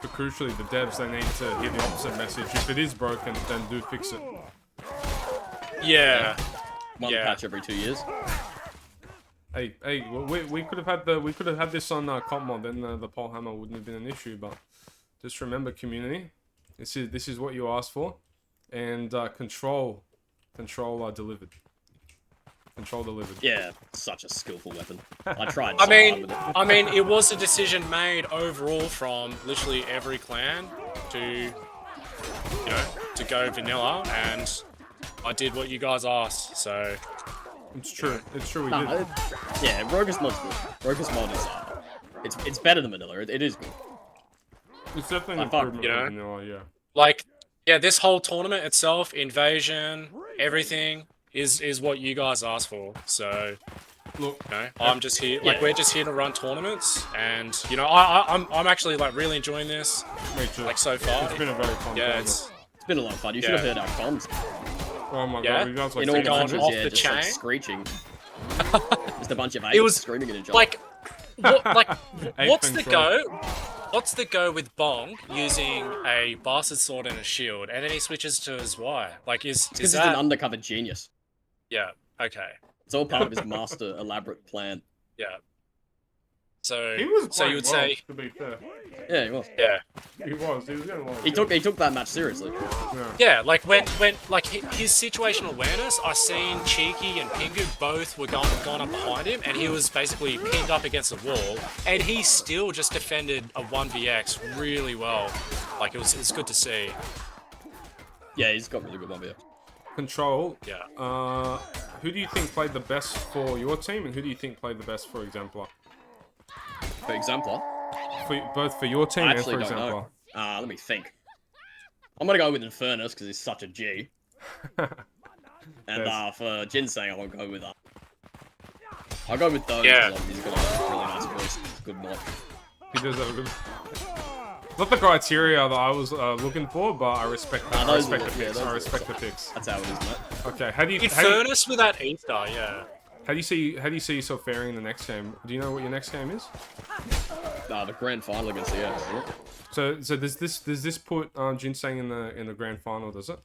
S1: crucially the devs, they need to hear the opposite message. If it is broken, then do fix it.
S5: yeah,
S8: One
S5: Yeah.
S8: patch every 2 years.
S1: Hey, we could have had this on comp mod, then the pole hammer wouldn't have been an issue. But just remember, community, this is what you asked for, and control delivered. Control delivered.
S8: Yeah, such a skillful weapon. I tried.
S5: I
S8: so hard
S5: mean,
S8: with it.
S5: I mean, it was a decision made overall from literally every clan to, you know, to go vanilla, and I did what you guys asked. So
S1: It's true. It's true. We
S8: Nah,
S1: did.
S8: yeah, Rogus mod's good. Rogus mod is it's better than vanilla. It is good.
S1: It's definitely an
S8: I thought,
S1: improvement
S5: you know,
S1: over vanilla. Yeah.
S5: like, yeah, this whole tournament itself, invasion, everything is what you guys asked for. So,
S1: Look,
S5: you know, I'm just here, like,
S8: Yeah.
S5: we're just here to run tournaments, and you know, I'm actually like really enjoying this,
S1: me too.
S5: like so far.
S1: It's been a very fun.
S5: Yeah,
S1: tournament.
S5: it's
S8: It's been a lot of fun. You should have
S5: Yeah.
S8: heard our comms.
S1: Oh my
S5: Yeah.
S1: god, you guys like
S8: In all
S5: going
S8: countries,
S5: off
S8: yeah,
S5: the
S8: just like
S5: chain?
S8: screeching. Just a bunch of
S5: It
S8: apes
S5: was
S8: screaming at each other.
S5: like, what, like,
S1: Ape
S5: what's the
S1: control.
S5: go? What's the go with Bong using a bastard sword and a shield, and then he switches to his Y? Like, is
S8: because he's
S5: that?
S8: an undercover genius.
S5: Yeah. Okay.
S8: It's all part of his master elaborate plan.
S5: Yeah. So,
S1: He was
S5: so you
S1: playing
S5: would
S1: well,
S5: say,
S1: to be fair.
S8: Yeah, he was.
S5: yeah,
S1: He was getting a lot of
S8: He took that match seriously.
S5: yeah. Like when like his situational awareness, I seen Cheeky and Pingu both were gone up behind him, and he was basically pinned up against the wall, and he still just defended a 1vx really well. Like it's good to see.
S8: Yeah, he's got really good one here.
S1: Control.
S5: Yeah.
S1: Who do you think played the best for your team, and who do you think played the best for Exemplar?
S8: For Exemplar,
S1: Both for your team
S8: I
S1: and
S8: actually
S1: for
S8: don't
S1: Exemplar.
S8: know. Let me think. I'm gonna go with Infernus because he's such a G. And
S1: Yes.
S8: for Ginseng, I'll go with I'll go with those.
S5: Yeah.
S8: He's got a really nice voice. He's a good mod.
S1: He does have a good. Not the criteria that I was looking for, but I respect.
S8: Nah,
S1: I
S8: those
S1: respect
S8: are-
S1: the
S8: yeah,
S1: picks.
S8: those
S1: I
S8: are
S1: respect the
S8: awesome.
S1: picks.
S8: That's how it is, mate.
S1: Okay, how do you
S5: Infernus with that E-star, yeah.
S1: how do you see yourself faring in the next game? Do you know what your next game is?
S8: The grand final against the isn't it?
S1: So does this put Ginseng in the grand final? Does it?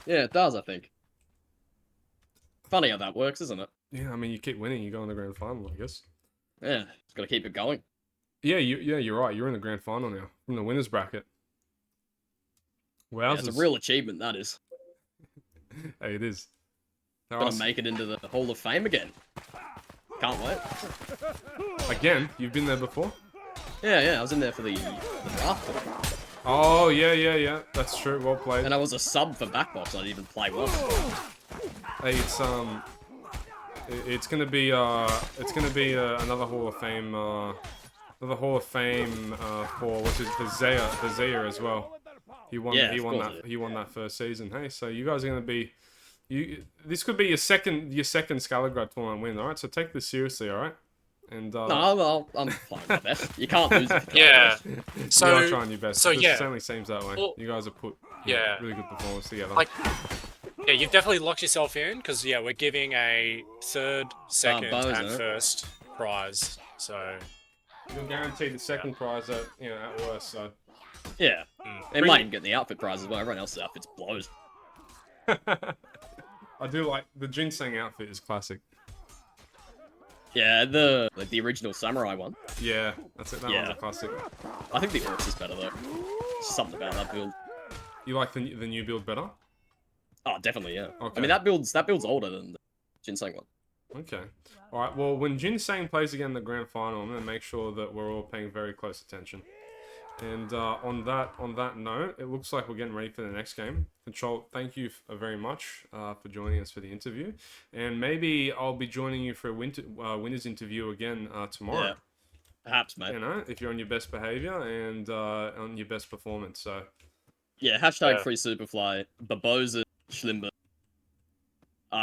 S8: Yeah, it does, I think. Funny how that works, isn't it?
S1: Yeah, I mean you keep winning, you go in the grand final, I guess.
S8: Yeah, it's got to keep it going.
S1: Yeah, you're right. You're in the grand final now from the winners bracket.
S8: Yeah,
S1: Wowzers!
S8: it's a real achievement, that is.
S1: Hey, it is. Now,
S8: Gonna make it into the Hall of Fame again. Can't wait.
S1: again, you've been there before.
S8: Yeah, I was in there for the draft.
S1: Oh yeah. That's true. Well played.
S8: And I was a sub for Backbox, I didn't even play once.
S1: Hey, it's gonna be another Hall of Fame for what's it, for Zaya as well. He won
S8: Yeah, of course it is.
S1: he won that first season. Hey, so you guys are gonna be this could be your second Skalagrad tournament win. All right, so take this seriously. All right, and
S8: No, I'm playing my best. You can't lose if you can't
S5: Yeah.
S8: lose.
S1: you are
S5: So
S1: trying your best.
S5: so
S1: It
S5: yeah.
S1: certainly seems that way.
S5: Well,
S1: You guys have put
S5: yeah.
S1: really good performance together.
S5: Like, yeah, you've definitely locked yourself in because yeah, we're giving a third, second,
S8: bonus,
S5: and
S8: isn't it?
S5: first prize. So
S1: You're guaranteed the second prize at at worst. So
S8: Yeah. They
S1: Bring
S8: might
S1: it-
S8: even get the outfit prize as well. Everyone else's outfits blows.
S1: I do like the Ginseng outfit is classic.
S8: Yeah, the original samurai one.
S1: Yeah, that's it. That
S8: Yeah.
S1: one's a classic.
S8: I think the Orcs is better though. Something about that build.
S1: You like the new build better?
S8: Oh, definitely, yeah.
S1: Okay.
S8: I mean that build's older than the Ginseng one.
S1: Okay. All right. Well, when Ginseng plays again in the grand final, I'm gonna make sure that we're all paying very close attention. And on that note, it looks like we're getting ready for the next game. Control, thank you very much for joining us for the interview. And maybe I'll be joining you for a winners interview again tomorrow.
S8: Perhaps, mate.
S1: You know, if you're on your best behavior and on your best performance. So
S8: Yeah, hashtag
S5: Yeah.
S8: free Superfly, Barbosa, Schlimber.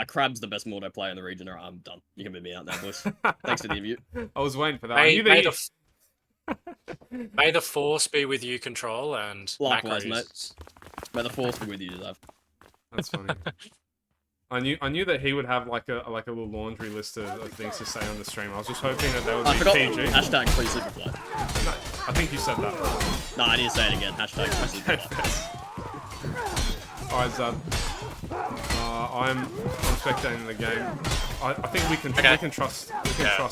S8: Crab's the best Mordo player in the region, or I'm done. You can move me out now, boys. Thanks for the invite.
S1: I was waiting for that. I knew that
S5: May the force be with you, Control, and
S8: Likewise,
S5: macros.
S8: May the force be with you, Dave.
S1: That's funny. I knew that he would have like a little laundry list of things to say on the stream. I was just hoping that would
S8: I
S1: be
S8: forgot.
S1: PG.
S8: Hashtag free Superfly.
S1: No, I think you said that.
S8: No, I need to say it again. Hashtag free Superfly.
S1: Alright, Zab. I'm spectating the game. I think we can trust Control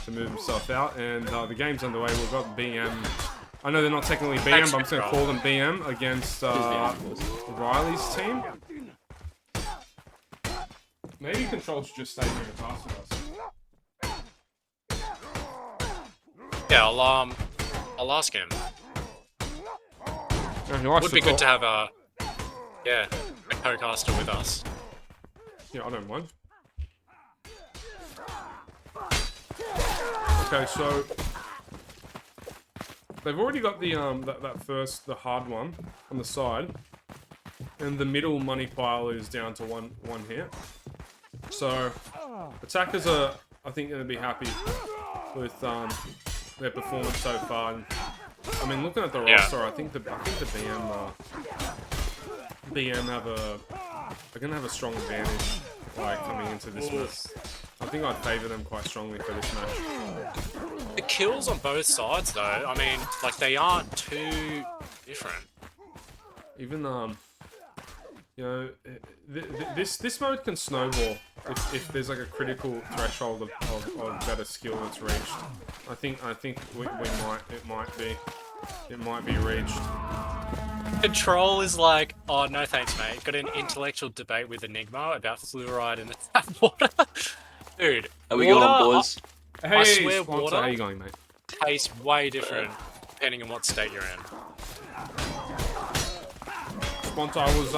S1: to move himself out, and the game's underway. We've got BM. I know they're not technically BM, but I'm just gonna call them BM against Riley's team. Maybe Control should just stay here and pass with us.
S5: Yeah, I'll ask him.
S1: Yeah, he likes
S5: Would be good to
S1: talk.
S5: have a co-caster with us.
S1: Yeah, I don't mind. Okay, so they've already got the the hard one on the side, and the middle money pile is down to one hit. So attackers are, I think, going to be happy with their performance so far. And, I mean, looking at the roster, I think the BM are gonna have a strong advantage, like coming into this match. I think I'd favour them quite strongly for this match.
S5: The kills on both sides, though, I mean, like, they aren't too different.
S1: Even you know, this mode can snowball if there's like a critical threshold of better skill that's reached. I think it might be reached.
S5: Control is like, oh, no thanks, mate. Got an intellectual debate with Enigma about fluoride in the tap water. Dude,
S9: How we going,
S5: water,
S9: boys?
S1: Hey,
S5: I swear
S1: Sponsor,
S5: water
S1: how you going, mate?
S5: tastes way different depending on what state you're in.
S1: Sponsor, I was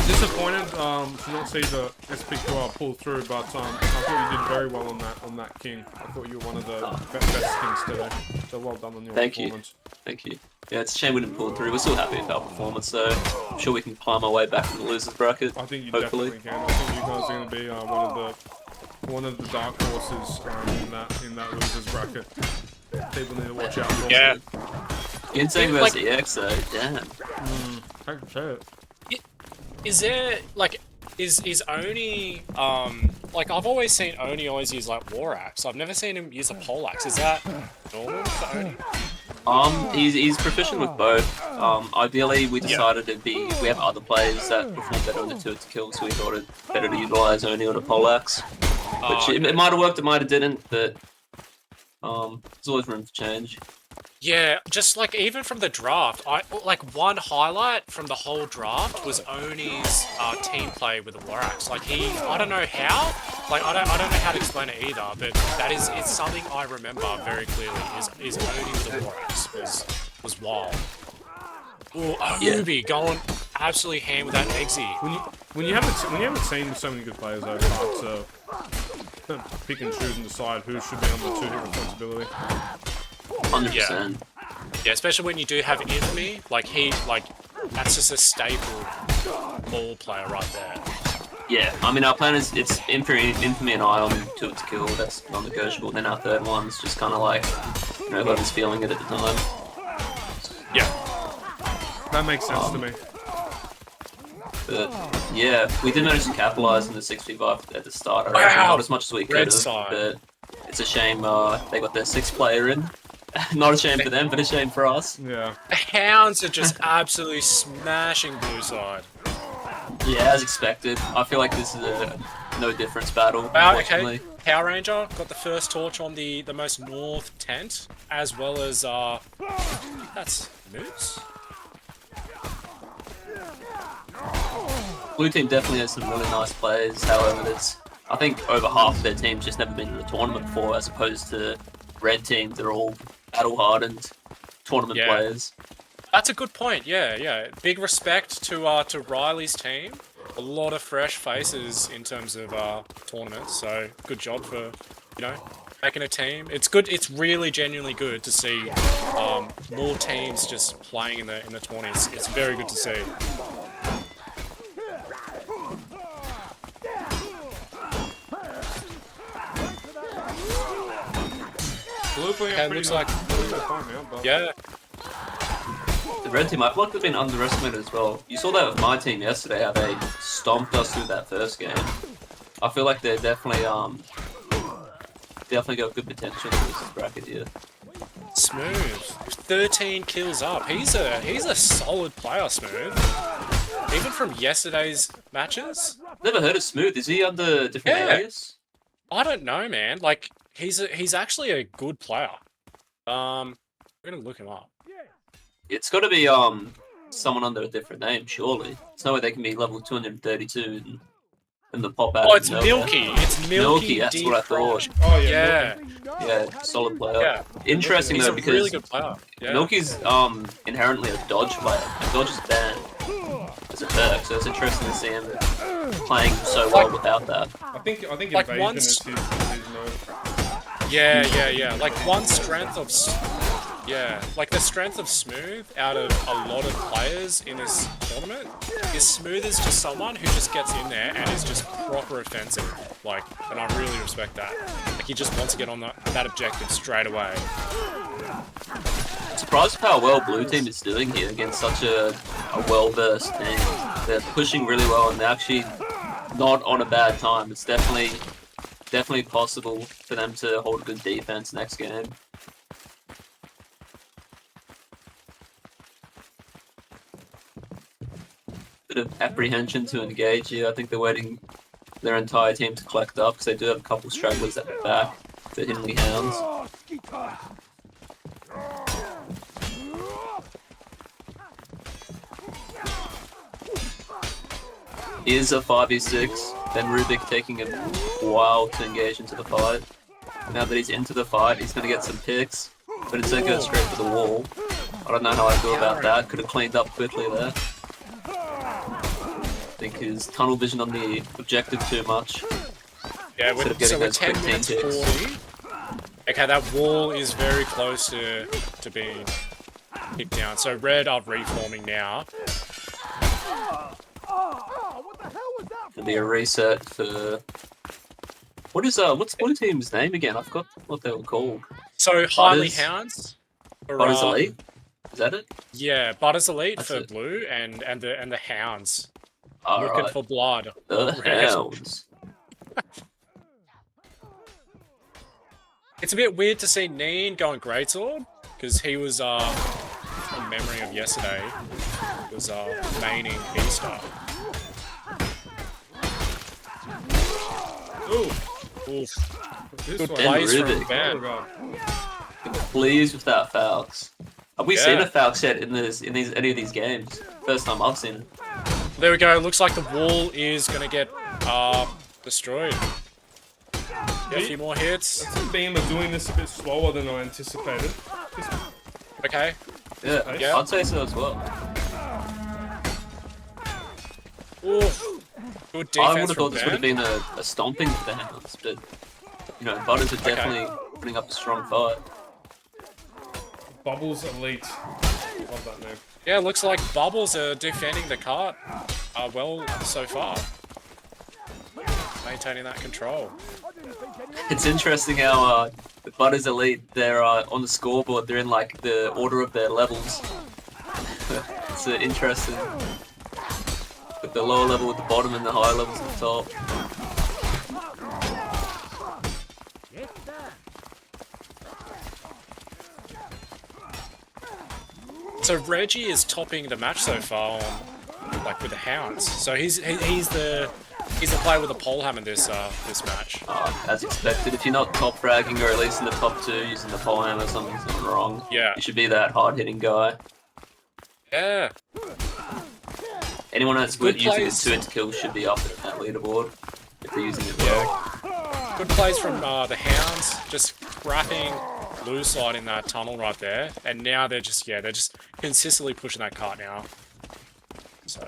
S1: disappointed to not see the SPQR pull through, but I thought you did very well on that king. I thought you were one of the best kings today. So well done on your performance.
S9: Thank you. Yeah, it's a shame we didn't pull it through. We're still happy with our performance, so I'm sure we can climb our way back from the losers bracket.
S1: I think you
S9: hopefully.
S1: definitely can. I think you guys are going to be one of the dark horses in that losers bracket. People need to watch out for.
S5: Yeah.
S9: Insane versus EX though, damn.
S1: I can say it.
S5: Is there, like, is Oni, like, I've always seen Oni always use, like, War Axe. I've never seen him use a Pole Axe. Is that normal for Oni?
S9: He's proficient with both. Ideally, we decided we have other players that perform better on the 2 to kill, so we thought it better to utilize only on a poleaxe. Which it might have worked, it might have didn't, but there's always room for change.
S5: Yeah, just like even from the draft, like one highlight from the whole draft was Oni's team play with the War Axe. Like I don't know how, like I don't know how to explain it either, but it's something I remember very clearly. Is Oni with the War Axe was wild. Oh, Obi going absolutely ham with that Eggsy.
S1: When you haven't seen so many good players though, it's hard to pick and choose and decide who should be on the 2-hit responsibility.
S9: 100%.
S5: Yeah, especially when you do have Infamy, that's just a staple ball player right there.
S9: Yeah, I mean our plan is it's Infamy and I on 2 to kill. That's non-negotiable. Then our third one's just kind of like, you know, whoever's feeling it at the time.
S5: Yeah,
S1: that makes sense to me.
S9: But yeah, we did manage to capitalize on the 6v5 at the start. I reckon,
S5: Wow.
S9: not as much as we could have, but it's a shame they got their 6th player in. Not a shame for them, but a shame for us.
S1: Yeah.
S5: the Hounds are just absolutely smashing blue side.
S9: Yeah, as expected. I feel like this is a no difference battle.
S5: Wow,
S9: Unfortunately.
S5: okay. Power Ranger got the first torch on the most north tent, as well as I think that's Moose.
S9: Blue team definitely has some really nice players. However, I think over half of their team's just never been to the tournament before, as opposed to red team. They're all battle-hardened tournament players.
S5: That's a good point. Yeah. Big respect to Riley's team. a lot of fresh faces in terms of tournaments. So good job for, you know, making a team. It's good. It's really genuinely good to see more teams just playing in the tourneys. It's very good to see.
S1: Blue playing
S5: Okay,
S1: up pretty
S5: looks
S1: good.
S5: like
S1: Pretty good time now, but
S5: yeah.
S9: The red team, I feel like they've been underestimated as well. You saw that with my team yesterday, how they stomped us through that first game. I feel like they're definitely got good potential in this bracket here.
S5: Smooth. 13 kills up. He's a solid player, Smooth. Even from yesterday's matches.
S9: Never heard of Smooth. Is he under different
S5: Yeah.
S9: alias?
S5: I don't know, man. Like he's actually a good player. I'm gonna look him up.
S9: It's got to be someone under a different name, surely. There's no way they can be level 232 and the pop out.
S5: Oh, it's
S9: of nowhere.
S5: Milky. It's Milky.
S9: That's what I thought.
S1: oh
S5: Yeah.
S9: Yeah, solid player.
S5: Yeah.
S9: Interesting
S5: He's
S9: though
S5: a
S9: because
S5: really good player. Yeah.
S9: Milky's inherently a dodge player. Dodge is banned as a perk, so it's interesting to see him playing so well without that.
S1: I think
S5: Like
S1: invasion
S5: once-
S1: is his move.
S5: Yeah. Like one strength of like the strength of Smooth out of a lot of players in this tournament is Smooth is just someone who just gets in there and is just proper offensive. Like, and I really respect that. Like he just wants to get on that objective straight away.
S9: Surprised with how well Blue Team is doing here against such a well-versed team. They're pushing really well and they're actually not on a bad time. It's definitely possible for them to hold good defense next game. Bit of apprehension to engage here. I think they're waiting their entire team to collect up because they do have a couple stragglers at the back for Hindley Hounds. Is a 5v6, then Rubik taking a while to engage into the fight. Now that he's into the fight, he's going to get some picks, but instead goes straight for the wall. I don't know how I feel about that. Could have cleaned up quickly there. I think his tunnel vision on the objective too much.
S5: Yeah,
S9: Instead of
S5: so
S9: getting
S5: we're
S9: those
S5: 10
S9: quick
S5: minutes
S9: team picks.
S5: 40. Okay, that wall is very close to being kicked down. So red are reforming now.
S9: It'll be a reset for... what's Blue Team's name again? I forgot what they were called.
S5: So Highly
S9: Butters?
S5: Hounds. Or,
S9: Butters Elite? Is that it?
S5: Yeah, Butters Elite
S9: That's
S5: for
S9: it.
S5: blue and the Hounds.
S9: Alright.
S5: Looking for blood.
S9: The
S5: Red.
S9: Hounds.
S5: It's a bit weird to see Neen going Greatsword, because he was, from memory of yesterday, was maining Easter.
S1: Ooh,
S5: Oof.
S1: this
S5: Good
S1: one.
S5: plays from
S9: Rubik.
S5: Ben.
S1: Oh, God.
S9: Pleased with that Falx. Have we seen
S5: Yeah.
S9: a Falx yet in any of these games? First time I've seen it.
S5: There we go. Looks like the wall is going to get destroyed. Yeah, a few more hits.
S1: Beam are doing this a bit slower than I anticipated. Just
S5: Okay.
S9: Yeah,
S5: Yeah.
S9: I'd say so as well.
S5: Oof. Good defense
S9: I would have
S5: from
S9: thought this would have
S5: Ben.
S9: been a stomping for the Hounds, but you know, Butters are definitely putting up a strong fight.
S1: Bubbles Elite. Love that name.
S5: Yeah, looks like Bubbles are defending the cart well so far. Maintaining that control.
S9: It's interesting how the Butters Elite, they're on the scoreboard, they're in like the order of their levels. It's interesting. With the lower level at the bottom and the higher levels at the top.
S5: So Reggie is topping the match so far on, like with the Hounds. So he's the player with the pole hammer this match.
S9: As expected, if you're not top fragging or at least in the top 2 using the pole hammer, something's gone wrong.
S5: Yeah.
S9: You should be that hard-hitting guy.
S5: Yeah.
S9: Anyone that's
S5: Good
S9: good using
S5: plays.
S9: his 2 to kill should be up at that leaderboard if they're using it well.
S5: Good plays from the Hounds, just scrapping blue side in that tunnel right there, and now they're just consistently pushing that cart now. So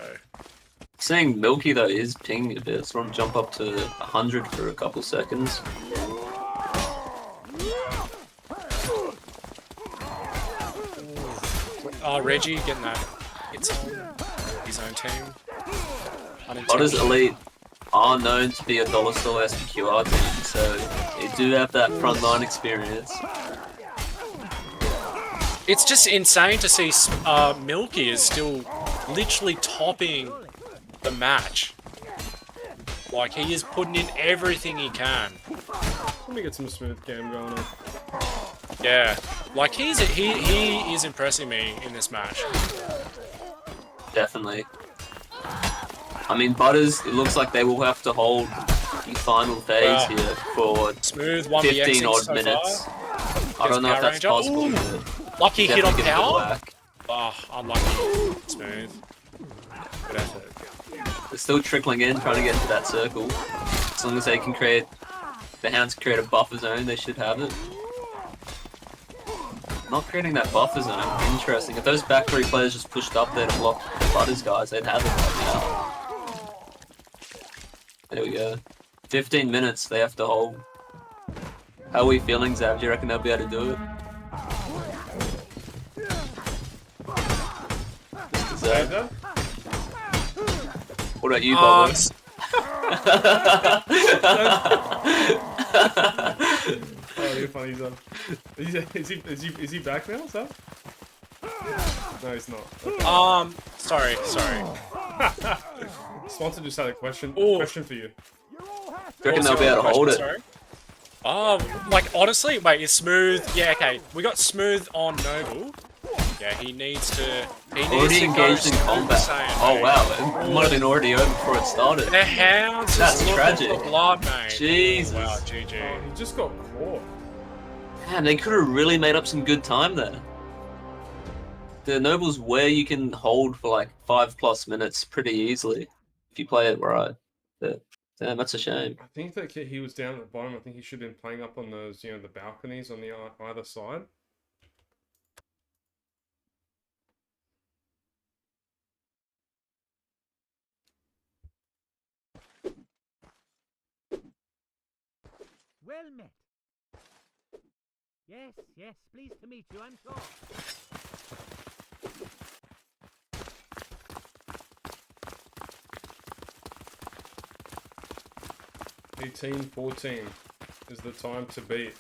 S9: Saying Milky though is pinging a bit, so I'm jump up to 100 for a couple seconds.
S5: Oh, Reggie getting that hits on his own team.
S9: Butters Elite are known to be a dollar store SPQR team, so they do have that frontline experience.
S5: It's just insane to see Milky is still literally topping the match. Like, he is putting in everything he can.
S1: Let me get some smooth cam going on.
S5: Yeah, like he is impressing me in this match.
S9: Definitely. I mean, Butters, it looks like they will have to hold the final phase here for
S5: Smooth
S9: 15 odd
S5: so
S9: minutes.
S5: Far.
S9: I don't know if that's possible.
S5: Lucky hit on
S9: Definitely get the
S5: power.
S9: whack.
S5: Oh, unlucky. Smooth. Good effort.
S9: They're still trickling in, trying to get into that circle. As long as they can create, the Hounds create a buffer zone, they should have it. Not creating that buffer zone, interesting. If those back three players just pushed up there to block the Butters guys, they'd have it right now. There we go. 15 minutes they have to hold. How are we feeling, Zav? Do you reckon they'll be able to do it? Zav? What about you, Bubba?
S1: Oh, you're funny, son. Is he back now, son? No, he's not. Okay.
S5: Sorry.
S1: Sponsor just had a question for you.
S9: Do you reckon they'll be able to hold it?
S5: Sorry? Like, honestly, wait, is Smooth... Yeah, okay, we got Smooth on Noble. Yeah, he needs to...
S9: Already engaged in combat. Oh wow, it might have been already over before it started.
S5: The Hounds
S9: That's
S5: is
S9: tragic.
S5: looking for blood, mate.
S9: Jesus.
S5: Wow, GG.
S1: Oh, he just got caught.
S9: Man, they could have really made up some good time there. The Noble's where you can hold for like 5+ minutes pretty easily if you play it right. But damn, that's a shame.
S1: I think that he was down at the bottom. I think he should have been playing up on those, the balconies on the either side.
S10: Well met. Yes, pleased to meet you, I'm sure.
S1: 18-14 is the time to beat.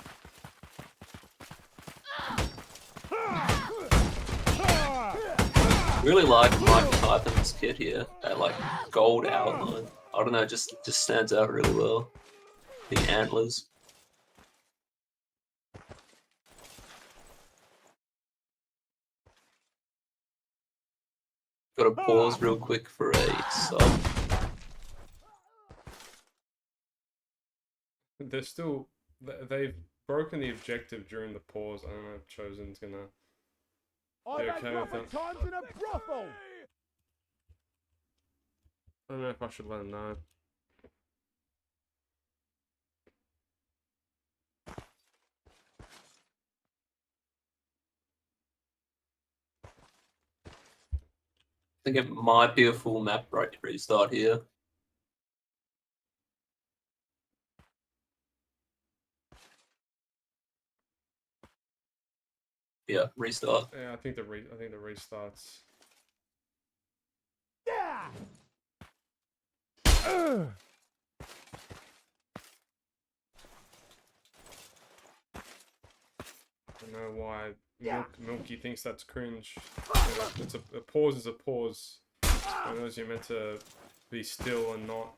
S9: Really like Mike Typin's kit here. That like gold outline. I don't know, just stands out really well. The antlers. Got to pause real quick for a sub.
S1: They're still... They've broken the objective during the pause. I don't know if Chosen's gonna... They're okay with that.
S7: Times in a brothel.
S1: I don't know if I should let him know.
S9: I think it might be a full map right to restart here. Yeah, restart.
S1: Yeah, I think the restarts.
S7: Yeah.
S1: I don't know why Milky thinks that's cringe. It's a pause is a pause. It knows you're meant to be still and not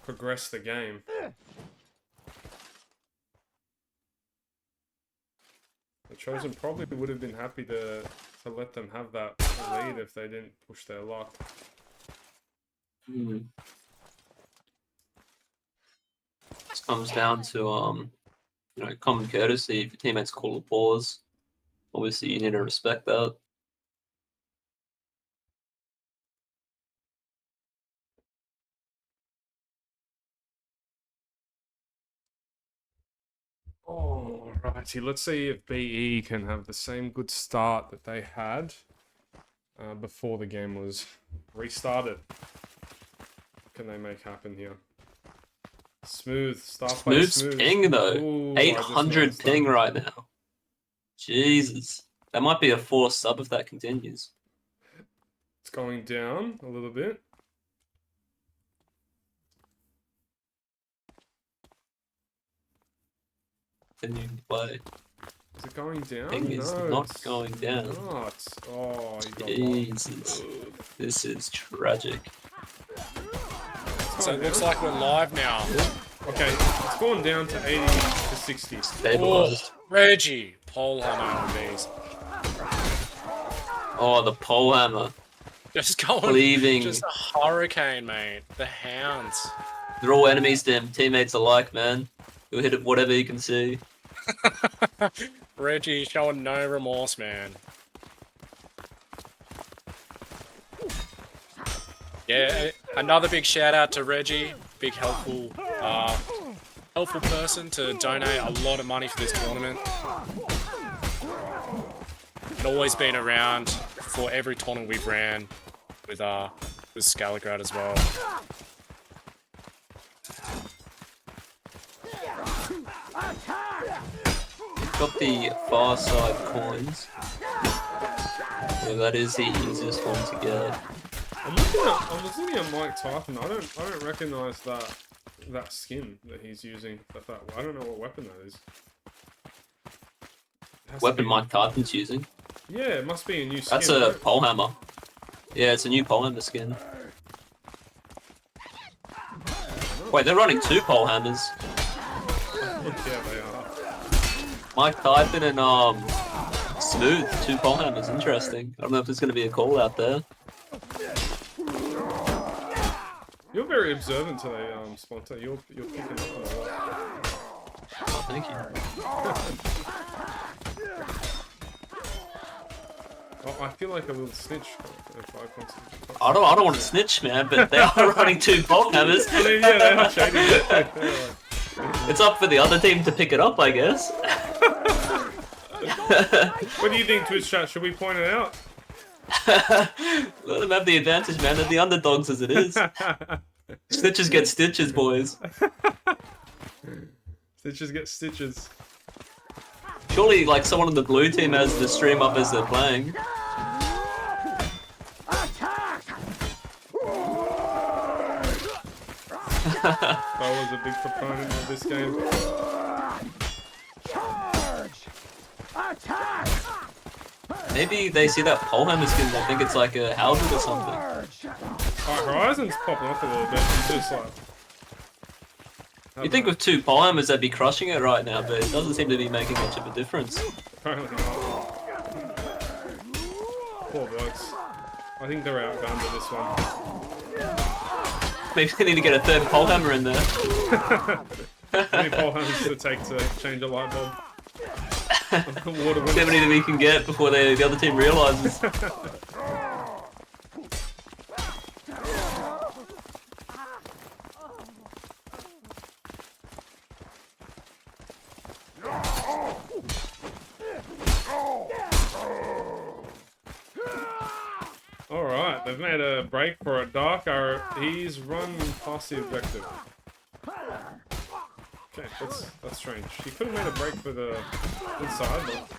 S1: progress the game. The Chosen probably would have been happy to let them have that lead if they didn't push their luck.
S9: This comes down to common courtesy. If your teammates call a pause, obviously you need to respect that.
S1: Alrighty, let's see if BE can have the same good start that they had before the game was restarted. What can they make happen here? Smooth. Starplay
S9: Smooth's
S1: smooth.
S9: ping though.
S1: Ooh, I just
S9: 800
S1: noticed that.
S9: ping right now. Jesus. That might be a forced sub if that continues.
S1: It's going down a little bit.
S9: Continuing to play.
S1: Is it going down?
S9: Ping is
S1: No,
S9: not
S1: it's
S9: going down.
S1: not. Oh, you got
S9: Jesus.
S1: locked.
S9: This is tragic.
S5: So it looks like we're live now.
S1: Okay, it's gone down to 80 to 60.
S9: Stabilized.
S5: Reggie, pole hammer on these.
S9: Oh, the pole hammer.
S5: Just going,
S9: Cleaving.
S5: just a hurricane, mate. The hounds.
S9: They're all enemies to him, teammates alike, man. He'll hit it whatever he can see.
S5: Reggie showing no remorse, man. Yeah, another big shout out to Reggie. Big helpful person to donate a lot of money for this tournament. And always been around for every tournament we've ran with Skalagrad as well.
S9: Got the far side coins. Yeah, that is the easiest one to get.
S1: I was looking at Mike Tyson. I don't recognize that skin that he's using. I don't know what weapon that is. It has to
S9: Weapon
S1: be-
S9: Mike Tyson's using.
S1: Yeah, it must be a new skin.
S9: That's a
S1: right?
S9: pole hammer. Yeah, it's a new pole hammer skin. Wait, they're running 2 pole hammers.
S1: Yeah, they are.
S9: Mike Tyson and Smooth, 2 pole hammers. Interesting. I don't know if there's going to be a call out there.
S1: You're very observant today, Sponta. You're picking up on a lot.
S9: Oh, thank you.
S1: Oh, I feel like a little snitch. If I concentrate.
S9: I don't want to snitch, man, but they are running 2 pole hammers.
S1: I mean, yeah, they are shady. They're like-
S9: It's up for the other team to pick it up, I guess.
S1: What do you think, Twitch chat? Should we point it out?
S9: Let them have the advantage, man. They're the underdogs as it is. Snitches get stitches, boys.
S1: Stitches get stitches.
S9: Surely, like, someone on the blue team has the stream up as they're playing.
S1: I was a big proponent of this game.
S9: Maybe they see that pole hammer skin, they think it's like a halberd or something.
S1: Alright, Horizon's popping off a little bit. It's just like...
S9: You'd think with 2 pole hammers they'd be crushing it right now, but it doesn't seem to be making much of a difference.
S1: Apparently not. Poor blokes. I think they're outgunned at this one.
S9: Maybe they need to get a 3rd pole hammer in there.
S1: How many pole hammers does it take to change a light bulb? Water wins.
S9: 70 that we can get before the other team realises.
S1: Alright, they've made a break for a Dark Arrow. He's run past the objective. Okay, that's strange. He could have made a break for the inside, but...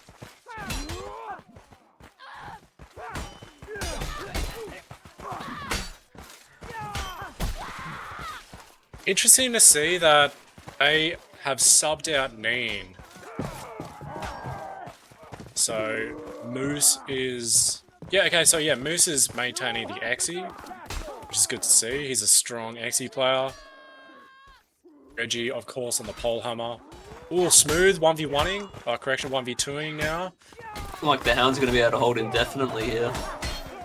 S5: Interesting to see that they have subbed out Neen. So Moose is... Yeah, okay, so yeah, Moose is maintaining the Xe, which is good to see. He's a strong Xe player. Reggie, of course, on the pole hammer. Ooh, Smooth, 1v1ing. Correction, 1v2ing now.
S9: Like the Hound's going to be able to hold indefinitely here.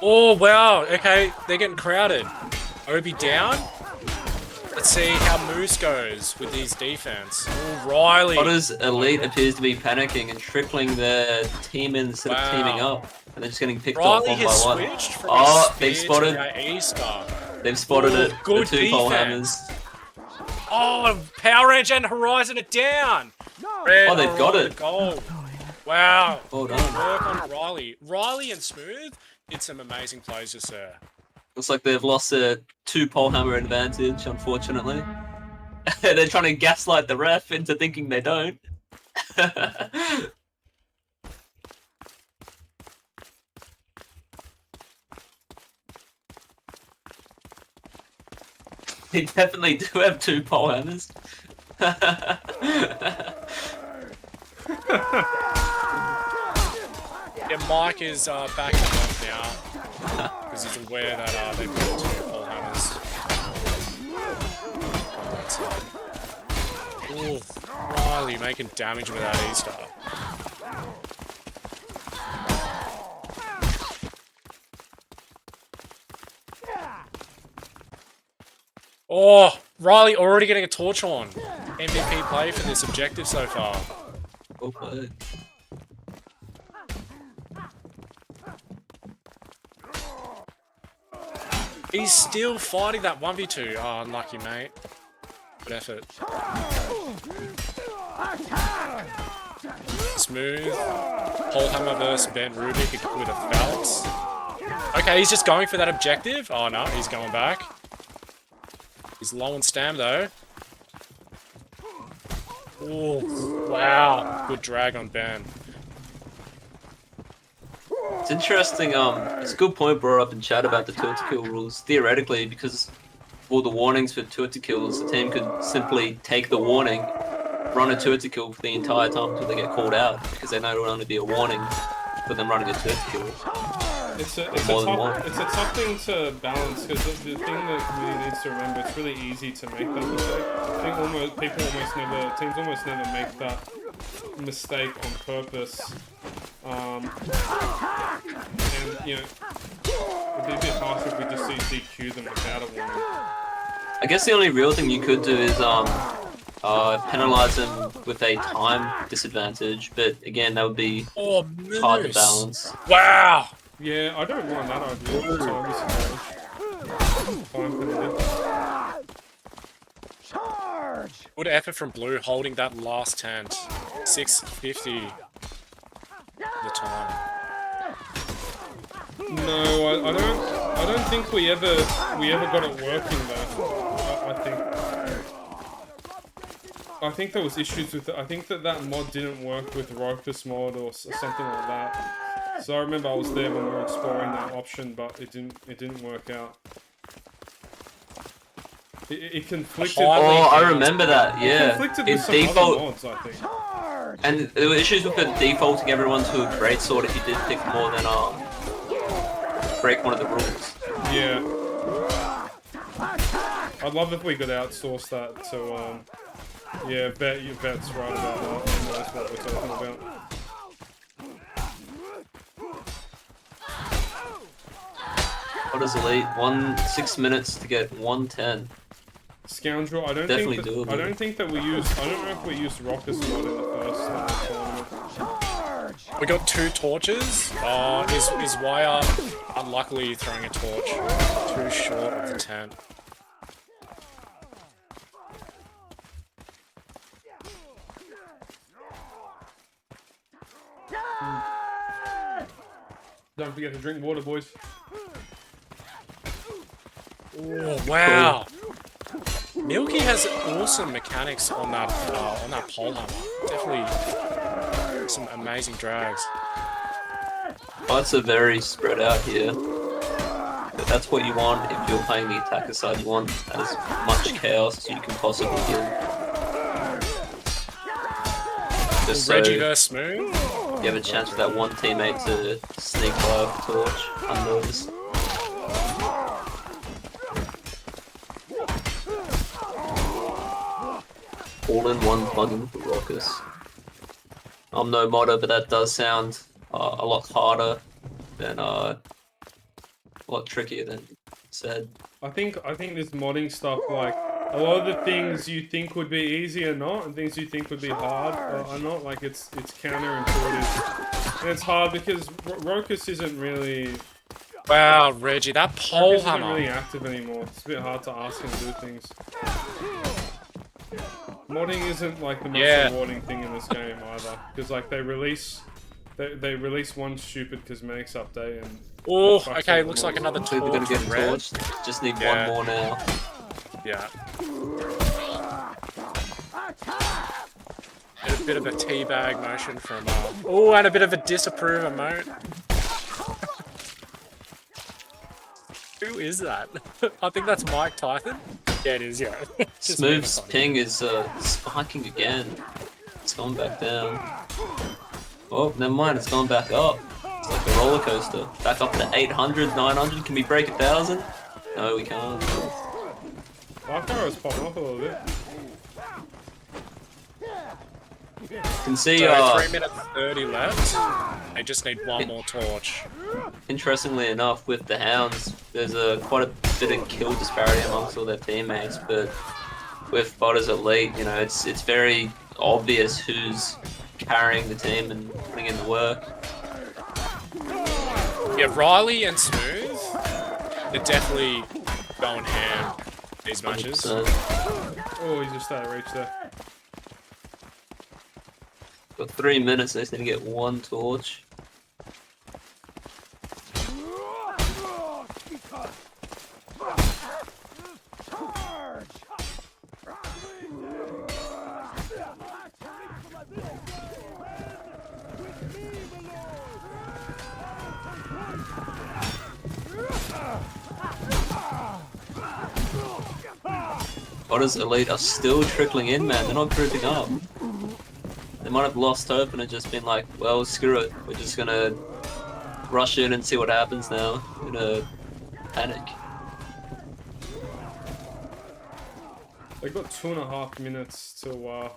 S5: Oh, wow. Okay, they're getting crowded. Obi down. Let's see how Moose goes with his defense. Ooh, Riley.
S9: Otters Elite appears to be panicking and trickling their team in instead of teaming up. And they're just getting picked off
S5: Riley
S9: one
S5: has
S9: by one.
S5: switched from
S9: Oh,
S5: a
S9: they've
S5: spear
S9: spotted.
S5: to a E-star.
S9: They've spotted
S5: Ooh,
S9: it.
S5: good
S9: The 2 pole
S5: defense.
S9: hammers.
S5: Oh, Power Range and Horizon are down. Red
S9: Oh, they've
S5: are
S9: got
S5: on
S9: it.
S5: the goal. Wow.
S9: Well
S5: Good
S9: done.
S5: work on Riley. Riley and Smooth did some amazing plays just there.
S9: Looks like they've lost a 2 polehammer advantage, unfortunately. They're trying to gaslight the ref into thinking they don't. They definitely do have 2 polehammers.
S5: Yeah, Mike is back in the box now because he's aware that they've got 2 pole hammers. Ooh, Riley making damage with that E-star. Oh, Riley already getting a torch on. MVP play for this objective so far.
S9: Well played.
S5: He's still fighting that 1v2. Oh, unlucky, mate. Good effort. Smooth. Polehammer versus Ben Rubik with a Phelps. Okay, he's just going for that objective. Oh, no, he's going back. He's low on stam, though. Oh, wow. Good drag on Ben.
S9: It's interesting, it's a good point brought up in chat about the turret to kill rules. Theoretically, because of all the warnings for turret to kills, the team could simply take the warning, run a turret to kill for the entire time until they get called out, because they know it will only be a warning for them running a turret to kill.
S1: It's a tough thing to balance, because the thing that really needs to remember, it's really easy to make that mistake. I think teams almost never make that mistake on purpose. And you know, it'd be a bit harsh if we just DQ them without a warning.
S9: I guess the only real thing you could do is penalize them with a time disadvantage, but again, that would be hard to balance.
S5: Wow!
S1: Yeah, I don't mind that idea. Time penalty.
S7: Charge!
S5: Good effort from Blue holding that last tent. 6:50 the time.
S1: No, I don't think we ever got it working though. I think there was issues with it. I think that mod didn't work with Rokus mod or something like that. So I remember I was there when we were exploring that option, but it didn't work out. It conflicted.
S9: Oh, I remember that. Yeah.
S1: It conflicted with some
S9: default
S1: other mods, I think.
S9: And there were issues with it defaulting everyone to a greatsword if you did pick more than break one of the rules.
S1: Yeah. I'd love if we could outsource that to yeah, Vet's right about that. He knows what we're talking about.
S9: What is elite? 6 minutes to get 110.
S1: Scoundrel, I don't think that we used. I don't know if we used Rockers mod in the first tournament.
S5: We got 2 torches. Is Wire unluckily throwing a torch too short of the tent?
S1: Don't forget to drink water, boys.
S5: Oh, wow. Milky has awesome mechanics on that polehammer. Definitely some amazing drags.
S9: Fights are very spread out here. But that's what you want if you're playing the attacker side. You want as much chaos as you can possibly get. Just so
S5: Reggie versus Smooth?
S9: you have a chance with that one teammate to sneak by with the torch unnoticed. All-in-one plugin for Rockers. I'm no modder, but that does sound a lot harder than a lot trickier than said.
S1: I think this modding stuff, like a lot of the things you think would be easy are not, and things you think would be hard are not. Like it's counterintuitive, and it's hard because Rokus isn't really.
S5: Wow, Reggie, that pole
S1: Rokus isn't
S5: hammer.
S1: really active anymore. It's a bit hard to ask him to do things. Modding isn't like the most rewarding thing in this game either, because like they release They released one stupid cosmetics update and
S5: Oh,
S1: fucks
S5: okay.
S1: all the
S5: Looks like
S1: mods.
S5: another
S9: I think we're gonna
S5: torch.
S9: get
S5: Red.
S9: torched. Just need
S5: Yeah.
S9: one more now.
S5: Yeah. And a bit of a teabag motion from. Oh, and a bit of a disapprove emote. Who is that? I think that's Mike Tyson. Yeah, it is. Yeah. Just making
S9: Smooth's
S5: fun of
S9: ping
S5: him.
S9: is spiking again. It's gone back down. Oh, never mind. It's gone back up. It's like a roller coaster. Back up to 800, 900. Can we break 1,000? No, we can't.
S1: Arcaro was popping up a little bit.
S9: You can see,
S5: So 3 minutes 30 left. They just need one more torch.
S9: interestingly enough, with the Hounds, there's quite a bit of kill disparity amongst all their teammates, but with Butters Elite, you know, it's very obvious who's carrying the team and putting in the work.
S5: Yeah, Riley and Smooth, they're definitely going ham these matches.
S9: 100%.
S1: Oh, he's just out of reach there.
S9: Got 3 minutes, they just need to get one torch. Butters Elite are still trickling in, man. They're not grouping up. They might have lost hope and have just been like, well, screw it. We're just gonna rush in and see what happens now. In a panic.
S1: They've got 2.5 minutes to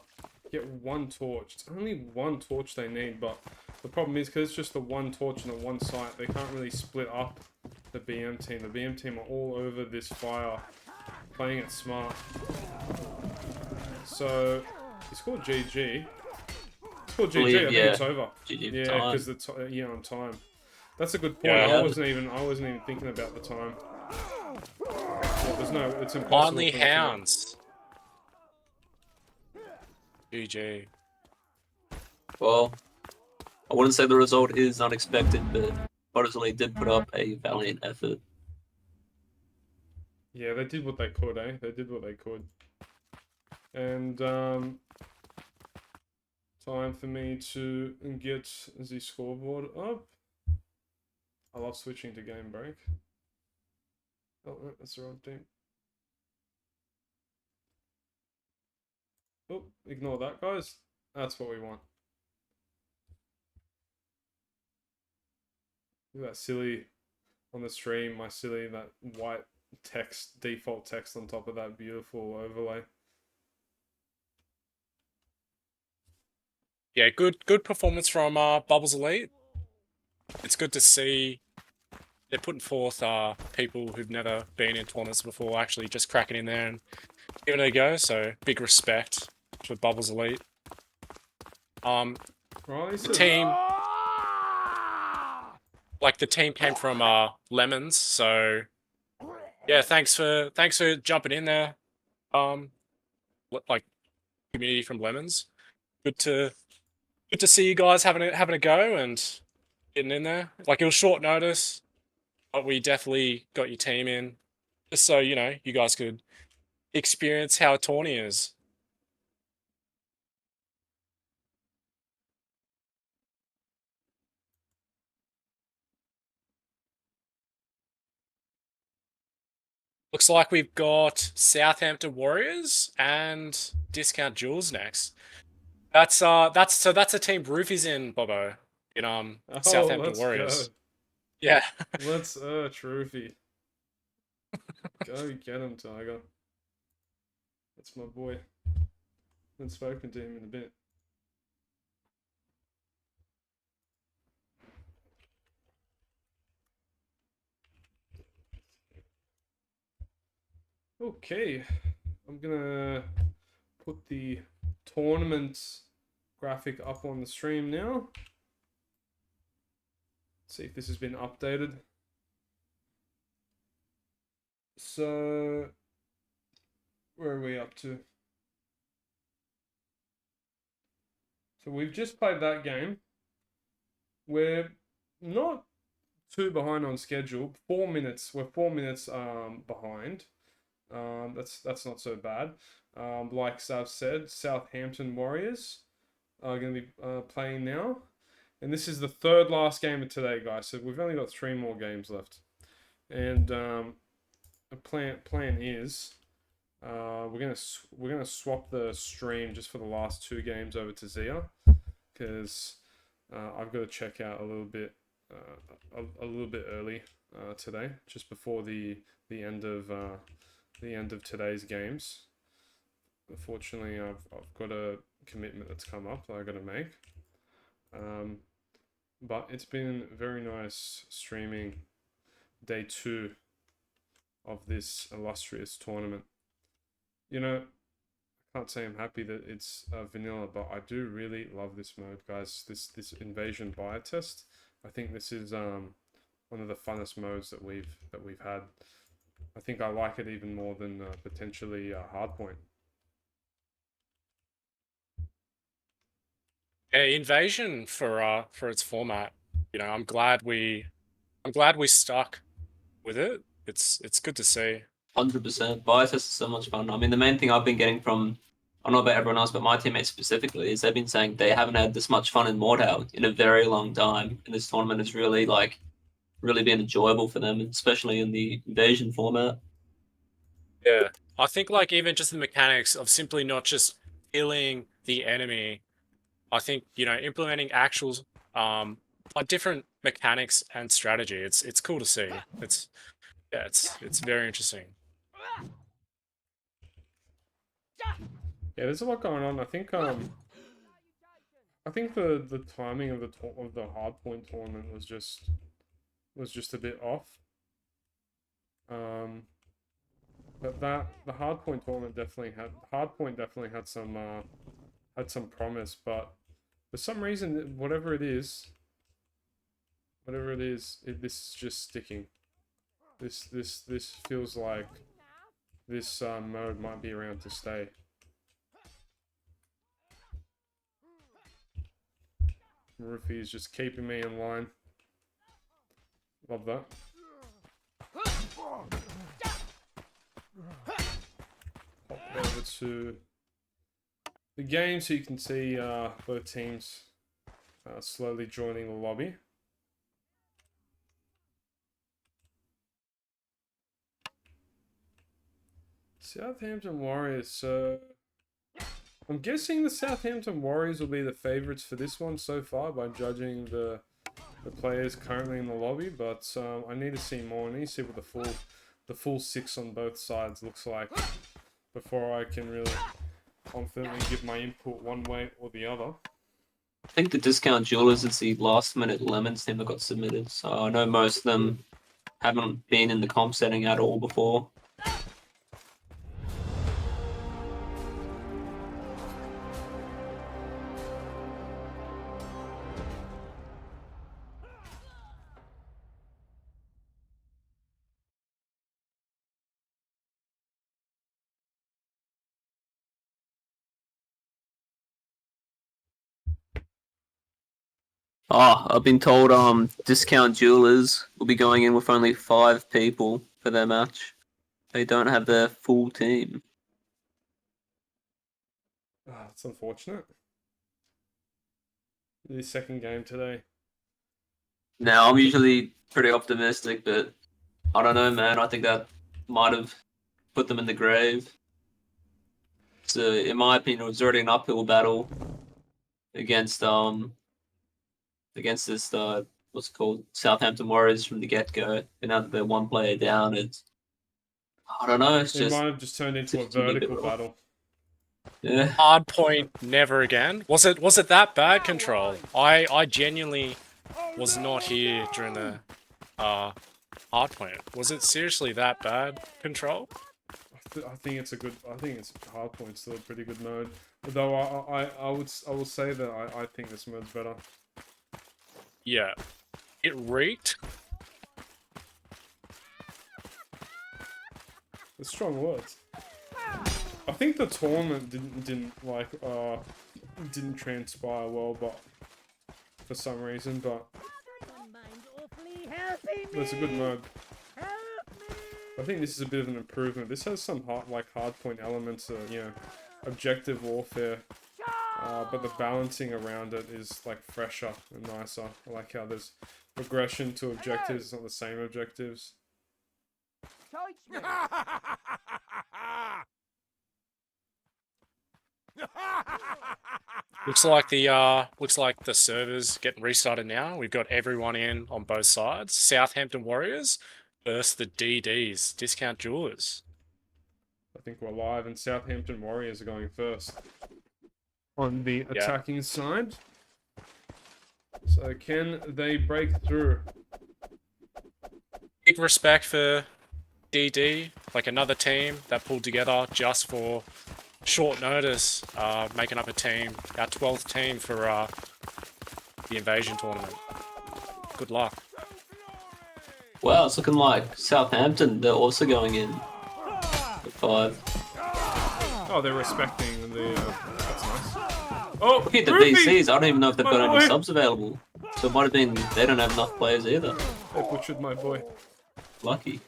S1: get one torch. It's only one torch they need, but the problem is because it's just the one torch and the one site, they can't really split up the BM team. The BM team are all over this fire, playing it smart. So it's called GG. It's called GG.
S9: Believe,
S1: I think
S9: yeah.
S1: it's over.
S9: GG
S1: Yeah,
S9: time.
S1: because the on time. That's a good point.
S5: Yeah.
S1: I wasn't even thinking about the time. Yeah, there's no. It's impossible.
S5: Finally,
S1: for them to know.
S5: Hounds. GG.
S9: Well, I wouldn't say the result is unexpected, but Butters Elite did put up a valiant effort.
S1: Yeah, they did what they could, eh? They did what they could. And time for me to get the scoreboard up. I love switching to game break. Oh, no, that's the wrong team. Oh, ignore that, guys. That's what we want. Look at that silly on the stream, that white text, default text on top of that beautiful overlay.
S5: Yeah, good performance from Bubbles Elite. It's good to see they're putting forth people who've never been in tournaments before actually just cracking in there and giving it a go. So big respect for Bubbles Elite.
S1: Right,
S5: The team, like the team came from Lemons, so yeah, thanks for jumping in there. Like community from Lemons. Good to see you guys having a go and getting in there. Like it was short notice, but we definitely got your team in just so you know you guys could experience how a tourney is. Looks like we've got Southampton Warriors and Discount Jewels next. That's a team Roofy's in, Bobo. In Southampton
S1: let's
S5: Warriors.
S1: go.
S5: Yeah.
S1: Let's Trophy. Go get him, Tiger. That's my boy. Haven't spoken to him in a bit. Okay, I'm gonna put the tournament graphic up on the stream now. See if this has been updated. So, where are we up to? So we've just played that game. we're not too behind on schedule. 4 minutes. We're 4 minutes behind. That's not so bad. Like Sav said, Southampton Warriors are going to be playing now. And this is the third last game of today, guys. So we've only got 3 more games left. And the plan is we're gonna swap the stream just for the last 2 games over to Zia, because I've got to check out a little bit early today, just before the end of today's games. Unfortunately, I've got a commitment that's come up that I've got to make. But it's been very nice streaming day 2 of this illustrious tournament. You know, I can't say I'm happy that it's vanilla, but I do really love this mode, guys. This invasion buyer test. I think this is one of the funnest modes that we've had. I think I like it even more than potentially Hardpoint.
S5: Yeah, Invasion for its format. You know, I'm glad we stuck with it. It's good to see.
S9: 100%. Biotest is so much fun. I mean, the main thing I've been getting from, I don't know about everyone else, but my teammates specifically, is they've been saying they haven't had this much fun in Mordhau in a very long time. And this tournament has really been enjoyable for them, especially in the invasion format.
S5: Yeah, I think like even just the mechanics of simply not just killing the enemy. I think, you know, implementing actual like different mechanics and strategy. It's cool to see. It's very interesting.
S1: Yeah, there's a lot going on. I think the timing of the Hardpoint tournament was just a bit off. But the Hardpoint tournament definitely had some promise, but for some reason, whatever it is, this is just sticking. This feels like this mode might be around to stay. Roofy is just keeping me in line. Love that. Pop over to the game so you can see both teams slowly joining the lobby. Southampton Warriors. So I'm guessing the Southampton Warriors will be the favourites for this one so far by judging the players currently in the lobby. But I need to see more. I need to see what the full 6 on both sides looks like before I can really confidently give my input one way or the other.
S9: I think the Discount Jewelers is the last minute Lemons team that got submitted. So I know most of them haven't been in the comp setting at all before. I've been told Discount Jewelers will be going in with only 5 people for their match. They don't have their full team.
S1: It's unfortunate. The second game today.
S9: Now, I'm usually pretty optimistic, but I don't know, man. I think that might have put them in the grave. So, in my opinion, it was already an uphill battle against this what's it called, Southampton Warriors from the get-go. And now that they're 1 player down, I don't know. It
S1: might have just turned into a vertical battle.
S9: Yeah.
S5: Hardpoint never again. Was it that bad, Control? I genuinely was not here during the Hardpoint. Was it seriously that bad, Control?
S1: I think Hardpoint's still a pretty good mode. Though I will say that I think this mode's better.
S5: Yeah, it reeked.
S1: It's strong words. I think the tournament didn't transpire well, but for some reason. But That's a good mode. I think this is a bit of an improvement. This has some hardpoint elements, you know, objective warfare. But the balancing around it is like fresher and nicer. I like how there's progression to objectives, it's not the same objectives.
S5: Looks like the servers getting restarted now. We've got everyone in on both sides. Southampton Warriors versus the DDs, Discount Jewelers.
S1: I think we're live, and Southampton Warriors are going first on the attacking side. So can they break through?
S5: Big respect for DD, like another team that pulled together just for short notice, making up a team, our 12th team for the invasion tournament. Good luck.
S9: Wow, it's looking like Southampton, they're also going in at 5.
S1: Oh, they're respecting the. That's nice. Oh,
S9: Look at the
S1: Ruby!
S9: DCs, I don't even know if they've got
S1: My
S9: any
S1: boy.
S9: subs available. So it might have been they don't have enough players either.
S1: They butchered my boy.
S9: Lucky.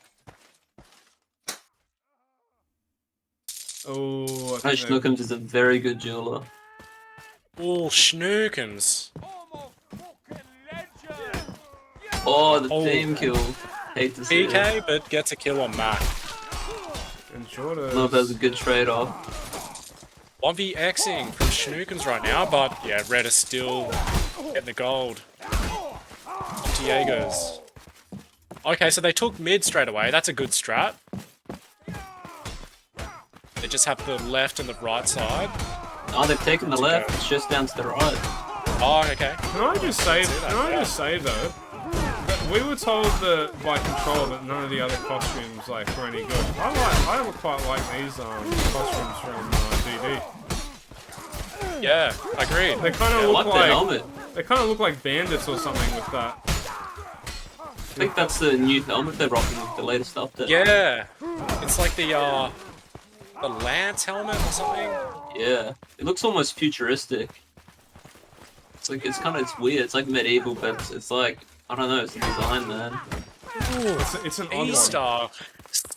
S1: Oh, I
S9: No,
S1: think they-
S9: Schnookums is a very good jeweler.
S5: Oh, Schnookums.
S9: Oh, the
S5: Oh.
S9: team kill. Hate to see it.
S5: PK, but gets a kill on Mac.
S1: and
S9: I don't know if that was a
S1: Jordan.
S9: good trade-off.
S5: 1vXing from Schnookums right now, but yeah, Red is still getting the gold. Diego's. Okay, so they took mid straight away. That's a good strat. They just have the left and the right side.
S9: Oh, they've taken the
S5: To
S9: left,
S5: go.
S9: it's just down to the right.
S5: Oh, okay.
S1: Can I just say?
S5: See that,
S1: Can I
S5: yeah.
S1: just say though? That we were told that by Control that none of the other costumes like were any good. I quite like these costumes from DD.
S5: Yeah, agreed.
S1: They kind of
S9: I
S1: look
S9: like the helmet.
S1: they kind of look like bandits or something with that.
S9: I think that's the new helmet they're rocking with the latest update.
S5: Yeah, it's like the Lance helmet or something.
S9: Yeah. It looks almost futuristic. It's like, it's weird. It's like medieval, but it's like, I don't know, it's the design, man.
S1: It's an odd one.
S5: E-Star.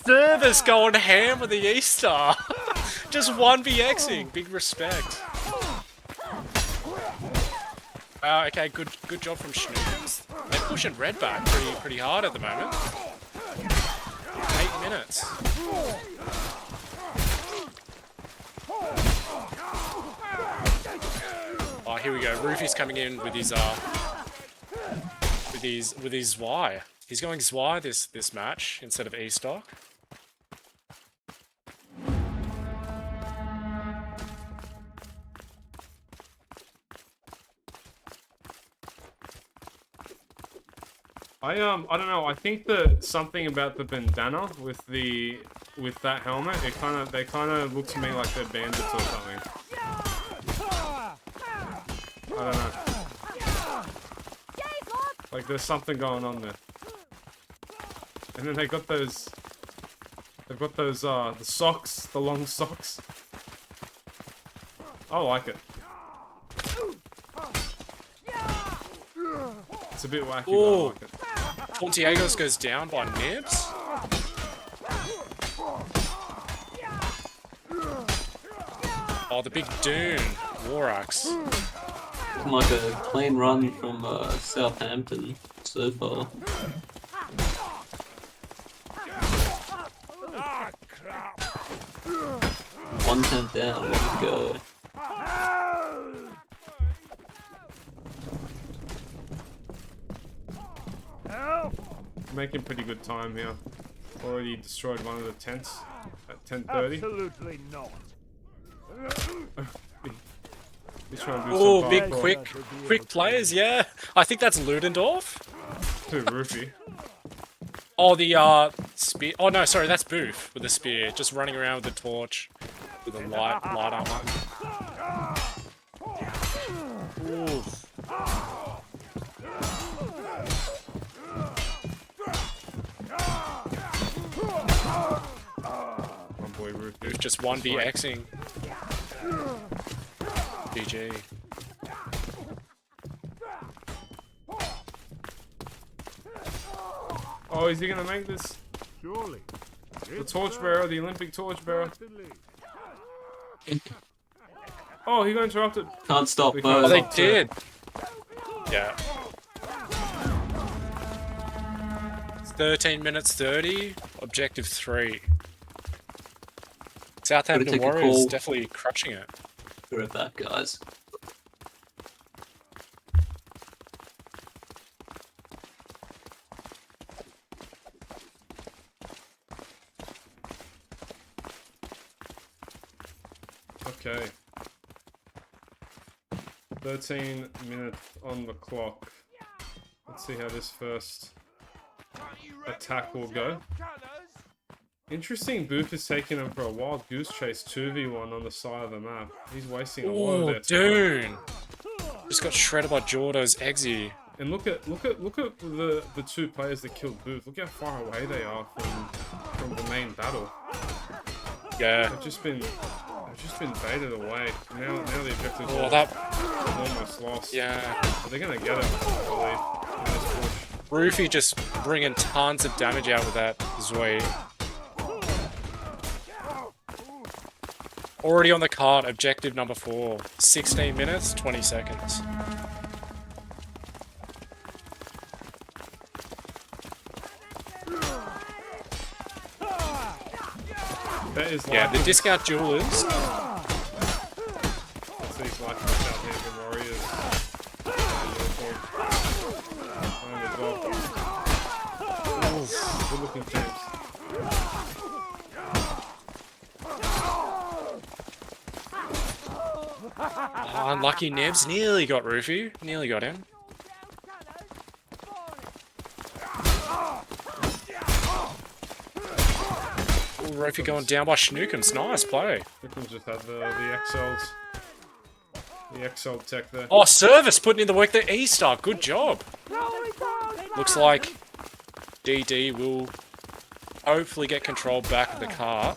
S5: Service going ham with the E-Star. Just 1vXing. Big respect. Okay, good job from Schnookums. They're pushing Red back pretty hard at the moment. 8 minutes. Oh, here we go. Roofy's coming in with his Y. He's going Zwy this match instead of E-Stock.
S1: I don't know. I think that something about the bandana with that helmet, they kind of look to me like they're bandits or something. I don't know. Like there's something going on there. And then they've got those the socks, the long socks. I like it. It's a bit wacky, but I
S5: Ooh.
S1: like it.
S5: Pontiegos goes down by Nibs. Oh, the big Dune. War Axe.
S9: Looking like a clean run from Southampton so far.
S7: Ah, crap.
S9: 110 down, let's go.
S1: Making pretty good time here. Already destroyed one of the tents at 10:30.
S7: Absolutely not.
S1: He's trying to do
S5: Oh,
S1: some
S5: big
S1: hardcore.
S5: quick players, yeah. I think that's Ludendorff.
S1: Too roofy.
S5: Oh, the spear. Oh no, sorry, that's Booth with the spear, just running around with the torch, with a light armor. Ooh.
S1: My boy roofy.
S5: Booth just 1vXing. GG.
S1: Oh, is he gonna make this?
S7: Surely.
S1: The torchbearer, the Olympic torchbearer. Oh, he got interrupted.
S9: Can't stop
S1: We
S9: Mo.
S1: can't
S5: Oh, they
S1: stop too.
S5: did. Yeah. It's 13 minutes 30. Objective 3. Southampton
S9: take a
S5: Warriors
S9: call.
S5: definitely crushing it.
S9: Be right back, guys.
S1: Okay. 13 minutes on the clock. Let's see how this first attack will go. Interesting, Booth is taking him for a wild goose chase 2v1 on the side of the map. He's wasting a lot of
S5: Oh,
S1: their time.
S5: dude. Just got shredded by Jordo's Eggsy.
S1: And look at the two players that killed Booth. Look how far away they are from the main battle.
S5: Yeah.
S1: They've just been baited away. Now the objective's
S5: Oh, that.
S1: almost lost.
S5: Yeah.
S1: But they're gonna get it, I believe. Nice push.
S5: Roofy just bringing tons of damage out with that Zoe. Already on the card, objective number 4. 16 minutes, 20 seconds.
S1: That is
S5: Yeah, the
S1: like
S5: discount jewelers.
S1: these like the Southampton Warriors. Good looking teams.
S5: Oh, unlucky Nebs, nearly got Roofy. Nearly got him. Oh, Roofy going down by Schnookums. Nice play.
S1: Wickham just had the excelled tech there.
S5: Oh, Service putting in the work there. E-Star, good job. Looks like DD will hopefully get control back of the car.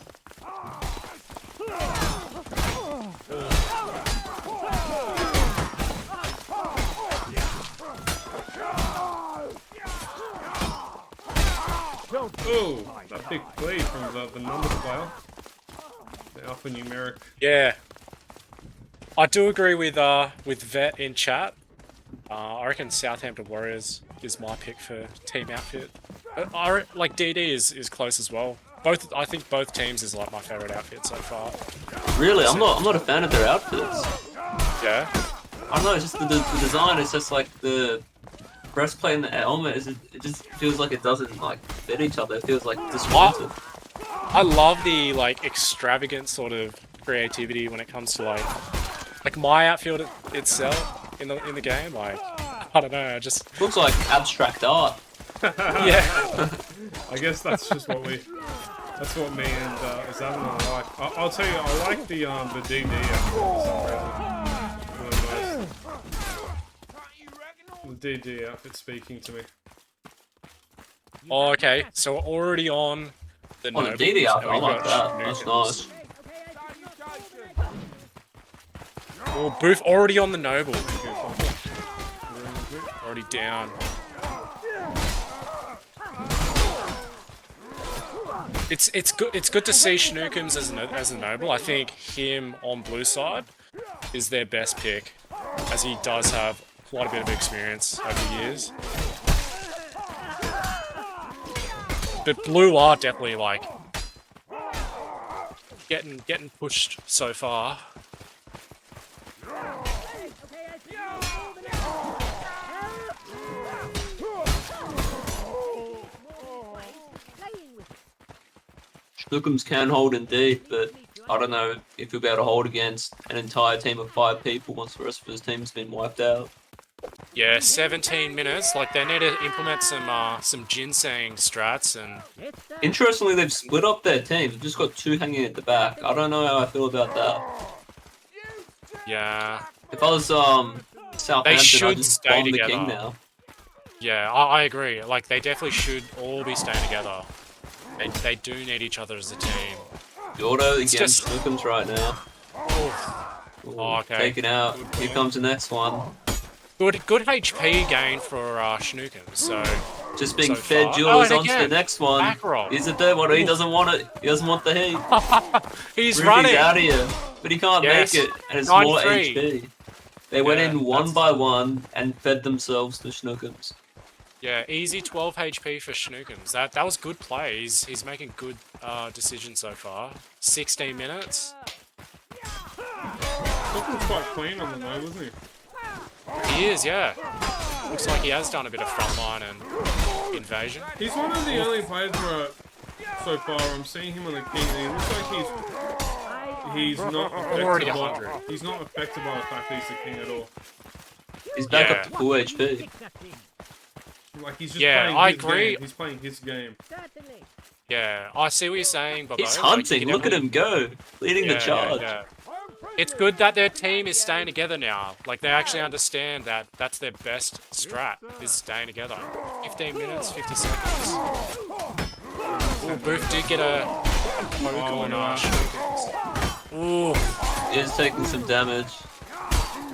S1: Oh, that big play from the numbers player. The alphanumeric.
S5: Yeah. I do agree with Vet in chat. I reckon Southampton Warriors is my pick for team outfit. Like DD is close as well. I think both teams is like my favorite outfit so far.
S9: Really, I'm not a fan of their outfits.
S5: Yeah.
S9: I don't know. It's just the design. It's just like the breastplate and the helmet. It just feels like it doesn't like fit each other. It feels like disjointed.
S5: I love the like extravagant sort of creativity when it comes to like my outfit itself in the game. Like I don't know, just
S9: Looks like abstract art.
S5: yeah.
S1: I guess that's just what me and Zavin like. I'll tell you, I like the DD outfit for some reason. The DD outfit speaking to me.
S5: Oh, okay. So we're already on the
S9: Oh, the
S5: nobles,
S9: DD outfit.
S5: and
S9: I
S5: we've
S9: like
S5: got
S9: that. That's
S5: Schnookums.
S9: nice.
S5: Oh, Booth already on the noble. Already down. It's good to see Schnookums as a noble. I think him on blue side is their best pick, as he does have quite a bit of experience over the years. But blue are definitely like getting pushed so far.
S9: Schnookums can hold indeed, but I don't know if he'll be able to hold against an entire team of 5 people once the rest of his team's been wiped out.
S5: Yeah, 17 minutes. Like they need to implement some ginseng strats and
S9: Interestingly, they've split up their teams. They've just got 2 hanging at the back. I don't know how I feel about that.
S5: yeah.
S9: If I was Southampton,
S5: should
S9: I'd just
S5: stay
S9: bomb the
S5: together.
S9: king now.
S5: Yeah, I agree. Like, they definitely should all be staying together. They do need each other as a team.
S9: Gordo
S5: It's
S9: against
S5: just-
S9: Schnookums right now.
S5: Ooh,
S9: Ooh,
S5: okay.
S9: Taken out. Here comes the next one.
S5: good HP gain for Schnookums, so
S9: Just being
S5: so
S9: fed
S5: far.
S9: Jules
S5: and
S9: on to the
S5: again,
S9: next one.
S5: back roll.
S9: He's the third one. He
S5: Oof.
S9: doesn't want it. He doesn't want the heat.
S5: He's
S9: Ruby's
S5: running.
S9: out of here, but he can't
S5: Yes.
S9: make it, and it's more
S5: 9-3.
S9: HP. They went
S5: Yeah,
S9: in one
S5: that's-
S9: by one and fed themselves to Schnookums.
S5: Yeah, easy 12 HP for Schnookums. That was good play. He's making good decisions so far. 16 minutes.
S1: Looking quite clean on the low, wasn't he?
S5: He is, yeah. Looks like he has done a bit of frontline and invasion.
S1: He's one of the only players where, so far, I'm seeing him on the king, and he looks like he's not
S5: Already
S1: affected by,
S5: 100.
S1: he's not affected by the fact that he's the king at all.
S9: He's back
S5: Yeah.
S9: up to full HP.
S1: Like, he's just
S5: Yeah,
S1: playing
S5: I
S1: his
S5: agree.
S1: game. He's playing his game.
S10: Certainly.
S5: Yeah, I see what you're saying, Bobo.
S9: He's
S5: Like,
S9: hunting.
S5: he
S9: Look at him go, leading the charge.
S5: Yeah. It's good that their team is staying together now. Like, they actually understand that that's their best strat, is staying together. 15 minutes, 50 seconds. Ooh, Booth did get a poke on Schnookums. Ooh,
S9: He's taking some damage.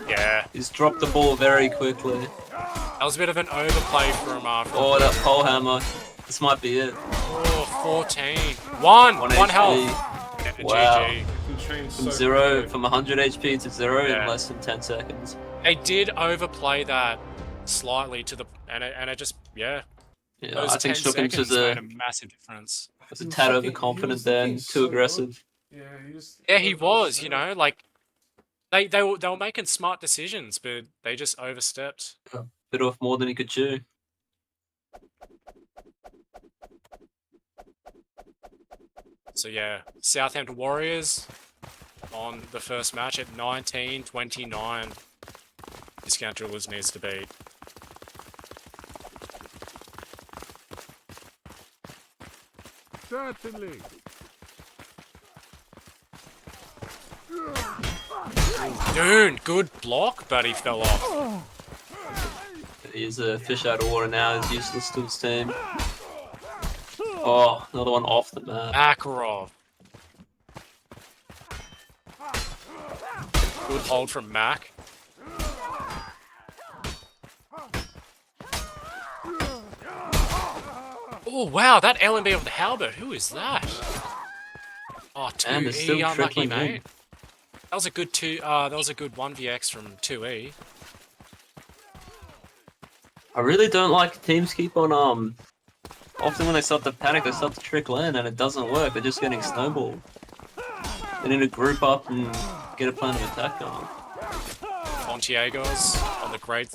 S5: yeah.
S9: He's dropped the ball very quickly.
S5: That was a bit of an overplay from
S9: Oh, that pole hammer. This might be it.
S5: Oh, 14. One
S9: HP.
S5: health. Yeah,
S9: Wow.
S5: GG.
S1: Can change
S9: From
S1: so
S9: zero,
S1: quickly.
S9: from 100 HP to zero
S5: Yeah.
S9: in less than 10 seconds.
S5: They did overplay that slightly to the and it just
S9: Yeah,
S5: those
S9: I think
S5: 10
S9: Schnookums
S5: seconds
S9: was
S5: made a
S9: a
S5: massive difference.
S9: tad
S1: He
S9: overconfident
S1: was
S9: there
S1: looking
S9: and
S1: so
S9: too
S1: good.
S9: aggressive.
S1: Yeah, he just.
S5: Yeah, he was. You know, like they were making smart decisions, but they just overstepped.
S9: Bit off more than he could chew.
S5: So yeah, Southampton Warriors on the first match at 19-29. Discount Jewelers needs to beat.
S7: Certainly.
S5: Dune, good block, but he fell off.
S9: He's a fish out of water now. He's useless to his team. Oh, another one off the map.
S5: Makarov. Good hold from Mac. Oh wow, that LMB of the Halbert, who is that? Oh,
S9: And they're
S5: 2E,
S9: still
S5: unlucky
S9: trickling in.
S5: mate. That was a good that was a good 1vx from 2E.
S9: I really don't like teams keep on often when they start to panic they start to trickle in and it doesn't work, they're just getting snowballed. They need to group up and get a plan of attack going.
S5: Montiago's on the great.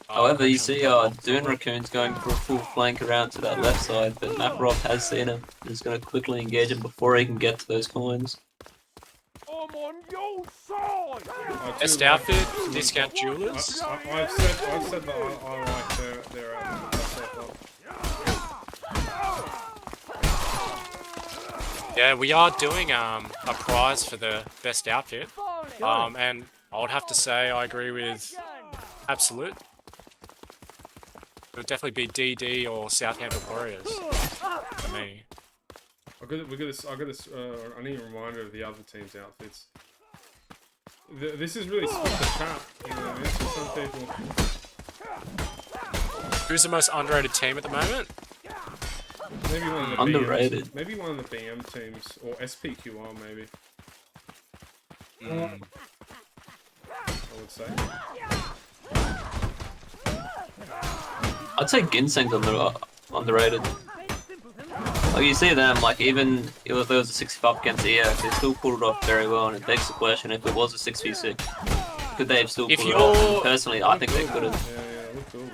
S9: However, you see Dune Raccoon's going for a full flank around to that left side, but Makarov has seen him and is going to quickly engage him before he can get to those coins.
S7: I'm on your side.
S1: I do
S5: Best
S1: like-
S5: outfit, Discount Jewelers.
S1: I've said that I like their outfit.
S5: Yeah, we are doing a prize for the best outfit. And I would have to say I agree with Absolute. It would definitely be DD or Southampton Warriors for me.
S1: I need a reminder of the other team's outfits. This is really split the trap. You know, this is some people.
S5: Who's the most underrated team at the moment?
S1: Maybe one of the
S9: Underrated.
S1: BMs, maybe one of the BM teams or SPQR maybe.
S5: Mm.
S1: I would say.
S9: I'd say Ginseng's underrated. Like you see them, like even if there was a 65 against EX, they still pulled it off very well, and it begs the question if it was a 6v6, could they have still
S5: If
S9: pulled it off?
S5: you're-
S9: And personally, I think they could have.
S1: Yeah, look good.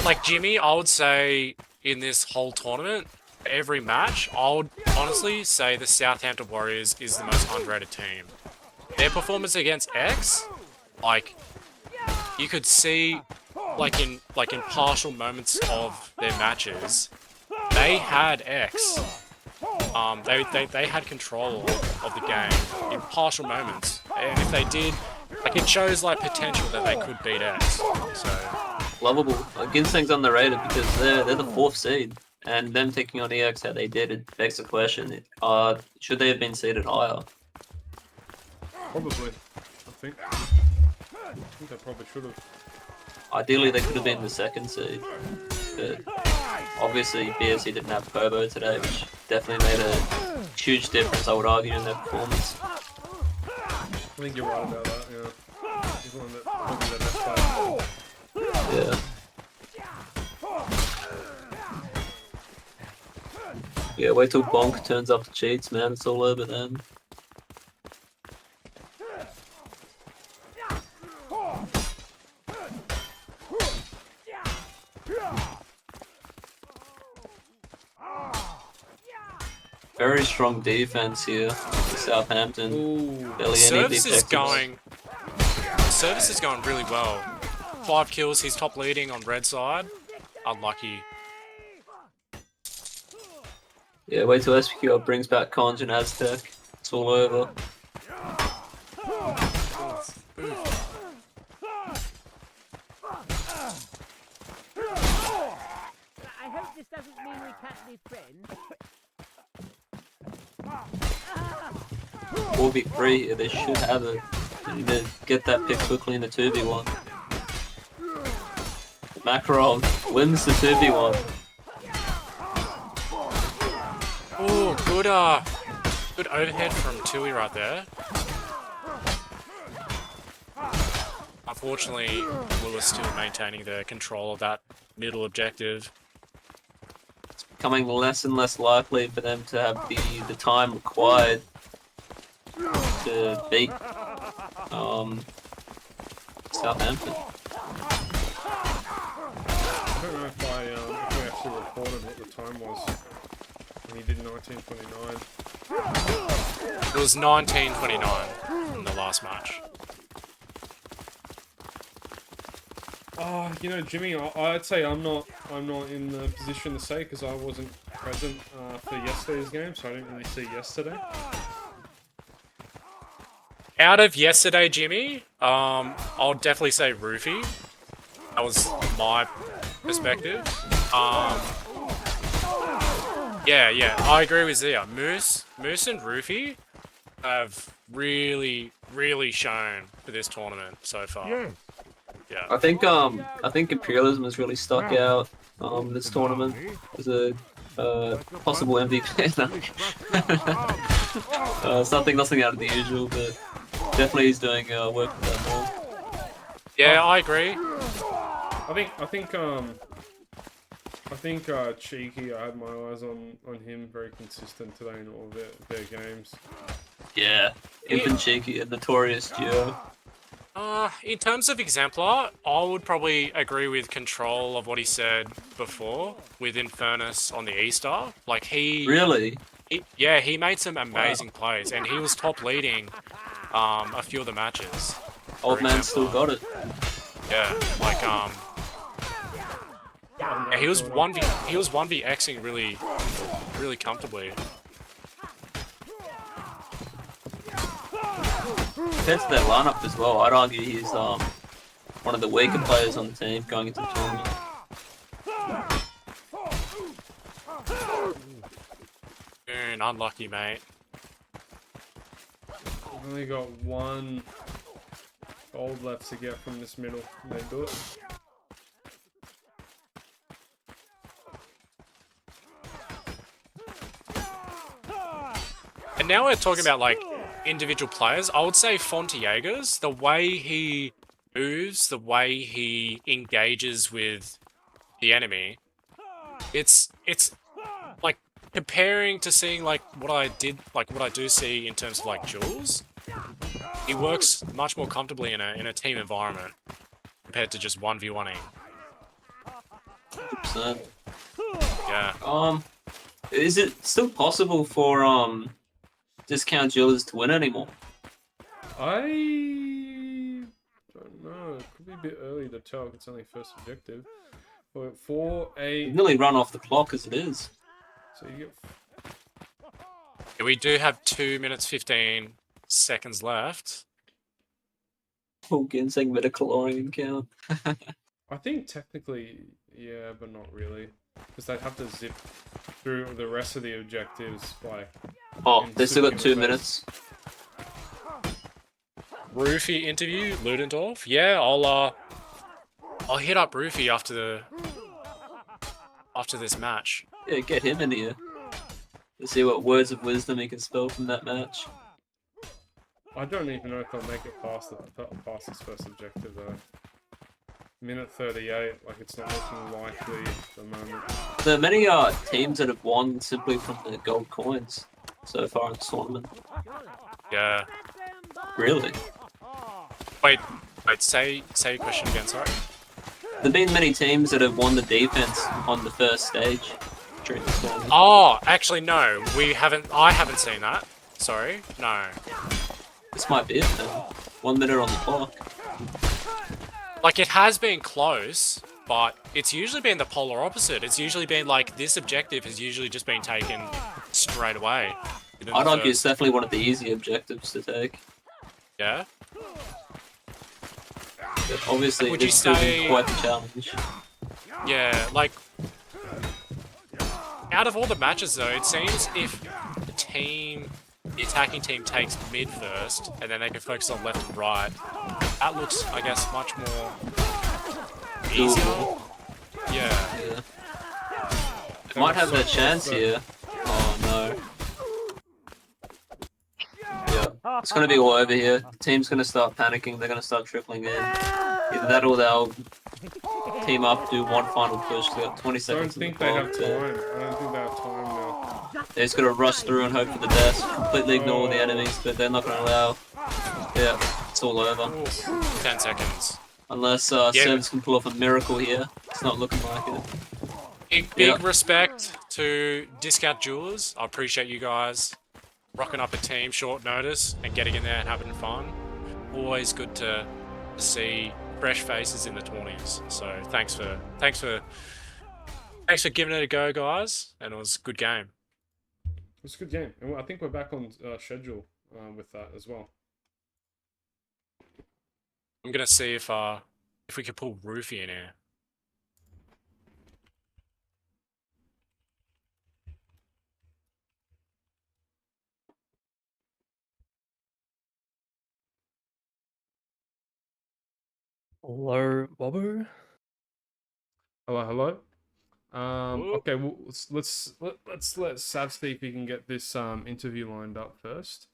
S5: Like Jimmy, I would say in this whole tournament, every match, I would honestly say the Southampton Warriors is the most underrated team. Their performance against X, like, you could see, like in partial moments of their matches, they had X. They had control of the game in partial moments, and if they did, like, it shows like potential that they could beat X. So.
S9: Lovable. Ginseng's underrated because they're the 4th seed, and them taking on EX how they did, it begs the question: should they have been seeded higher?
S1: Probably. I think they probably should have.
S9: Ideally, they could have been the second seed, but obviously BSC didn't have Turbo today, which definitely made a huge difference, I would argue, in their performance.
S1: I think you're right about that, yeah. He's one that probably the best player.
S9: Yeah. Yeah, wait till Bonk turns up the cheats, man. It's all over then. Very strong defense here for Southampton. Barely any of the
S5: Service is
S9: objectives.
S5: going. Service is going really well. 5 kills. He's top leading on red side. Unlucky.
S9: Yeah, wait till SPQR brings back Conj and Aztec. It's all over.
S10: I hope this doesn't mean we can't be friends.
S9: 4v3, yeah, they should have it. They need to get that pick quickly in the 2v1. Makarov wins the 2v1.
S5: Oh, good overhead from Tui right there. Unfortunately, Lewis still maintaining the control of that middle objective.
S9: It's becoming less and less likely for them to have the time required to beat Southampton.
S1: I don't know if we actually reported what the time was when he did 19:29.
S5: It was 19:29 in the last match.
S1: Oh, you know, Jimmy, I'd say I'm not in the position to say because I wasn't present for yesterday's game, so I didn't really see yesterday.
S5: Out of yesterday, Jimmy, I'll definitely say Roofy. That was my perspective. Yeah, I agree with Zia. Moose and Roofy have really shown for this tournament so far. Yeah.
S9: I think Imperialism has really stuck out this tournament as a possible MVP. Nothing out of the usual, but definitely he's doing work with that ball.
S5: Yeah, I agree.
S1: I think Cheeky, I had my eyes on him, very consistent today in all their games.
S9: Yeah, Imp and Cheeky, a notorious duo.
S5: In terms of Exemplar, I would probably agree with Control of what he said before with Infernus on the E-Star. Like
S9: Really?
S5: He made some amazing plays, and he was top leading a few of the matches.
S9: Old man still got it.
S5: Yeah, like yeah, he was 1v-Xing really comfortably.
S9: Compared to their lineup as well, I'd argue he's one of the weaker players on the team going into the tournament.
S5: Unlucky, mate.
S1: I've only got one gold left to get from this middle, and they do it.
S5: And now we're talking about like individual players. I would say Fontiegas, the way he moves, the way he engages with the enemy, it's like comparing to seeing like what I do see in terms of like Jules. He works much more comfortably in a team environment compared to just 1v1ing.
S9: 100%.
S5: Yeah.
S9: Is it still possible for Discount Jewelers to win anymore?
S1: I don't know. It could be a bit early to tell. It's only first objective. But for a
S9: Nearly run off the clock as it is.
S1: So you get.
S5: Yeah, we do have 2 minutes 15 seconds left.
S9: Full ginseng metacalorian count.
S1: I think technically, yeah, but not really. Because they'd have to zip through the rest of the objectives, like...
S9: Oh, they still got 2 minutes.
S5: Roofy interview, Ludendorff. Yeah, I'll I'll hit up Roofy after this match.
S9: Yeah, get him in here. Let's see what words of wisdom he can spell from that match.
S1: I don't even know if they'll make it past this first objective though. Minute 38, like it's not looking likely at the moment.
S9: There are many teams that have won simply from the gold coins so far in the tournament.
S5: Yeah.
S9: Really?
S5: Wait, say your question again, sorry.
S9: There've been many teams that have won the defense on the first stage during the tournament.
S5: Oh, actually no, I haven't seen that. Sorry, no.
S9: This might be it then. 1 minute on the clock.
S5: Like, it has been close, but it's usually been the polar opposite. It's usually been like, this objective has usually just been taken straight away.
S9: I'd argue it's definitely one of the easy objectives to take.
S5: Yeah?
S9: But obviously,
S5: Would you
S9: it's still
S5: say-
S9: quite the challenge.
S5: Yeah, like, out of all the matches though, it seems if the attacking team takes mid first, and then they can focus on left and right, that looks, I guess, much more easier. Yeah.
S9: Yeah. Might have a chance here. Oh no. Yeah. It's gonna be all over here. The team's gonna start panicking, they're gonna start trickling in. Either that or they'll team up, do one final push. They got 20
S1: I don't
S9: seconds on the
S1: think they have
S9: clock.
S1: time. I don't think they have time now.
S9: They're just gonna rush through and hope for the best. Completely ignore the enemies, but they're not gonna allow. Yeah, it's all over.
S5: 10 seconds.
S9: Unless Sevs can pull off a miracle here. It's not looking like it.
S5: Big respect to Discount Jewelers. I appreciate you guys rocking up a team short notice and getting in there and having fun. Always good to see fresh faces in the 20s. So thanks for giving it a go, guys. And it was a good game.
S1: It's a good game, and I think we're back on schedule with that as well.
S5: I'm gonna see if we can pull Roofy in here.
S11: Hello, Bobber.
S1: Hello. Okay, well, let's let Sav see if he can get this interview lined up first.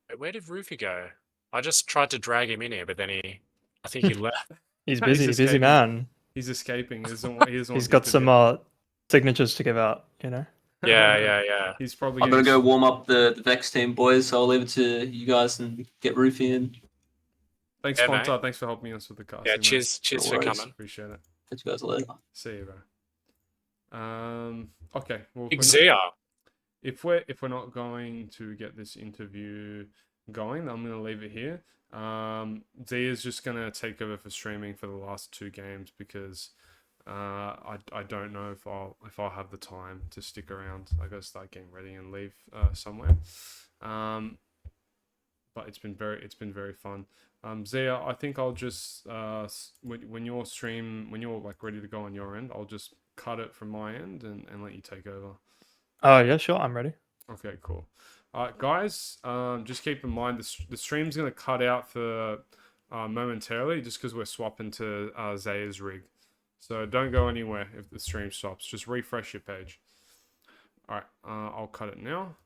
S5: Wait, where did Roofy go? I just tried to drag him in here, but then I think he left.
S11: He's
S1: He's
S11: busy, busy
S1: escaping.
S11: man.
S1: He's escaping. He doesn't want
S11: He's got some signatures to give out, you know.
S5: Yeah.
S1: He's probably.
S9: I'm gonna
S1: getting
S9: go warm up the Vex team, boys. So I'll leave it to you guys and get Roofy in.
S1: Thanks,
S5: Yeah,
S1: Pontar.
S5: mate.
S1: Thanks for helping us with the casting.
S5: Yeah,
S1: mate.
S5: cheers
S9: No
S5: for
S9: worries.
S5: coming.
S1: Appreciate it.
S9: Catch you guys later.
S1: See you, bro. Okay. Well,
S5: Xia.
S1: if we're not going to get this interview going, I'm gonna leave it here. Zia's just gonna take over for streaming for the last 2 games because I don't know if I'll have the time to stick around. I gotta start getting ready and leave somewhere. But it's been very fun. Zia, I think I'll just when you're like ready to go on your end, I'll just cut it from my end and let you take over.
S11: Oh yeah, sure, I'm ready.
S1: Okay, cool. Alright, guys, just keep in mind the stream's gonna cut out for momentarily just because we're swapping to Zaya's rig. So don't go anywhere if the stream stops. Just refresh your page. Alright, I'll cut it now.